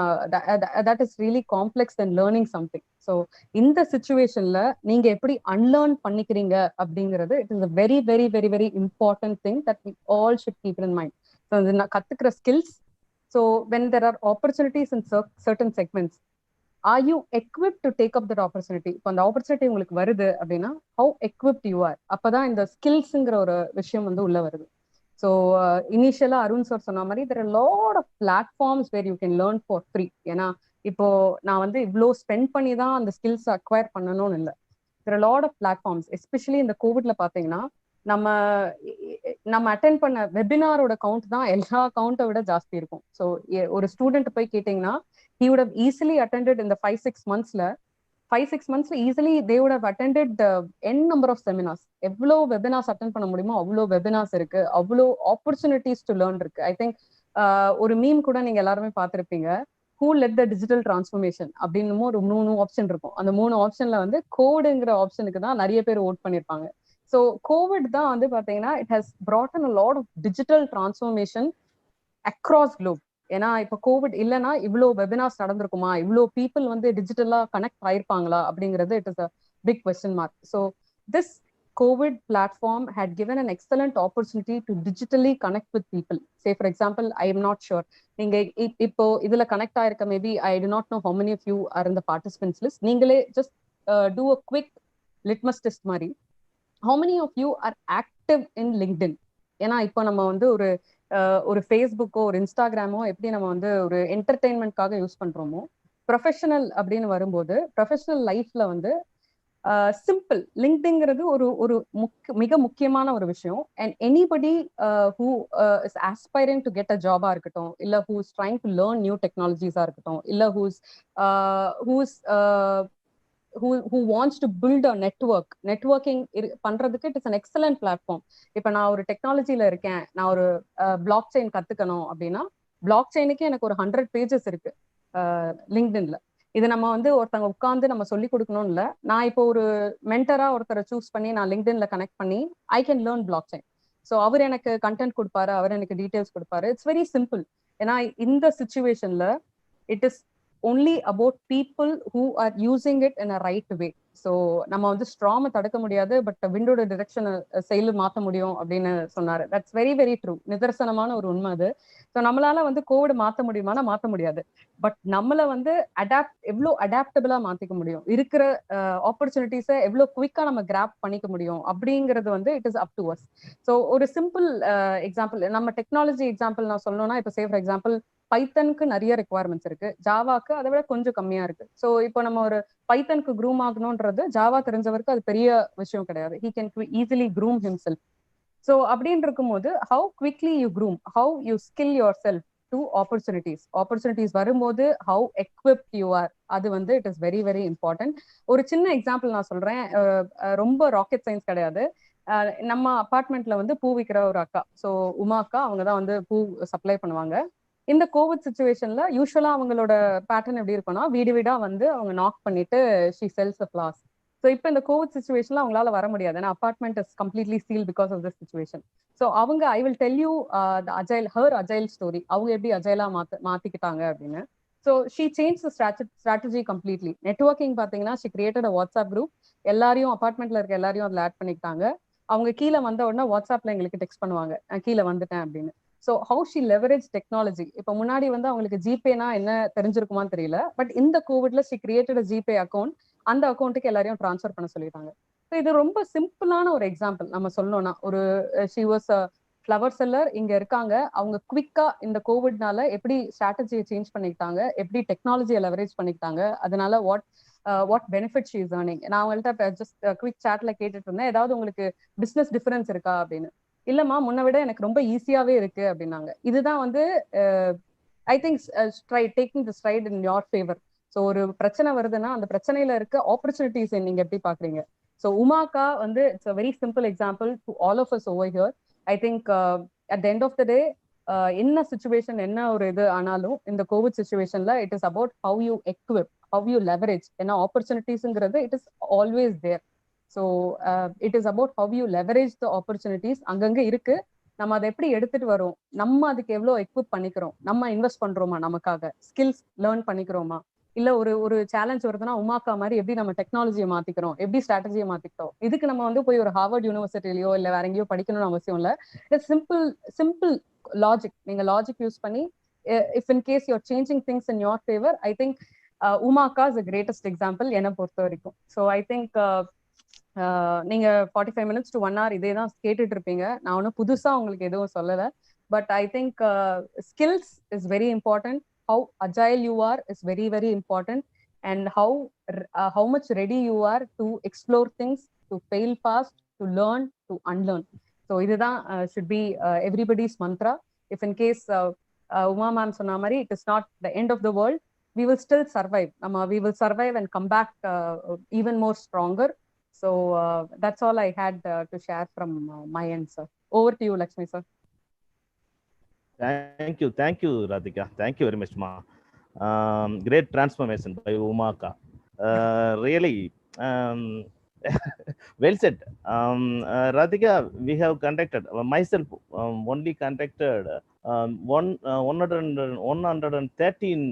that is really complex than learning something. So இந்த situationல நீங்க எப்படி unlearn பண்ணிக்கிறீங்க அப்படிங்கிறது it is a very very very very important thing that we all should keep in mind. So கத்துக்கிற skills, so when there are opportunities in certain segments, are you equipped to take up that opportunity? இப்போ அந்த opportunity உங்களுக்கு வருது அப்படின்னா how equipped you are, அப்பதான் இந்த skillsங்கிற ஒரு விஷயம் வந்து உள்ள வருது. So initially அருண் சார் சொன்ன மாதிரி there are a lot of platforms where you can learn for free. ஏன்னா இப்போ நான் வந்து இவ்வளோ ஸ்பெண்ட் பண்ணி தான் அந்த ஸ்கில்ஸ் அக்வயர் பண்ணணும்னு இல்லை. there are a lot of platforms, especially இந்த கோவிட்ல பாத்தீங்கன்னா நம்ம அட்டென்ட் பண்ண வெபினாரோட கவுண்ட் தான் எல்லா கவுண்டை விட ஜாஸ்தி இருக்கும். ஸோ ஒரு ஸ்டூடெண்ட் போய் கேட்டீங்கன்னா he would have easily attended in the 5-6 monthsல easily they would have attended the n number of seminars. எவ்வளோ வெபினார்ஸ் அட்டென்ட் பண்ண முடியுமோ அவ்வளோ வெபினார்ஸ் இருக்கு, அவ்வளோ ஆப்பர்ச்சுனிட்டிஸ் டு லேர்ன் இருக்கு. ஐ திங்க் ஒரு மீம் கூட நீங்க எல்லாருமே பார்த்திருப்பீங்க, who led the digital transformation அப்படின்னு ஒரு 3 ஆப்ஷன் இருக்கும். அந்த 3 ஆப்ஷன்ல வந்து கோடுங்கிற ஆப்ஷனுக்கு தான் நிறைய பேர் ஓட் பண்ணிருப்பாங்க. ஸோ கோவிட் தான் வந்து பாத்தீங்கன்னா it has brought in a lot of digital transformation across globe. ஏன்னா இப்ப கோவிட் இல்லைன்னா இவ்வளோ வெபினார்ஸ் நடந்திருக்குமா, இவ்வளோ பீப்புள் வந்து டிஜிட்டலா கனெக்ட் ஆயிருப்பாங்களா அப்படிங்கிறது it is a big question mark. So this COVID platform had given an excellent opportunity to digitally connect with people. Say for example, I am not sure நீங்க இப்போ இதுல connect ஆயிருக்க, maybe I do not know how many of you are in the participants list. நீங்களே just do a quick litmus test மாதிரி, how many of you are active in LinkedIn? ஏன்னா இப்போ நம்ம வந்து ஒரு ஃபேஸ்புக்கோ ஒரு இன்ஸ்டாகிராமோ எப்படி நம்ம வந்து ஒரு என்டர்டெயின்மெண்ட்காக யூஸ் பண்றோமோ, ப்ரொஃபஷனல் அப்படின்னு வரும்போது ப்ரொஃபஷனல் லைஃப்ல வந்து சிம்பிள் லிங்க்டின்ங்கிறது ஒரு மிக முக்கியமான ஒரு விஷயம். And anybody who is aspiring to get a ஜாபா இருக்கட்டும், இல்ல who is trying to learn new டெக்னாலஜிஸா இருக்கட்டும், இல்ல who wants to build a networking பண்றதுக்கு it is an excellent platform. இப்ப நான் ஒரு டெக்னாலஜில இருக்கேன், நான் ஒரு பிளாக் செயின் கத்துக்கணும் அப்படின்னா பிளாக் செயினுக்கு எனக்கு ஒரு 100 pages இருக்கு லிங்க்டின்ல. இது நம்ம வந்து ஒருத்தவங்க உட்கார்ந்து நம்ம சொல்லி கொடுக்கணும்னு இல்லை, நான் இப்போ ஒரு மென்டரா ஒருத்தரை சூஸ் பண்ணி நான் லிங்க்டின்ல கனெக்ட் பண்ணி I can learn blockchain. So அவர் எனக்கு கண்டென்ட் கொடுப்பாரு, அவர் எனக்கு டீடைல்ஸ் கொடுப்பாரு. It's very simple. ஏன்னா இந்த சிச்சுவேஷன்ல it is only about people who are using it in a right way. So நம்ம வந்து ஸ்ட்ராமை தடுக்க முடியாது, பட் விண்டோட டிரெக்ஷன் செயல் மாற்ற முடியும் அப்படின்னு சொன்னாரு. தட்ஸ் வெரி வெரி ட்ரூ, நிதர்சனமான ஒரு உண்மை அது. ஸோ நம்மளால வந்து கோவிட் மாற்ற முடியுமானா மாற்ற முடியாது, பட் நம்மள வந்து எவ்வளோ அடாப்டபிளா மாத்திக்க முடியும், இருக்கிற ஆப்பர்ச்சுனிட்டிஸை எவ்வளோ குவிக்கா நம்ம கிராப் பண்ணிக்க முடியும் அப்படிங்கிறது வந்து it is up to us. So ஒரு சிம்பிள் எக்ஸாம்பிள், நம்ம டெக்னாலஜி எக்ஸாம்பிள் நான் சொல்லணும்னா, இப்போ சே ஃபார் எக்ஸாம்பிள் பைத்தனுக்கு நிறைய ரெக்குவயர்மெண்ட்ஸ் இருக்கு, ஜாவாக்கு அதை விட கொஞ்சம் கம்மியா இருக்கு. ஸோ இப்போ நம்ம ஒரு பைத்தனுக்கு க்ரூம் ஆகணும்ன்றது ஜாவா தெரிஞ்சவருக்கு அது பெரிய விஷயம் கிடையாது. He can easily groom himself. So அப்படின்னு இருக்கும்போது how quickly you groom, how you skill your self to opportunities வரும்போது ஹவு எக்விப்ட் யூ ஆர், அது வந்து it is very very important. ஒரு சின்ன எக்ஸாம்பிள் நான் சொல்றேன், ரொம்ப ராக்கெட் சயின்ஸ் கிடையாது. நம்ம அபார்ட்மெண்ட்ல வந்து பூ விற்கிற ஒரு அக்கா, ஸோ உமா அக்கா, அவங்க தான் வந்து பூ சப்ளை பண்ணுவாங்க. இந்த கோவிட் சிச்சுவேஷன்ல யூஸ்வலா அவங்களோட பேட்டர்ன் எப்படி இருக்கும்னா, வீடு வீடா வந்து அவங்க நாக் பண்ணிட்டு she sells the flowers. So இப்போ இந்த கோவிட் சிச்சுவேஷன்ல அவங்களால வர முடியாது, ஏன்னா apartment is completely seal because of this situation. So அவங்க I will tell you her agile story, அவங்க எப்படி அஜைலா மாத்திக்கிட்டாங்க அப்படின்னு. So she change the strategy completely. Networking பாத்தீங்கன்னா she created a WhatsApp group, எல்லாரையும் அபார்ட்மெண்ட்ல இருக்க எல்லாரையும் அதில் ஆட் பண்ணிக்கிட்டாங்க. அவங்க கீழே வந்த உடனே வாட்ஸ்அப்ல எங்களுக்கு டெக்ஸ்ட் பண்ணுவாங்க, கீழே வந்துட்டேன் அப்படின்னு. So how she leverage technology. இப்போ முன்னாடி வந்து அவங்களுக்கு ஜிபேனா என்ன தெரிஞ்சிருக்குமான்னு தெரியல, பட் இந்த கோவிட்ல ஷி கிரியேட்டட் ஜிபே அக்கௌண்ட், அந்த அக்கௌண்ட்டுக்கு எல்லாரையும் ட்ரான்ஸ்ஃபர் பண்ண சொல்லிட்டாங்க. ஸோ இது ரொம்ப சிம்பிளான ஒரு எக்ஸாம்பிள். நம்ம சொல்லணும்னா, ஒரு she was a flower seller, இங்க இருக்காங்க, அவங்க குவிக்கா இந்த கோவிட்னால எப்படி ஸ்ட்ராட்டஜியை சேஞ்ச் பண்ணிக்கிட்டாங்க, எப்படி டெக்னாலஜியை லெவரேஜ் பண்ணிக்கிட்டாங்க, அதனால what benefit she is earning. நான் அவங்கள்ட்ட ஜஸ்ட் குவிக் சாட்ல கேட்டுட்டு இருந்தேன், ஏதாவது உங்களுக்கு பிசினஸ் டிஃபரன்ஸ் இருக்கா அப்படின்னு. இல்லம்மா முன்ன விட எனக்கு ரொம்ப ஈஸியாவே இருக்கு அப்படின்னாங்க. இதுதான் வந்து I think try taking the straight in your favour. So ஒரு பிரச்சனை வருதுன்னா அந்த பிரச்சனையில இருக்க ஆப்பர்ச்சுனிட்டிஸ் நீங்க எப்படி பாக்குறீங்க? ஸோ உமாக்கா வந்து it's a very simple example to all of us over here. I think at the end of the day என்ன சுச்சுவேஷன் என்ன ஒரு இது ஆனாலும் இந்த கோவிட் சுச்சுவேஷன்ல it is about how you equip, how you leverage. ஏன்னா ஆப்பர்ச்சுனிட்டிஸ்ங்கிறது it is always there. So it is about how you leverage the opportunities. அங்கங்க இருக்கு, நம்ம அதை எப்படி எடுத்துட்டு வரோம், நம்ம அதுக்கு எவ்வளவு எக்விப் பண்ணிக்கிறோம், நம்ம இன்வெஸ்ட் பண்றோமா, நமக்காக ஸ்கில்ஸ் லேர்ன் பண்ணிக்கிறோமா, இல்ல ஒரு ஒரு சேலஞ்ச் வருதுன்னா உமாக்கா மாதிரி எப்படி நம்ம டெக்னாலஜியை மாத்திக்கிறோம், எப்படி ஸ்ட்ராட்டஜியை மாத்திக்கிறோம். இதுக்கு நம்ம வந்து போய் ஒரு ஹார்வர்ட் யூனிவர்சிட்டிலயோ இல்ல வேற எங்கேயோ படிக்கணும்னு அவசியம் இல்ல. சிம்பிள் சிம்பிள் லாஜிக், நீங்க லாஜிக் யூஸ் பண்ணி if in case you're changing things in your favour, I think உமாக்கா இஸ் த கிரேட்டஸ்ட் எக்ஸாம்பிள் என்னை பொறுத்த வரைக்கும். ஸோ ஐ திங்க் நீங்க 45 minutes to 1 hour இதே தான் கேட்டுட்டு இருப்பீங்க. நான் ஒன்றும் புதுசா உங்களுக்கு எதுவும் சொல்லலை. But I think skills is very important. How agile you are is very very important. And how much ready you are to explore things, to fail fast, to learn, to unlearn. So இதுதான் should be everybody's mantra. If in case Uma ma'am சொன்ன மாதிரி it is not the end of the world, we will still survive. We will survive and come back even more stronger. So that's all I had to share from my end, sir. Over to you, Lakshmi, sir. Thank you, Radhika. Thank you very much, ma. Great transformation by Umaka. Really, well said. Radhika, we have conducted, myself only conducted 113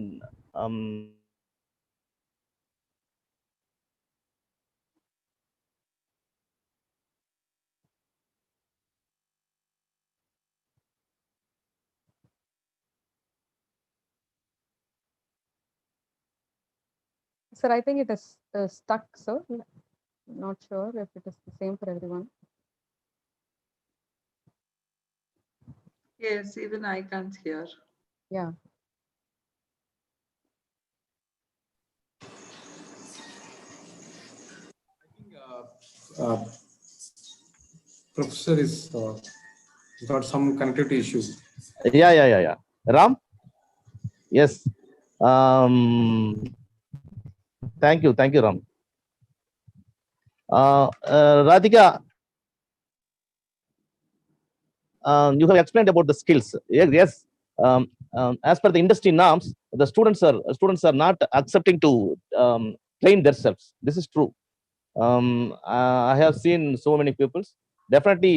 Sir, I think it is stuck, sir. Not sure if it is the same for everyone. Yes, even I can't hear. Yeah. Professor is got some connectivity issues. Yeah. Ram? Yes. Thank you, Ram. Radhika, you have explained about the skills. Yes. As per the industry norms, the students are not accepting to train themselves. This is true. I have seen so many people. Definitely,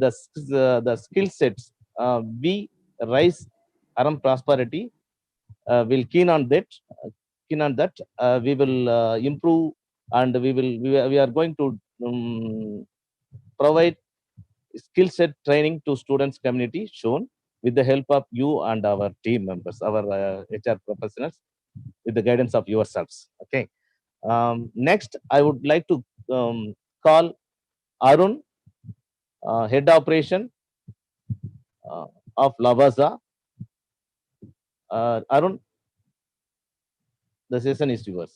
the skill sets we Rise Aram Prosperity will keen on that. We will improve, and we are going to provide skill set training to students community shown with the help of you and our team members, our HR professionals, with the guidance of yourselves. Okay. Next, I would like to call Arun, head operation of Lavazza. Arun, the session is yours.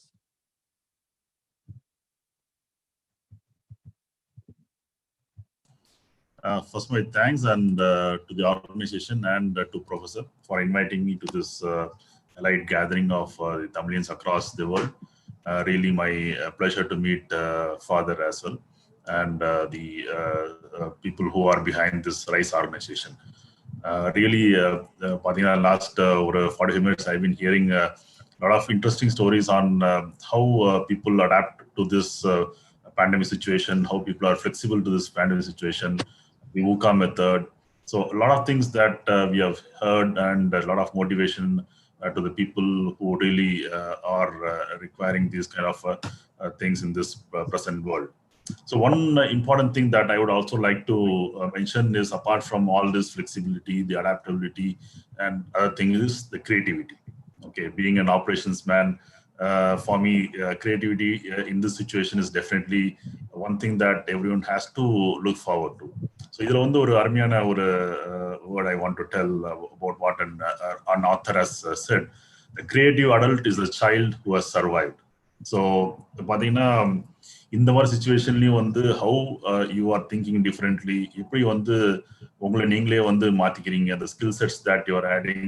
First, my thanks and to the organization and to Professor for inviting me to this light gathering of the Tamilians across the world. Really, my pleasure to meet Father as well, and the people who are behind this Rise organization. Really, last over 45 minutes, I've been hearing a lot of interesting stories on how people adapt to this pandemic situation, how people are flexible to this pandemic situation, the VUCA method. So a lot of things that we have heard, and a lot of motivation to the people who really are requiring these kind of things in this present world. So one important thing that I would also like to mention is, apart from all this flexibility, the adaptability, and other thing is the creativity. Okay, being an operations man, for me, creativity in this situation is definitely one thing that everyone has to look forward to. So this is one word I want to tell about what an author has said. The creative adult is a child who has survived. So இந்த மாதிரி சிச்சுவேஷன்லயும் வந்து how you are thinking differently, எப்படி வந்து உங்களை நீங்களே வந்து மாத்திக்கிறீங்க, the skill sets that you are adding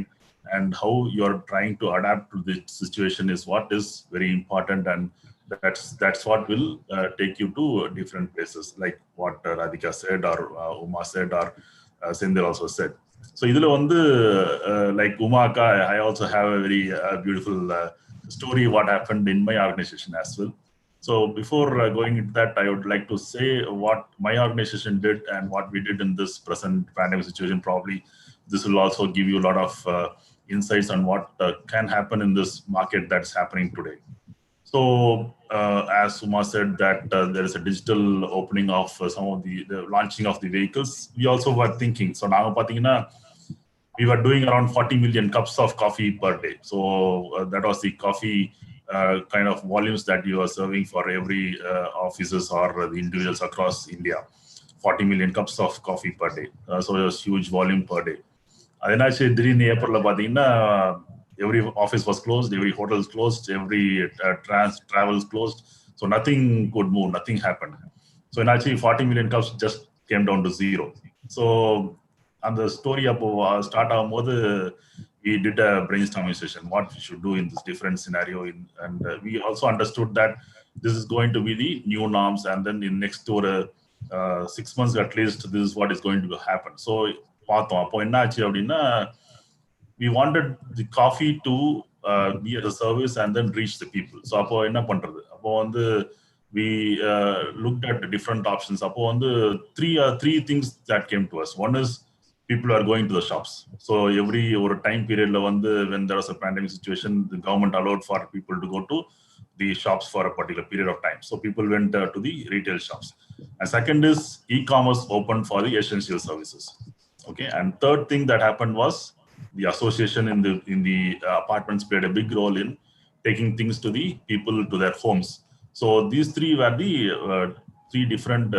and how you are trying to adapt to this situation is what is very important, and that's what will take you to different places, like what Radhika said or Uma said or Sindhil also said. So idhula vandu like Uma akka, I also have a very beautiful story what happened in my organization as well. So before going into that, I would like to say what my organization did and what we did in this present pandemic situation. Probably this will also give you a lot of insights on what can happen in this market that's happening today. So as Suma said that there is a digital opening of some of the launching of the vehicles, we also were thinking. So now we were doing around 40 million cups of coffee per day. So that was the coffee kind of volumes that you are serving for every offices or the individuals across India. 40 million cups of coffee per day. So it was huge volume per day. During April, every office was closed, every hotel was closed, every travel was closed. So nothing could move, nothing happened. So in actually 40 million cups just came down to zero. So on the story start we did a brainstorming session, what we should do in this different scenario. And we also understood that this is going to be the new norms. And then in next 6 months at least, this is what is going to happen. So we wanted the coffee to be as a service and then reach the people. So we looked at the different options. Three things that came to us. One is people are going to the shops. So every time period when there was a pandemic situation, the government allowed for people to go to the shops for a particular period of time. So people went to the retail shops. And second is e-commerce opened for the essential services. Okay. And third thing that happened was the association in the apartments played a big role in taking things to the people to their homes. So these three were the three different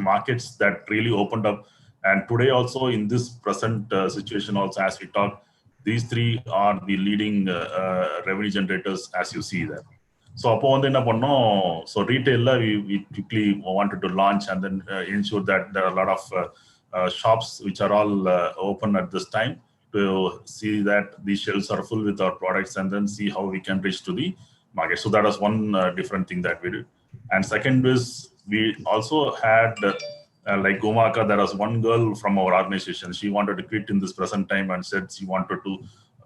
markets that really opened up. And today also in this present situation also, as we talk, these three are the leading revenue generators, as you see there. So so retail we quickly wanted to launch and then ensure that there are a lot of shops which are all open at this time, to see that the shelves are full with our products and then see how we can reach to the market. So that was one different thing that we did. And second is we also had like Gomaka, there was one girl from our organization. She wanted to quit in this present time and said she wanted to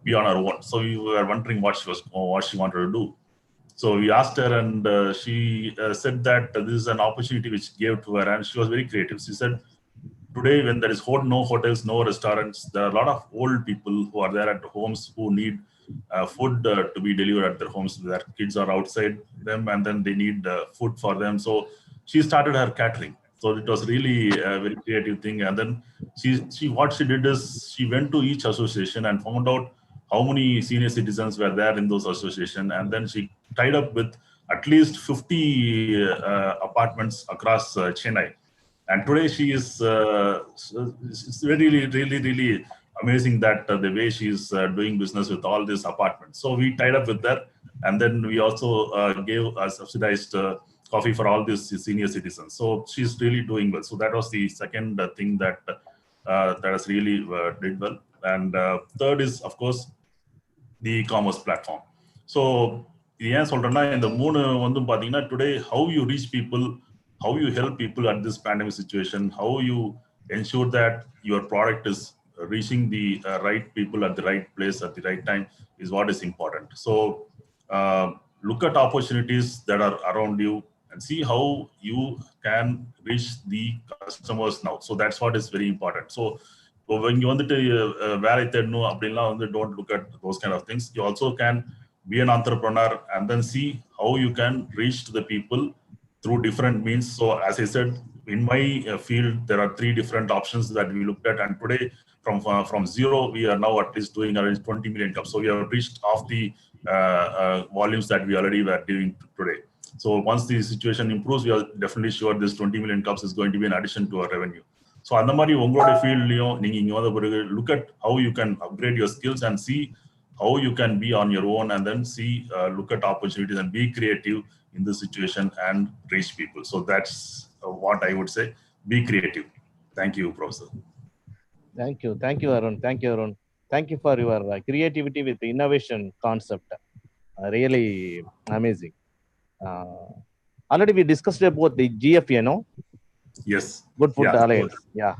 be on her own. So we were wondering what she wanted to do. So we asked her, and she said that this is an opportunity which gave to her, and she was very creative. She said, today when there is no hotels, no restaurants, there are a lot of old people who are there at homes who need food to be delivered at their homes. Their kids are outside them and then they need food for them. So she started her catering. So it was really a very creative thing. And then what she did is she went to each association and found out how many senior citizens were there in those associations. And then she tied up with at least 50 apartments across Chennai. And today she is it's really amazing that the way she is doing business with all these apartments. So we tied up with that, and then we also gave a subsidized coffee for all these senior citizens. So she's really doing well. So that was the second thing that has really did well. And third is, of course, the e-commerce platform. So in the moon today, how you reach people, how you help people at this pandemic situation, how you ensure that your product is reaching the right people at the right place at the right time is what is important. So look at opportunities that are around you and see how you can reach the customers now. So that's what is very important. So when you want to don't look at those kind of things. You also can be an entrepreneur and then see how you can reach to the people through different means. So as I said, in my field, there are three different options that we looked at. And today, from zero, we are now at least doing around 20 million cups. So we have reached off the volumes that we already were doing today. So once the situation improves, we are definitely sure this 20 million cups is going to be an addition to our revenue. So on the field, look at how you can upgrade your skills and see how you can be on your own and then see, look at opportunities and be creative in this situation and reach people. So that's what I would say. Be creative. Thank you, Professor. Thank you, Arun. Thank you, Arun. Thank you for your creativity with the innovation concept. Really amazing. Already we discussed about the GFA, no? Yes. Good Food Yeah. Alliance. Yeah.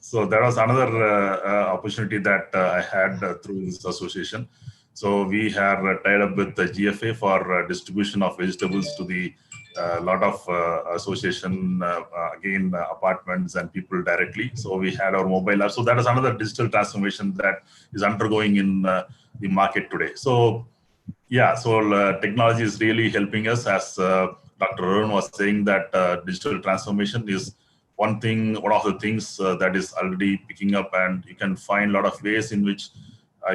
So that was another opportunity that I had through this association. So we have tied up with the GFA for distribution of vegetables to the lot of association, again, apartments and people directly. So we had our mobile app. So that is another digital transformation that is undergoing in the market today. So yeah, so technology is really helping us, as Dr. Arun was saying, that digital transformation is one of the things that is already picking up, and you can find a lot of ways in which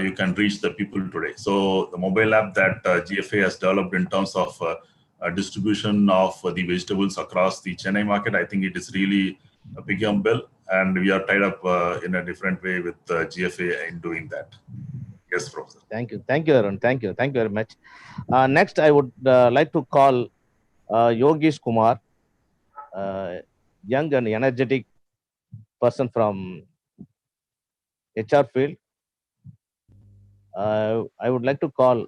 you can reach the people today. So the mobile app that GFA has developed in terms of distribution of the vegetables across the Chennai market, I think it is really a big bell, and we are tied up in a different way with GFA in doing that. Yes, Professor. Thank you, Arun. Thank you very much. Next, I would like to call Yogesh Kumar, young and energetic person from HR field. I would like to call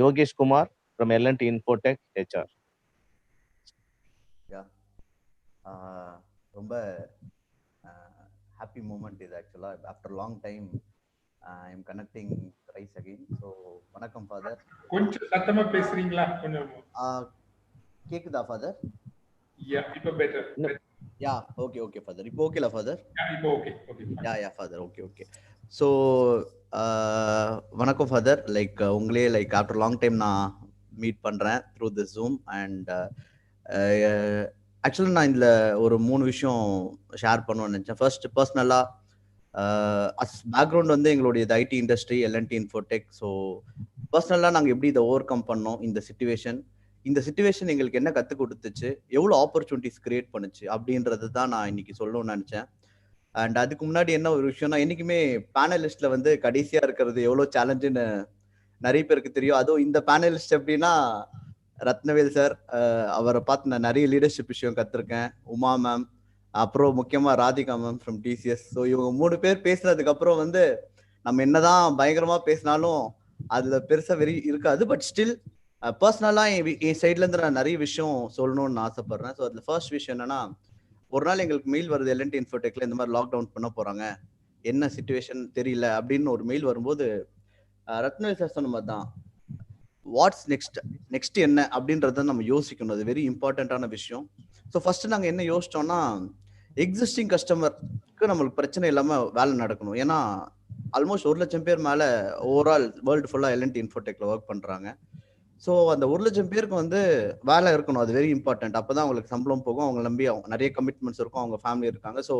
Yogesh Kumar from L&T Infotech HR. Yeah. ரொம்ப happy moment is actually after long time I am connecting Rise again. So வணக்கம் father. கொஞ்சம் சத்தமா பேசுறீங்களா? கொஞ்சம் கேக்குதா father? Yeah, இப்போ better. Yeah, okay father. இப்போ ஓகேல father? Yeah, இப்போ okay. Yeah father. Okay. So வணக்கம் father. Like உங்களே like after long time நான் மீட் பண்றேன் through the Zoom, and actually நான் இதுல ஒரு 3 விஷயம் ஷேர் பண்ணுவேன்னு நினைச்சேன். ஃபர்ஸ்ட், பர்சனலா பேக்ரவுண்ட் வந்து எங்களுடைய IT industry, L&T Infotech. So பர்சனலா நாங்கள் எப்படி இதை ஓவர் கம் பண்ணோம், இந்த சிச்சுவேஷன் எங்களுக்கு என்ன கற்றுக் கொடுத்துச்சு, எவ்வளோ ஆப்பர்ச்சுனிட்டிஸ் கிரியேட் பண்ணுச்சு அப்படின்றது தான் நான் இன்னைக்கு சொல்லணும்னு நினைச்சேன். அண்ட் அதுக்கு முன்னாடி என்ன ஒரு விஷயம்னா, என்னைக்குமே பேனலிஸ்ட்ல வந்து கடைசியா இருக்கிறது எவ்வளோ சேலஞ்சுன்னு நிறைய பேருக்கு தெரியும். அதுவும் இந்த பேனலிஸ்ட் எப்படின்னா, ரத்னவேல் சார், அவரை பார்த்து நான் நிறைய லீடர்ஷிப் விஷயம் கற்றுருக்கேன். உமா மேம், அப்புறம் முக்கியமா Radhika ma'am from TCS. So இவங்க 3 பேர் பேசுனதுக்கு அப்புறம் வந்து நம்ம என்னதான் பயங்கரமா பேசினாலும் அதுல பெருசா வெறி இருக்காது. பட் ஸ்டில் பர்சனலா என் சைட்ல இருந்து நான் நிறைய விஷயம் சொல்லணும்னு ஆசைப்படுறேன். ஸோ அதுல ஃபர்ஸ்ட் விஷயம் என்னன்னா, ஒரு நாள் எங்களுக்கு மெயில் வருது, L&T இன்ஃபோடெக்ல இந்த மாதிரி லாக்டவுன் பண்ண போறாங்க, என்ன சிச்சுவேஷன் தெரியல அப்படின்னு ஒரு மெயில் வரும்போது, ரத்னவேல் சார் சொன்ன மாதிரி தான், வாட்ஸ் நெக்ஸ்ட் என்ன அப்படின்றத நம்ம யோசிக்கணும். அது வெரி இம்பார்ட்டன்டான விஷயம். ஸோ ஃபர்ஸ்ட் நாங்கள் என்ன யோசிச்சோம்னா, எக்ஸிஸ்டிங் கஸ்டமருக்கு நம்மளுக்கு பிரச்சனை இல்லாமல் வேலை நடக்கணும். ஏன்னா ஆல்மோஸ்ட் 1 லட்சம் பேர் மேலே ஓவரால் வேர்ல்டு ஃபுல்லாக L&T இன்ஃபோடெக்ல ஒர்க் பண்ணுறாங்க. ஸோ அந்த 1 லட்சம் பேருக்கு வந்து வேலை இருக்கணும். அது வெரி இம்பார்ட்டன்ட். அப்போ தான் அவங்களுக்கு சம்பளம் போகும், அவங்க நம்பி அவங்க நிறைய கமிட்மெண்ட்ஸ் இருக்கும், அவங்க ஃபேமிலி இருக்காங்க. ஸோ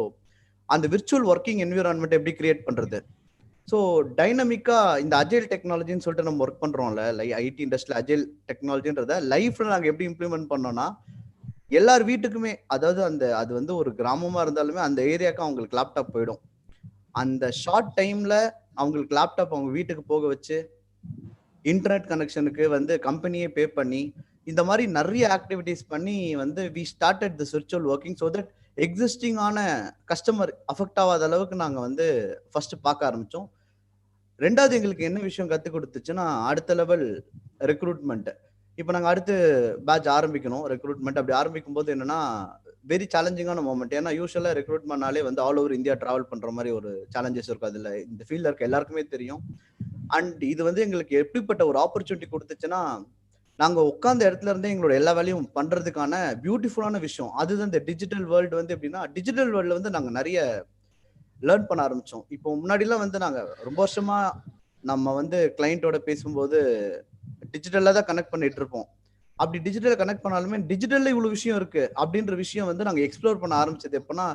அந்த விர்ச்சுவல் ஒர்க்கிங் என்விரான்மெண்ட் எப்படி கிரியேட் பண்ணுறது? ஸோ டைனமிக்கா இந்த அஜைல் டெக்னாலஜின்னு சொல்லிட்டு நம்ம ஒர்க் பண்றோம்ல, ஐடி இண்டஸ்ட்ரியில் அஜைல் டெக்னாலஜின்றத லைஃப்ல நாங்கள் எப்படி இம்ப்ளிமெண்ட் பண்ணோம்னா, எல்லார் வீட்டுக்குமே, அதாவது அது வந்து ஒரு கிராமமா இருந்தாலுமே அந்த ஏரியாவுக்கு அவங்களுக்கு லேப்டாப் போயிடும். அந்த ஷார்ட் டைம்ல அவங்களுக்கு லேப்டாப் அவங்க வீட்டுக்கு போக வச்சு, இன்டர்நெட் கனெக்ஷனுக்கு வந்து கம்பெனியே பே பண்ணி, இந்த மாதிரி நிறைய ஆக்டிவிட்டிஸ் பண்ணி வந்து we started this virtual working. So that existing ஆன கஸ்டமர் அஃபெக்ட் ஆகாத அளவுக்கு நாங்கள் வந்து ஃபர்ஸ்ட் பார்க்க ஆரம்பிச்சோம். ரெண்டாவது எங்களுக்கு என்ன விஷயம் கற்றுக் கொடுத்துச்சுன்னா, அடுத்த லெவல் ரெக்ரூட்மெண்ட். இப்போ நாங்கள் அடுத்து பேட்ச் ஆரம்பிக்கணும் ரெக்ரூட்மெண்ட். அப்படி ஆரம்பிக்கும் போது என்னன்னா, வெரி சேலஞ்சிங்கான மூமெண்ட். ஏன்னா யூஸ்வலாக ரெக்ரூட்மெண்ட்னாலே வந்து ஆல் ஓவர் இந்தியா டிராவல் பண்ணுற மாதிரி ஒரு சேலஞ்சஸ் இருக்கும். அதில் இந்த ஃபீல்டில் இருக்க எல்லாருக்குமே தெரியும். அண்ட் இது வந்து எங்களுக்கு எப்படிப்பட்ட ஒரு ஆப்பர்ச்சுனிட்டி கொடுத்துச்சுன்னா, நாங்கள் உட்காந்த இடத்துல இருந்தே எங்களோட எல்லா வேலையும் பண்ணுறதுக்கான பியூட்டிஃபுல்லான விஷயம். அதுதான் இந்த டிஜிட்டல் வேர்ல்டு. வந்து எப்படின்னா, டிஜிட்டல் வேர்ல்டில் வந்து நாங்கள் நிறைய லேர்ன் பண்ண ஆரம்பிச்சோம். இப்போ முன்னாடிலாம் வந்து நாங்கள் ரொம்ப வருஷமா நம்ம வந்து கிளைண்ட்டோட பேசும்போது டிஜிட்டலாக தான் கனெக்ட் பண்ணிட்டு இருப்போம். அப்படி டிஜிட்டலை கனெக்ட் பண்ணாலுமே டிஜிட்டல்ல இவ்வளவு விஷயம் இருக்கு அப்படின்ற விஷயம் வந்து நாங்கள் எக்ஸ்ப்ளோர் பண்ண ஆரம்பிச்சது எப்போனா,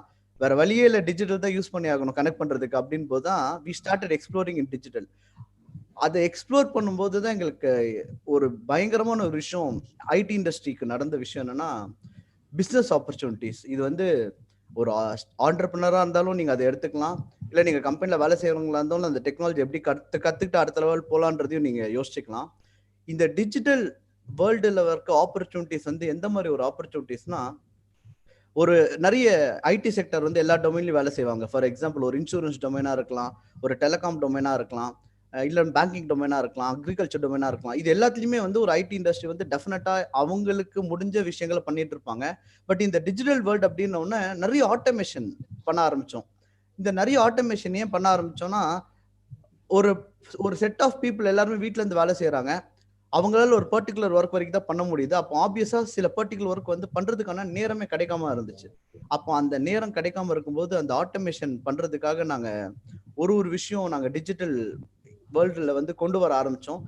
வேற வழியே இல்லை, டிஜிட்டல் தான் யூஸ் பண்ணி ஆகணும் கனெக்ட் பண்றதுக்கு அப்படின்னு போது தான் we started exploring in digital. அதை எக்ஸ்ப்ளோர் பண்ணும்போது தான் எங்களுக்கு ஒரு பயங்கரமான ஒரு விஷயம் ஐடி இண்டஸ்ட்ரிக்கு நடந்த விஷயம் என்னன்னா, பிஸ்னஸ் ஆப்பர்ச்சுனிட்டிஸ். இது வந்து ஒரு ஆண்டர்பிரினரா இருந்தாலும் நீங்க அதை எடுத்துக்கலாம், இல்லை நீங்கள் கம்பெனியில் வேலை செய்கிறவங்களா இருந்தாலும் அந்த டெக்னாலஜி எப்படி கற்றுக்கிட்டு அடுத்த லெவல் போகலான்றதையும் நீங்கள் யோசிச்சுக்கலாம். இந்த டிஜிட்டல் வேர்ல்டில் இருக்க ஆப்பர்ச்சுனிட்டிஸ் வந்து எந்த மாதிரி ஒரு ஆப்பர்ச்சுனிட்டிஸ்னா, ஒரு நிறைய ஐடி செக்டர் வந்து எல்லா டொமைன்லையும் வேலை செய்வாங்க. ஃபார் எக்ஸாம்பிள் ஒரு இன்சூரன்ஸ் டொமைனாக இருக்கலாம், ஒரு டெலிகாம் டொமைனாக இருக்கலாம், இல்லை பேங்கிங் டொமைனாக இருக்கலாம், அக்ரிகல்ச்சர் டொமைனாக இருக்கலாம். இது எல்லாத்துலேயுமே வந்து ஒரு ஐடி இண்டஸ்ட்ரி வந்து டெஃபினட்டாக அவங்களுக்கு முடிஞ்ச விஷயங்களை பண்ணிட்டு இருப்பாங்க. பட் இந்த டிஜிட்டல் வேர்ல்டு அப்படின்னோடனே நிறைய ஆட்டோமேஷன் பண்ண ஆரம்பித்தோம். இந்த நிறைய ஆட்டோமேஷன் ஏன் பண்ண ஆரம்பித்தோன்னா, ஒரு செட் ஆஃப் பீப்புள் எல்லாருமே வீட்டிலேருந்து வேலை செய்கிறாங்க. அவங்களால ஒரு பர்டிகுலர் ஒர்க் வரைக்கும் தான் பண்ண முடியுது. அப்போ ஆப்வியஸா சில பர்டிகுலர் ஒர்க் வந்து பண்றதுக்கான நேரமே கிடைக்காம இருந்துச்சு. அப்போ அந்த நேரம் கிடைக்காம இருக்கும்போது அந்த ஆட்டோமேஷன் பண்றதுக்காக நாங்க ஒரு விஷயம் நாங்க டிஜிட்டல் வேர்ல்டுல வந்து கொண்டு வர ஆரம்பிச்சோம்.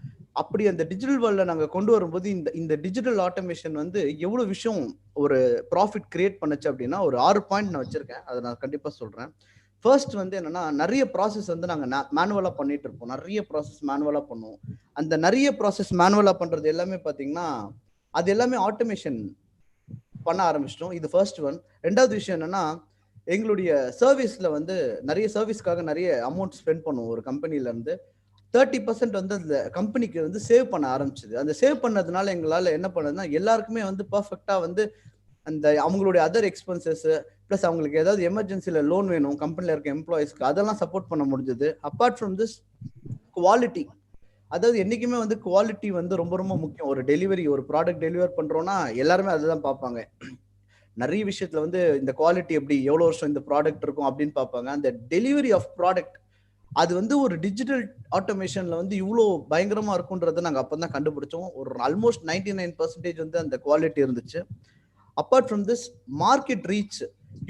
அப்படி அந்த டிஜிட்டல் வேர்ல்ட்ல நாங்க கொண்டு வரும்போது இந்த டிஜிட்டல் ஆட்டோமேஷன் வந்து எவ்வளவு விஷயம் ஒரு ப்ராஃபிட் கிரியேட் பண்ணுச்சு அப்படின்னா, ஒரு 6 பாயிண்ட் நான் வச்சிருக்கேன். அதை நான் கண்டிப்பா சொல்றேன். ஃபர்ஸ்ட் வந்து என்னன்னா, நிறைய ப்ராசஸ் வந்து நாங்க மேனுவலா பண்ணிட்டு இருப்போம். நிறைய ப்ராசஸ் மேனுவலா பண்ணுவோம். அந்த நிறைய ப்ராசஸ் மேனுவலா பண்றது எல்லாமே பாத்தீங்கன்னா, அது எல்லாமே ஆட்டோமேஷன் பண்ண ஆரம்பிச்சிட்டோம். இது ஃபர்ஸ்ட் ஒன். ரெண்டாவது விஷயம் என்னன்னா, எங்களுடைய சர்வீஸ்ல வந்து நிறைய சர்வீஸ்க்காக நிறைய அமௌண்ட் ஸ்பெண்ட் பண்ணுவோம். ஒரு கம்பெனில இருந்து 30% வந்து அந்த கம்பெனிக்கு வந்து சேவ் பண்ண ஆரம்பிச்சது. அந்த சேவ் பண்ணதுனால எங்களால என்ன பண்ணதுன்னா, எல்லாருக்குமே வந்து பர்ஃபெக்டா வந்து அந்த அவங்களுடைய அதர் எக்ஸ்பென்சஸ் பிளஸ் அவங்களுக்கு ஏதாவது எமர்ஜென்சில லோன் வேணும் கம்பெனில இருக்க எம்ப்ளாயிஸ்க்கு, அதெல்லாம் சப்போர்ட் பண்ண முடிஞ்சது. அப்பார்ட் ஃப்ரம் திஸ் குவாலிட்டி, அதாவது என்னைக்குமே வந்து குவாலிட்டி வந்து ரொம்ப ரொம்ப முக்கியம். ஒரு டெலிவரி, ஒரு ப்ராடக்ட் டெலிவர் பண்றோம்னா எல்லாருமே அதுதான் பார்ப்பாங்க. நிறைய விஷயத்துல வந்து இந்த குவாலிட்டி எப்படி, எவ்வளவு வருஷம் இந்த ப்ராடக்ட் இருக்கும் அப்படின்னு பார்ப்பாங்க. அந்த டெலிவரி ஆஃப் ப்ராடக்ட் அது வந்து ஒரு டிஜிட்டல் ஆட்டோமேஷன்ல வந்து இவ்வளோ பயங்கரமா இருக்குன்றதை நாங்கள் அப்பதான் கண்டுபிடிச்சோம். ஒரு ஆல்மோஸ்ட் 99% வந்து அந்த குவாலிட்டி இருந்துச்சு. Apart from this market reach,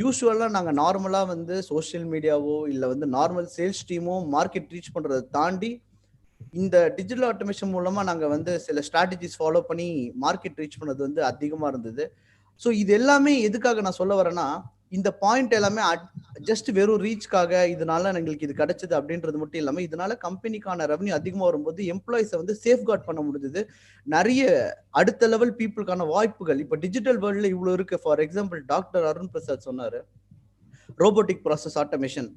யூஸ்வலா நாங்கள் நார்மலா வந்து சோசியல் மீடியாவோ இல்லை வந்து normal sales demo market reach பண்றதை தாண்டி இந்த டிஜிட்டல் ஆட்டோமேஷன் மூலமா நாங்கள் வந்து சில ஸ்ட்ராட்டஜிஸ் ஃபாலோ பண்ணி மார்க்கெட் ரீச் பண்ணது வந்து அதிகமாக இருந்தது. ஸோ இது எல்லாமே எதுக்காக நான் சொல்ல வரேன்னா, இந்த பாயிண்ட் எல்லாமே ஜஸ்ட் வெறும் ரீச்காக இதனால எங்களுக்கு இது கிடைச்சது அப்படின்றது மட்டும் இல்லாம, இதனால கம்பெனிக்கான ரெவன்யூ அதிகமாக வரும்போது எம்ப்ளாயிஸை வந்து சேஃப்கார்ட் பண்ண முடிஞ்சது. நிறைய அடுத்த லெவல் பீப்புளுக்கான வாய்ப்புகள் இப்போ டிஜிட்டல் வேர்ல்ட்ல இவ்வளவு இருக்கு. For example doctor Arun Prasad சொன்னாரு, ரோபோட்டிக் ப்ராசஸ் ஆட்டோமேஷன்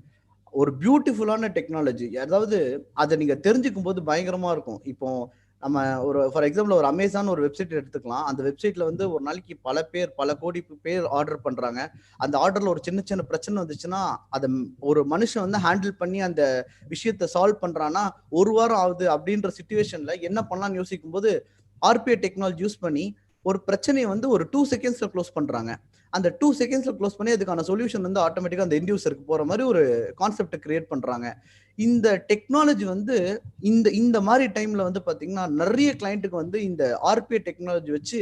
ஒரு பியூட்டிஃபுல்லான டெக்னாலஜி. அதாவது அதை நீங்க தெரிஞ்சுக்கும் போது பயங்கரமா இருக்கும். இப்போ நம்ம ஒரு ஃபார் எக்ஸாம்பிள் ஒரு அமேசான் ஒரு வெப்சைட் எடுத்துக்கலாம். அந்த வெப்சைட்ல வந்து ஒரு நாளைக்கு பல கோடி பேர் ஆர்டர் பண்றாங்க. அந்த ஆர்டர்ல ஒரு சின்ன சின்ன பிரச்சனை வந்துச்சுன்னா அதை ஒரு மனுஷன் வந்து ஹேண்டில் பண்ணி அந்த விஷயத்த சால்வ் பண்றான்னா 1 வாரம் ஆகுது. அப்படின்ற சிச்சுவேஷன்ல என்ன பண்ணலாம்னு யோசிக்கும் போது ஆர்பிஐ டெக்னாலஜி யூஸ் பண்ணி ஒரு பிரச்சனையை வந்து ஒரு 2 செகண்ட்ஸ்ல க்ளோஸ் பண்றாங்க. அந்த 2 செகண்ட்ஸ்ல க்ளோஸ் பண்ணி அதுக்கான சொல்யூஷன் வந்து ஆட்டோமேட்டிக்கா அந்த எண்ட் யூசருக்கு போற மாதிரி ஒரு கான்செப்ட் கிரியேட் பண்றாங்க. இந்த டெக்னாலஜி வந்து இந்த மாதிரி டைம்ல வந்து பாத்தீங்கன்னா நிறைய கிளைண்ட்டுக்கு வந்து இந்த ஆர்பிஐ டெக்னாலஜி வச்சு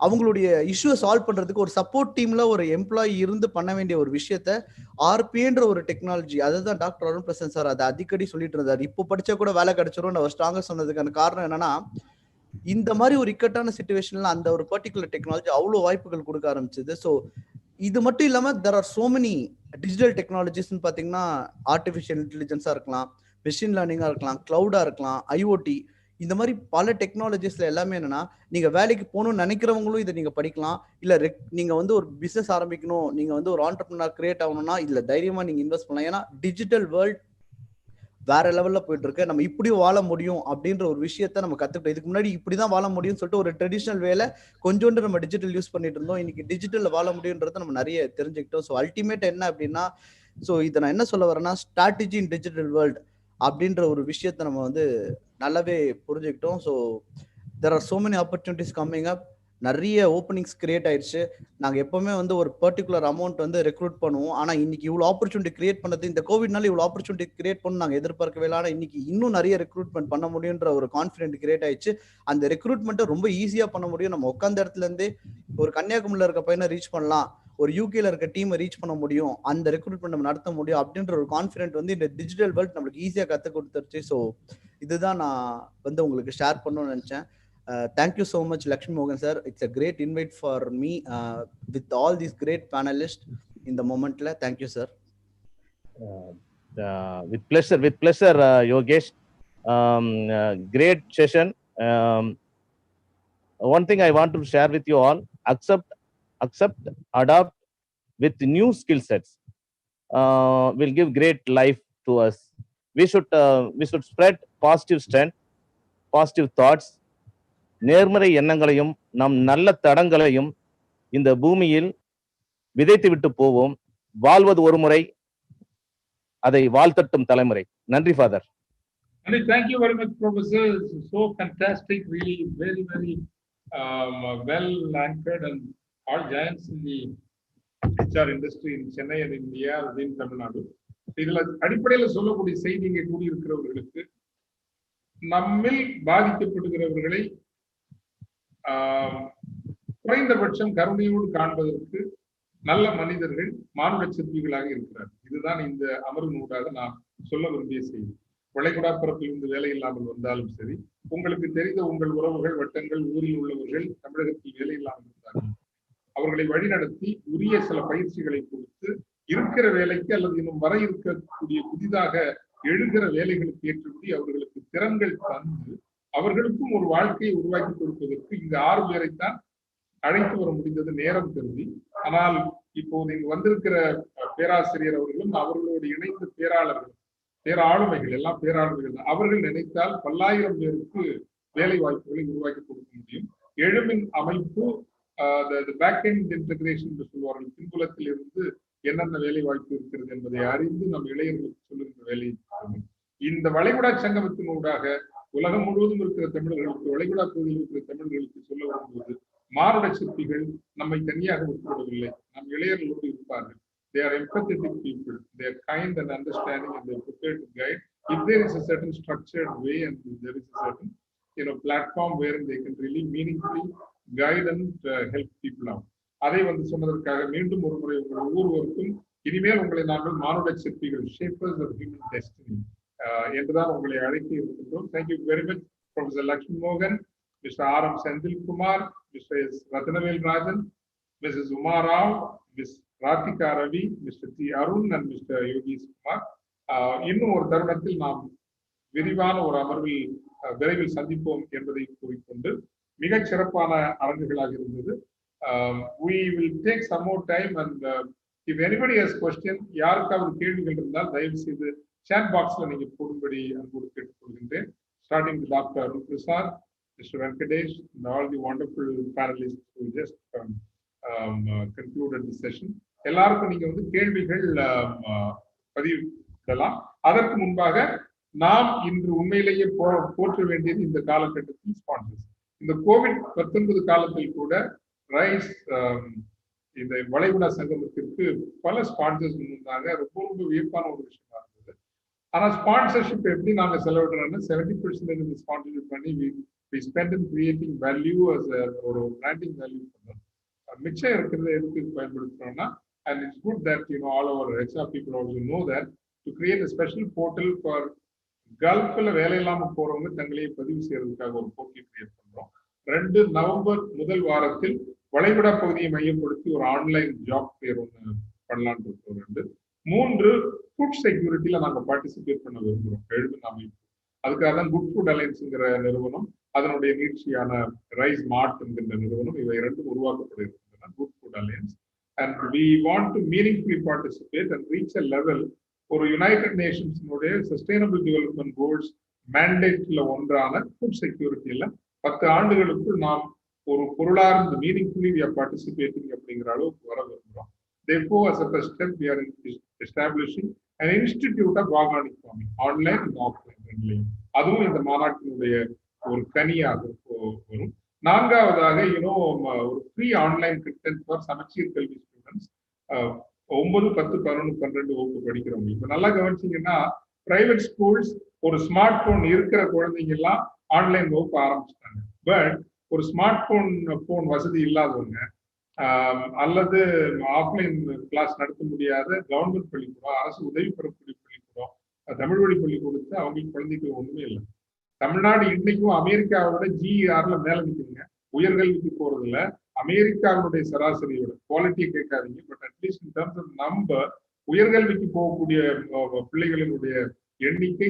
அவங்களுடைய இஷ்யூ சால்வ் பண்றதுக்கு ஒரு சப்போர்ட் டீம்ல ஒரு எம்ப்ளாயி இருந்து பண்ண வேண்டிய ஒரு விஷயத்த ஆர்பிஐன்ற ஒரு டெக்னாலஜி, அதுதான் டாக்டர் அருண் பிரசாத் சார் அதை அடிக்கடி சொல்லிட்டு இருந்தாரு. இப்போ படிச்சா கூட வேலை கிடைச்சிரும் அவர் ஸ்ட்ராங்கா சொன்னதுக்கான காரணம் என்னன்னா, இந்த மாதிரி ஒரு இக்கட்டான சிச்சுவேஷன்ல அந்த ஒரு பர்டிகுலர் டெக்னாலஜி அவ்வளவு வாய்ப்புகள் கொடுக்க ஆரம்பிச்சது. ஸோ இது மட்டும் இல்லாம there are so many digital டெக்னாலஜிஸ்ன்னு பாத்தீங்கன்னா, ஆர்டிஃபிஷியல் இன்டெலிஜென்ஸா இருக்கலாம், மெஷின் லேர்னிங்கா இருக்கலாம், கிளவுடா இருக்கலாம், ஐஓடி, இந்த மாதிரி பல டெக்னாலஜிஸ்ல எல்லாமே என்னன்னா, நீங்க வேலைக்கு போகணும்னு நினைக்கிறவங்களும் இதை நீங்க படிக்கலாம். இல்ல நீங்க வந்து ஒரு பிசினஸ் ஆரம்பிக்கணும், நீங்க வந்து ஒரு ஆண்டர்பிரினர் கிரியேட் ஆகணும்னா இதுல தைரியமா நீங்க இன்வெஸ்ட் பண்ணலாம். ஏன்னா டிஜிட்டல் வேர்ல்ட் வேற லெவல்ல போயிட்டு இருக்கு. நம்ம இப்படியும் வாழ முடியும் அப்படின்ற ஒரு விஷயத்த நம்ம கத்துக்கிட்டோம். இதுக்கு முன்னாடி இப்படிதான் வாழ முடியும்னு சொல்லிட்டு ஒரு ட்ரெடிஷனல் வேலை கொஞ்சோண்டு நம்ம டிஜிட்டல் யூஸ் பண்ணிட்டு இருந்தோம். இன்னைக்கு டிஜிட்டல்ல வாழ முடியும்ன்றத நம்ம நிறைய தெரிஞ்சுக்கிட்டோம். ஸோ அல்டிமேட் என்ன அப்படின்னா, ஸோ இதை நான் என்ன சொல்ல வரேன்னா, ஸ்ட்ராட்டஜி இன் டிஜிட்டல் வேர்ல்டு அப்படின்ற ஒரு விஷயத்த நம்ம வந்து நல்லாவே புரிஞ்சுக்கிட்டோம். So there are so many opportunities coming up. நிறைய ஓப்பனிங்ஸ் கிரியேட் ஆயிடுச்சு. நாங்கள் எப்பவுமே வந்து ஒரு பர்டிகுலர் அமௌண்ட் வந்து ரெக்ரூட் பண்ணுவோம். ஆனால் இன்னைக்கு இவ்வளோ ஆப்பர்ச்சுனிட்டி கிரியேட் பண்ணது, இந்த கோவிட்னால இவ்வளோ ஆப்பர்ச்சுனிட்டி கிரியேட் பண்ண நாங்கள் எதிர்பார்க்கவே இல்லை. ஆனால் இன்னைக்கு இன்னும் நிறைய ரெக்ரூட்மெண்ட் பண்ண முடியுன்ற ஒரு கான்ஃபிடென்ட் கிரியேட் ஆயிடுச்சு. அந்த ரெக்ரூட்மெண்ட்டை ரொம்ப ஈஸியாக பண்ண முடியும். நம்ம உட்காந்த இடத்துல இருந்தே ஒரு கன்னியாகுமரியில் இருக்க பையனை ரீச் பண்ணலாம், ஒரு யூகேல இருக்க டீமை ரீச் பண்ண முடியும், அந்த ரெக்ரூட்மெண்ட் நம்ம நடத்த முடியும் அப்படின்ற ஒரு கான்ஃபிடென்ட் வந்து இந்த டிஜிட்டல் வேர்ல்ட் நம்மளுக்கு ஈஸியாக கற்றுக் கொடுத்துருச்சு. ஸோ இதுதான் நான் வந்து உங்களுக்கு ஷேர் பண்ணணும்னு நினச்சேன். Thank you so much, Lakshmi Mohan sir. It's a great invite for me with all these great panelists in the moment. Thank you, sir. With pleasure, Yogesh. Great session. One thing I want to share with you all: accept, adopt with new skill sets. will give great life to us. We should spread positive strength, positive thoughts, நேர்மறை எண்ணங்களையும் நம் நல்ல தடங்களையும் இந்த பூமியில் விதைத்து விட்டு போவோம். வாழ்வது ஒரு முறை, அதை வாழ்த்தட்டும் தலைமுறை. நன்றி father. Thank you very much, Professor. It's so fantastic, really very, very well anchored, and all giants in the HR industry in Chennai and India, in Tamil Nadu. இதுல அடிப்படையில் சொல்லக்கூடிய செய்தி இங்கே கூடியிருக்கிறவர்களுக்கு நம்மில் பாதிக்கப்படுகிறவர்களை குறைந்தபட்சம் கருணையோடு காண்பதற்கு நல்ல மனிதர்கள் மானுட சிற்பிகளாக இருக்கிறார். இதுதான் இந்த அமர்வினூடாக நான் சொல்ல விரும்பிய செய்தி. வளைகுடா பரப்பில் இருந்து வேலை இல்லாமல் வந்தாலும் சரி, உங்களுக்கு தெரிந்த உங்கள் உறவுகள் வட்டங்கள் ஊரில் உள்ளவர்கள் தமிழகத்தில் வேலை இல்லாமல் இருந்தார்கள், அவர்களை வழிநடத்தி உரிய சில பயிற்சிகளை கொடுத்து இருக்கிற வேலைக்கு அல்லது இன்னும் வர இருக்கக்கூடிய புதிதாக எழுகிற வேலைகளுக்கு ஏற்றபடி அவர்களுக்கு திறன்கள் தந்து அவர்களுக்கும் ஒரு வாழ்க்கையை உருவாக்கி கொடுப்பதற்கு இந்த 6 பேரைத்தான் அழைத்து வர முடிந்தது நேரம் கருதி. ஆனால் இப்போது இங்கு வந்திருக்கிற பேராசிரியர் அவர்களும் அவர்களோடு இணைந்த பேராளுமைகள் எல்லாம் பேராளுமைகள் தான். அவர்கள் நினைத்தால் பல்லாயிரம் பேருக்கு வேலை வாய்ப்புகளை உருவாக்கி கொடுக்க முடியும். எழுமின் அமைப்பு, பேக் எண்ட் இன்டகிரேஷன் என்று சொல்வார்கள், பின்புலத்தில் இருந்து என்னென்ன வேலை வாய்ப்பு இருக்கிறது என்பதை அறிந்து நம் இளைஞர்களுக்கு சொல்லுகின்ற வேலையை இந்த வளைகுடா சங்கமத்தினூடாக உலகம் முழுவதும் இருக்கிற தமிழர்களுக்கு, வளைகுடா பகுதியில் இருக்கிற தமிழர்களுக்கு சொல்ல வரும்போது, மானுட சிற்பிகள் நம்மை தனியாக விட்டுவிடவில்லை. நம் இளைஞர்களோடு இருப்பார்கள். They are empathetic people. They are kind and understanding, and they are prepared to guide. If there is a certain structured way and there is a certain platform where they can really meaningfully guide and help people out. அதை சொன்னதற்காக மீண்டும் ஒரு முறை உங்கள் ஒவ்வொருவருக்கும் இனிமேல் உங்களை நாங்கள் மானுட சிற்பிகள், ஷேப்பர்ஸ் ஆஃப் ஹியூமன் டெஸ்டினி என்றுதான் உங்களை அழைத்து இருக்கின்றோம். Thank you very much professor Lakshmi மோகன், mister R.M. Senthil Kumar, mister S. Rathnavel Rajan, missus Uma Rao, miss Radhika Ravi, mister T. Arun and mister Yogeesh Kumar. இன்னும் ஒரு தருணத்தில் நாம் விரிவான ஒரு அமர்வில் விரைவில் சந்திப்போம் என்பதை கூறிக்கொண்டு, மிகச் சிறப்பான அரங்குகளாக இருந்தது. We will take some more time, and if anybody has question, யாருக்காவது கேள்விகள் இருந்தால் தயவு செய்து chat boxல நீங்க போடும்படி அன்போடு கேட்டுக்கொள்கின்றேன். Starting with Dr. Arun Prasad, Mr. Venkatesh, and all the wonderful panelists who just concluded the session. எல்லாருக்கும் நீங்க கேள்விகள் பதிவிடலாம். அதற்கு முன்பாக நாம் இன்று உண்மையிலேயே போற்ற வேண்டியது இந்த காலகட்டத்தில் ஸ்பான்சர்ஸ். இந்த COVID-19 காலத்தில் கூட ரைஸ் இந்த வளைகுடா சங்கமத்திற்கு பல ஸ்பான்சர்ஸ் முன்னாங்க. ரொம்ப வியப்பான ஒரு விஷயமா இருந்தது. ஆனா ஸ்பான்சர்ஷிப் எப்படி நாங்க செலவிடுறோம்னா 70% இந்த ஸ்பான்சர்ஷிப் பண்ணி we spend in creating value as ஒரு branding value பண்ணோம். மிச்சம் இருக்கிறத எதுக்கு பயன்படுத்துறோம்னா, and it's good that all our HR people also know that to create a special portal for கல்ஃப்ல வேலை இல்லாம போறவங்க தங்களையே பதிவு செய்யறதுக்காக ஒரு போர்ட்டல் கிரியேட் பண்றோம். 2 நவம்பர் முதல் வாரத்தில் வளைகுடா பகுதியை மையப்படுத்தி ஒரு ஆன்லைன் ஜாப் ஃபேர் ஒன்று பண்ணலான்னு இருக்கோம். 3 ஃபுட் செக்யூரிட்டியில நாங்க பார்ட்டிசிபேட் பண்ண விரும்புகிறோம். 7 அமைப்பு. அதுக்காக தான் குட் ஃபுட் அலையன்ஸ்ங்கிற நிறுவனம், அதனுடைய நீட்சியான ரைஸ் மார்ட் என்கின்ற நிறுவனம், இவை 2 உருவாக்கப்பட இருக்கின்றன. Good food alliance. And we want to meaningfully participate and reach a level, ஒரு யுனைடெட் நேஷன்ஸினுடைய சஸ்டைனபிள் டெவலப்மெண்ட் கோல்ஸ் மேண்டேட்ல ஒன்றான ஃபுட் செக்யூரிட்டியில 10 ஆண்டுகளுக்குள் நாம் ஒரு பொருளார்ந்த மீனிங்ஃபுல்லி we are participating அப்படிங்கிற அளவுக்கு வர விரும்புகிறோம். Therefore, as a first step, we are establishing an institute of organic farming, online and offline ரெண்டுலையும். அதுவும் இந்த மாநாட்டினுடைய ஒரு கனியாக வரும். 4வதாக ஒரு ஃப்ரீ ஆன்லைன் கண்டென்ட் ஃபார் சமச்சீர் கல்வி ஸ்டூடெண்ட்ஸ், 9, 10, 11, 12 வகுப்பு படிக்கிறவங்க. இப்ப நல்லா கவனிச்சீங்கன்னா பிரைவேட் ஸ்கூல்ஸ் ஒரு ஸ்மார்ட் போன் இருக்கிற குழந்தைங்க எல்லாம் ஆன்லைன் வகுப்பு ஆரம்பிச்சிட்டாங்க. பட் ஒரு ஸ்மார்ட் போன் வசதி இல்லாதவங்க அல்லது ஆஃப்லைன் கிளாஸ் நடத்த முடியாத கவர்மெண்ட் பள்ளிக்கூடம், அரசு உதவி பெறக்கூடிய பள்ளிக்கூடம், தமிழ் வழி பள்ளிக்கூடத்து அவங்களுக்கு குழந்தைக்கு ஒண்ணுமே இல்லை. தமிழ்நாடு இன்னைக்கும் அமெரிக்காவோட GERல மேல நிற்குங்க. உயர்கல்விக்கு போறது இல்லை. அமெரிக்காவுடைய சராசரியோட குவாலிட்டியை கேட்காதீங்க, but at least in terms of number உயர்கல்விக்கு போகக்கூடிய பிள்ளைகளினுடைய எண்ணிக்கை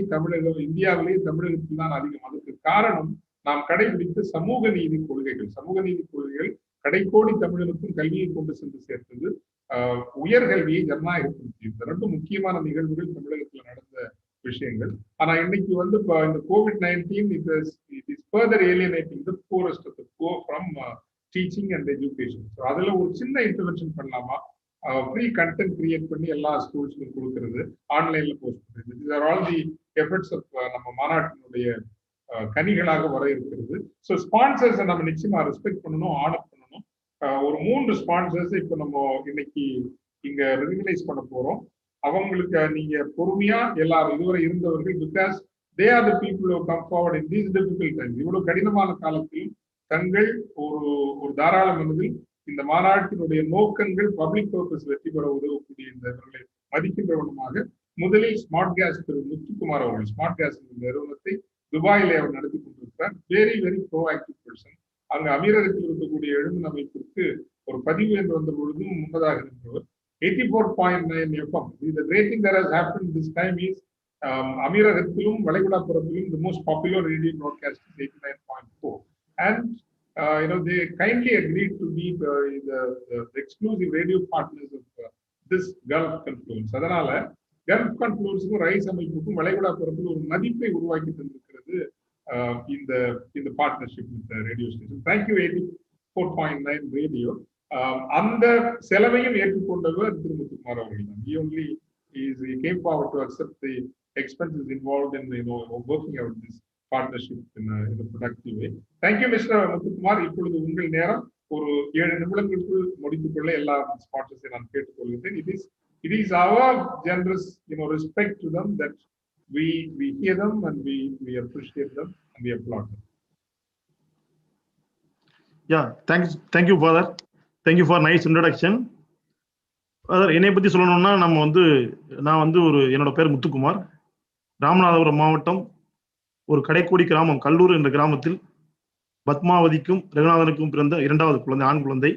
இந்தியாவிலேயே தமிழகத்தில் தான் அதிகம். அதுக்கு காரணம் நாம் கடைபிடித்த சமூக நீதி கொள்கைகள். சமூக நீதி கொள்கைகள் கடைக்கோடி தமிழனுக்கும் கல்வியை கொண்டு சென்று சேர்த்தது. உயர்கல்வியை ஜனநாயக ஏற்படுத்தியது. ரெண்டு முக்கியமான நிகழ்வுகள் தமிழகத்தில் நடந்த விஷயங்கள். ஆனா இன்னைக்கு வந்து இந்த COVID-19 it is further alienating the poorest of the poor from teaching and education. So அதுல ஒரு சின்ன இன்டர்வென்ஷன் பண்ணலாமா? ஃப்ரீ கண்டென்ட் கிரியேட் பண்ணி எல்லா ஸ்கூல்ஸ்க்கும் கொடுக்கறது, ஆன்லைன்ல போஸ்ட் பண்றது. These are all the efforts of நம்ம மாநாட்டினுடைய கனிகளாக வர இருக்கிறது. ஸோ ஸ்பான்சர்ஸை நம்ம நிச்சயமா ரெஸ்பெக்ட் பண்ணணும், ஆனர் பண்ணணும். ஒரு 3 ஸ்பான்சர்ஸ் இப்போ நம்ம இன்னைக்கு இங்க ரெகனைஸ் பண்ண போறோம். அவங்களுக்கு நீங்க பொறுமையா எல்லாரும் இதுவரை இருந்தவர்கள், because they are the people who come forward in these difficult times. இவ்வளவு கடினமான காலத்தில் தங்கள் ஒரு தாராள மனதில் இந்த மாநாட்டினுடைய நோக்கங்கள் பப்ளிக் பர்பஸ் வெற்றி பெற உதவக்கூடிய இவர்களை மதிக்கின்ற விதமாக முதலில் ஸ்மார்ட் கேஸ் திரு முத்துக்குமார் அவர்கள், ஸ்மார்ட் கேஸ் நிறுவனத்தை துபாயிலே அவர் நடத்தி கொண்டிருக்கிறார். Very very proactive person. அங்க அமீரகத்தில் இருக்கக்கூடிய எழுமின் அமைப்பிற்கு ஒரு பதிவு என்று வந்த பொழுதும் முன்னதாக இருந்தவர். 84.9 FM. The great thing that has happened this time is அமீரகத்திலும் வளைகுடாப்புறத்திலும் the most popular radio broadcast is 89.4. And they kindly agreed to be the exclusive radio partners of this Gulf Confluence. அதனால Gulf Confluence-க்கும் ரைஸ் அமைப்புக்கும் வளைகுடாப்புறத்தில் ஒரு மதிப்பை உருவாக்கி தந்திருக்கிறது இந்த partnership with radio station. Thank you 84.9 radio. அந்த செலவையும் ஏற்றுக்கொண்டவர் திரு முத்துக்குமார் அவர்கள் தான். He came forward to accept the expenses involved in working out this partnership in a productive way. Thank you, Mr. Muthukumar. இப்பொழுது உங்கள் நேரம். ஒரு 7 நிமிடங்களுக்கு முடித்துக்கொள்ள எல்லா ஸ்பான்சர்ஸை நான் கேட்டுக்கொள்கிறேன். It is our generous respect to them that we hear them and we appreciate them and we applaud them. Yeah, thank you father. Thank you for nice introduction. Father, என்னை பத்தி சொல்லணும்னா நான் என்னோட பேர் முத்துக்குமார். ராமநாதபுரம் மாவட்டம் ஒரு கடைக்கோடி கிராமம் கல்லூர் என்ற கிராமத்தில் பத்மாவதிக்கும் ரகுநாதனுக்கும் பிறந்த 2வது குழந்தை, ஆண் குழந்தை.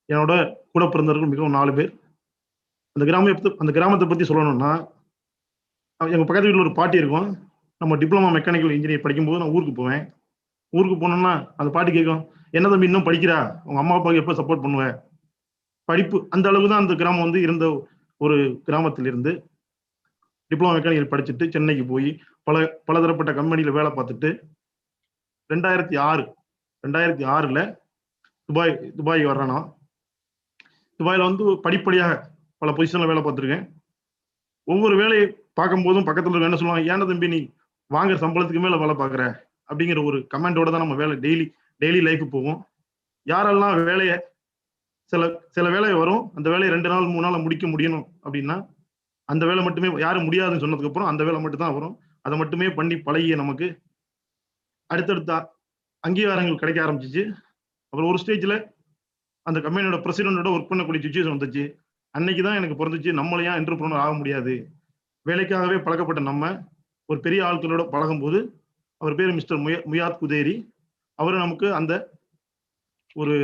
என்னோட கூட பிறந்தவர்கள் மிகவும் 4 பேர். அந்த கிராமத்தை பத்தி சொல்லணும்னா, எங்க பக்கத்து வீட்டில் ஒரு பாட்டி இருக்கும். நம்ம டிப்ளமா மெக்கானிக்கல் இன்ஜினியர் படிக்கும்போது நான் ஊருக்கு போவேன். ஊருக்கு போனோம்னா அந்த பாட்டி கேட்கும், என்ன தம்பி இன்னும் படிக்கிறா, உங்க அம்மா அப்பாவுக்கு எப்போ சப்போர்ட் பண்ணுவேன்? படிப்பு அந்த அளவுக்கு தான் அந்த கிராமம் இருந்த ஒரு கிராமத்தில் இருந்து டிப்ளமா மெக்கானிக்கல் படிச்சுட்டு சென்னைக்கு போய் பலதரப்பட்ட கம்பெனியில வேலை பார்த்துட்டு 2006ல் துபாய் வர்றேன்னா, துபாயில படிப்படியாக பல பொசிஷன்ல வேலை பார்த்துருக்கேன். ஒவ்வொரு வேலையை பார்க்கும் போதும் பக்கத்துல என்ன சொல்லுவாங்க, ஏன்னா தம்பி நீ வாங்குற சம்பளத்துக்கு மேல வேலை பார்க்குற அப்படிங்கிற ஒரு கமெண்டோட தான் நம்ம வேலை டெய்லி லைஃப் போவோம். யாரெல்லாம் வேலையை சில வேலை வரும், அந்த வேலையை 2 நாள் 3 நாள் முடிக்க முடியணும் அப்படின்னா அந்த வேலை மட்டுமே, யாரும் முடியாதுன்னு சொன்னதுக்கு அப்புறம் அந்த வேலை மட்டும் தான் வரும். அதை மட்டுமே பண்ணி பழகிய நமக்கு அடுத்தடுத்த அங்கீகாரங்கள் கிடைக்க ஆரம்பிச்சிச்சு. அப்புறம் ஒரு ஸ்டேஜ்ல அந்த கம்பெனியோட பிரசிடென்டோட ஒர்க் பண்ணக்கூடிய சுச்சுவேஷன் வந்துச்சு. அன்னைக்கு தான் எனக்கு பிறந்துச்சு, நம்மள ஏன் என்டர்பிரனர் ஆக முடியாது? வேலைக்காகவே பழக்கப்பட்ட நம்ம ஒரு பெரிய ஆட்களோட பழகும் போது, அவர் பேர் மிஸ்டர் முயாத் குதேரி, அவரு நமக்கு அந்த ஒரு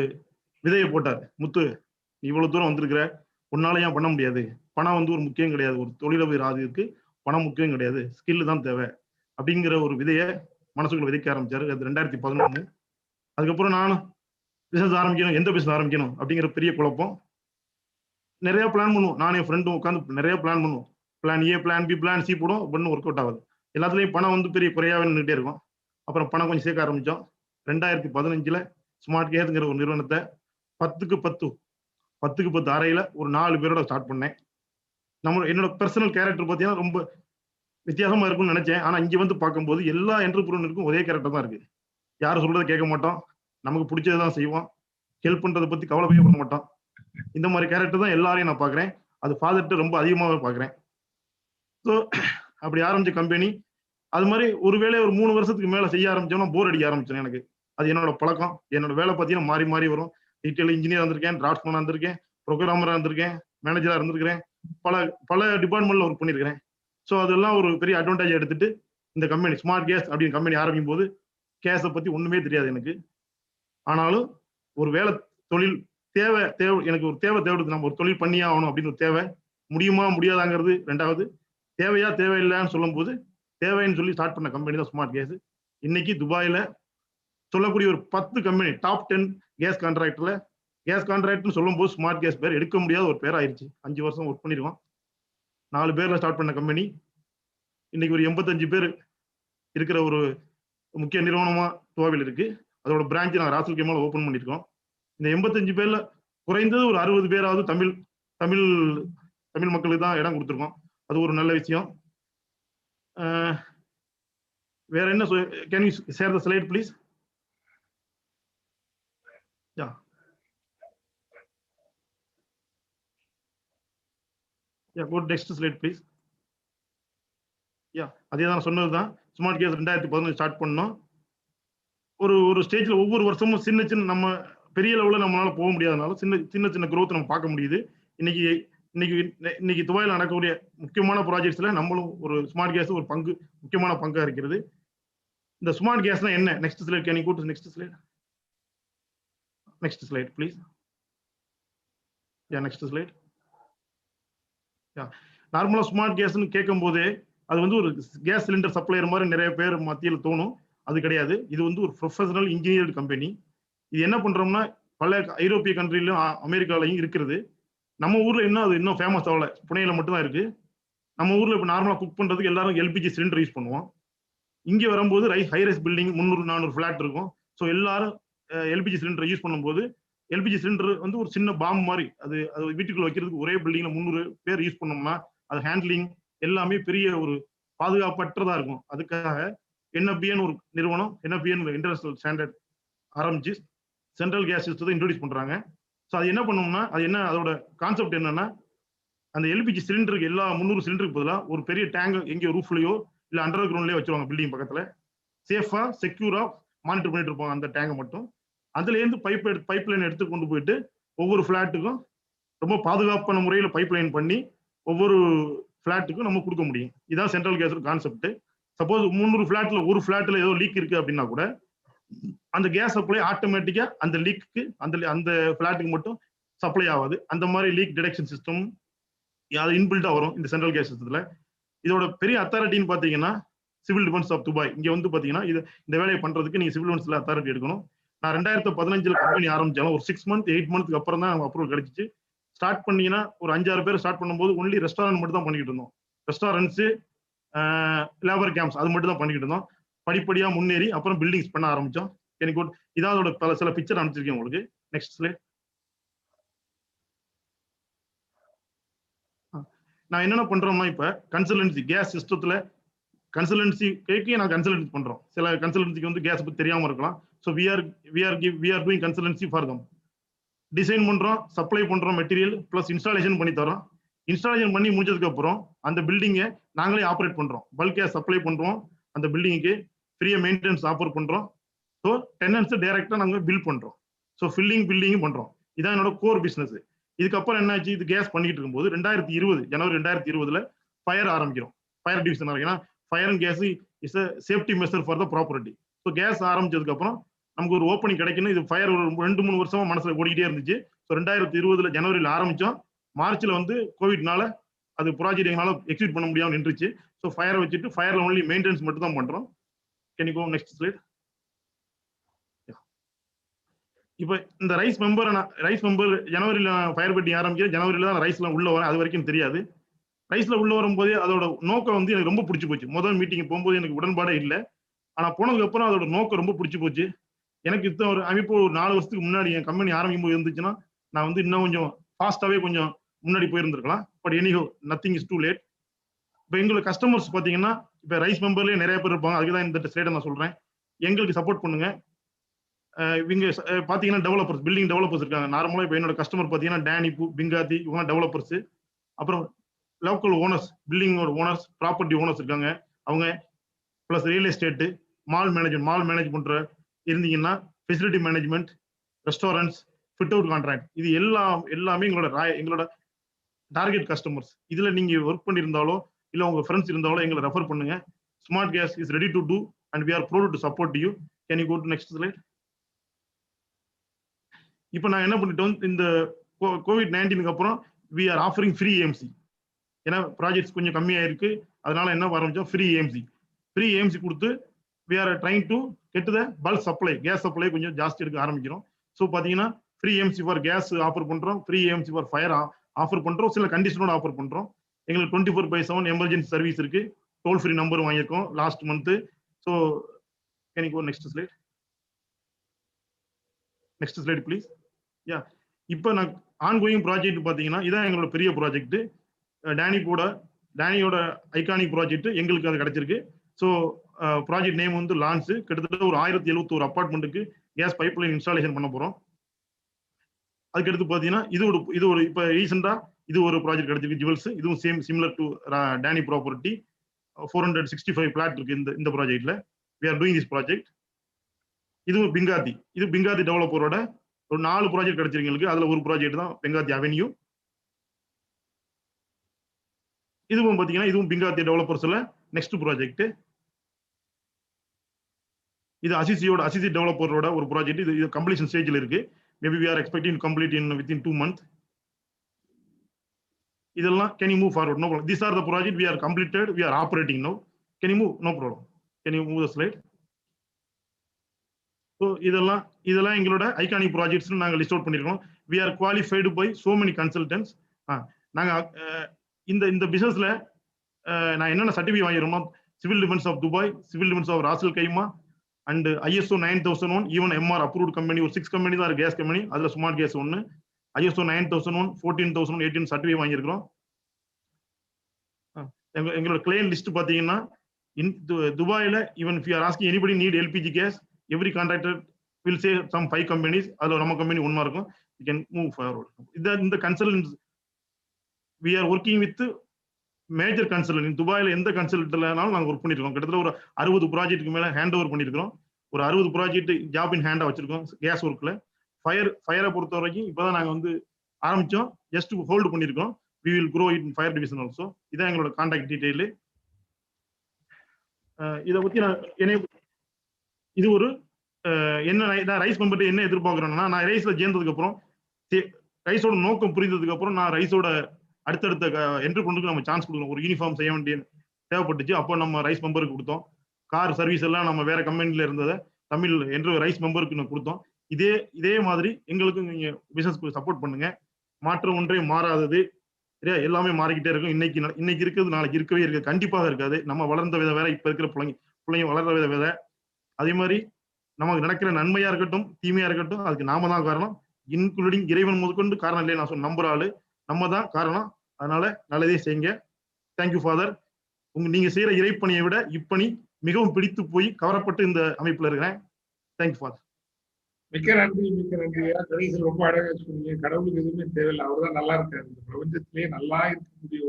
விதையை போட்டார். முத்து, இவ்வளவு தூரம் வந்திருக்கிற, உன்னால ஏன் பண்ண முடியாது? பணம் ஒரு முக்கியம் கிடையாது, ஒரு தொழிலதிபர் ஆகிறதுக்கு பணம் முக்கியம் கிடையாது, ஸ்கில் தான் தேவை அப்படிங்கிற ஒரு விதையை மனசுக்குள்ள விதைக்க ஆரம்பிச்சாரு. அது 2011. அதுக்கப்புறம் நானும் பிசினஸ் ஆரம்பிக்கணும், எந்த பிசினஸ் ஆரம்பிக்கணும் அப்படிங்கிற பெரிய குழப்பம். நிறைய பிளான் பண்ணுவோம், நான் என் ஃப்ரெண்டும் உட்காந்து நிறைய பிளான் பண்ணுவோம். Plan A, plan B, plan C போடும், ஒன்றும் ஒர்க் அவுட் ஆகுது. எல்லாத்துலேயும் பணம் பெரிய குறையாவே நின்றுட்டே இருக்கும். அப்புறம் பணம் கொஞ்சம் சேர்க்க ஆரம்பித்தோம். 2015 ஸ்மார்ட் கேஸ்ங்கிற ஒரு நிறுவனத்தை 10க்கு 10 அறையில ஒரு 4 பேரோட ஸ்டார்ட் பண்ணேன். என்னோட பர்சனல் கேரக்டர் பார்த்தீங்கன்னா ரொம்ப வித்தியாசமா இருக்கும்னு நினைச்சேன். ஆனா இங்க பார்க்கும்போது எல்லா என்டர்பிரனருக்கும் ஒரே கேரக்டர் தான் இருக்கு. யாரும் சொல்றதை கேட்க மாட்டோம், நமக்கு பிடிச்சதான் செய்வோம், ஹெல்ப் பண்றதை பத்தி கவலைப்பட பண்ண மாட்டோம். இந்த மாதிரி கேரக்டர் தான் எல்லாரையும் நான் பாக்குறேன். அது ஃபாதர்கிட்ட ரொம்ப அதிகமாகவே பாக்குறேன். ஸோ அப்படி ஆரம்பிச்ச கம்பெனி அது மாதிரி ஒருவேளை ஒரு 3 வருஷத்துக்கு மேல செய்ய ஆரம்பிச்சோம்னா போர் அடிக்க ஆரம்பிச்சேன். எனக்கு அது என்னோட பழக்கம். என்னோட வேலை பார்த்தீங்கன்னா மாறி மாறி வரும். டீட்டெயில் இன்ஜினியர் இருந்திருக்கேன், டிராஃப்ட்மேனா இருந்திருக்கேன், ப்ரோக்ராமரா இருந்திருக்கேன், மேனேஜரா இருந்திருக்கிறேன், பல டிபார்ட்மெண்ட்ல ஒர்க் பண்ணியிருக்கிறேன். ஸோ அதெல்லாம் ஒரு பெரிய அட்வான்டேஜ் எடுத்துட்டு இந்த கம்பெனி ஸ்மார்ட் கேஸ் அப்படின்னு கம்பெனி ஆரம்பிக்கும் போது கேஸை பத்தி ஒண்ணுமே தெரியாது எனக்கு. ஆனாலும் ஒரு வேலை தொழில் தேவை எனக்கு ஒரு தேவைப்படுது, நம்ம ஒரு தொழில் பண்ணியே ஆகணும் அப்படின்னு ஒரு தேவை. முடியுமா முடியாதாங்கிறது 2வது, தேவையா தேவையில்லைன்னு சொல்லும் போது தேவைன்னு சொல்லி ஸ்டார்ட் பண்ண கம்பெனி தான் ஸ்மார்ட் கேஸ். இன்னைக்கு துபாயில சொல்லக்கூடிய ஒரு 10 கம்பெனி, டாப் 10 கேஸ் கான்ட்ராக்டர்ல கேஸ் கான்ட்ராக்ட்னு சொல்லும்போது ஸ்மார்ட் கேஸ் பேர் எடுக்க முடியாத ஒரு பேர் ஆயிடுச்சு. 5 வருஷம் ஒர்க் பண்ணிருக்கோம். 4 பேர்ல ஸ்டார்ட் பண்ண கம்பெனி இன்னைக்கு ஒரு 85 பேர் இருக்கிற ஒரு முக்கிய நிறுவனமா துவாவில் இருக்கு. அதோட பிரான்ச் நாங்கள் ராசல் கேமால ஓபன் பண்ணிருக்கோம். இந்த 85 பேர்ல குறைந்தது ஒரு 60 பேராவது தமிழ் மக்களுக்கு தான் இடம் கொடுத்துருக்கோம். அது ஒரு நல்ல விஷயம். வேற என்ன can you share the slide please? Yeah go to next slide please. அதே தான் சொன்னதுதான். ஸ்மார்ட் கேஸ் 2015 ஸ்டார்ட் பண்ணோம். ஒரு ஸ்டேஜ்ல ஒவ்வொரு வருஷமும் சின்ன நம்ம பெரிய லெவலில் நம்மளால போக முடியாதனால சின்ன growth நம்ம பார்க்க முடியுது. இன்னைக்கு துபாயில் நடக்கக்கூடிய முக்கியமான ப்ராஜெக்ட்ஸ்ல நம்மளும் ஒரு ஸ்மார்ட் கேஸ் ஒரு முக்கியமான பங்கா இருக்கிறது. இந்த ஸ்மார்ட் கேஸ்னா என்ன? Next slide. Can you go to next slide? Next slide please. Next slide. நார்மலா ஸ்மார்ட் கேஸ்ன்னு கேட்கும் போதே அது வந்து ஒரு கேஸ் சிலிண்டர் சப்ளையர் மாதிரி நிறைய பேர் மத்தியில் தோணும். அது கிடையாது. இது வந்து ஒரு ப்ரொஃபஷனல் இன்ஜினியர்டு கம்பெனி. இது என்ன பண்றோம்னா பல ஐரோப்பிய கண்ட்ரிலும் அமெரிக்காலையும் இருக்கிறது. நம்ம ஊர்ல இன்னும் ஃபேமஸ் ஆகல. புனேல மட்டும் தான் இருக்கு. நம்ம ஊர்ல இப்போ நார்மலா குக் பண்றதுக்கு எல்லாரும் எல்பிஜி சிலிண்டர் யூஸ் பண்ணுவோம். இங்க வரும்போது ஹைரைஸ் பில்டிங் 300-400 ஃபிளாட் இருக்கும். ஸோ எல்லாரும் எல்பிஜி சிலிண்டர் யூஸ் பண்ணும்போது எல்பிஜி சிலிண்டர் வந்து ஒரு சின்ன பாம்பு மாதிரி. அது வீட்டுக்குள்ள வைக்கிறதுக்கு ஒரே பில்டிங்ல 300 பேர் யூஸ் பண்ணோம்னா அது ஹேண்ட்லிங் எல்லாமே பெரிய ஒரு பாதுகாப்பற்றதா இருக்கும். அதுக்காக NFBN ஒரு நிறுவனம், NFBN இன்டர்நேஷனல் ஸ்டாண்டர்ட் ஆரம்பிச்சு சென்ட்ரல் கேஸ் சிஸ்டத்தை இன்ட்ரோடியூஸ் பண்றாங்க. ஸோ அது என்ன பண்ணோம்னா அதோட கான்செப்ட் என்னன்னா அந்த எல்பிஜி சிலிண்டருக்கு எல்லா 300 சிலிண்டருக்கு பதிலாக ஒரு பெரிய டேங்க் எங்கேயோ ரூஃப்லயோ இல்லை அண்டர் கிரவுண்ட்லயோ வச்சிருவாங்க. பில்டிங் பக்கத்துல சேஃபா செக்யூரா மானிட்டர் பண்ணிட்டு இருப்பாங்க அந்த டேங்கை மட்டும். அதுல இருந்து பைப் லைன் எடுத்து கொண்டு போயிட்டு ஒவ்வொரு ஃபிளாட்டுக்கும் ரொம்ப பாதுகாப்பான முறையில் பைப் லைன் பண்ணி ஒவ்வொரு ஃபிளாட்டுக்கும் நம்ம கொடுக்க முடியும். இதுதான் சென்ட்ரல் கேஸ் கான்செப்ட். சப்போஸ் 300 ஃபிளாட்ல ஒரு ஃபிளாட்ல ஏதோ லீக் இருக்கு அப்படின்னா கூட அந்த கேஸ் சப்ளை ஆட்டோமேட்டிக்கா அந்த லீக்கு அந்த ஃபிளாட்டுக்கு மட்டும் சப்ளை ஆகாது. அந்த மாதிரி லீக் டிடெக்ஷன் சிஸ்டம் அது இன்பில்டா வரும் இந்த சென்ட்ரல் கேஸ் சிஸ்டத்துல. இதோட பெரிய அத்தாரிட்டின்னு பாத்தீங்கன்னா சிவில் டிஃபென்ஸ் ஆஃப் துபாய். இங்க வந்து பாத்தீங்கன்னா இந்த வேலையை பண்றதுக்கு நீங்க சிவில் டிஃபென்ஸ்ல அத்தாரிட்டி எடுக்கணும். நான் 2015 கம்பெனி ஆரம்பிச்சாலும் ஒரு 6 month 8 months அப்புறம் தான் நமக்கு அப்ரூவல் கிடைச்சிச்சு. ஸ்டார்ட் பண்ணீங்கன்னா ஒரு 5-6 பேர் ஸ்டார்ட் பண்ணும்போது ஒன்லி ரெஸ்டாரண்ட் மட்டும் தான் பண்ணிக்கிட்டு இருந்தோம். ரெஸ்டாரண்ட்ஸ், லேபர் கேம்ப்ஸ் அது மட்டும் தான் பண்ணிக்கிட்டு இருந்தோம். படிப்படியா முன்னேறி அப்புறம் பில்டிங்ஸ் பண்ண ஆரம்பிச்சோம். எனக்கு இதோட சில பிக்சர் அனுப்பிச்சிருக்கேன் உங்களுக்கு. Next slide. நான் என்னென்ன பண்றோம்னா இப்ப கன்சல்டன்சி கேஸ் சிஸ்டத்துல கன்சல்டன்சி நான் கன்சல்டன்சி பண்றோம். சில கன்சல்டன்சிக்கு வந்து கேஸ் பத்தி தெரியாம இருக்கலாம். ஸோ we are doing consultancy for them. Design பண்றோம், சப்ளை பண்றோம் மெட்டீரியல் பிளஸ் இன்ஸ்டாலேஷன் பண்ணி தரோம். இன்ஸ்டாலேஷன் பண்ணி முடிஞ்சதுக்கு அப்புறம் அந்த பில்டிங்கை நாங்களே ஆப்ரேட் பண்றோம். பல்க் கேஸ் சப்ளை பண்றோம் அந்த பில்டிங்க்கு, ஃப்ரீயா மெயின்டெனன்ஸ் ஆஃபர் பண்றோம். ஸோ டெனன்ஸ் டைரக்டா நாங்கள் பில் பண்றோம். ஸோ பில்டிங் பண்றோம். இதான் என்னோட கோர் பிசினஸ். இதுக்கப்புறம் என்னாச்சு, இது கேஸ் பண்ணிட்டு இருக்கும்போது ஜனவரி 2020 ஃபயர் ஆரம்பிக்கிறோம். ஃபயர் டிவிஷன் ஏன்னா fire and gas is a safety measure for the property. So gas ஆரம்பிச்சதுக்கு அப்புறம் நமக்கு ஒரு ஓப்பனிங் கிடைக்கணும். இது ஃபயர் ஒரு 2-3 வருஷமா மனசுல ஓடிக்கிட்டே இருந்துச்சு. ஸோ 2020 ஜனவரியில் ஆரம்பிச்சோம். மார்ச்ல வந்து கோவிட்னால அது ப்ராஜெக்ட் எங்களால எக்ஸிக்யூட் பண்ண முடியாம நின்றுச்சு. ஸோ ஃபயரை வச்சுட்டு ஃபயர்ல ஒன்லி மெயின்டெனன்ஸ் மட்டும் தான் பண்றோம். Can you go next slide. இப்போ இந்த ரைஸ் மெம்பர் ஜனவரியில் ஃபயர் பெட்டிங் ஆரம்பிக்கிறேன். ஜனவரியில தான் ரைஸ்ல உள்ள வரேன். அது வரைக்கும் தெரியாது. ரைஸ்ல உள்ள வரும்போது அதோட நோக்கம் வந்து எனக்கு ரொம்ப பிடிச்சி போச்சு. முதல் மீட்டிங் போகும்போது எனக்கு உடன்பாடே இல்லை. ஆனா போனதுக்கு அப்புறம் அதோட நோக்கம் ரொம்ப பிடிச்சி போச்சு. எனக்கு ஒரு அமைப்பு ஒரு 4 வருஷத்துக்கு முன்னாடி என் கம்பெனி ஆரம்பிக்கும் போது இருந்துச்சுன்னா நான் வந்து இன்னும் கொஞ்சம் ஃபாஸ்டாவே கொஞ்சம் முன்னாடி போயிருந்திருக்கலாம். But anyhow nothing is too late. இப்போ எங்களோட கஸ்டமர்ஸ் பார்த்தீங்கன்னா இப்போ ரைஸ் மெம்பர்லேயே நிறைய பேர் இருப்பாங்க. அதுக்கு தான் இந்த ஸ்லைடை நான் சொல்றேன். எங்களுக்கு சப்போர்ட் பண்ணுங்க. இவங்க பார்த்தீங்கன்னா டெவலப்பர்ஸ், பில்டிங் டெவலப்பர்ஸ் இருக்காங்க. நார்மலாக இப்போ என்னோட கஸ்டமர் பார்த்தீங்கன்னா டேனி, பிங்காத்தி, இவங்க டெவலப்பர்ஸ். அப்புறம் லோக்கல் ஓனர்ஸ், பில்டிங்கோட ஓனர்ஸ், ப்ராப்பர்ட்டி ஓனர்ஸ் இருக்காங்க அவங்க. Plus real estate, mall manage பண்ற இருந்தீங்கன்னா facility management, restaurants, fit out contract, இது எல்லாமே எங்களோட டார்கெட் கஸ்டமர்ஸ். இதுல நீங்க ஒர்க் பண்ணியிருந்தாலோ இல்ல உங்க ஃப்ரெண்ட்ஸ் இருந்தாலோ எங்களை ரெஃபர் பண்ணுங்க. Smart gas is ready to do and we are proud to support you. Can you go to next slide. இப்போ நான் என்ன பண்ணிட்டோம், இந்த COVID-19 அப்புறம் we are offering free AMC. ஏன்னா ப்ராஜெக்ட்ஸ் கொஞ்சம் கம்மியா இருக்கு. அதனால என்ன ஆரம்பிச்சோம், ஃப்ரீ ஏஎம்சி கொடுத்து we are trying to get the bulk supply, gas supply கொஞ்சம் ஜாஸ்தி எடுக்க ஆரம்பிக்கிறோம். ஸோ பார்த்தீங்கன்னா free AMC for gas offer பண்றோம், free AMC for fire offer பண்றோம், சில கண்டிஷனோட ஆஃபர் பண்றோம். எங்களுக்கு 24/7 எமர்ஜென்சி சர்வீஸ் இருக்கு, டோல் ஃப்ரீ நம்பர் வாங்கியிருக்கோம் last month. So can you go next slide, next slide please. Yeah, இப்போ நான் ஆன்கோயிங் ப்ராஜெக்ட் பார்த்தீங்கன்னா இதான் எங்களோட பெரிய ப்ராஜெக்ட். டேனியோட ஐகானிக் ப்ராஜெக்ட் எங்களுக்கு அது கிடைச்சிருக்கு. ஸோ ப்ராஜெக்ட் நேம் வந்து லான்ச். கிட்டத்தட்ட ஒரு 1071 அப்பார்ட்மெண்ட்டுக்கு கேஸ் பைப்லைன் இன்ஸ்டாலேஷன் பண்ண போறோம். அதுக்கடுத்து பார்த்தீங்கன்னா இது ஒரு இப்போ ரீசெண்டா இது ஒரு ப்ராஜெக்ட் கிடைச்சிருக்கு ஜுவல்ஸ். இதுவும் similar to Danny property. 465 flat இருக்கு இந்த ப்ராஜெக்ட்ல. we are doing this project. இது பிங்காதி டெவலப்பரோட ஒரு 4 ப்ராஜெக்ட் கிடைச்சிருக்கு எங்களுக்கு. அதுல ஒரு ப்ராஜெக்ட் தான் பெங்காதி அவென்யூ. இதுவும் பாத்தீங்கன்னா இதுவும் பிங்காதி டெவலப்பர்ஸ்ல நெக்ஸ்ட் ப்ராஜெக்ட். இது அசிசி டெவலப்பரோட ஒரு ப்ராஜெக்ட். இது கம்ப்ளீஷன் ஸ்டேஜ்ல இருக்கு. Maybe we are expecting to complete within 2 months. இதெல்லாம் can you move forward? No problem. These are the project we are completed, we are operating now. Can you move? No problem. Can you move the slide? So இதெல்லாம் எங்களோட iconic projects நாங்க list out பண்ணிருக்கோம். we are qualified by so many consultants. நாங்க இந்த பிசினஸ்ல நான் என்னென்ன certificate வாங்கிருக்கோம், civil defence of Dubai, civil defence of Ras Al Khaimah and ISO 9001, even MR approved company ஒரு 6 கம்பெனி தான் கேஸ் கம்பெனி. அதுல ஸ்மார்ட் கேஸ் ஒன்று, ISO 9001, 14001, 18 சர்டிஃபிகேட் வாங்கியிருக்கிறோம். எங்களோட கிளையன்ட் லிஸ்ட் பாத்தீங்கன்னா துபாயில even if you are asking anybody need LPG gas, every contractor will say some 5 companies. அதுல நம்ம கம்பெனி ஒண்ணா இருக்கும். you can move forward. இந்த consultants we are working with major consultant. துபாயில எந்த கன்சல்டன்ட்லனாலும் நாங்க ஒர்க் பண்ணிருக்கோம். கிட்டத்தட்ட ஒரு 60 ப்ராஜெக்ட்டுக்கு மேல ஹேண்ட் ஓவர் பண்ணிருக்கோம். ஒரு 60 ப்ராஜெக்ட் ஜாப் இன் ஹேண்டா வச்சிருக்கோம் கேஸ் ஒர்க்ல. ஃபயரை பொறுத்த வரைக்கும் இப்பதான் நாங்க வந்து ஆரம்பிச்சோம், ஜஸ்ட் ஹோல்டு பண்ணிருக்கோம். we will grow it in fire division also. இதான் எங்களோட கான்டாக்ட் டீடைல். இதை பத்தி இது ஒரு என்ன ரைஸ் மெம்பர்ட்ட என்ன எதிர்பார்க்கிறேன்னா, நான் ரைஸ்ல சேர்ந்ததுக்கு அப்புறம் ரைஸோட நோக்கம் புரிந்ததுக்கு அப்புறம் நான் ரைஸோட அடுத்தடுத்த என்டர்பிரனருக்கு நம்ம சான்ஸ் கொடுக்கணும். ஒரு யூனிஃபார்ம் செய்ய வேண்டிய தேவைப்பட்டுச்சு. அப்போ நம்ம ரைஸ் மெம்பருக்கு கொடுத்தோம். கார் சர்வீஸ் எல்லாம் நம்ம வேற கம்பெனில இருந்ததை தமிழ் என்று ரைஸ் மெம்பருக்கு நான் கொடுத்தோம். இதே மாதிரி எங்களுக்கும் நீங்க பிசினஸ்க்கு சப்போர்ட் பண்ணுங்க. மாற்றம் ஒன்றே மாறாதது, எல்லாமே மாறிக்கிட்டே இருக்கும். இன்னைக்கு இருக்கிறது நாளைக்கு இருக்கவே இருக்காது, கண்டிப்பாக இருக்காது. நம்ம வளர்ந்த வித வேற, இப்ப இருக்கிற பிள்ளைங்க வளர்ற வித வேற. அதே மாதிரி நமக்கு நடக்கிற நன்மையா இருக்கட்டும் தீமையா இருக்கட்டும் அதுக்கு நாம தான் காரணம். இன்க்ளூடிங் இறைவன் முதற்கொண்டு காரணம் இல்லையே நான் நம்புற ஆளு நம்ம தான் காரணம். அதனால நல்லதே செய்யுங்க. Thank you father. நீங்க செய்யற இறைப்பணியை விட இப்பணி மிகவும் பிடித்து போய் கவரப்பட்டு இந்த அமைப்புல இருக்கிறேன். Thank you father. மிக்க நன்றி, மிக்க நன்றி. கடைசியில் ரொம்ப அழகா சொன்னீங்க. கடவுளுக்கு எதுவுமே தேவையில்லை, அவர் தான் நல்லா இருக்காரு. இந்த பிரபஞ்சத்திலேயே நல்லா இருக்கக்கூடிய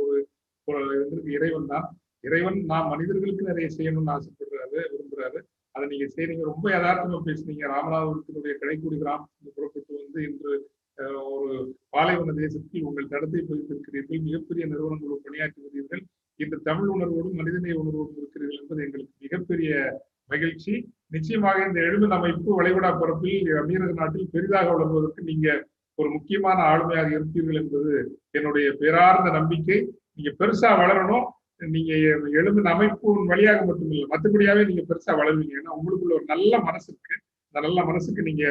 ஒரு இறைவன் தான். இறைவன் நாம் மனிதர்களுக்கு நிறைய செய்யணும்னு ஆசைப்படுறாரு, விரும்புறாரு. அதை நீங்க செய்றீங்க. ரொம்ப யதார்த்தமா பேசுனீங்க. ராமநாதபுரத்தினுடைய கடைக்கூடி கிராமத்தில் புறப்பட்டு வந்து இன்று ஒரு பாலைவன தேசத்தில் உங்கள் தடத்தை பதித்திருக்கிறீர்கள். மிகப்பெரிய நிறுவனங்களோடு பணியாற்றுகிறீர்கள். இன்று தமிழ் உணர்வோடும் மனிதநேய உணர்வோடும் இருக்கிறீர்கள் என்பது எங்களுக்கு மிகப்பெரிய மகிழ்ச்சி. நிச்சயமாக இந்த எழுமின் அமைப்பு வளைகுடா பரப்பில் அமீரக நாட்டில் பெரிதாக வளர்வதற்கு நீங்க ஒரு முக்கியமான ஆளுமையாக இருப்பீர்கள் என்பது என்னுடைய பேரார்ந்த நம்பிக்கை. நீங்க பெருசா வளரணும். நீங்க எழுமின் அமைப்பின் வழியாக மட்டுமில்லை, மற்றபடியாவே நீங்க பெருசா வளருவீங்க. ஏன்னா உங்களுக்குள்ள ஒரு நல்ல மனசு இருக்கு. அந்த நல்ல மனசுக்கு நீங்க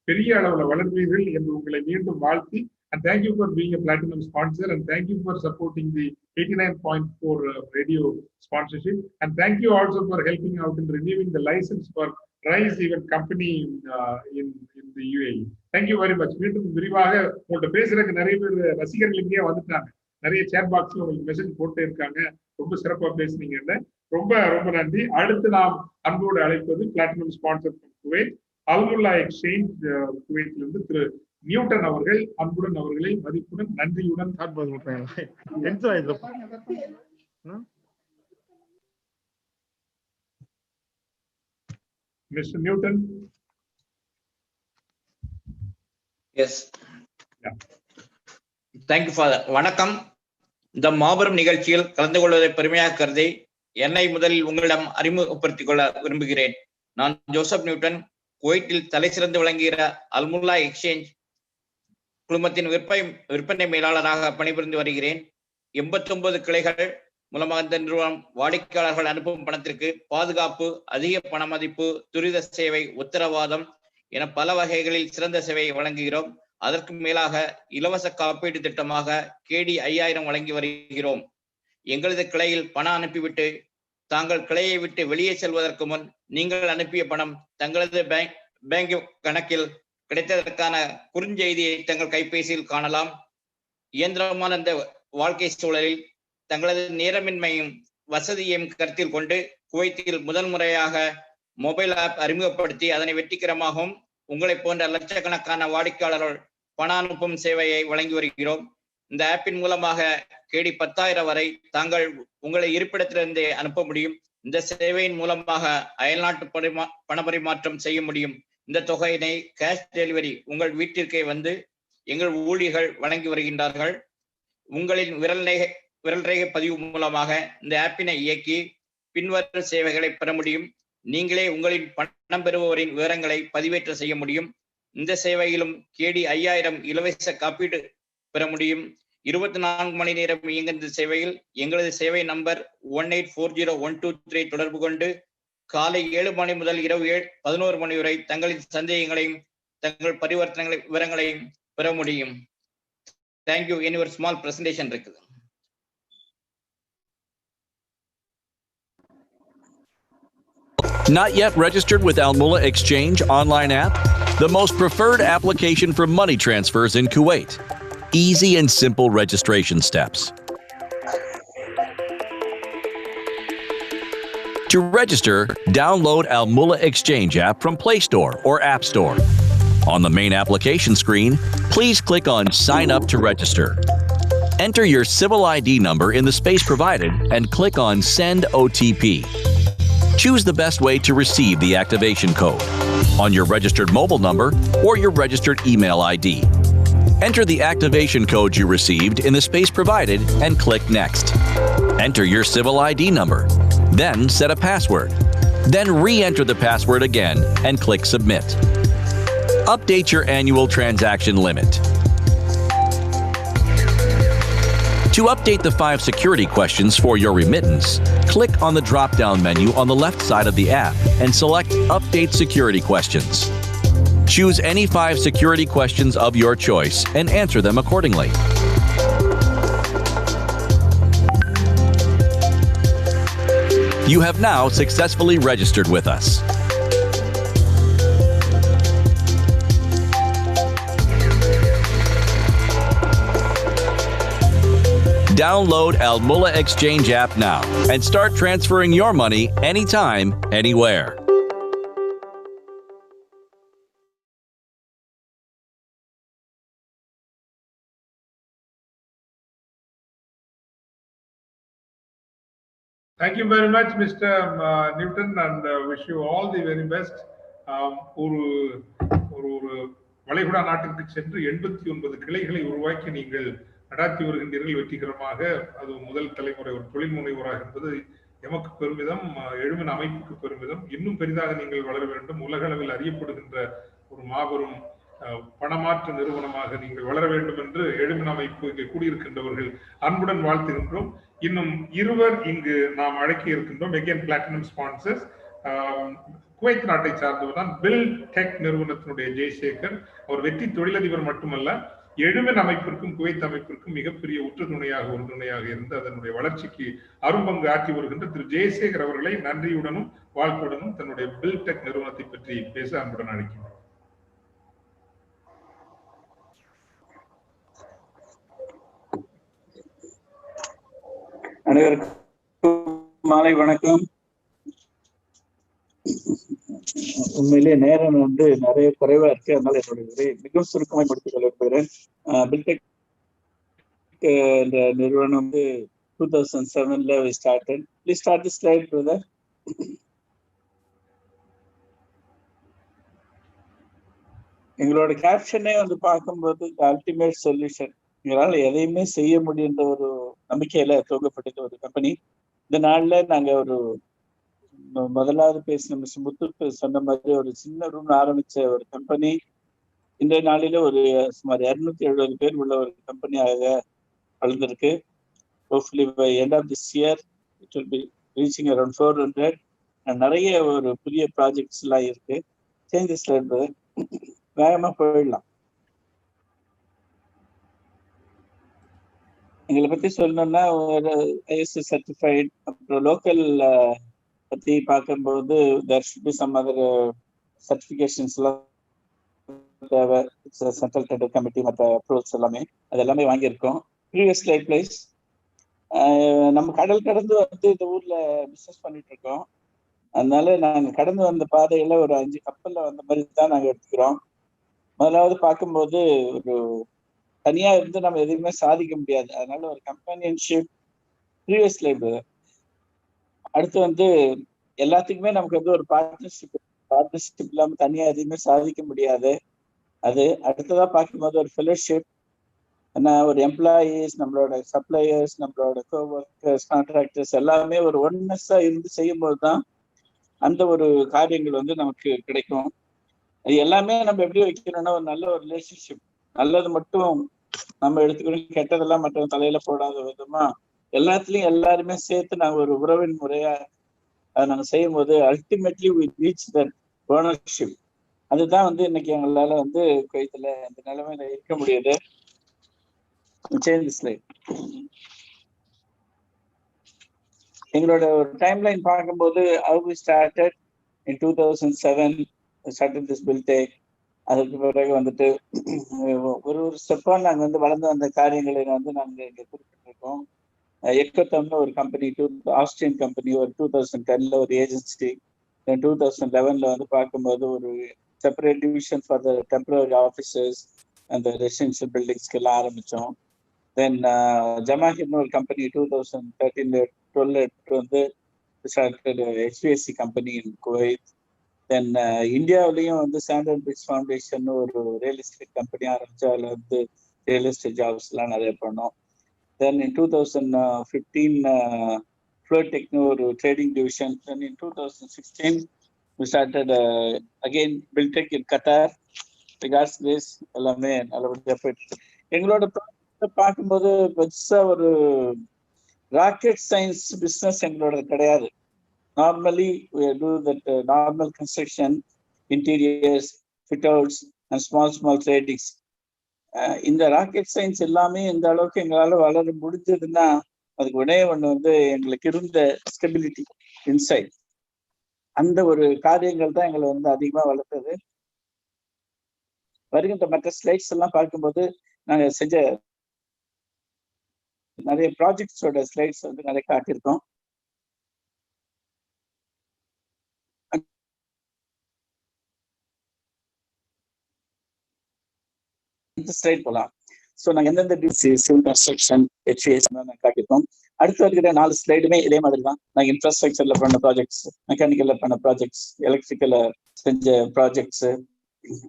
பெரிய அளவுல வளர்வீர்கள் என்று உங்களை மீண்டும் வாழ்த்தி, and thank you for being a platinum sponsor, and thank you for supporting the 89.4 radio sponsorship, and thank you also for helping out in renewing the license for Rise event company in the UAE. Thank you very much. மீண்டும் விரிவாக உங்கள்கிட்ட பேசுறதுக்கு நிறைய பேர் ரசிகர்கள் இங்கே வந்துட்டாங்க. நிறைய சேட் பாக்ஸ்ல உங்களுக்கு மெசேஜ் போட்டே இருக்காங்க. ரொம்ப சிறப்பா பேசுனீங்கன்னு ரொம்ப ரொம்ப நன்றி. அடுத்து நாம் அன்போடு அழைப்பது platinum sponsor Kuwait Almulla exchange குவைத்ல இருந்து திரு நியூட்டன் அவர்கள். அன்புடன் அவர்களை மதிப்புடன் நன்றியுடன் mister Newton. Yes, thank you father. வணக்கம். இந்த மாபெரும் நிகழ்ச்சியில் கலந்து கொள்வதை பெருமையாக கருதி என்னை முதலில் உங்களிடம் அறிமுகப்படுத்திக் கொள்ள விரும்புகிறேன். நான் ஜோசப் நியூட்டன், குவைத்தில் தலை சிறந்து விளங்குகிற அல்முல்லா எக்ஸ்சேஞ்ச் குழுமத்தின் விற்பனை மேலாளராக பணிபுரிந்து வருகிறேன். 89 கிளைகள் மூலமாக இந்த நிறுவனம் வாடிக்கையாளர்கள் அனுப்பும் பணத்திற்கு பாதுகாப்பு, அதிக பண மதிப்பு, துரித சேவை, உத்தரவாதம் என பல வகைகளில் சிறந்த சேவையை வழங்குகிறோம். அதற்கு மேலாக இலவச காப்பீடு திட்டமாக கேடி 5000 வழங்கி வருகிறோம். எங்களது கிளையில் பணம் அனுப்பிவிட்டு தாங்கள் கிளையை விட்டு வெளியே செல்வதற்கு முன் நீங்கள் அனுப்பிய பணம் தங்களது பேங்க் கணக்கில் கிடைத்ததற்கான குறுஞ்செய்தியை தங்கள் கைபேசியில் காணலாம். இயந்திரமான இந்த வாழ்க்கை சூழலில் தங்களது நேரமின்மையும் வசதியையும் கருத்தில் கொண்டு குவைத்தில் முதல் முறையாக மொபைல் ஆப் அறிமுகப்படுத்தி அதனை வெற்றிகரமாகவும் உங்களை போன்ற லட்சக்கணக்கான வாடிக்கையாளர்கள் பண அனுப்பும் சேவையை வழங்கி வருகிறோம். இந்த ஆப்பின் மூலமாக கேடி 10,000 வரை தாங்கள் உங்களை இருப்பிடத்திலிருந்தே அனுப்ப முடியும். இந்த சேவையின் மூலமாக அயல்நாட்டு பண பரிமாற்றம் செய்ய முடியும். இந்த தொகையினை கேஷ் டெலிவரி உங்கள் வீட்டிற்கே வந்து எங்கள் ஊழியர்கள் வழங்கி வருகின்றார்கள். உங்களின் விரல் ரேகை பதிவு மூலமாக இந்த ஆப்பினை இயக்கி பின்வரும் சேவைகளை பெற முடியும். நீங்களே உங்களின் பணம் பெறுபவரின் விவரங்களை பதிவேற்ற செய்ய முடியும். இந்த சேவையிலும் கேடி 5000 இலவச காப்பீடு பெற முடியும். 24 மணி நேரம் இயங்கும் இந்த சேவையில் எங்களது சேவை நம்பர் 1840-123 தொடர்பு கொண்டு காலை 7 மணி முதல் இரவு 11 மணி வரை தங்களின் சந்தேகங்களையும் தங்கள் பரிவர்த்தனை விவரங்களையும் பெற முடியும். தேங்க்யூ. இனி ஒரு ஸ்மால் பிரசன்டேஷன் இருக்குது. Not yet registered with Al Mulla Exchange online app? The most preferred application for money transfers in Kuwait. Easy and simple registration steps. To register, download Al Mulla Exchange app from Play Store or App Store. On the main application screen, please click on Sign Up to register. Enter your civil ID number in the space provided and click on Send OTP. Choose the best way to receive the activation code, on your registered mobile number or your registered email ID. Enter the activation code you received in the space provided and click Next. Enter your civil ID number, then set a password. Then re-enter the password again and click Submit. Update your annual transaction limit. To update the 5 security questions for your remittance, click on the drop-down menu on the left side of the app and select Update Security Questions. Choose any 5 security questions of your choice and answer them accordingly. You have now successfully registered with us. Download Al Mulla Exchange app now and start transferring your money anytime, anywhere. Thank you very much, Mr. Newton, and wish you all the very best. ஒரு வளைகுடா நாட்டிற்கு சென்று 89 கிளைகளை உருவாக்கி நீங்கள் நடாத்தி வருகின்றீர்கள் வெற்றிகரமாக. அது முதல் தலைமுறை ஒரு தொழில் முனைவோராக இருந்தது எமக்கு பெருமிதம், எழுமின் அமைப்புக்கு பெருமிதம். இன்னும் பெரிதாக நீங்கள் வளர வேண்டும். உலக அளவில் அறியப்படுகின்ற ஒரு மாபெரும் பணமாற்று நிறுவனமாக நீங்கள் வளர வேண்டும் என்று எழுமின் அமைப்பு இங்கே கூடியிருக்கின்றவர்கள் அன்புடன் வாழ்த்துகின்றோம். இன்னும் 2 இங்கு நாம் அழைக்க இருக்கின்றோம். Again platinum sponsors. குவைத் நாட்டை சார்ந்தவர் தான் பில் டெக் நிறுவனத்தினுடைய ஜெய்சேகர். அவர் வெற்றி தொழிலதிபர் மட்டுமல்ல, எழுமின் அமைப்பிற்கும் குவைத் அமைப்பிற்கும் மிகப்பெரிய உறுதுணையாக இருந்து அதனுடைய வளர்ச்சிக்கு அரும்பங்கு ஆற்றி வருகின்ற திரு ஜெயசேகர் அவர்களை நன்றியுடனும் வாழ்த்துடனும் தன்னுடைய பில் டெக் நிறுவனத்தை பற்றி பேச அன்புடன் அழைக்கின்றோம். அனைவருக்கும் மாலை வணக்கம். உண்மையிலேயே நேரம் நிறைய குறைவா இருக்கு, அதனால என்னுடைய உரையை மிகவும் சுருக்கமாக முடித்துக் கொள்ள விரும்புகிறேன். பில்டெக் இந்த நிறுவனம் 2007 we started. Please start the slide, brother. எங்களோட கேப்ஷனே பார்க்கும்போது அல்டிமேட் சொல்யூஷன், எங்களால் எதையுமே செய்ய முடியுன்ற ஒரு நம்பிக்கையில துவங்கப்பட்டது ஒரு கம்பெனி. இந்த நாள்ல நாங்க ஒரு முதலாவது பேசின மிஸ்டர் முத்து சொன்ன மாதிரி ஒரு சின்ன ரூம் ஆரம்பிச்ச ஒரு கம்பெனி இன்றைய நாளில ஒரு சுமார் 270 பேர் உள்ள ஒரு கம்பெனியாக வளர்ந்திருக்கு. Hopefully by end of this year it will be reaching around 400. நிறைய ஒரு புதிய ப்ராஜெக்ட்ஸ் எல்லாம் இருக்கு. சேஞ்ச் ஸ்லைட் வேகமா போயிடலாம். எங்களை பத்தி சொல்லணும்னா ஒரு ISO certified, அப்புறம் லோக்கல் பத்தி பார்க்கும்போது there should be some other certifications எல்லாம் தேவை. சென்ட்ரல் டெண்டர் கமிட்டி மற்ற அப்ரூவல்ஸ் எல்லாமே அது எல்லாமே வாங்கியிருக்கோம். ப்ரீவியஸ் லைஃப் பிளேஸ் நம்ம கடல் கடந்து வந்து இந்த ஊர்ல பிசினஸ் பண்ணிட்டு இருக்கோம். அதனால நாங்க கடந்து வந்த பாதையில ஒரு 5 கப்பல்ல வந்த மாதிரி தான் நாங்க எடுத்துக்கிறோம். முதலாவது பார்க்கும்போது ஒரு தனியா இருந்து நம்ம எதுவுமே சாதிக்க முடியாது. அதனால ஒரு கம்பெனியன்ஷிப், ப்ரீவியஸ் லைஃப். அடுத்து வந்து எல்லாத்துக்குமே நமக்கு வந்து ஒரு பார்ட்னர்ஷிப் இல்லாம தனியா எதுவுமே சாதிக்க முடியாது. அது அடுத்ததா பார்க்கும்போது ஒரு ஃபெலோஷிப், ஒரு எம்ப்ளாயீஸ், நம்மளோட சப்ளையர்ஸ், நம்மளோட கோவர்க்கர்ஸ், கான்ட்ராக்டர்ஸ் எல்லாமே ஒரு ஒன்னஸா இருந்து செய்யும்போது தான் அந்த ஒரு காரியங்கள் வந்து நமக்கு கிடைக்கும். அது எல்லாமே நம்ம எப்படி வைக்கணும்னா ஒரு நல்ல ஒரு ரிலேஷன்ஷிப், நல்லது மட்டும் நம்ம எடுத்துக்கணும், கெட்டதெல்லாம் மற்றவங்க தலையில போடாத விதமா எல்லாத்துலயும் எல்லாருமே சேர்த்து நாங்க ஒரு உறவின் முறையா அதை நாங்க செய்யும் போது ultimately we reach that ownership. அதுதான் வந்து இன்னைக்கு எங்களால வந்து குவைத்துல இந்த நிலைமையில இருக்க முடியுது. Change the slide. எங்களோட ஒரு டைம்லைன் பார்க்கும்போது how we started in 2007, started this build-take. அதுக்கு பிறகு வந்துட்டு ஒரு ஸ்டெப்பா நாங்க வந்து வளர்ந்து வந்த காரியங்களை வந்து நாங்க இங்க குறிப்பிட்டிருக்கோம். எக்கத்தம்னு ஒரு கம்பெனி, ஆஸ்திரியன் கம்பெனி, ஒரு 2010ல ஒரு ஏஜென்சி, 2011ல வந்து பார்க்கும்போது ஒரு separate division for the temporary officers அந்த ரெசிடென்ஷியல் பில்டிங்ஸ்க்கு எல்லாம் ஆரம்பிச்சோம். தென் ஜமாஹிர்னு ஒரு கம்பெனி 2013-12 வந்து HVAC கம்பெனி இன் குவைத். தென் இந்தியாவிலையும் வந்து சாண்டர்ட் பிரிட்ஜ் ஃபவுண்டேஷன் ஒரு ரியல் எஸ்டேட் கம்பெனி ஆரம்பிச்சு அதில் வந்து ரியல் எஸ்டேட் ஜாப்ஸ் எல்லாம் நிறைய பண்ணோம். Then in 2015, Flowtechno ஒரு trading division. Then in 2016, we started again Buildtech in Qatar. Regards this, எல்லாமே நல்லபடியா போயிட்டு. எங்களோட பார்க்கும்போது பெருசா ஒரு ராக்கெட் சயின்ஸ் பிசினஸ் எங்களோட கிடையாது. Normally, we do that normal construction, interiors, fit outs, and small tradings. இந்த ராக்கெட் சயின்ஸ் எல்லாமே இந்த அளவுக்கு எங்களால வளர முடிஞ்சதுன்னா அதுக்கு ஒரே ஒண்ணு வந்து எங்களுக்கு இருந்த ஸ்டெபிலிட்டி இன்சைட். அந்த ஒரு காரியங்கள் தான் எங்களை வந்து அதிகமா வளர்த்தது. வருகின்ற மற்ற ஸ்லைட்ஸ் எல்லாம் பார்க்கும்போது நாங்க செஞ்ச நிறைய ப்ராஜெக்ட்ஸோட ஸ்லைட்ஸ் வந்து நிறைய காட்டியிருக்கோம். இந்த ஸ்லைட் போலாம். ஸோ நாங்கள் எந்தெந்த சிவில் கன்ஸ்ட்ரக்ஷன், HVAC காட்டியிருக்கோம். அடுத்து வருகிற 4 ஸ்லைடுமே இதே மாதிரி தான். நாங்கள் இன்ஃப்ராஸ்ட்ரக்சர்ல பண்ண ப்ராஜெக்ட்ஸ், மெக்கானிக்கல்ல பண்ண ப்ராஜெக்ட்ஸ், எலக்ட்ரிக்கல்ல செஞ்ச ப்ராஜெக்ட்ஸ்,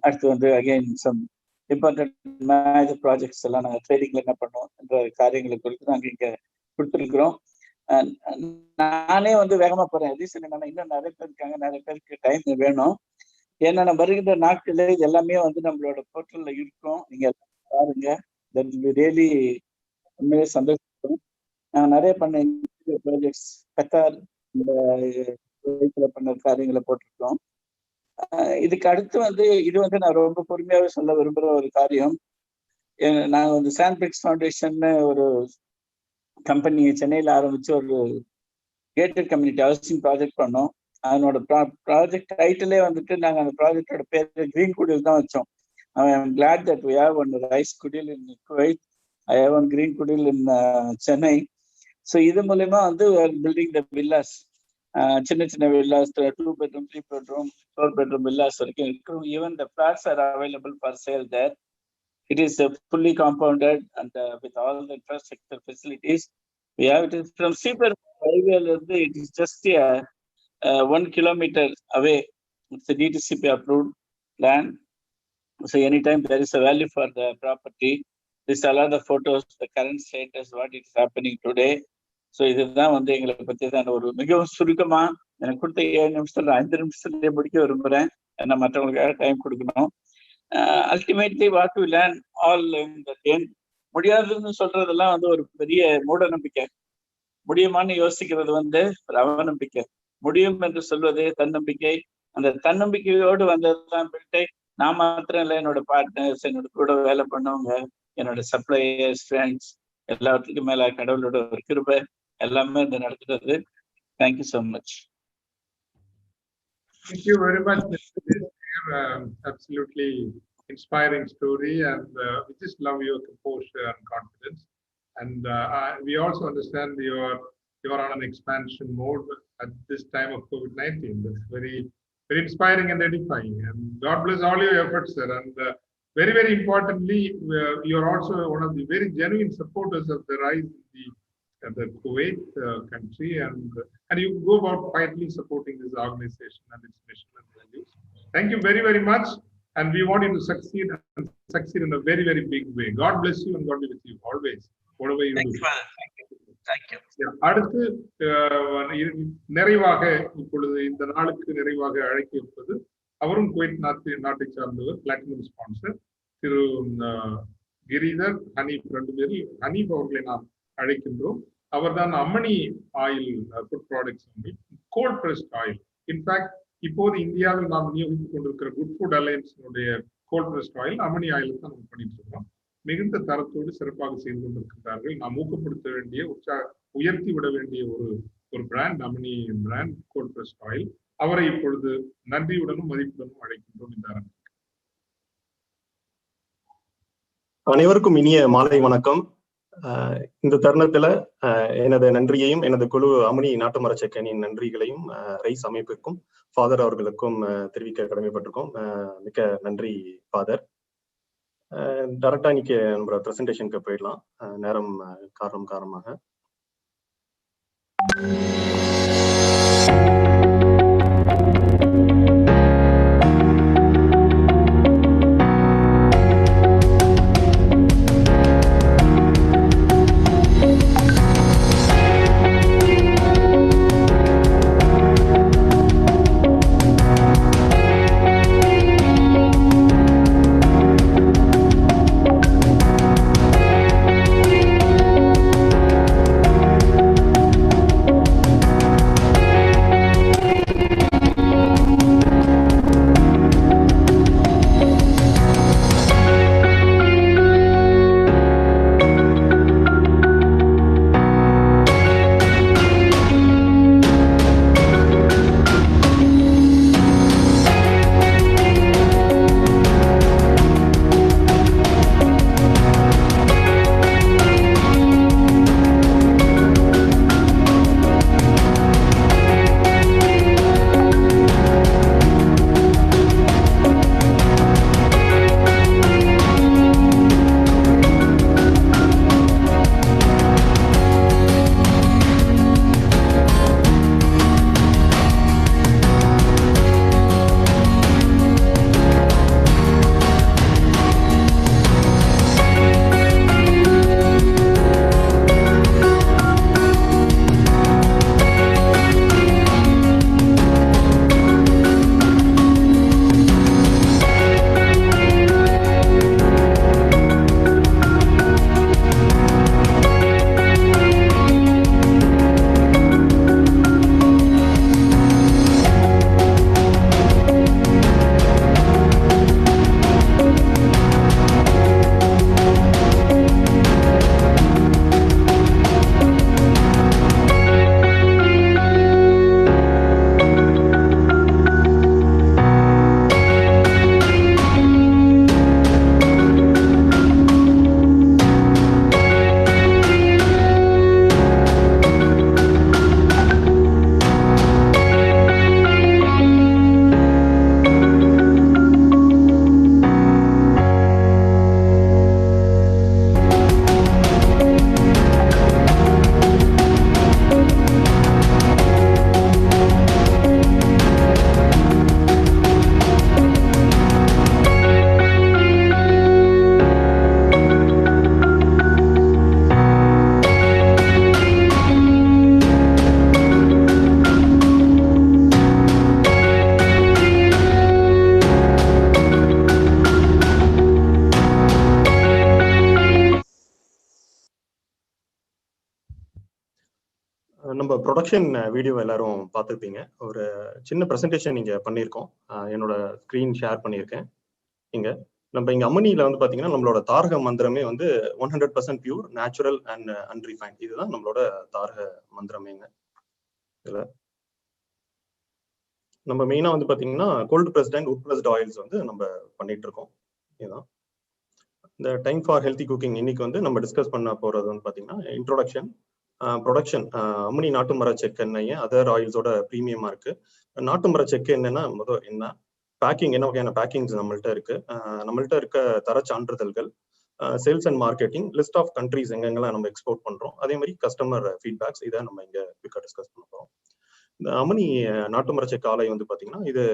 அடுத்து வந்து again some important major projects எல்லாம் நாங்கள் ட்ரேடிங்ல என்ன பண்ணோம் என்ற காரியங்களை குறித்து நாங்கள் இங்க கொடுத்துருக்குறோம். நானே வந்து வேகமா போறேன். ரீசன் என்னன்னா இன்னும் நிறைய பேர் இருக்காங்க, நிறைய பேருக்கு டைம் வேணும். ஏன்னா நம்ம வருகின்ற நாட்கள்ல இது எல்லாமே வந்து நம்மளோட போர்ட்டல்ல இருக்கும். நீங்க பாருங்க, ரியலி உண்மையே சந்தோஷம். நான் நிறைய பண்ண ப்ராஜெக்ட்ஸ் கத்தார் பண்ண காரியங்களை போட்டிருக்கோம். இதுக்கு அடுத்து வந்து இது வந்து நான் ரொம்ப பொறுமையாவே சொல்ல விரும்புற ஒரு காரியம். நான் வந்து சாண்ட்பிரிக்ஸ் ஃபவுண்டேஷன் ஒரு கம்பெனி சென்னையில ஆரம்பிச்சு ஒரு கேட்டட் கம்யூனிட்டி ஹவுசிங் ப்ராஜெக்ட் பண்ணோம். அதனோட ப்ராஜெக்ட் டைட்டிலே வந்துட்டு நாங்க அந்த ப்ராஜெக்டோட பேரு கிரீன் குடில் தான் வச்சோம். I am glad that we have one Rise Kudil in Kuwait. I have one Green Kudil in Chennai. So இது மூலமா வந்து we are building the villas. சின்ன villas, 2 bedroom, 3 bedroom, 4 bedroom villas வரைக்கும் இருக்கும். Even the flats are available for sale there. It is fully compounded and with all the infrastructure facilities. We have it from Super Highway. It is just 1 kilometer away. It's a DTCP approved land. So anytime there is a value for the property, this allow the photos, the current status, what is happening today. So இதுதான் வந்து எங்களை பத்தி தான் ஒரு மிகவும் சுருக்கமா எனக்கு கொடுத்த 7 நிமிஷத்துல 5 நிமிஷத்துல முடிக்க விரும்புறேன். ஏன்னா மற்றவங்களுக்காக டைம் கொடுக்கணும். Ultimately what we learn all in the end. முடியாதுன்னு சொல்றதெல்லாம் வந்து ஒரு பெரிய மூட நம்பிக்கை. முடியுமான்னு யோசிக்கிறது வந்து ஒரு அவநம்பிக்கை. முடியும் என்று சொல்வது தன்னம்பிக்கை. அந்த தன்னம்பிக்கையோடு வந்ததுதான் பில்டெக். நான் மாத்திரம் இல்லை, என்னோட பார்ட்னர்ஸ், என்னோட கூட வேலை பண்ணவங்க, என்னோட சப்ளையர்ஸ், ஃப்ரெண்ட்ஸ் எல்லாத்துக்கும் மேல கடவுளோட ஒரு கிருபை எல்லாமே இந்த நடக்கிறது. Thank you so much. Thank you very much, Mr. Absolutely inspiring story, and we just love your composure and confidence. And we also understand you are on an expansion mode at this time of COVID-19. That's very, very inspiring and edifying. And God bless all your efforts, sir. And very, very importantly, you are also one of the very genuine supporters of the Rise in the Kuwait country, and you go about quietly supporting this organization and its mission and values. Thank you very, very much. And we want you to succeed and succeed in a very, very big way. God bless you and God be with you always, whatever you do. Thank you. அடுத்து நிறைவாக இப்பொழுது இந்த நாளுக்கு நிறைவாக அழைக்க இருப்பது அவரும் Kuwait நாட்டை சார்ந்தவர், பிளாட்டினம் ஸ்பான்சர் திரு கிரிதர் ஹனீப். 2 பேரில் ஹனீப் அவர்களை நாம் அழைக்கின்றோம். அவர்தான் Ammani oil food products, cold pressed oil. In fact இப்போது இந்தியாவில் நாம் விநியோகித்துக் கொண்டிருக்கிற குட் ஃபுட் அலையன்ஸினுடைய cold pressed oil Ammani oil தான் நம்ம பண்ணிட்டு இருக்கோம். மிகுந்த தரத்தோடு சிறப்பாக செய்து கொண்டிருக்கிறார்கள். நாம் ஊக்கப்படுத்த வேண்டிய, உயர்த்தி விட வேண்டிய ஒரு பிராண்ட் அம்மணி பிராண்ட் கோல்ட் பிரஸ்ட் ஆயில். அவரை இப்பொழுது நன்றியுடனும் மதிப்புடனும் அழைக்கின்றோம். இந்த அரங்கு அனைவருக்கும் இனிய மாலை வணக்கம். இந்த தருணத்துல எனது நன்றியையும் எனது குழு அம்மணி நாட்டு மரச்செக்கனின் நன்றிகளையும் ரைஸ் அமைப்பிற்கும் ஃபாதர் அவர்களுக்கும் தெரிவிக்க கடமைப்பட்டிருக்கோம். மிக்க நன்றி ஃபாதர். டைரக்டா இன்னைக்கு நம்ம பிரசன்டேஷனுக்கு போயிடலாம், நேரம் காரணமாக. நம்ம ப்ரொடக்ஷன் வீடியோ எல்லாரும் பார்த்துருப்பீங்க. ஒரு சின்ன ப்ரெசன்டேஷன் இங்கே பண்ணியிருக்கோம். என்னோட ஸ்க்ரீன் ஷேர் பண்ணியிருக்கேன் இங்கே. நம்ம இங்க அம்மனியில வந்து பாத்தீங்கன்னா நம்மளோட தாரக மந்திரமே வந்து 100% பியூர், நேச்சுரல் அண்ட் அன்ரிஃபைன்ட். இதுதான் நம்மளோட தாரக மந்திரமேங்க. இதுல நம்ம மெயினா வந்து பாத்தீங்கன்னா cold pressed and wood pressed oils வந்து நம்ம பண்ணிட்டு இருக்கோம். இதுதான் இந்த டைம் ஃபார் ஹெல்தி குக்கிங். இன்னைக்கு வந்து நம்ம டிஸ்கஸ் பண்ண போறது வந்து பாத்தீங்கன்னா இன்ட்ரோடக்ஷன், ப்ரொடக்ஷன், அம்மனி நாட்டு மர செக்கெண்ணெய் அதர் ஆயில்ஸோட ப்ரீமியமா இருக்கு. நாட்டு மர செக்கு என்னன்னா முதல் என்ன பேக்கிங், என்ன வகையான பேக்கிங்ஸ் நம்மள்ட்ட இருக்கு, நம்மள்ட்ட இருக்க தர சான்றிதழ்கள், sales and marketing, list of countries எங்கெங்கெல்லாம் நம்ம எக்ஸ்போர்ட் பண்றோம், அதே மாதிரி கஸ்டமர் ஃபீட்பேக்ஸ், இதை நம்ம இங்க குயிக்கா டிஸ்கஸ் பண்ண போறோம். இந்த அம்மனி நாட்டு மர செக்கு ஆலை வந்து பாத்தீங்கன்னா இது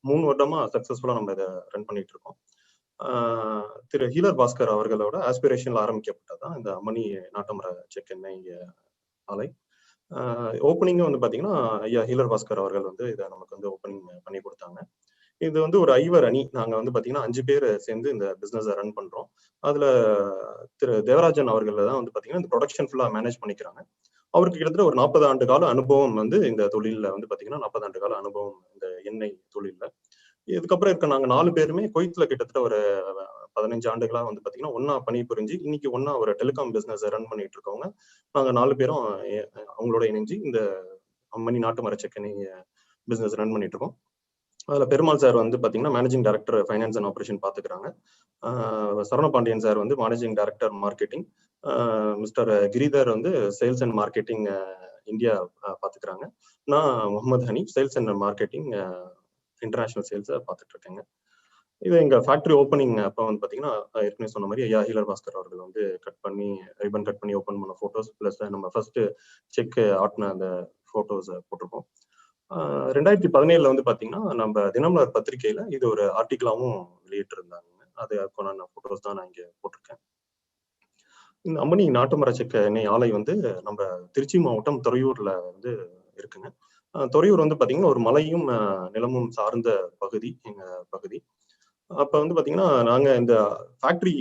3 வருடமா சக்சஸ்ஃபுல்லா நம்ம இதை ரன் பண்ணிட்டு இருக்கோம். திரு ஹீலர் பாஸ்கர் அவர்களோட ஆஸ்பிரேஷன்ல ஆரம்பிக்கப்பட்டதான் இந்த அம்மனி நாட்டு மர செக்கெண்ணெய் ஆலை. ஓப்பனிங்கும் வந்து பாத்தீங்கன்னா ஐயா ஹீலர் பாஸ்கர் அவர்கள் வந்து இதை நமக்கு வந்து ஓப்பனிங் பண்ணி கொடுத்தாங்க. இது வந்து ஒரு ஐவர் அணி. நாங்க வந்து பாத்தீங்கன்னா 5 பேர் சேர்ந்து இந்த பிசினஸ் ரன் பண்றோம். அதுல திரு தேவராஜன் அவர்கள் தான் வந்து பாத்தீங்கன்னா இந்த ப்ரொடக்ஷன் ஃபுல்லா மேனேஜ் பண்ணிக்கிறாங்க. அவருக்கு கிட்டத்தட்ட ஒரு 40 ஆண்டு கால அனுபவம் வந்து இந்த தொழில்ல வந்து பாத்தீங்கன்னா 40 ஆண்டு கால அனுபவம் இந்த எண்ணெய் தொழில்ல. இதுக்கப்புறம் இருக்க நாங்க 4 பேருமே குவைத்ல கிட்டத்தட்ட ஒரு 15 ஆண்டுகளா வந்து பாத்தீங்கன்னா ஒன்னா பணிபுரிஞ்சு இன்னைக்கு ஒன்னா ஒரு டெலிகாம் பிசினஸ் ரன் பண்ணிட்டு இருக்கவங்க. நாங்க 4 பேரும் அவங்களோட இணைஞ்சு இந்த அம்மனி நாட்டு மர செக்கெண்ணெய் பிசினஸ் ரன் பண்ணிட்டு இருக்கோம். அதுல பெருமாள் சார் வந்து பாத்தீங்கன்னா managing director finance and operation பாத்துக்கிறாங்க. சரவணபாண்டியன் சார் வந்து managing director marketing, mister Giridhar வந்து சேல்ஸ் அண்ட் மார்க்கெட்டிங் இந்தியா பாத்துக்கிறாங்க. நான் Mohammed Hani sales and marketing international sales பார்த்துட்டு இருக்கேங்க. இது எங்க ஃபேக்டரி ஓப்பனிங் அப்போ வந்து பாத்தீங்கன்னா ஏற்கனவே சொன்ன மாதிரி ஐயா ஹீலர் பாஸ்கர் அவர்கள் வந்து ரிபன் கட் பண்ணி ஓப்பன் பண்ண போட்டோஸ் பிளஸ் நம்ம ஃபர்ஸ்ட் செக் ஆட்டின அந்த போட்டோஸ் போட்டிருக்கோம். 2017 வந்து பாத்தீங்கன்னா நம்ம தினமலர் பத்திரிகையில இது ஒரு ஆர்டிகிளாவும் வெளியிட்டு இருந்தாங்க. அது கொண்டான போட்டோஸ் தான் நான் இங்க போட்டிருக்கேன். இந்த அம்மனி நாட்டு மர செக்கெண்ணெய் ஆலை வந்து நம்ம திருச்சி மாவட்டம் துறையூர்ல வந்து இருக்குங்க. துறையூர் வந்து பாத்தீங்கன்னா ஒரு மலையும் நிலமும் சார்ந்த பகுதி எங்க பகுதி. அப்ப வந்து பாத்தீங்கன்னா நாங்க இந்த ஃபேக்டரி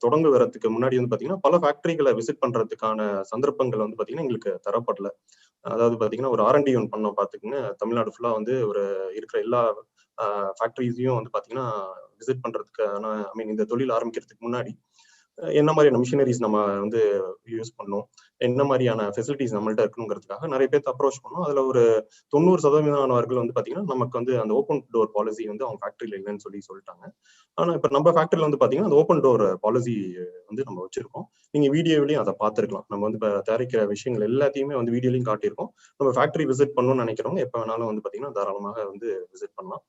தொடங்குவதற்கு முன்னாடி வந்து பாத்தீங்கன்னா பல ஃபேக்டரிகளை விசிட் பண்றதுக்கான சந்தர்ப்பங்கள் வந்து பாத்தீங்கன்னா எங்களுக்கு தரப்படல. அதாவது பாத்தீங்கன்னா ஒரு R&D ஒன்று பண்ணோம் பாத்துக்குங்க. தமிழ்நாடு ஃபுல்லா வந்து ஒரு இருக்கிற எல்லா ஃபேக்டரிஸையும் வந்து பாத்தீங்கன்னா விசிட் பண்றதுக்கான இந்த தொழில் ஆரம்பிக்கிறதுக்கு முன்னாடி என்ன மாதிரியான மிஷினரிஸ் நம்ம வந்து யூஸ் பண்ணோம், என்ன மாதிரியான ஃபெசிலிட்டிஸ் நம்மள்ட்ட இருக்கணுங்கிறதுக்காக நிறைய பேர் அப்ரோச் பண்ணோம். அதுல ஒரு 90% வந்து பாத்தீங்கன்னா நமக்கு வந்து அந்த ஓப்பன் டோர் பாலிசி வந்து அவங்க ஃபேக்டரியில இல்லைன்னு சொல்லிட்டாங்க. ஆனா இப்ப நம்ம ஃபேக்டரியில வந்து பாத்தீங்கன்னா அந்த ஓப்பன் டோர் பாலிசி வந்து நம்ம வச்சிருக்கோம். நீங்க வீடியோவிலையும் அதை பார்த்துருக்கலாம். நம்ம வந்து இப்ப தயாரிக்கிற விஷயங்கள் எல்லாத்தையுமே வந்து வீடியோலையும் காட்டியிருக்கோம். நம்ம ஃபேக்டரி விசிட் பண்ணணும்னு நினைக்கிறவங்க எப்ப வேணாலும் வந்து பாத்தீங்கன்னா தாராளமாக வந்து விசிட் பண்ணலாம்.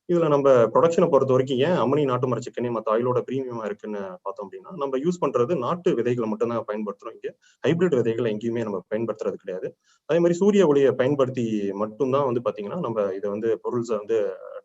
இதுல நம்ம ப்ரொடக்ஷனை பொறுத்த வரைக்கும் ஏன் அம்மனி நாட்டு மர செக்கெண்ணெய் மற்ற ஆயிலோட பிரீமியமா இருக்குன்னு பார்த்தோம் அப்படின்னா நம்ம யூஸ் பண்றது நாட்டு விதைகளை மட்டும் தான் பயன்படுத்துறோம். இங்க ஹைபிரிட் விதைகளை எங்கேயுமே நம்ம பயன்படுத்துறது கிடையாது. அதே மாதிரி சூரிய ஒளியை பயன்படுத்தி மட்டும்தான் வந்து பாத்தீங்கன்னா நம்ம இதை வந்து பொருள்ஸை வந்து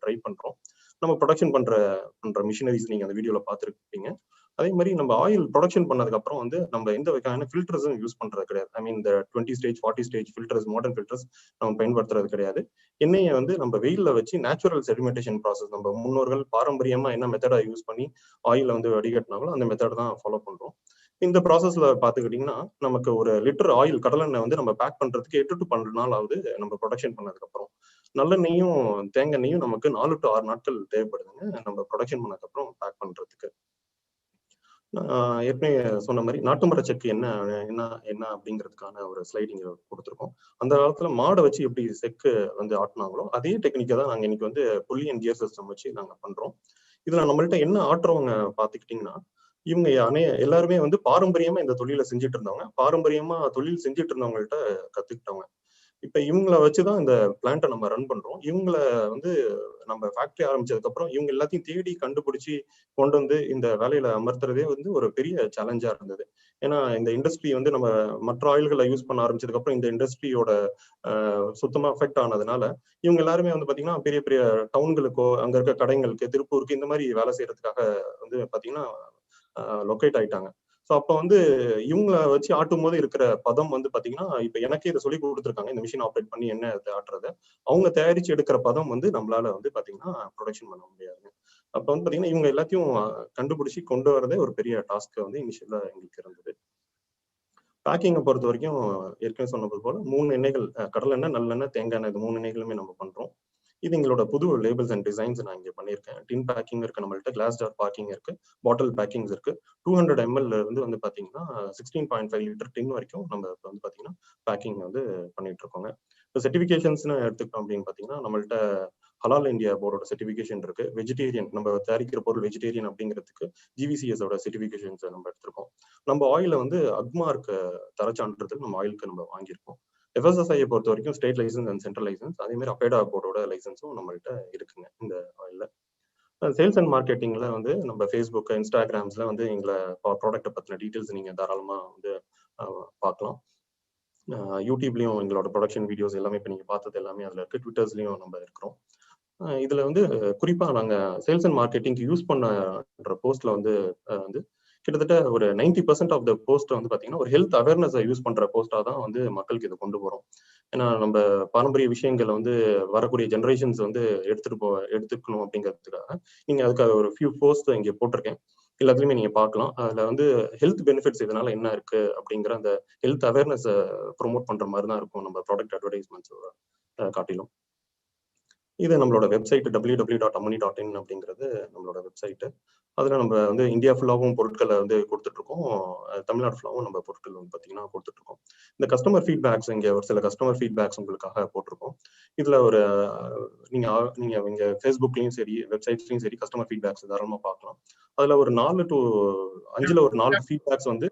ட்ரை பண்றோம். நம்ம ப்ரொடக்ஷன் பண்ற மிஷினரிஸ் நீங்க அந்த வீடியோல பார்த்துருப்பீங்க. அதே மாதிரி நம்ம ஆயில் ப்ரொடக்ஷன் பண்ணதுக்கு அப்புறம் வந்து நம்ம எந்த வகையான ஃபில்டர்ஸும் யூஸ் பண்றது கிடையாது. இந்த 20 stage 40 stage filters, modern filters நம்ம பயன்படுத்துறது கிடையாது. எண்ணெயை வந்து நம்ம வெயில்ல வச்சு நேச்சுரல் செடிமெண்டேஷன் ப்ராசஸ் நம்ம முன்னோர்கள் பாரம்பரியமா என்ன மெத்தடா யூஸ் பண்ணி ஆயில வந்து வடிகட்டினாங்களோ அந்த மெத்தட் தான் ஃபாலோ பண்றோம். இந்த ப்ராசஸ்ல பாத்துக்கிட்டீங்கன்னா நமக்கு ஒரு லிட்டர் ஆயில் கடலெண்ணெய் வந்து நம்ம பேக் பண்றதுக்கு 8 to 12 நாள் ஆகுது. நம்ம ப்ரொடக்ஷன் பண்ணதுக்கு அப்புறம் நல்லெண்ணெயும் தேங்காய்ண்ணையும் நமக்கு 4 to 6 நாட்கள் தேவைப்படுதுங்க நம்ம ப்ரொடக்ஷன் பண்ணதுக்கு அப்புறம் பேக் பண்றதுக்கு. ஏற்கனவே சொன்ன மாதிரி நாட்டு மர செக்கு என்ன அப்படிங்கிறதுக்கான ஒரு ஸ்லைட் இங்க கொடுத்துருக்கோம். அந்த காலத்துல மாடை வச்சு எப்படி செக்கு வந்து ஆட்டினாங்களோ அதே டெக்னிக்கை தான் நாங்க இன்னைக்கு வந்து புள்ளி அண்ட் கியர் சிஸ்டம் வச்சு நாங்க பண்றோம். இதுல நம்மள்ட்ட என்ன ஆட்டுறவங்க பாத்துக்கிட்டீங்கன்னா இவங்க எல்லாருமே வந்து பாரம்பரியமா இந்த தொழிலை செஞ்சுட்டு இருந்தவங்க, பாரம்பரியமா தொழில் செஞ்சுட்டு இருந்தவங்கள்ட்ட கத்துக்கிட்டவங்க. இப்ப இவங்கள வச்சுதான் இந்த பிளான்ட்டை நம்ம ரன் பண்றோம். இவங்கள வந்து நம்ம ஃபேக்டரி ஆரம்பிச்சதுக்கு அப்புறம் இவங்க எல்லாத்தையும் தேடி கண்டுபிடிச்சு கொண்டு வந்து இந்த வேலையில அமர்த்துறதே வந்து ஒரு பெரிய சேலஞ்சா இருந்தது. ஏன்னா இந்த இண்டஸ்ட்ரி வந்து நம்ம மற்ற ஆயில்களை யூஸ் பண்ண ஆரம்பிச்சதுக்கு அப்புறம் இந்த இண்டஸ்ட்ரியோட சுத்தமா அஃபெக்ட் ஆனதுனால இவங்க எல்லாருமே வந்து பாத்தீங்கன்னா பெரிய பெரிய டவுன்களுக்கோ அங்க இருக்க கடைங்களுக்கு திருப்பூருக்கு இந்த மாதிரி வேலை செய்யறதுக்காக வந்து பாத்தீங்கன்னா லொக்கேட் ஆயிட்டாங்க. ஸோ அப்போ வந்து இவங்கள வச்சு ஆட்டும் போது இருக்கிற பதம் வந்து பாத்தீங்கன்னா இப்ப எனக்கே இதை சொல்லி கொடுத்துருக்காங்க இந்த மிஷின் ஆப்ரேட் பண்ணி என்ன ஆட்டுறத அவங்க தயாரிச்சு எடுக்கிற பதம் வந்து நம்மளால வந்து பாத்தீங்கன்னா ப்ரொடக்ஷன் பண்ண முடியாதுங்க. அப்ப வந்து பாத்தீங்கன்னா இவங்க எல்லாத்தையும் கண்டுபிடிச்சு கொண்டு வரதே ஒரு பெரிய டாஸ்க் வந்து இனிஷியலா எங்களுக்கு இருந்தது. பேக்கிங்கை பொறுத்த வரைக்கும் ஏற்கனவே சொன்னது போல 3 எண்ணெய்கள் கடலெண்ணெய், நல்லெண்ணெய், தேங்காய் எண்ணெய், இது 3 எண்ணெய்களுமே நம்ம பண்றோம். இது எங்களோட புது லேபிள்ஸ் அண்ட் டிசைன்ஸ் நான் இங்க பண்ணிருக்கேன். பண்ணியிருக்கேன். டின் பேக்கிங் இருக்கு நம்மள்ட்ட, கிளாஸ் ஜார் பேக்கிங் இருக்கு, பாட்டில் பேக்கிங்ஸ் இருக்கு. 200 ml இருந்து வந்து பாத்தீங்கன்னா 16.5 லிட்டர் டின் வரைக்கும் நம்ம இப்போ வந்து பாத்தீங்கன்னா பேக்கிங் வந்து பண்ணிட்டு இருக்கோங்க. இப்போ சர்டிஃபிகேஷன்ஸ்னு எடுத்துக்கிட்டோம் அப்படின்னு பாத்தீங்கன்னா நம்மள்ட்ட ஹலால் இந்தியா போர்டோட சர்டிஃபிகேஷன் இருக்கு. வெஜிடேரியன் நம்ம தயாரிக்கிற பொருள் வெஜிடேரியன் அப்படிங்கிறதுக்கு GVCS ஓட சர்டிஃபிகேஷன்ஸ் நம்ம எடுத்திருக்கோம். நம்ம ஆயில வந்து அக்மார்க் தரச்சான்றிதழ் நம்ம ஆயிலுக்கு நம்ம வாங்கியிருக்கோம். FSSAI பொறுத்த வரைக்கும் state license and central license, அதே மாதிரி அப்பேடா போர்டோட லைசன்ஸும் நம்மள்ட்ட இருக்குங்க இந்த ஆயில்ல. சேல்ஸ் அண்ட் மார்க்கெட்டிங்ல வந்து நம்ம ஃபேஸ்புக், இன்ஸ்டாகிராம்ஸ்ல வந்து எங்களை ப்ராடக்ட்டை பத்தின டீட்டெயில்ஸ் நீங்க தாராளமா வந்து பார்க்கலாம். யூடியூப்லயும் எங்களோட ப்ரொடக்ஷன் வீடியோஸ் எல்லாமே இப்போ நீங்க பார்த்தது எல்லாமே அதுல இருக்கு. ட்விட்டர்ஸ்லயும் நம்ம இருக்கிறோம். இதுல வந்து குறிப்பா நாங்க சேல்ஸ் அண்ட் மார்க்கெட்டிங்க்கு யூஸ் பண்ற போஸ்ட்ல வந்து கிட்டத்தட்ட ஒரு 90% ஆஃப் த போஸ்ட் வந்து பாத்தீங்கன்னா ஒரு ஹெல்த் அவேர்னஸ் யூஸ் பண்ற போஸ்டா தான் வந்து மக்களுக்கு இதை கொண்டு போறோம். ஏன்னா நம்ம பாரம்பரிய விஷயங்களை வந்து வரக்கூடிய ஜெனரேஷன்ஸ் வந்து எடுத்துக்கணும் அப்படிங்கிறதுக்காக நீங்க அதுக்காக ஒரு ஃபியூ போஸ்ட் இங்க போட்டிருக்கேன். எல்லாத்துலயுமே நீங்க பார்க்கலாம். அதுல வந்து ஹெல்த் பெனிஃபிட்ஸ் இதனால என்ன இருக்கு அப்படிங்கிற அந்த ஹெல்த் அவேர்னஸ் ப்ரொமோட் பண்ற மாதிரி தான் இருக்கும் நம்ம ப்ராடக்ட் அட்வர்டைஸ்மெண்ட்ஸ் காட்டிலும். இது நம்மளோட வெப்சைட் www.amani.in அப்படிங்கிறது நம்மளோட வெப்சைட். அதுல நம்ம வந்து இந்தியா ஃபுல்லாவும் பொருட்களை வந்து கொடுத்துட்டு இருக்கோம். தமிழ்நாடு ஃபுல்லாவும் நம்ம பொருட்கள் வந்து பாத்தீங்கன்னா கொடுத்துட்டு இருக்கோம். இந்த கஸ்டமர் ஃபீட்பேக்ஸ் இங்க ஒரு சில கஸ்டமர் ஃபீட்பேக்ஸ் உங்களுக்காக போட்டிருக்கோம். இதுல ஒரு நீங்க இங்க ஃபேஸ்புக்லயும் சரி வெப்சைட்லயும் சரி கஸ்டமர் ஃபீட்பேக்ஸ் தாராளமா பார்க்கலாம். அதுல ஒரு 4 to 5ல ஒரு 4 ஃபீட்பேக்ஸ் வந்து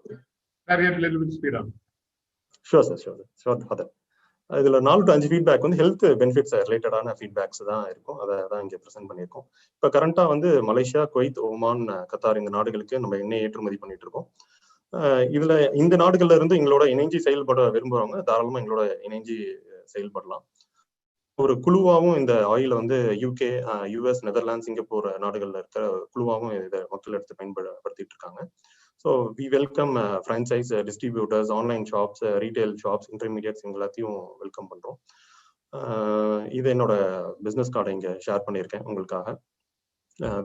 ஷூர். இதுல 4 to 5 ஃபீட்பேக் வந்து ஹெல்த் பெனிஃபிட்ஸ் ரிலேட்டடான ஃபீட்பேக்ஸ் தான் இருக்கும். அதை தான் இங்க ப்ரெசென்ட் பண்ணியிருக்கோம். இப்போ கரண்டா வந்து மலேசியா, குவைத், ஒமான், கத்தார் இந்த நாடுகளுக்கு நம்ம எண்ணெய் ஏற்றுமதி பண்ணிட்டு இருக்கோம். இதுல இந்த நாடுகள்ல இருந்து எங்களோட இணைஞ்சி செயல்பட விரும்புறவங்க தாராளமா எங்களோட இணைஞ்சி செயல்படலாம். ஒரு குழுவாகவும் இந்த ஆயில வந்து UK, US, நெதர்லாந்து, சிங்கப்பூர் நாடுகள்ல இருக்கிற குழுவாகவும் இதை மக்கள் எடுத்து பயன்படுத்திட்டு இருக்காங்க. So we welcome franchise distributors, online shops, retail shops, intermediates எல்லாத்தையும் வெல்கம் பண்றோம். இது என்னோட பிசினஸ் கார்டை இங்க ஷேர் பண்ணியிருக்கேன் உங்களுக்காக.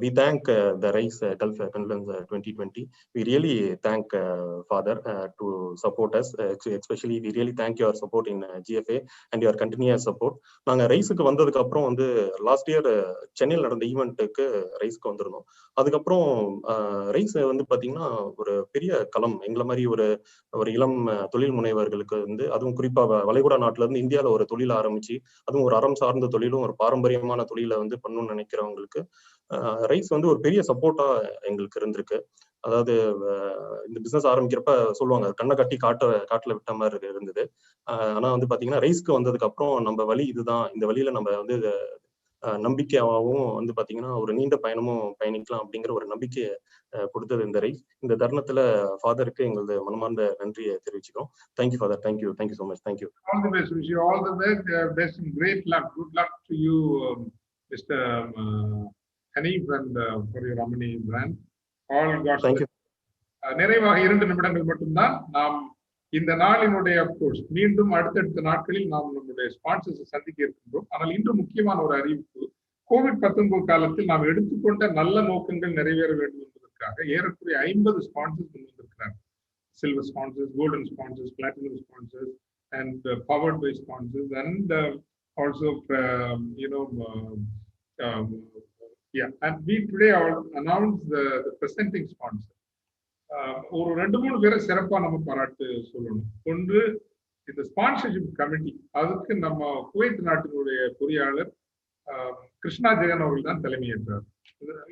We thank the Rise Gulf Confluence 2020. We really thank Father to support us. Especially we really thank your support in GFA and your continuous support. நாங்க ரைஸுக்கு வந்ததுக்கு அப்புறம் வந்து லாஸ்ட் இயர் சென்னையில் நடந்த ஈவெண்ட்டுக்கு ரைஸ்க்கு வந்திருந்தோம். அதுக்கப்புறம் ரைஸ் வந்து பாத்தீங்கன்னா ஒரு பெரிய களம். எங்களை மாதிரி ஒரு இளம் தொழில் முனைவர்களுக்கு வந்து, அதுவும் குறிப்பா வளைகுடா நாட்டுல இருந்து இந்தியாவில ஒரு தொழில் ஆரம்பிச்சு, அதுவும் ஒரு அறம் சார்ந்த தொழிலும் ஒரு பாரம்பரியமான தொழிலை வந்து பண்ணணும்னு நினைக்கிறவங்களுக்கு ரைஸ் வந்து ஒரு பெரிய சப்போர்ட்டா எங்களுக்கு இருந்திருக்கு. அதாவது இந்த பிசினஸ் ஆரம்பிக்கிறப்ப சொல்லுவாங்க கண்ணை கட்டி காட்டுல விட்ட மாதிரி இருந்தது. ஆனா வந்து பாத்தீங்கன்னா ரைஸ்க்கு வந்ததுக்கு அப்புறம் நம்ம வழி இதுதான், இந்த வழியில நம்ம வந்து நம்பிக்கையாகவும் வந்து பாத்தீங்கன்னா ஒரு நீண்ட பயணமும் பயணிக்கலாம் அப்படிங்கிற ஒரு நம்பிக்கையை கொடுத்தது இந்த ரைஸ். இந்த தருணத்துல ஃபாதருக்கு எங்களது மனமார்ந்த நன்றியை தெரிவிச்சுக்கிறோம். Thank you father. Thank you so much. Thank you. All the best. Wish you all the best and great luck. Good luck to you, Mr. Hanif, and for your Ramani brand. All God's best. நிறைவாக 2 நிமிடங்கள் மட்டும்தான். நாம் இந்த நாளினுடைய course மீண்டும் அடுத்தடுத்த நாட்களில் நாம் நம்முடைய ஸ்பான்சர்ஸை சந்திக்க இருக்கின்றோம். ஆனால் இன்று முக்கியமான ஒரு அறிவிப்பு, COVID-19 காலத்தில் நாம் எடுத்துக்கொண்ட நல்ல நோக்கங்கள் நிறைவேற வேண்டும் என்பதற்காக ஏறக்குறைய 50 ஸ்பான்சர்ஸ் கொண்டு வந்திருக்கிறார். Silver sponsors, golden sponsors, platinum sponsors, and powered by sponsors, and also and we today announced the presenting sponsor. ஒரு 2-3 பேரை சிறப்பா நம்ம பாராட்டு சொல்லணும். ஒன்று இந்த ஸ்பான்சர்ஷிப் கமிட்டி, அதுக்கு நம்ம குவைத் நாட்டினுடைய பொறியாளர் கிருஷ்ணா ஜெகன் அவர்கள் தான் தலைமையேற்றார்.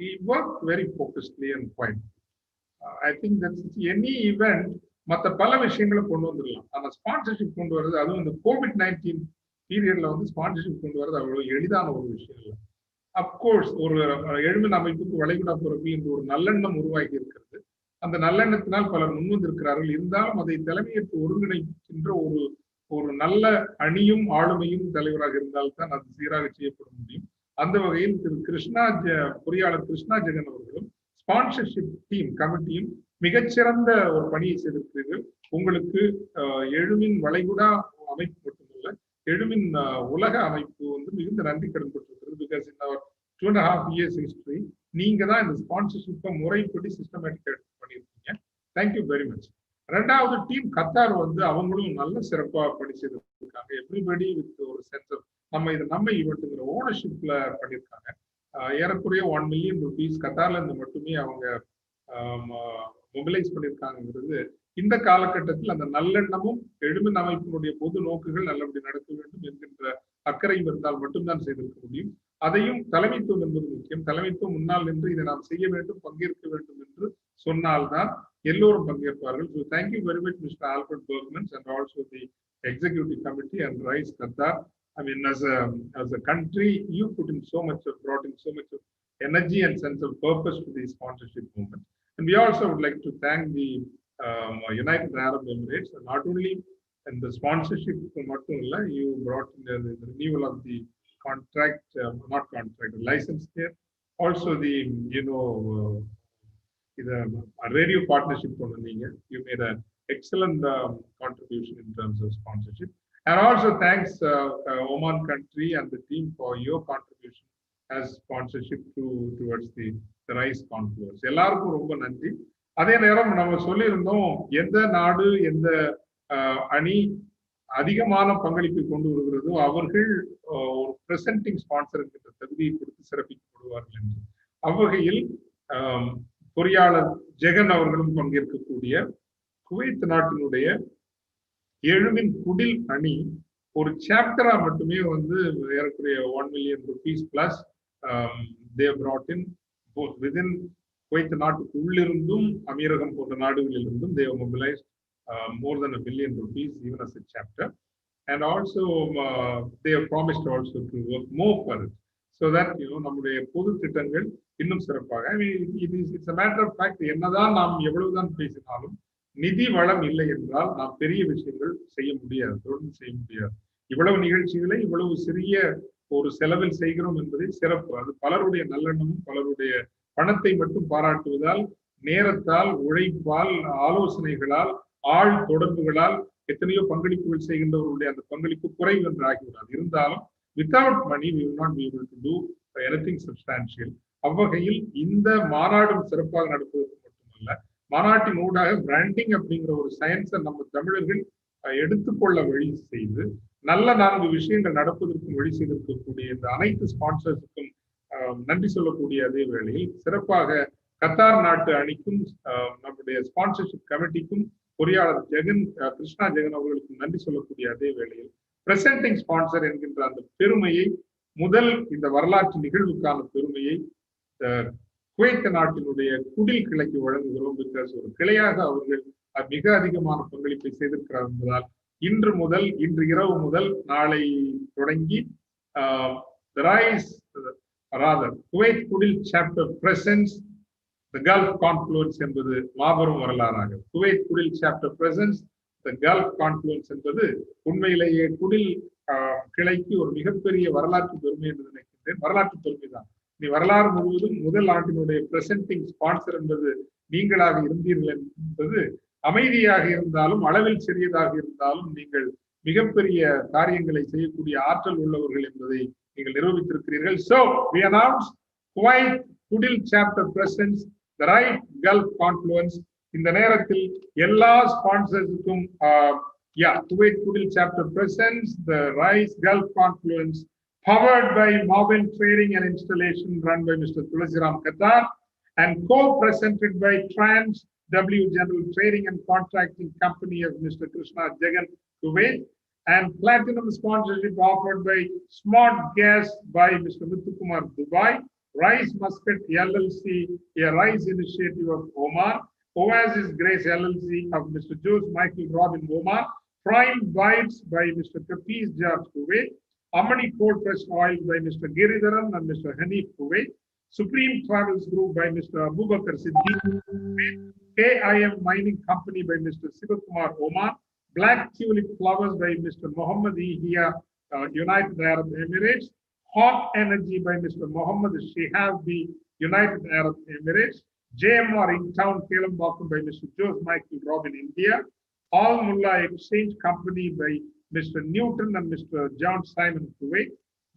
He worked very focusedly and quiet. I think that any event மற்ற பல விஷயங்களை கொண்டு வந்துடலாம். ஆனா ஸ்பான்சர்ஷிப் கொண்டு வர்றது, அதுவும் இந்த COVID-19 பீரியட்ல வந்து ஸ்பான்சர்ஷிப் கொண்டு வர்றது அவ்வளவு எளிதான ஒரு விஷயம் இல்லை. அப்கோர்ஸ் ஒரு எழுமின் அமைப்புக்கு வளைகுடா பிறகு இந்த ஒரு நல்லெண்ணம் உருவாகி இருக்கிறது. அந்த நல்லெண்ணத்தினால் பலர் முன்வந்திருக்கிறார்கள். இருந்தாலும் அதை தலைமையேற்று ஒருங்கிணைக்கின்ற ஒரு நல்ல அணியும் ஆளுமையும் தலைவராக இருந்தால்தான் அது சீராக செய்யப்பட முடியும். அந்த வகையில் பொறியாளர் கிருஷ்ணா ஜெகன் அவர்களும் ஸ்பான்சர்ஷிப் டீம் கமிட்டியும் மிகச்சிறந்த ஒரு பணியை செய்திருக்கிறீர்கள். உங்களுக்கு எழுமின் வளைகுடா அமைப்பு மட்டுமல்ல, எழுமின் உலக அமைப்பு வந்து மிகுந்த நன்றி கடன் பெற்றிருக்கிறது. Because in our 2.5 years history நீங்க தான் இந்த ஸ்பான்சர்ஷிப்பை முறைப்படி சிஸ்டமேட்டிக்கா பண்ணியிருக்கீங்க. Thank you very much. 2வது டீம் கத்தார் வந்து அவங்களும் நல்ல சிறப்பா பணி செய்திருக்காங்க. எவ்ரிபடி வித் ஒரு சென்ஸ் ஆஃப் நம்ம ஈவெண்ட்டுங்கிற ஓனர்ஷிப்ல பண்ணியிருக்காங்க. ஏறக்குறைய 1 million rupees கத்தார்ல இருந்து மட்டுமே அவங்க மொபிலைஸ் பண்ணியிருக்காங்கிறது இந்த காலகட்டத்தில் அந்த நல்லெண்ணமும் எழுமின் அமைப்பினுடைய பொது நோக்குகள் நல்லபடி நடக்க வேண்டும் என்கின்ற அக்கறையும் இருந்தால் மட்டும்தான் செய்திருக்க முடியும். அதையும் தலைமைத்துவம் என்பது முக்கியம். தலைமைத்துவம் முன்னால் நின்று இதை நாம் செய்ய வேண்டும், பங்கேற்க வேண்டும் என்று சொன்னால்தான் எல்லோரும் பங்கேற்பார்கள். So thank you very much, Mr. Alfred Bergmans, and also the executive committee and Rise Qatar. I mean, as a country, you brought in so much of energy and sense of purpose to the sponsorship movement. And we also would like to thank the United Arab Emirates, and not only in the sponsorship, you brought in the renewal of the contract, not contract, license here. Also the, a radio partnership. You made an excellent contribution in terms of sponsorship. And also thanks Oman country and the team for your contribution as sponsorship towards the Rise Confluence. எல்லாருக்கும் ரொம்ப நன்றி. அதே நேரம் நம்ம சொல்லியிருந்தோம், எந்த நாடு எந்த அணி அதிகமான பங்களிப்பை கொண்டு வருகிறதோ அவர்கள் ஒரு பிரசன்டிங் ஸ்பான்சர் என்கிற தகுதியை கொடுத்து சிறப்பிக்கப்படுவார்கள் என்று. அவ்வகையில் பொறியாளர் ஜெகன் அவர்களும் பங்கேற்கக்கூடிய குவைத் நாட்டினுடைய எழுமின் குடில் அணி ஒரு சாப்டரா மட்டுமே ஏறக்குறைய 1 million rupees plus they brought in both within Kuwait நாட்டுக்கு உள்ளிருந்தும் அமீரகம் போன்ற நாடுகளில் இருந்தும் they mobilized more than 1 million rupees even as a chapter, and also they have promised also to work more for it so that நம்முடைய பொது திட்டங்கள் இன்னும் சிறப்பாக. I mean, it's a matter of fact, என்னதான் நாம் எவ்வளவுதான் பேசினாலும் நிதி வளம் இல்லை என்றால் நாம் பெரிய விஷயங்கள் செய்ய முடியாது, தொடர்ந்து செய்ய முடியாது. இவ்வளவு நிகழ்ச்சிகளை இவ்வளவு சிறிய ஒரு செலவில் செய்கிறோம் என்பதை சிறப்பு. அது பலருடைய நல்லெண்ணமும் பலருடைய பணத்தை மட்டும் பாராட்டுவதால், நேரத்தால், உழைப்பால், ஆலோசனைகளால், ஆள் தொடர்புகளால் எத்தனையோ பங்களிப்புகள் செய்கின்றவர்களுடைய அந்த பங்களிப்பு குறைவு என்று ஆகிவிடாது. இருந்தாலும் without money we will not be able to do anything substantial. அவ்வகையில் இந்த மாநாடும் சிறப்பாக நடப்பதற்கு மட்டுமல்ல, மாநாட்டின் ஊடாக பிராண்டிங் அப்படிங்கிற ஒரு சயின்ஸை நம்ம தமிழர்கள் எடுத்துக்கொள்ள வழி செய்து நல்ல 4 விஷயங்கள் நடப்பதற்கும் வழி செய்திருக்கக்கூடிய இந்த அனைத்து ஸ்பான்சர்ஸுக்கும் நன்றி சொல்லக்கூடிய அதே வேளையில் சிறப்பாக கத்தார் நாட்டு அணிக்கும் நம்முடைய ஸ்பான்சர்ஷிப் கமிட்டிக்கும் பொறியாளர் கிருஷ்ணா ஜெகன் அவர்களுக்கும் நன்றி சொல்லக்கூடிய அதே வேளையில் பிரசன்டிங் ஸ்பான்சர் என்கின்ற அந்த பெருமையை, முதல் இந்த வரலாற்று நிகழ்வுக்கான பெருமையை குவைத் நாட்டினுடைய குடில் கிளைக்கு வழங்குகிறோம். பிகாஸ் ஒரு கிளையாக அவர்கள் மிக அதிகமான பங்களிப்பை செய்திருக்கிறார் என்பதால் இன்று இரவு முதல் நாளை தொடங்கி குவைத் குடில் சாப்டர் பிரசன்ஸ் தி கல்ஃப் கான்ஃப்ளூயன்ஸ் என்பது மாபெரும் வரலாறாக. குவைத் குடில் சாப்டர் பிரசன்ஸ் தி கல்ஃப் கான்ஃப்ளூயன்ஸ் என்பது உண்மையிலேயே குடில் கிளைக்கு ஒரு மிகப்பெரிய வரலாற்று பெருமை என்று நினைக்கின்றேன். வரலாற்று பெருமை தான். வரலாறு முழுவதும் முதல் ஆண்டினுடைய பிரசன்டிங் ஸ்பான்சர் என்பது நீங்களாக இருந்தீர்கள் என்பது அமைதியாக இருந்தாலும் அளவில் சிறியதாக இருந்தாலும் நீங்கள் மிகப்பெரிய காரியங்களை செய்யக்கூடிய ஆற்றல் உள்ளவர்கள் என்பதை நீங்கள் நிரூபித்திருக்கிறீர்கள். So we announce Kuwait Kudil chapter presents the Rise Gulf Confluence. இந்த நேரத்தில் எல்லா ஸ்பான்சர்ஸுக்கும் Kuwait Kudil chapter presents the Rise Gulf Confluence, powered by Mobile Trading and Installation run by Mr. Tulasiram Qatar and co-presented by Trans W General Trading and Contracting Company of Mr. Krishna Jagan Kuwait, and platinum sponsorship offered by Smart Gas by Mr. Kumar Dubai, Rise Muscat LLC, a Rise initiative of Oman, Oasis Grace LLC of Mr. Jose Michael Robin Oman, Prime Bites by Mr. Kapiz George Kuwait, Amani Cold Pressed Oil by Mr. Giridharan and Mr. Hanif Kuwait, Supreme Travels Group by Mr. Abubakar Siddiq, KIM Mining Company by Mr. Sivakumar Oman, Black Tulip Flowers by Mr. Mohammed Ihia, United Arab Emirates, Hot Energy by Mr. Mohammed Shihab B, United Arab Emirates, JMR in Town Kelambakam by Mr. Jose Michael Robin India, All Mullah Exchange Company by Mr. Newton and Mr. John Simon Kuwait,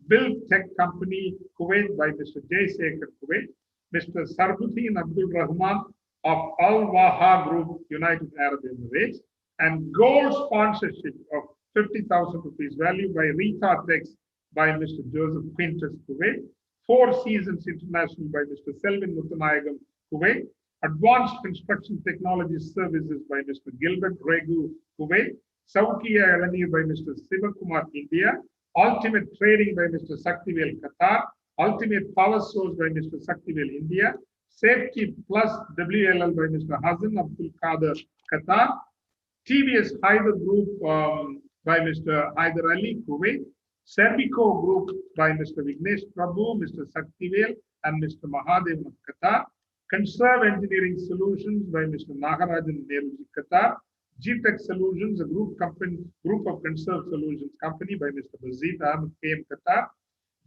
Bill Tech Company Kuwait by Mr. Jay Sekhar Kuwait, Mr. Sarbuddin Abdul Rahman of Al Waha Group, United Arab Emirates, and gold sponsorship of 50,000 rupees value by Rita Tex by Mr. Joseph Quintus Kuwait, Four Seasons International by Mr. Selvin Muthanayagam, Kuwait. Advanced Construction Technology Services by Mr. Gilbert Regu, Kuwait. Saukia Elanir by Mr. Sivakumar, India. Ultimate Trading by Mr. Saktivel, Qatar. Ultimate Power Source by Mr. Saktivel, India. Safety Plus WLL by Mr. Hasan Abdul Qadir, Qatar. TVS Hyder Group by Mr. Hyder Ali, Kuwait. Serbico Group by Mr. Vignesh Prabhu, Mr. Saktivel, and Mr. Mahadev of Qatar. Conserve Engineering Solutions by Mr. Nagarajan Neruji, Qatar. GTech Solutions, a group of Conserve Solutions company by Mr. Bazid Ahmed, KM, Qatar.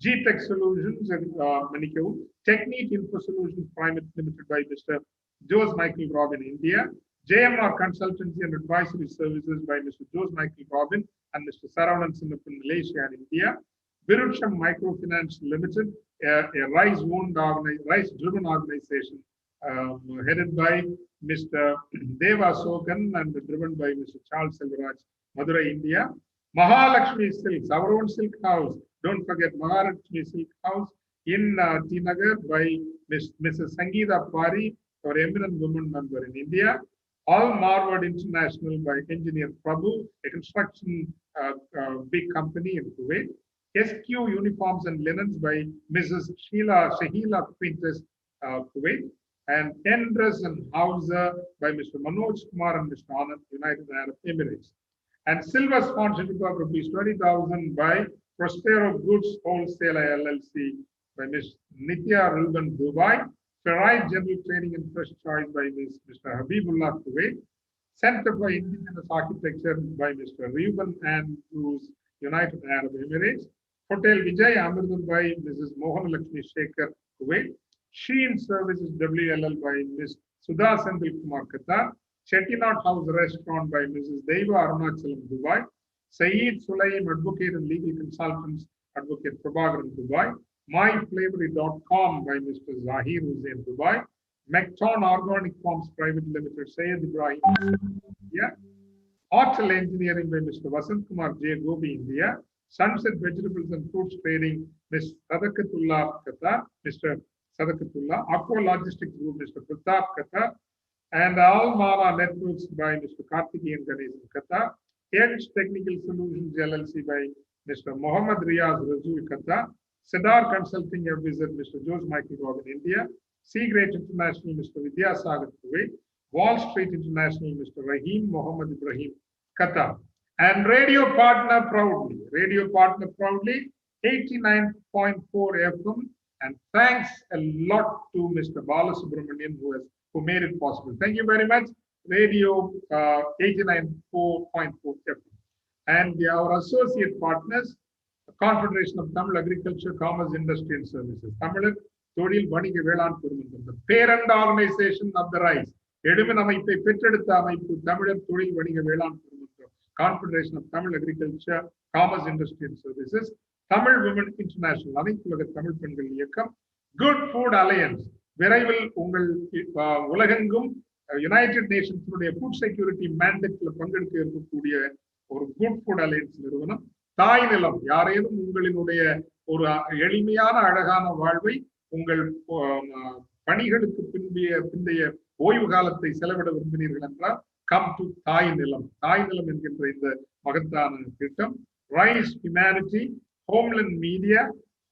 GTech Solutions, Technique Info Solutions Private Limited by Mr. Jose Michael Robin, India. JMR Consultancy and Advisory Services by Mr. Jose Michael Robin and Mr. Saravanan Sinappan, Malaysia and India. Virusham Microfinance Limited, a Rise-driven organization headed by Mr. Deva Sokan and driven by Mr. Charles Selvaraj, Madurai, India. Mahalakshmi Silks, our own silk house. Don't forget Mahalakshmi Silk House in T Nagar by Mrs. Sangeeta Pari, our eminent woman member in India. All Marward International by Engineer Prabhu, a construction big company in Kuwait. SQ Uniforms and Linens by Mrs. Shahila Quintus, Kuwait. And Endress and Hauser by Mr. Manoj Kumar and Mr. Anand, United Arab Emirates. And silver sponsorship of ₹20,000 by Prospero Goods Wholesaler LLC by Ms. Nitya Ruben, Dubai. Ferrite General Training and Fresh Choice by Mr. Habibullah, Kuwait. Center for Indigenous Architecture by Mr. Reuben Andrews, United Arab Emirates. Hotel Vijay Amritam by Mrs. Mohan Lakshmi Shekhar, Kuwait. Sheen Services WLL by Ms. Sudha Sandil Kumar, Qatar. Chettinad House Restaurant by Mrs. Deva Arunachalam, Dubai. Saeed Sulaim, Advocate and Legal Consultants, Advocate Prabhakaran, Dubai. MyFlavory.com by Mr. Zahir Hussain, Dubai. Macton Organic Farms Private Limited, Sayed Ibrahim, India. Hotel Engineering by Mr. Vasant Kumar J. Gobi, India. Sunset Vegetables and Fruits Trading, Ms. Sadakatullah, Qatar, Mr. Sadakatullah. Aqua Logistics Group, Mr. Pratap, Qatar. And Almara Networks by Mr. Karthikeyan Ganesh, Qatar. Edge Technical Solutions LLC by Mr. Mohammad Riaz Razu, Qatar. Cedar Consulting Advisor, Mr. Jose Michael Robin, India. Seagreat International, Mr. Vidya Sagar, Kuwait. Wall Street International, Mr. Rahim Mohammed Ibrahim, Qatar. And Radio Partner proudly, 89.4 FM. And thanks a lot to Mr. Balasubramanian who made it possible. Thank you very much. Radio 89.4 FM. And our associate partners, Confederation of Tamil Agriculture, Commerce, Industry and Services. Tamil Todil Vaniga Velan Kurumandam, the parent organization of the Rise. Edumin அமைப்பை பெற்றெடுத்த அமைப்பு தமிழர் தொழில் வணிக வேளாண் குழுமம், Confederation of Tamil Agriculture, Commerce, Industry and Services, Tamil Women International, அனைத்துலக தமிழ் பெண்கள் இயக்கம், Good Food Alliance, விரைவில் உங்கள் உலகெங்கும் யுனைடெட் நேஷன்ஸுடைய ஃபுட் செக்யூரிட்டி மேண்டேட்ல பங்கெடுக்க இருக்கக்கூடிய ஒரு குட் ஃபுட் அலையன்ஸ் நிறுவனம். தாய் நிலம், யாரேனும் உங்களினுடைய ஒரு எளிமையான அழகான வாழ்வை உங்கள் பணிகளுக்கு பிந்தைய ஓய்வு காலத்தை செலவிட விரும்பினீர்கள் என்றால் கம் டு தாய் நிலம். தாய் நிலம் என்கின்ற இந்த மகத்தான திட்டம். Rise humanity, homeland media.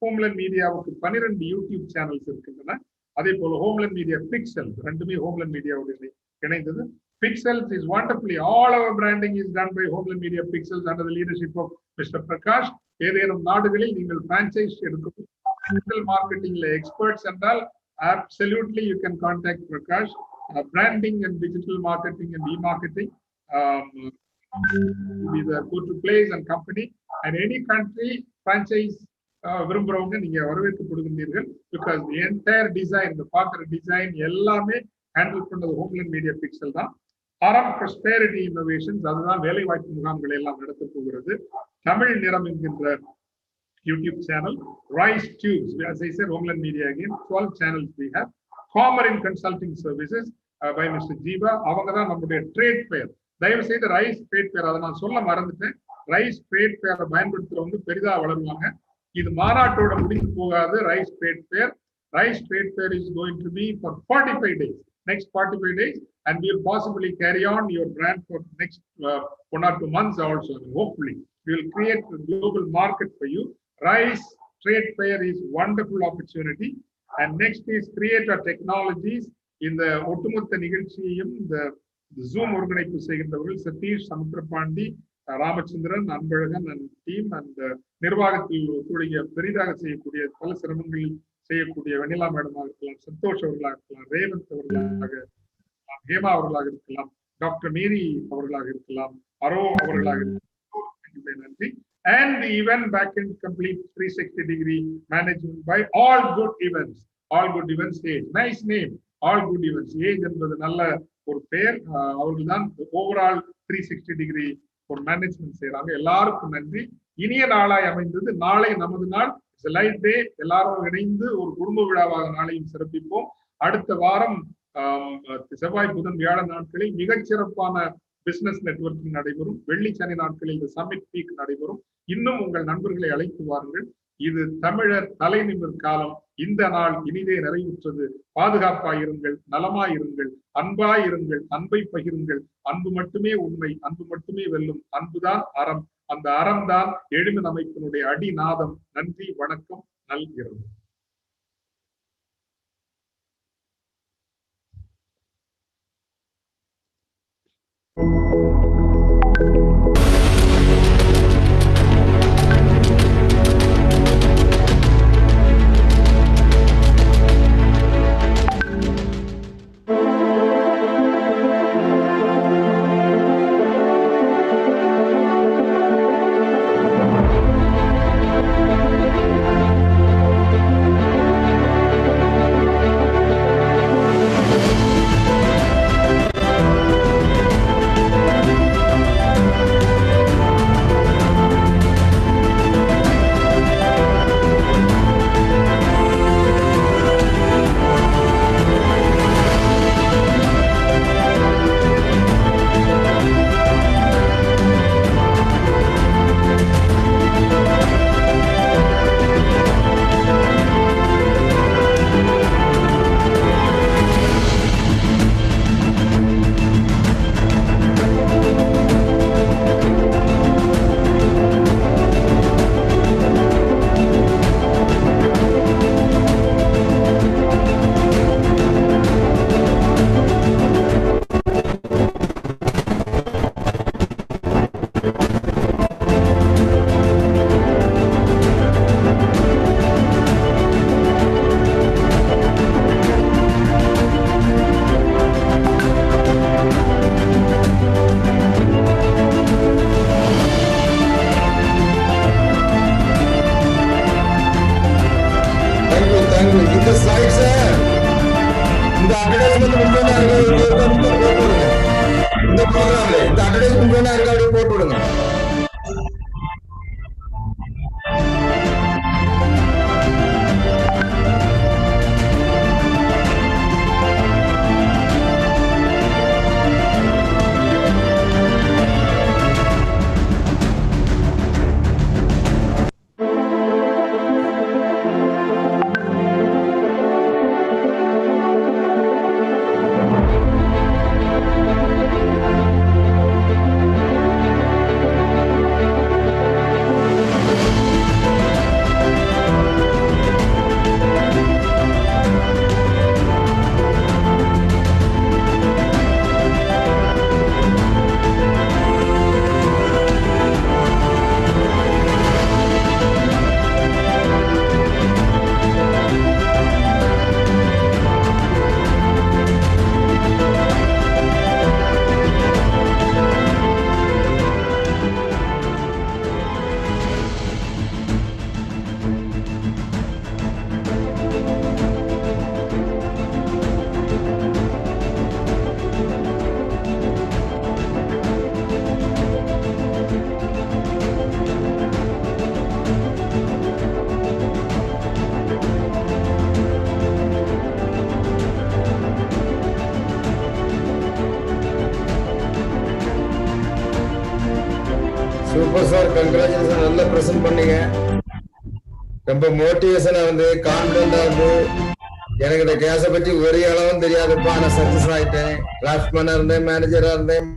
Homeland மீடியாவுக்கு 12 யூடியூப் சேனல்ஸ் இருக்கின்றன. அதே போல ஹோம்லண்ட் மீடியா பிக்சல், ரெண்டுமே ஹோம்லண்ட் மீடியாவுடைய இணைந்தது. Pixels is wonderfully, all our branding is done by Homeland Media Pixels under the leadership of Mr. Prakash. ஏதேனும் நாடுகளில் நீங்கள் franchise எடுக்கும் digital marketing experts என்றால் absolutely you can contact Prakash. Branding and digital marketing and e-marketing be the go-to place and company. And any country franchise விரும்புறவங்க நீங்க வரவேற்கப்படுகின்றீர்கள். Because the entire design, the பார்க்குற design எல்லாமே handle பண்ணது Homeland media pixel தான். அறம் prosperity innovations, அதுதான் வேலை வாய்ப்பு முகாம்களை எல்லாம் நடத்த போகிறது. தமிழ் நிறம் என்கின்ற YouTube channel. Rice tubes, as I said, Homeland Media again, 12 channels we have. Commerce Consulting Services by Mr. Jeeva, அவங்க தான் நம்முடைய ட்ரேட் ஃபேர். தயவு செய்து ரைஸ் ட்ரேட் ஃபேர், அதை நான் சொல்ல மறந்துட்டேன். ரைஸ் ட்ரேட் ஃபேரை பயன்படுத்துறவங்க பெரிதா வளருவாங்க. இது மாநாட்டோட முடிந்து போகாது. Rise Trade Fair. Rise Trade Fair is going to be for 45 days, next 45 days, and we'll possibly carry on your brand for next 1 or 2 months also. Hopefully, we will create a global market for you. Rise Trade Fair is wonderful opportunity. And next is creator technologies. In the ஒட்டுமொத்த நிகழ்ச்சியையும் இந்த Zoom ஒருங்கிணைப்பு செய்கின்றவர்கள் Satish, Samuthirapandi, Ramachandran, Anbazhagan and team, and நிர்வாகத்தில் ஒத்துழைக்க பெரிதாக செய்யக்கூடிய பல சிரமங்களில் செய்யக்கூடிய வெண்ணிலா மேடமாக இருக்கலாம், சந்தோஷ் அவர்களாக இருக்கலாம், ரேவந்த் அவர்களாக இருக்கலாம், ஹேமா அவர்களாக இருக்கலாம், டாக்டர் மேரி அவர்களாக இருக்கலாம், அரோ அவர்களாக இருக்கலாம். நன்றி. And the event backend complete 360-degree management by All Good Events. All Good Events Age. Nice name. All Good Events Age என்பது நல்ல ஒரு பெயர். அவர்கள் தான் ஓவரால் 360-degree ஒரு மேனேஜ்மெண்ட் செய்யறாங்க. எல்லாருக்கும் நன்றி. இனிய நாளாய் அமைந்தது. நாளை நமது நாள். லைட் டே. எல்லாரும் இணைந்து ஒரு குடும்ப விழாவாக நாளையும் சிறப்பிப்போம். அடுத்த வாரம் செவ்வாய், புதன், வியாழன் நாட்களில் மிகச்சிறப்பான பிசினஸ் நெட்வொர்க்கிங் நடைபெறும். வெள்ளி, சனி நாட்களில் இந்த சமிட் பீக் நடைபெறும். இன்னும் உங்கள் நண்பர்களை அழைத்து வாருங்கள். இது தமிழர் தலைநிமிர் காலம். இந்த நாள் இனிதே நிறைவுற்றது. பாதுகாப்பாயிருங்கள், நலமாயிருங்கள், அன்பாயிருங்கள், அன்பை பகிருங்கள். அன்பு மட்டுமே உண்மை, அன்பு மட்டுமே வெல்லும். அன்புதான் அறம். அந்த அறம் தான் எழுமின் அமைப்பினுடைய அடிநாதம். நன்றி, வணக்கம், நல்கிறது. சூப்பர் சார், கங்க்ராச்சுலேஷன், நல்லா பிரசன்ட் பண்ணீங்க. ரொம்ப மோட்டிவேஷனா வந்து கான்பிடண்டா வந்து எனக்கு இந்த கேஸை பற்றி ஒரு அளவும் தெரியாதுப்பா. நான் சக்சஸ் ஆயிட்டேன். டிராஃப்ட்மேனா இருந்தேன், மேனேஜரா இருந்தேன்.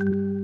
you.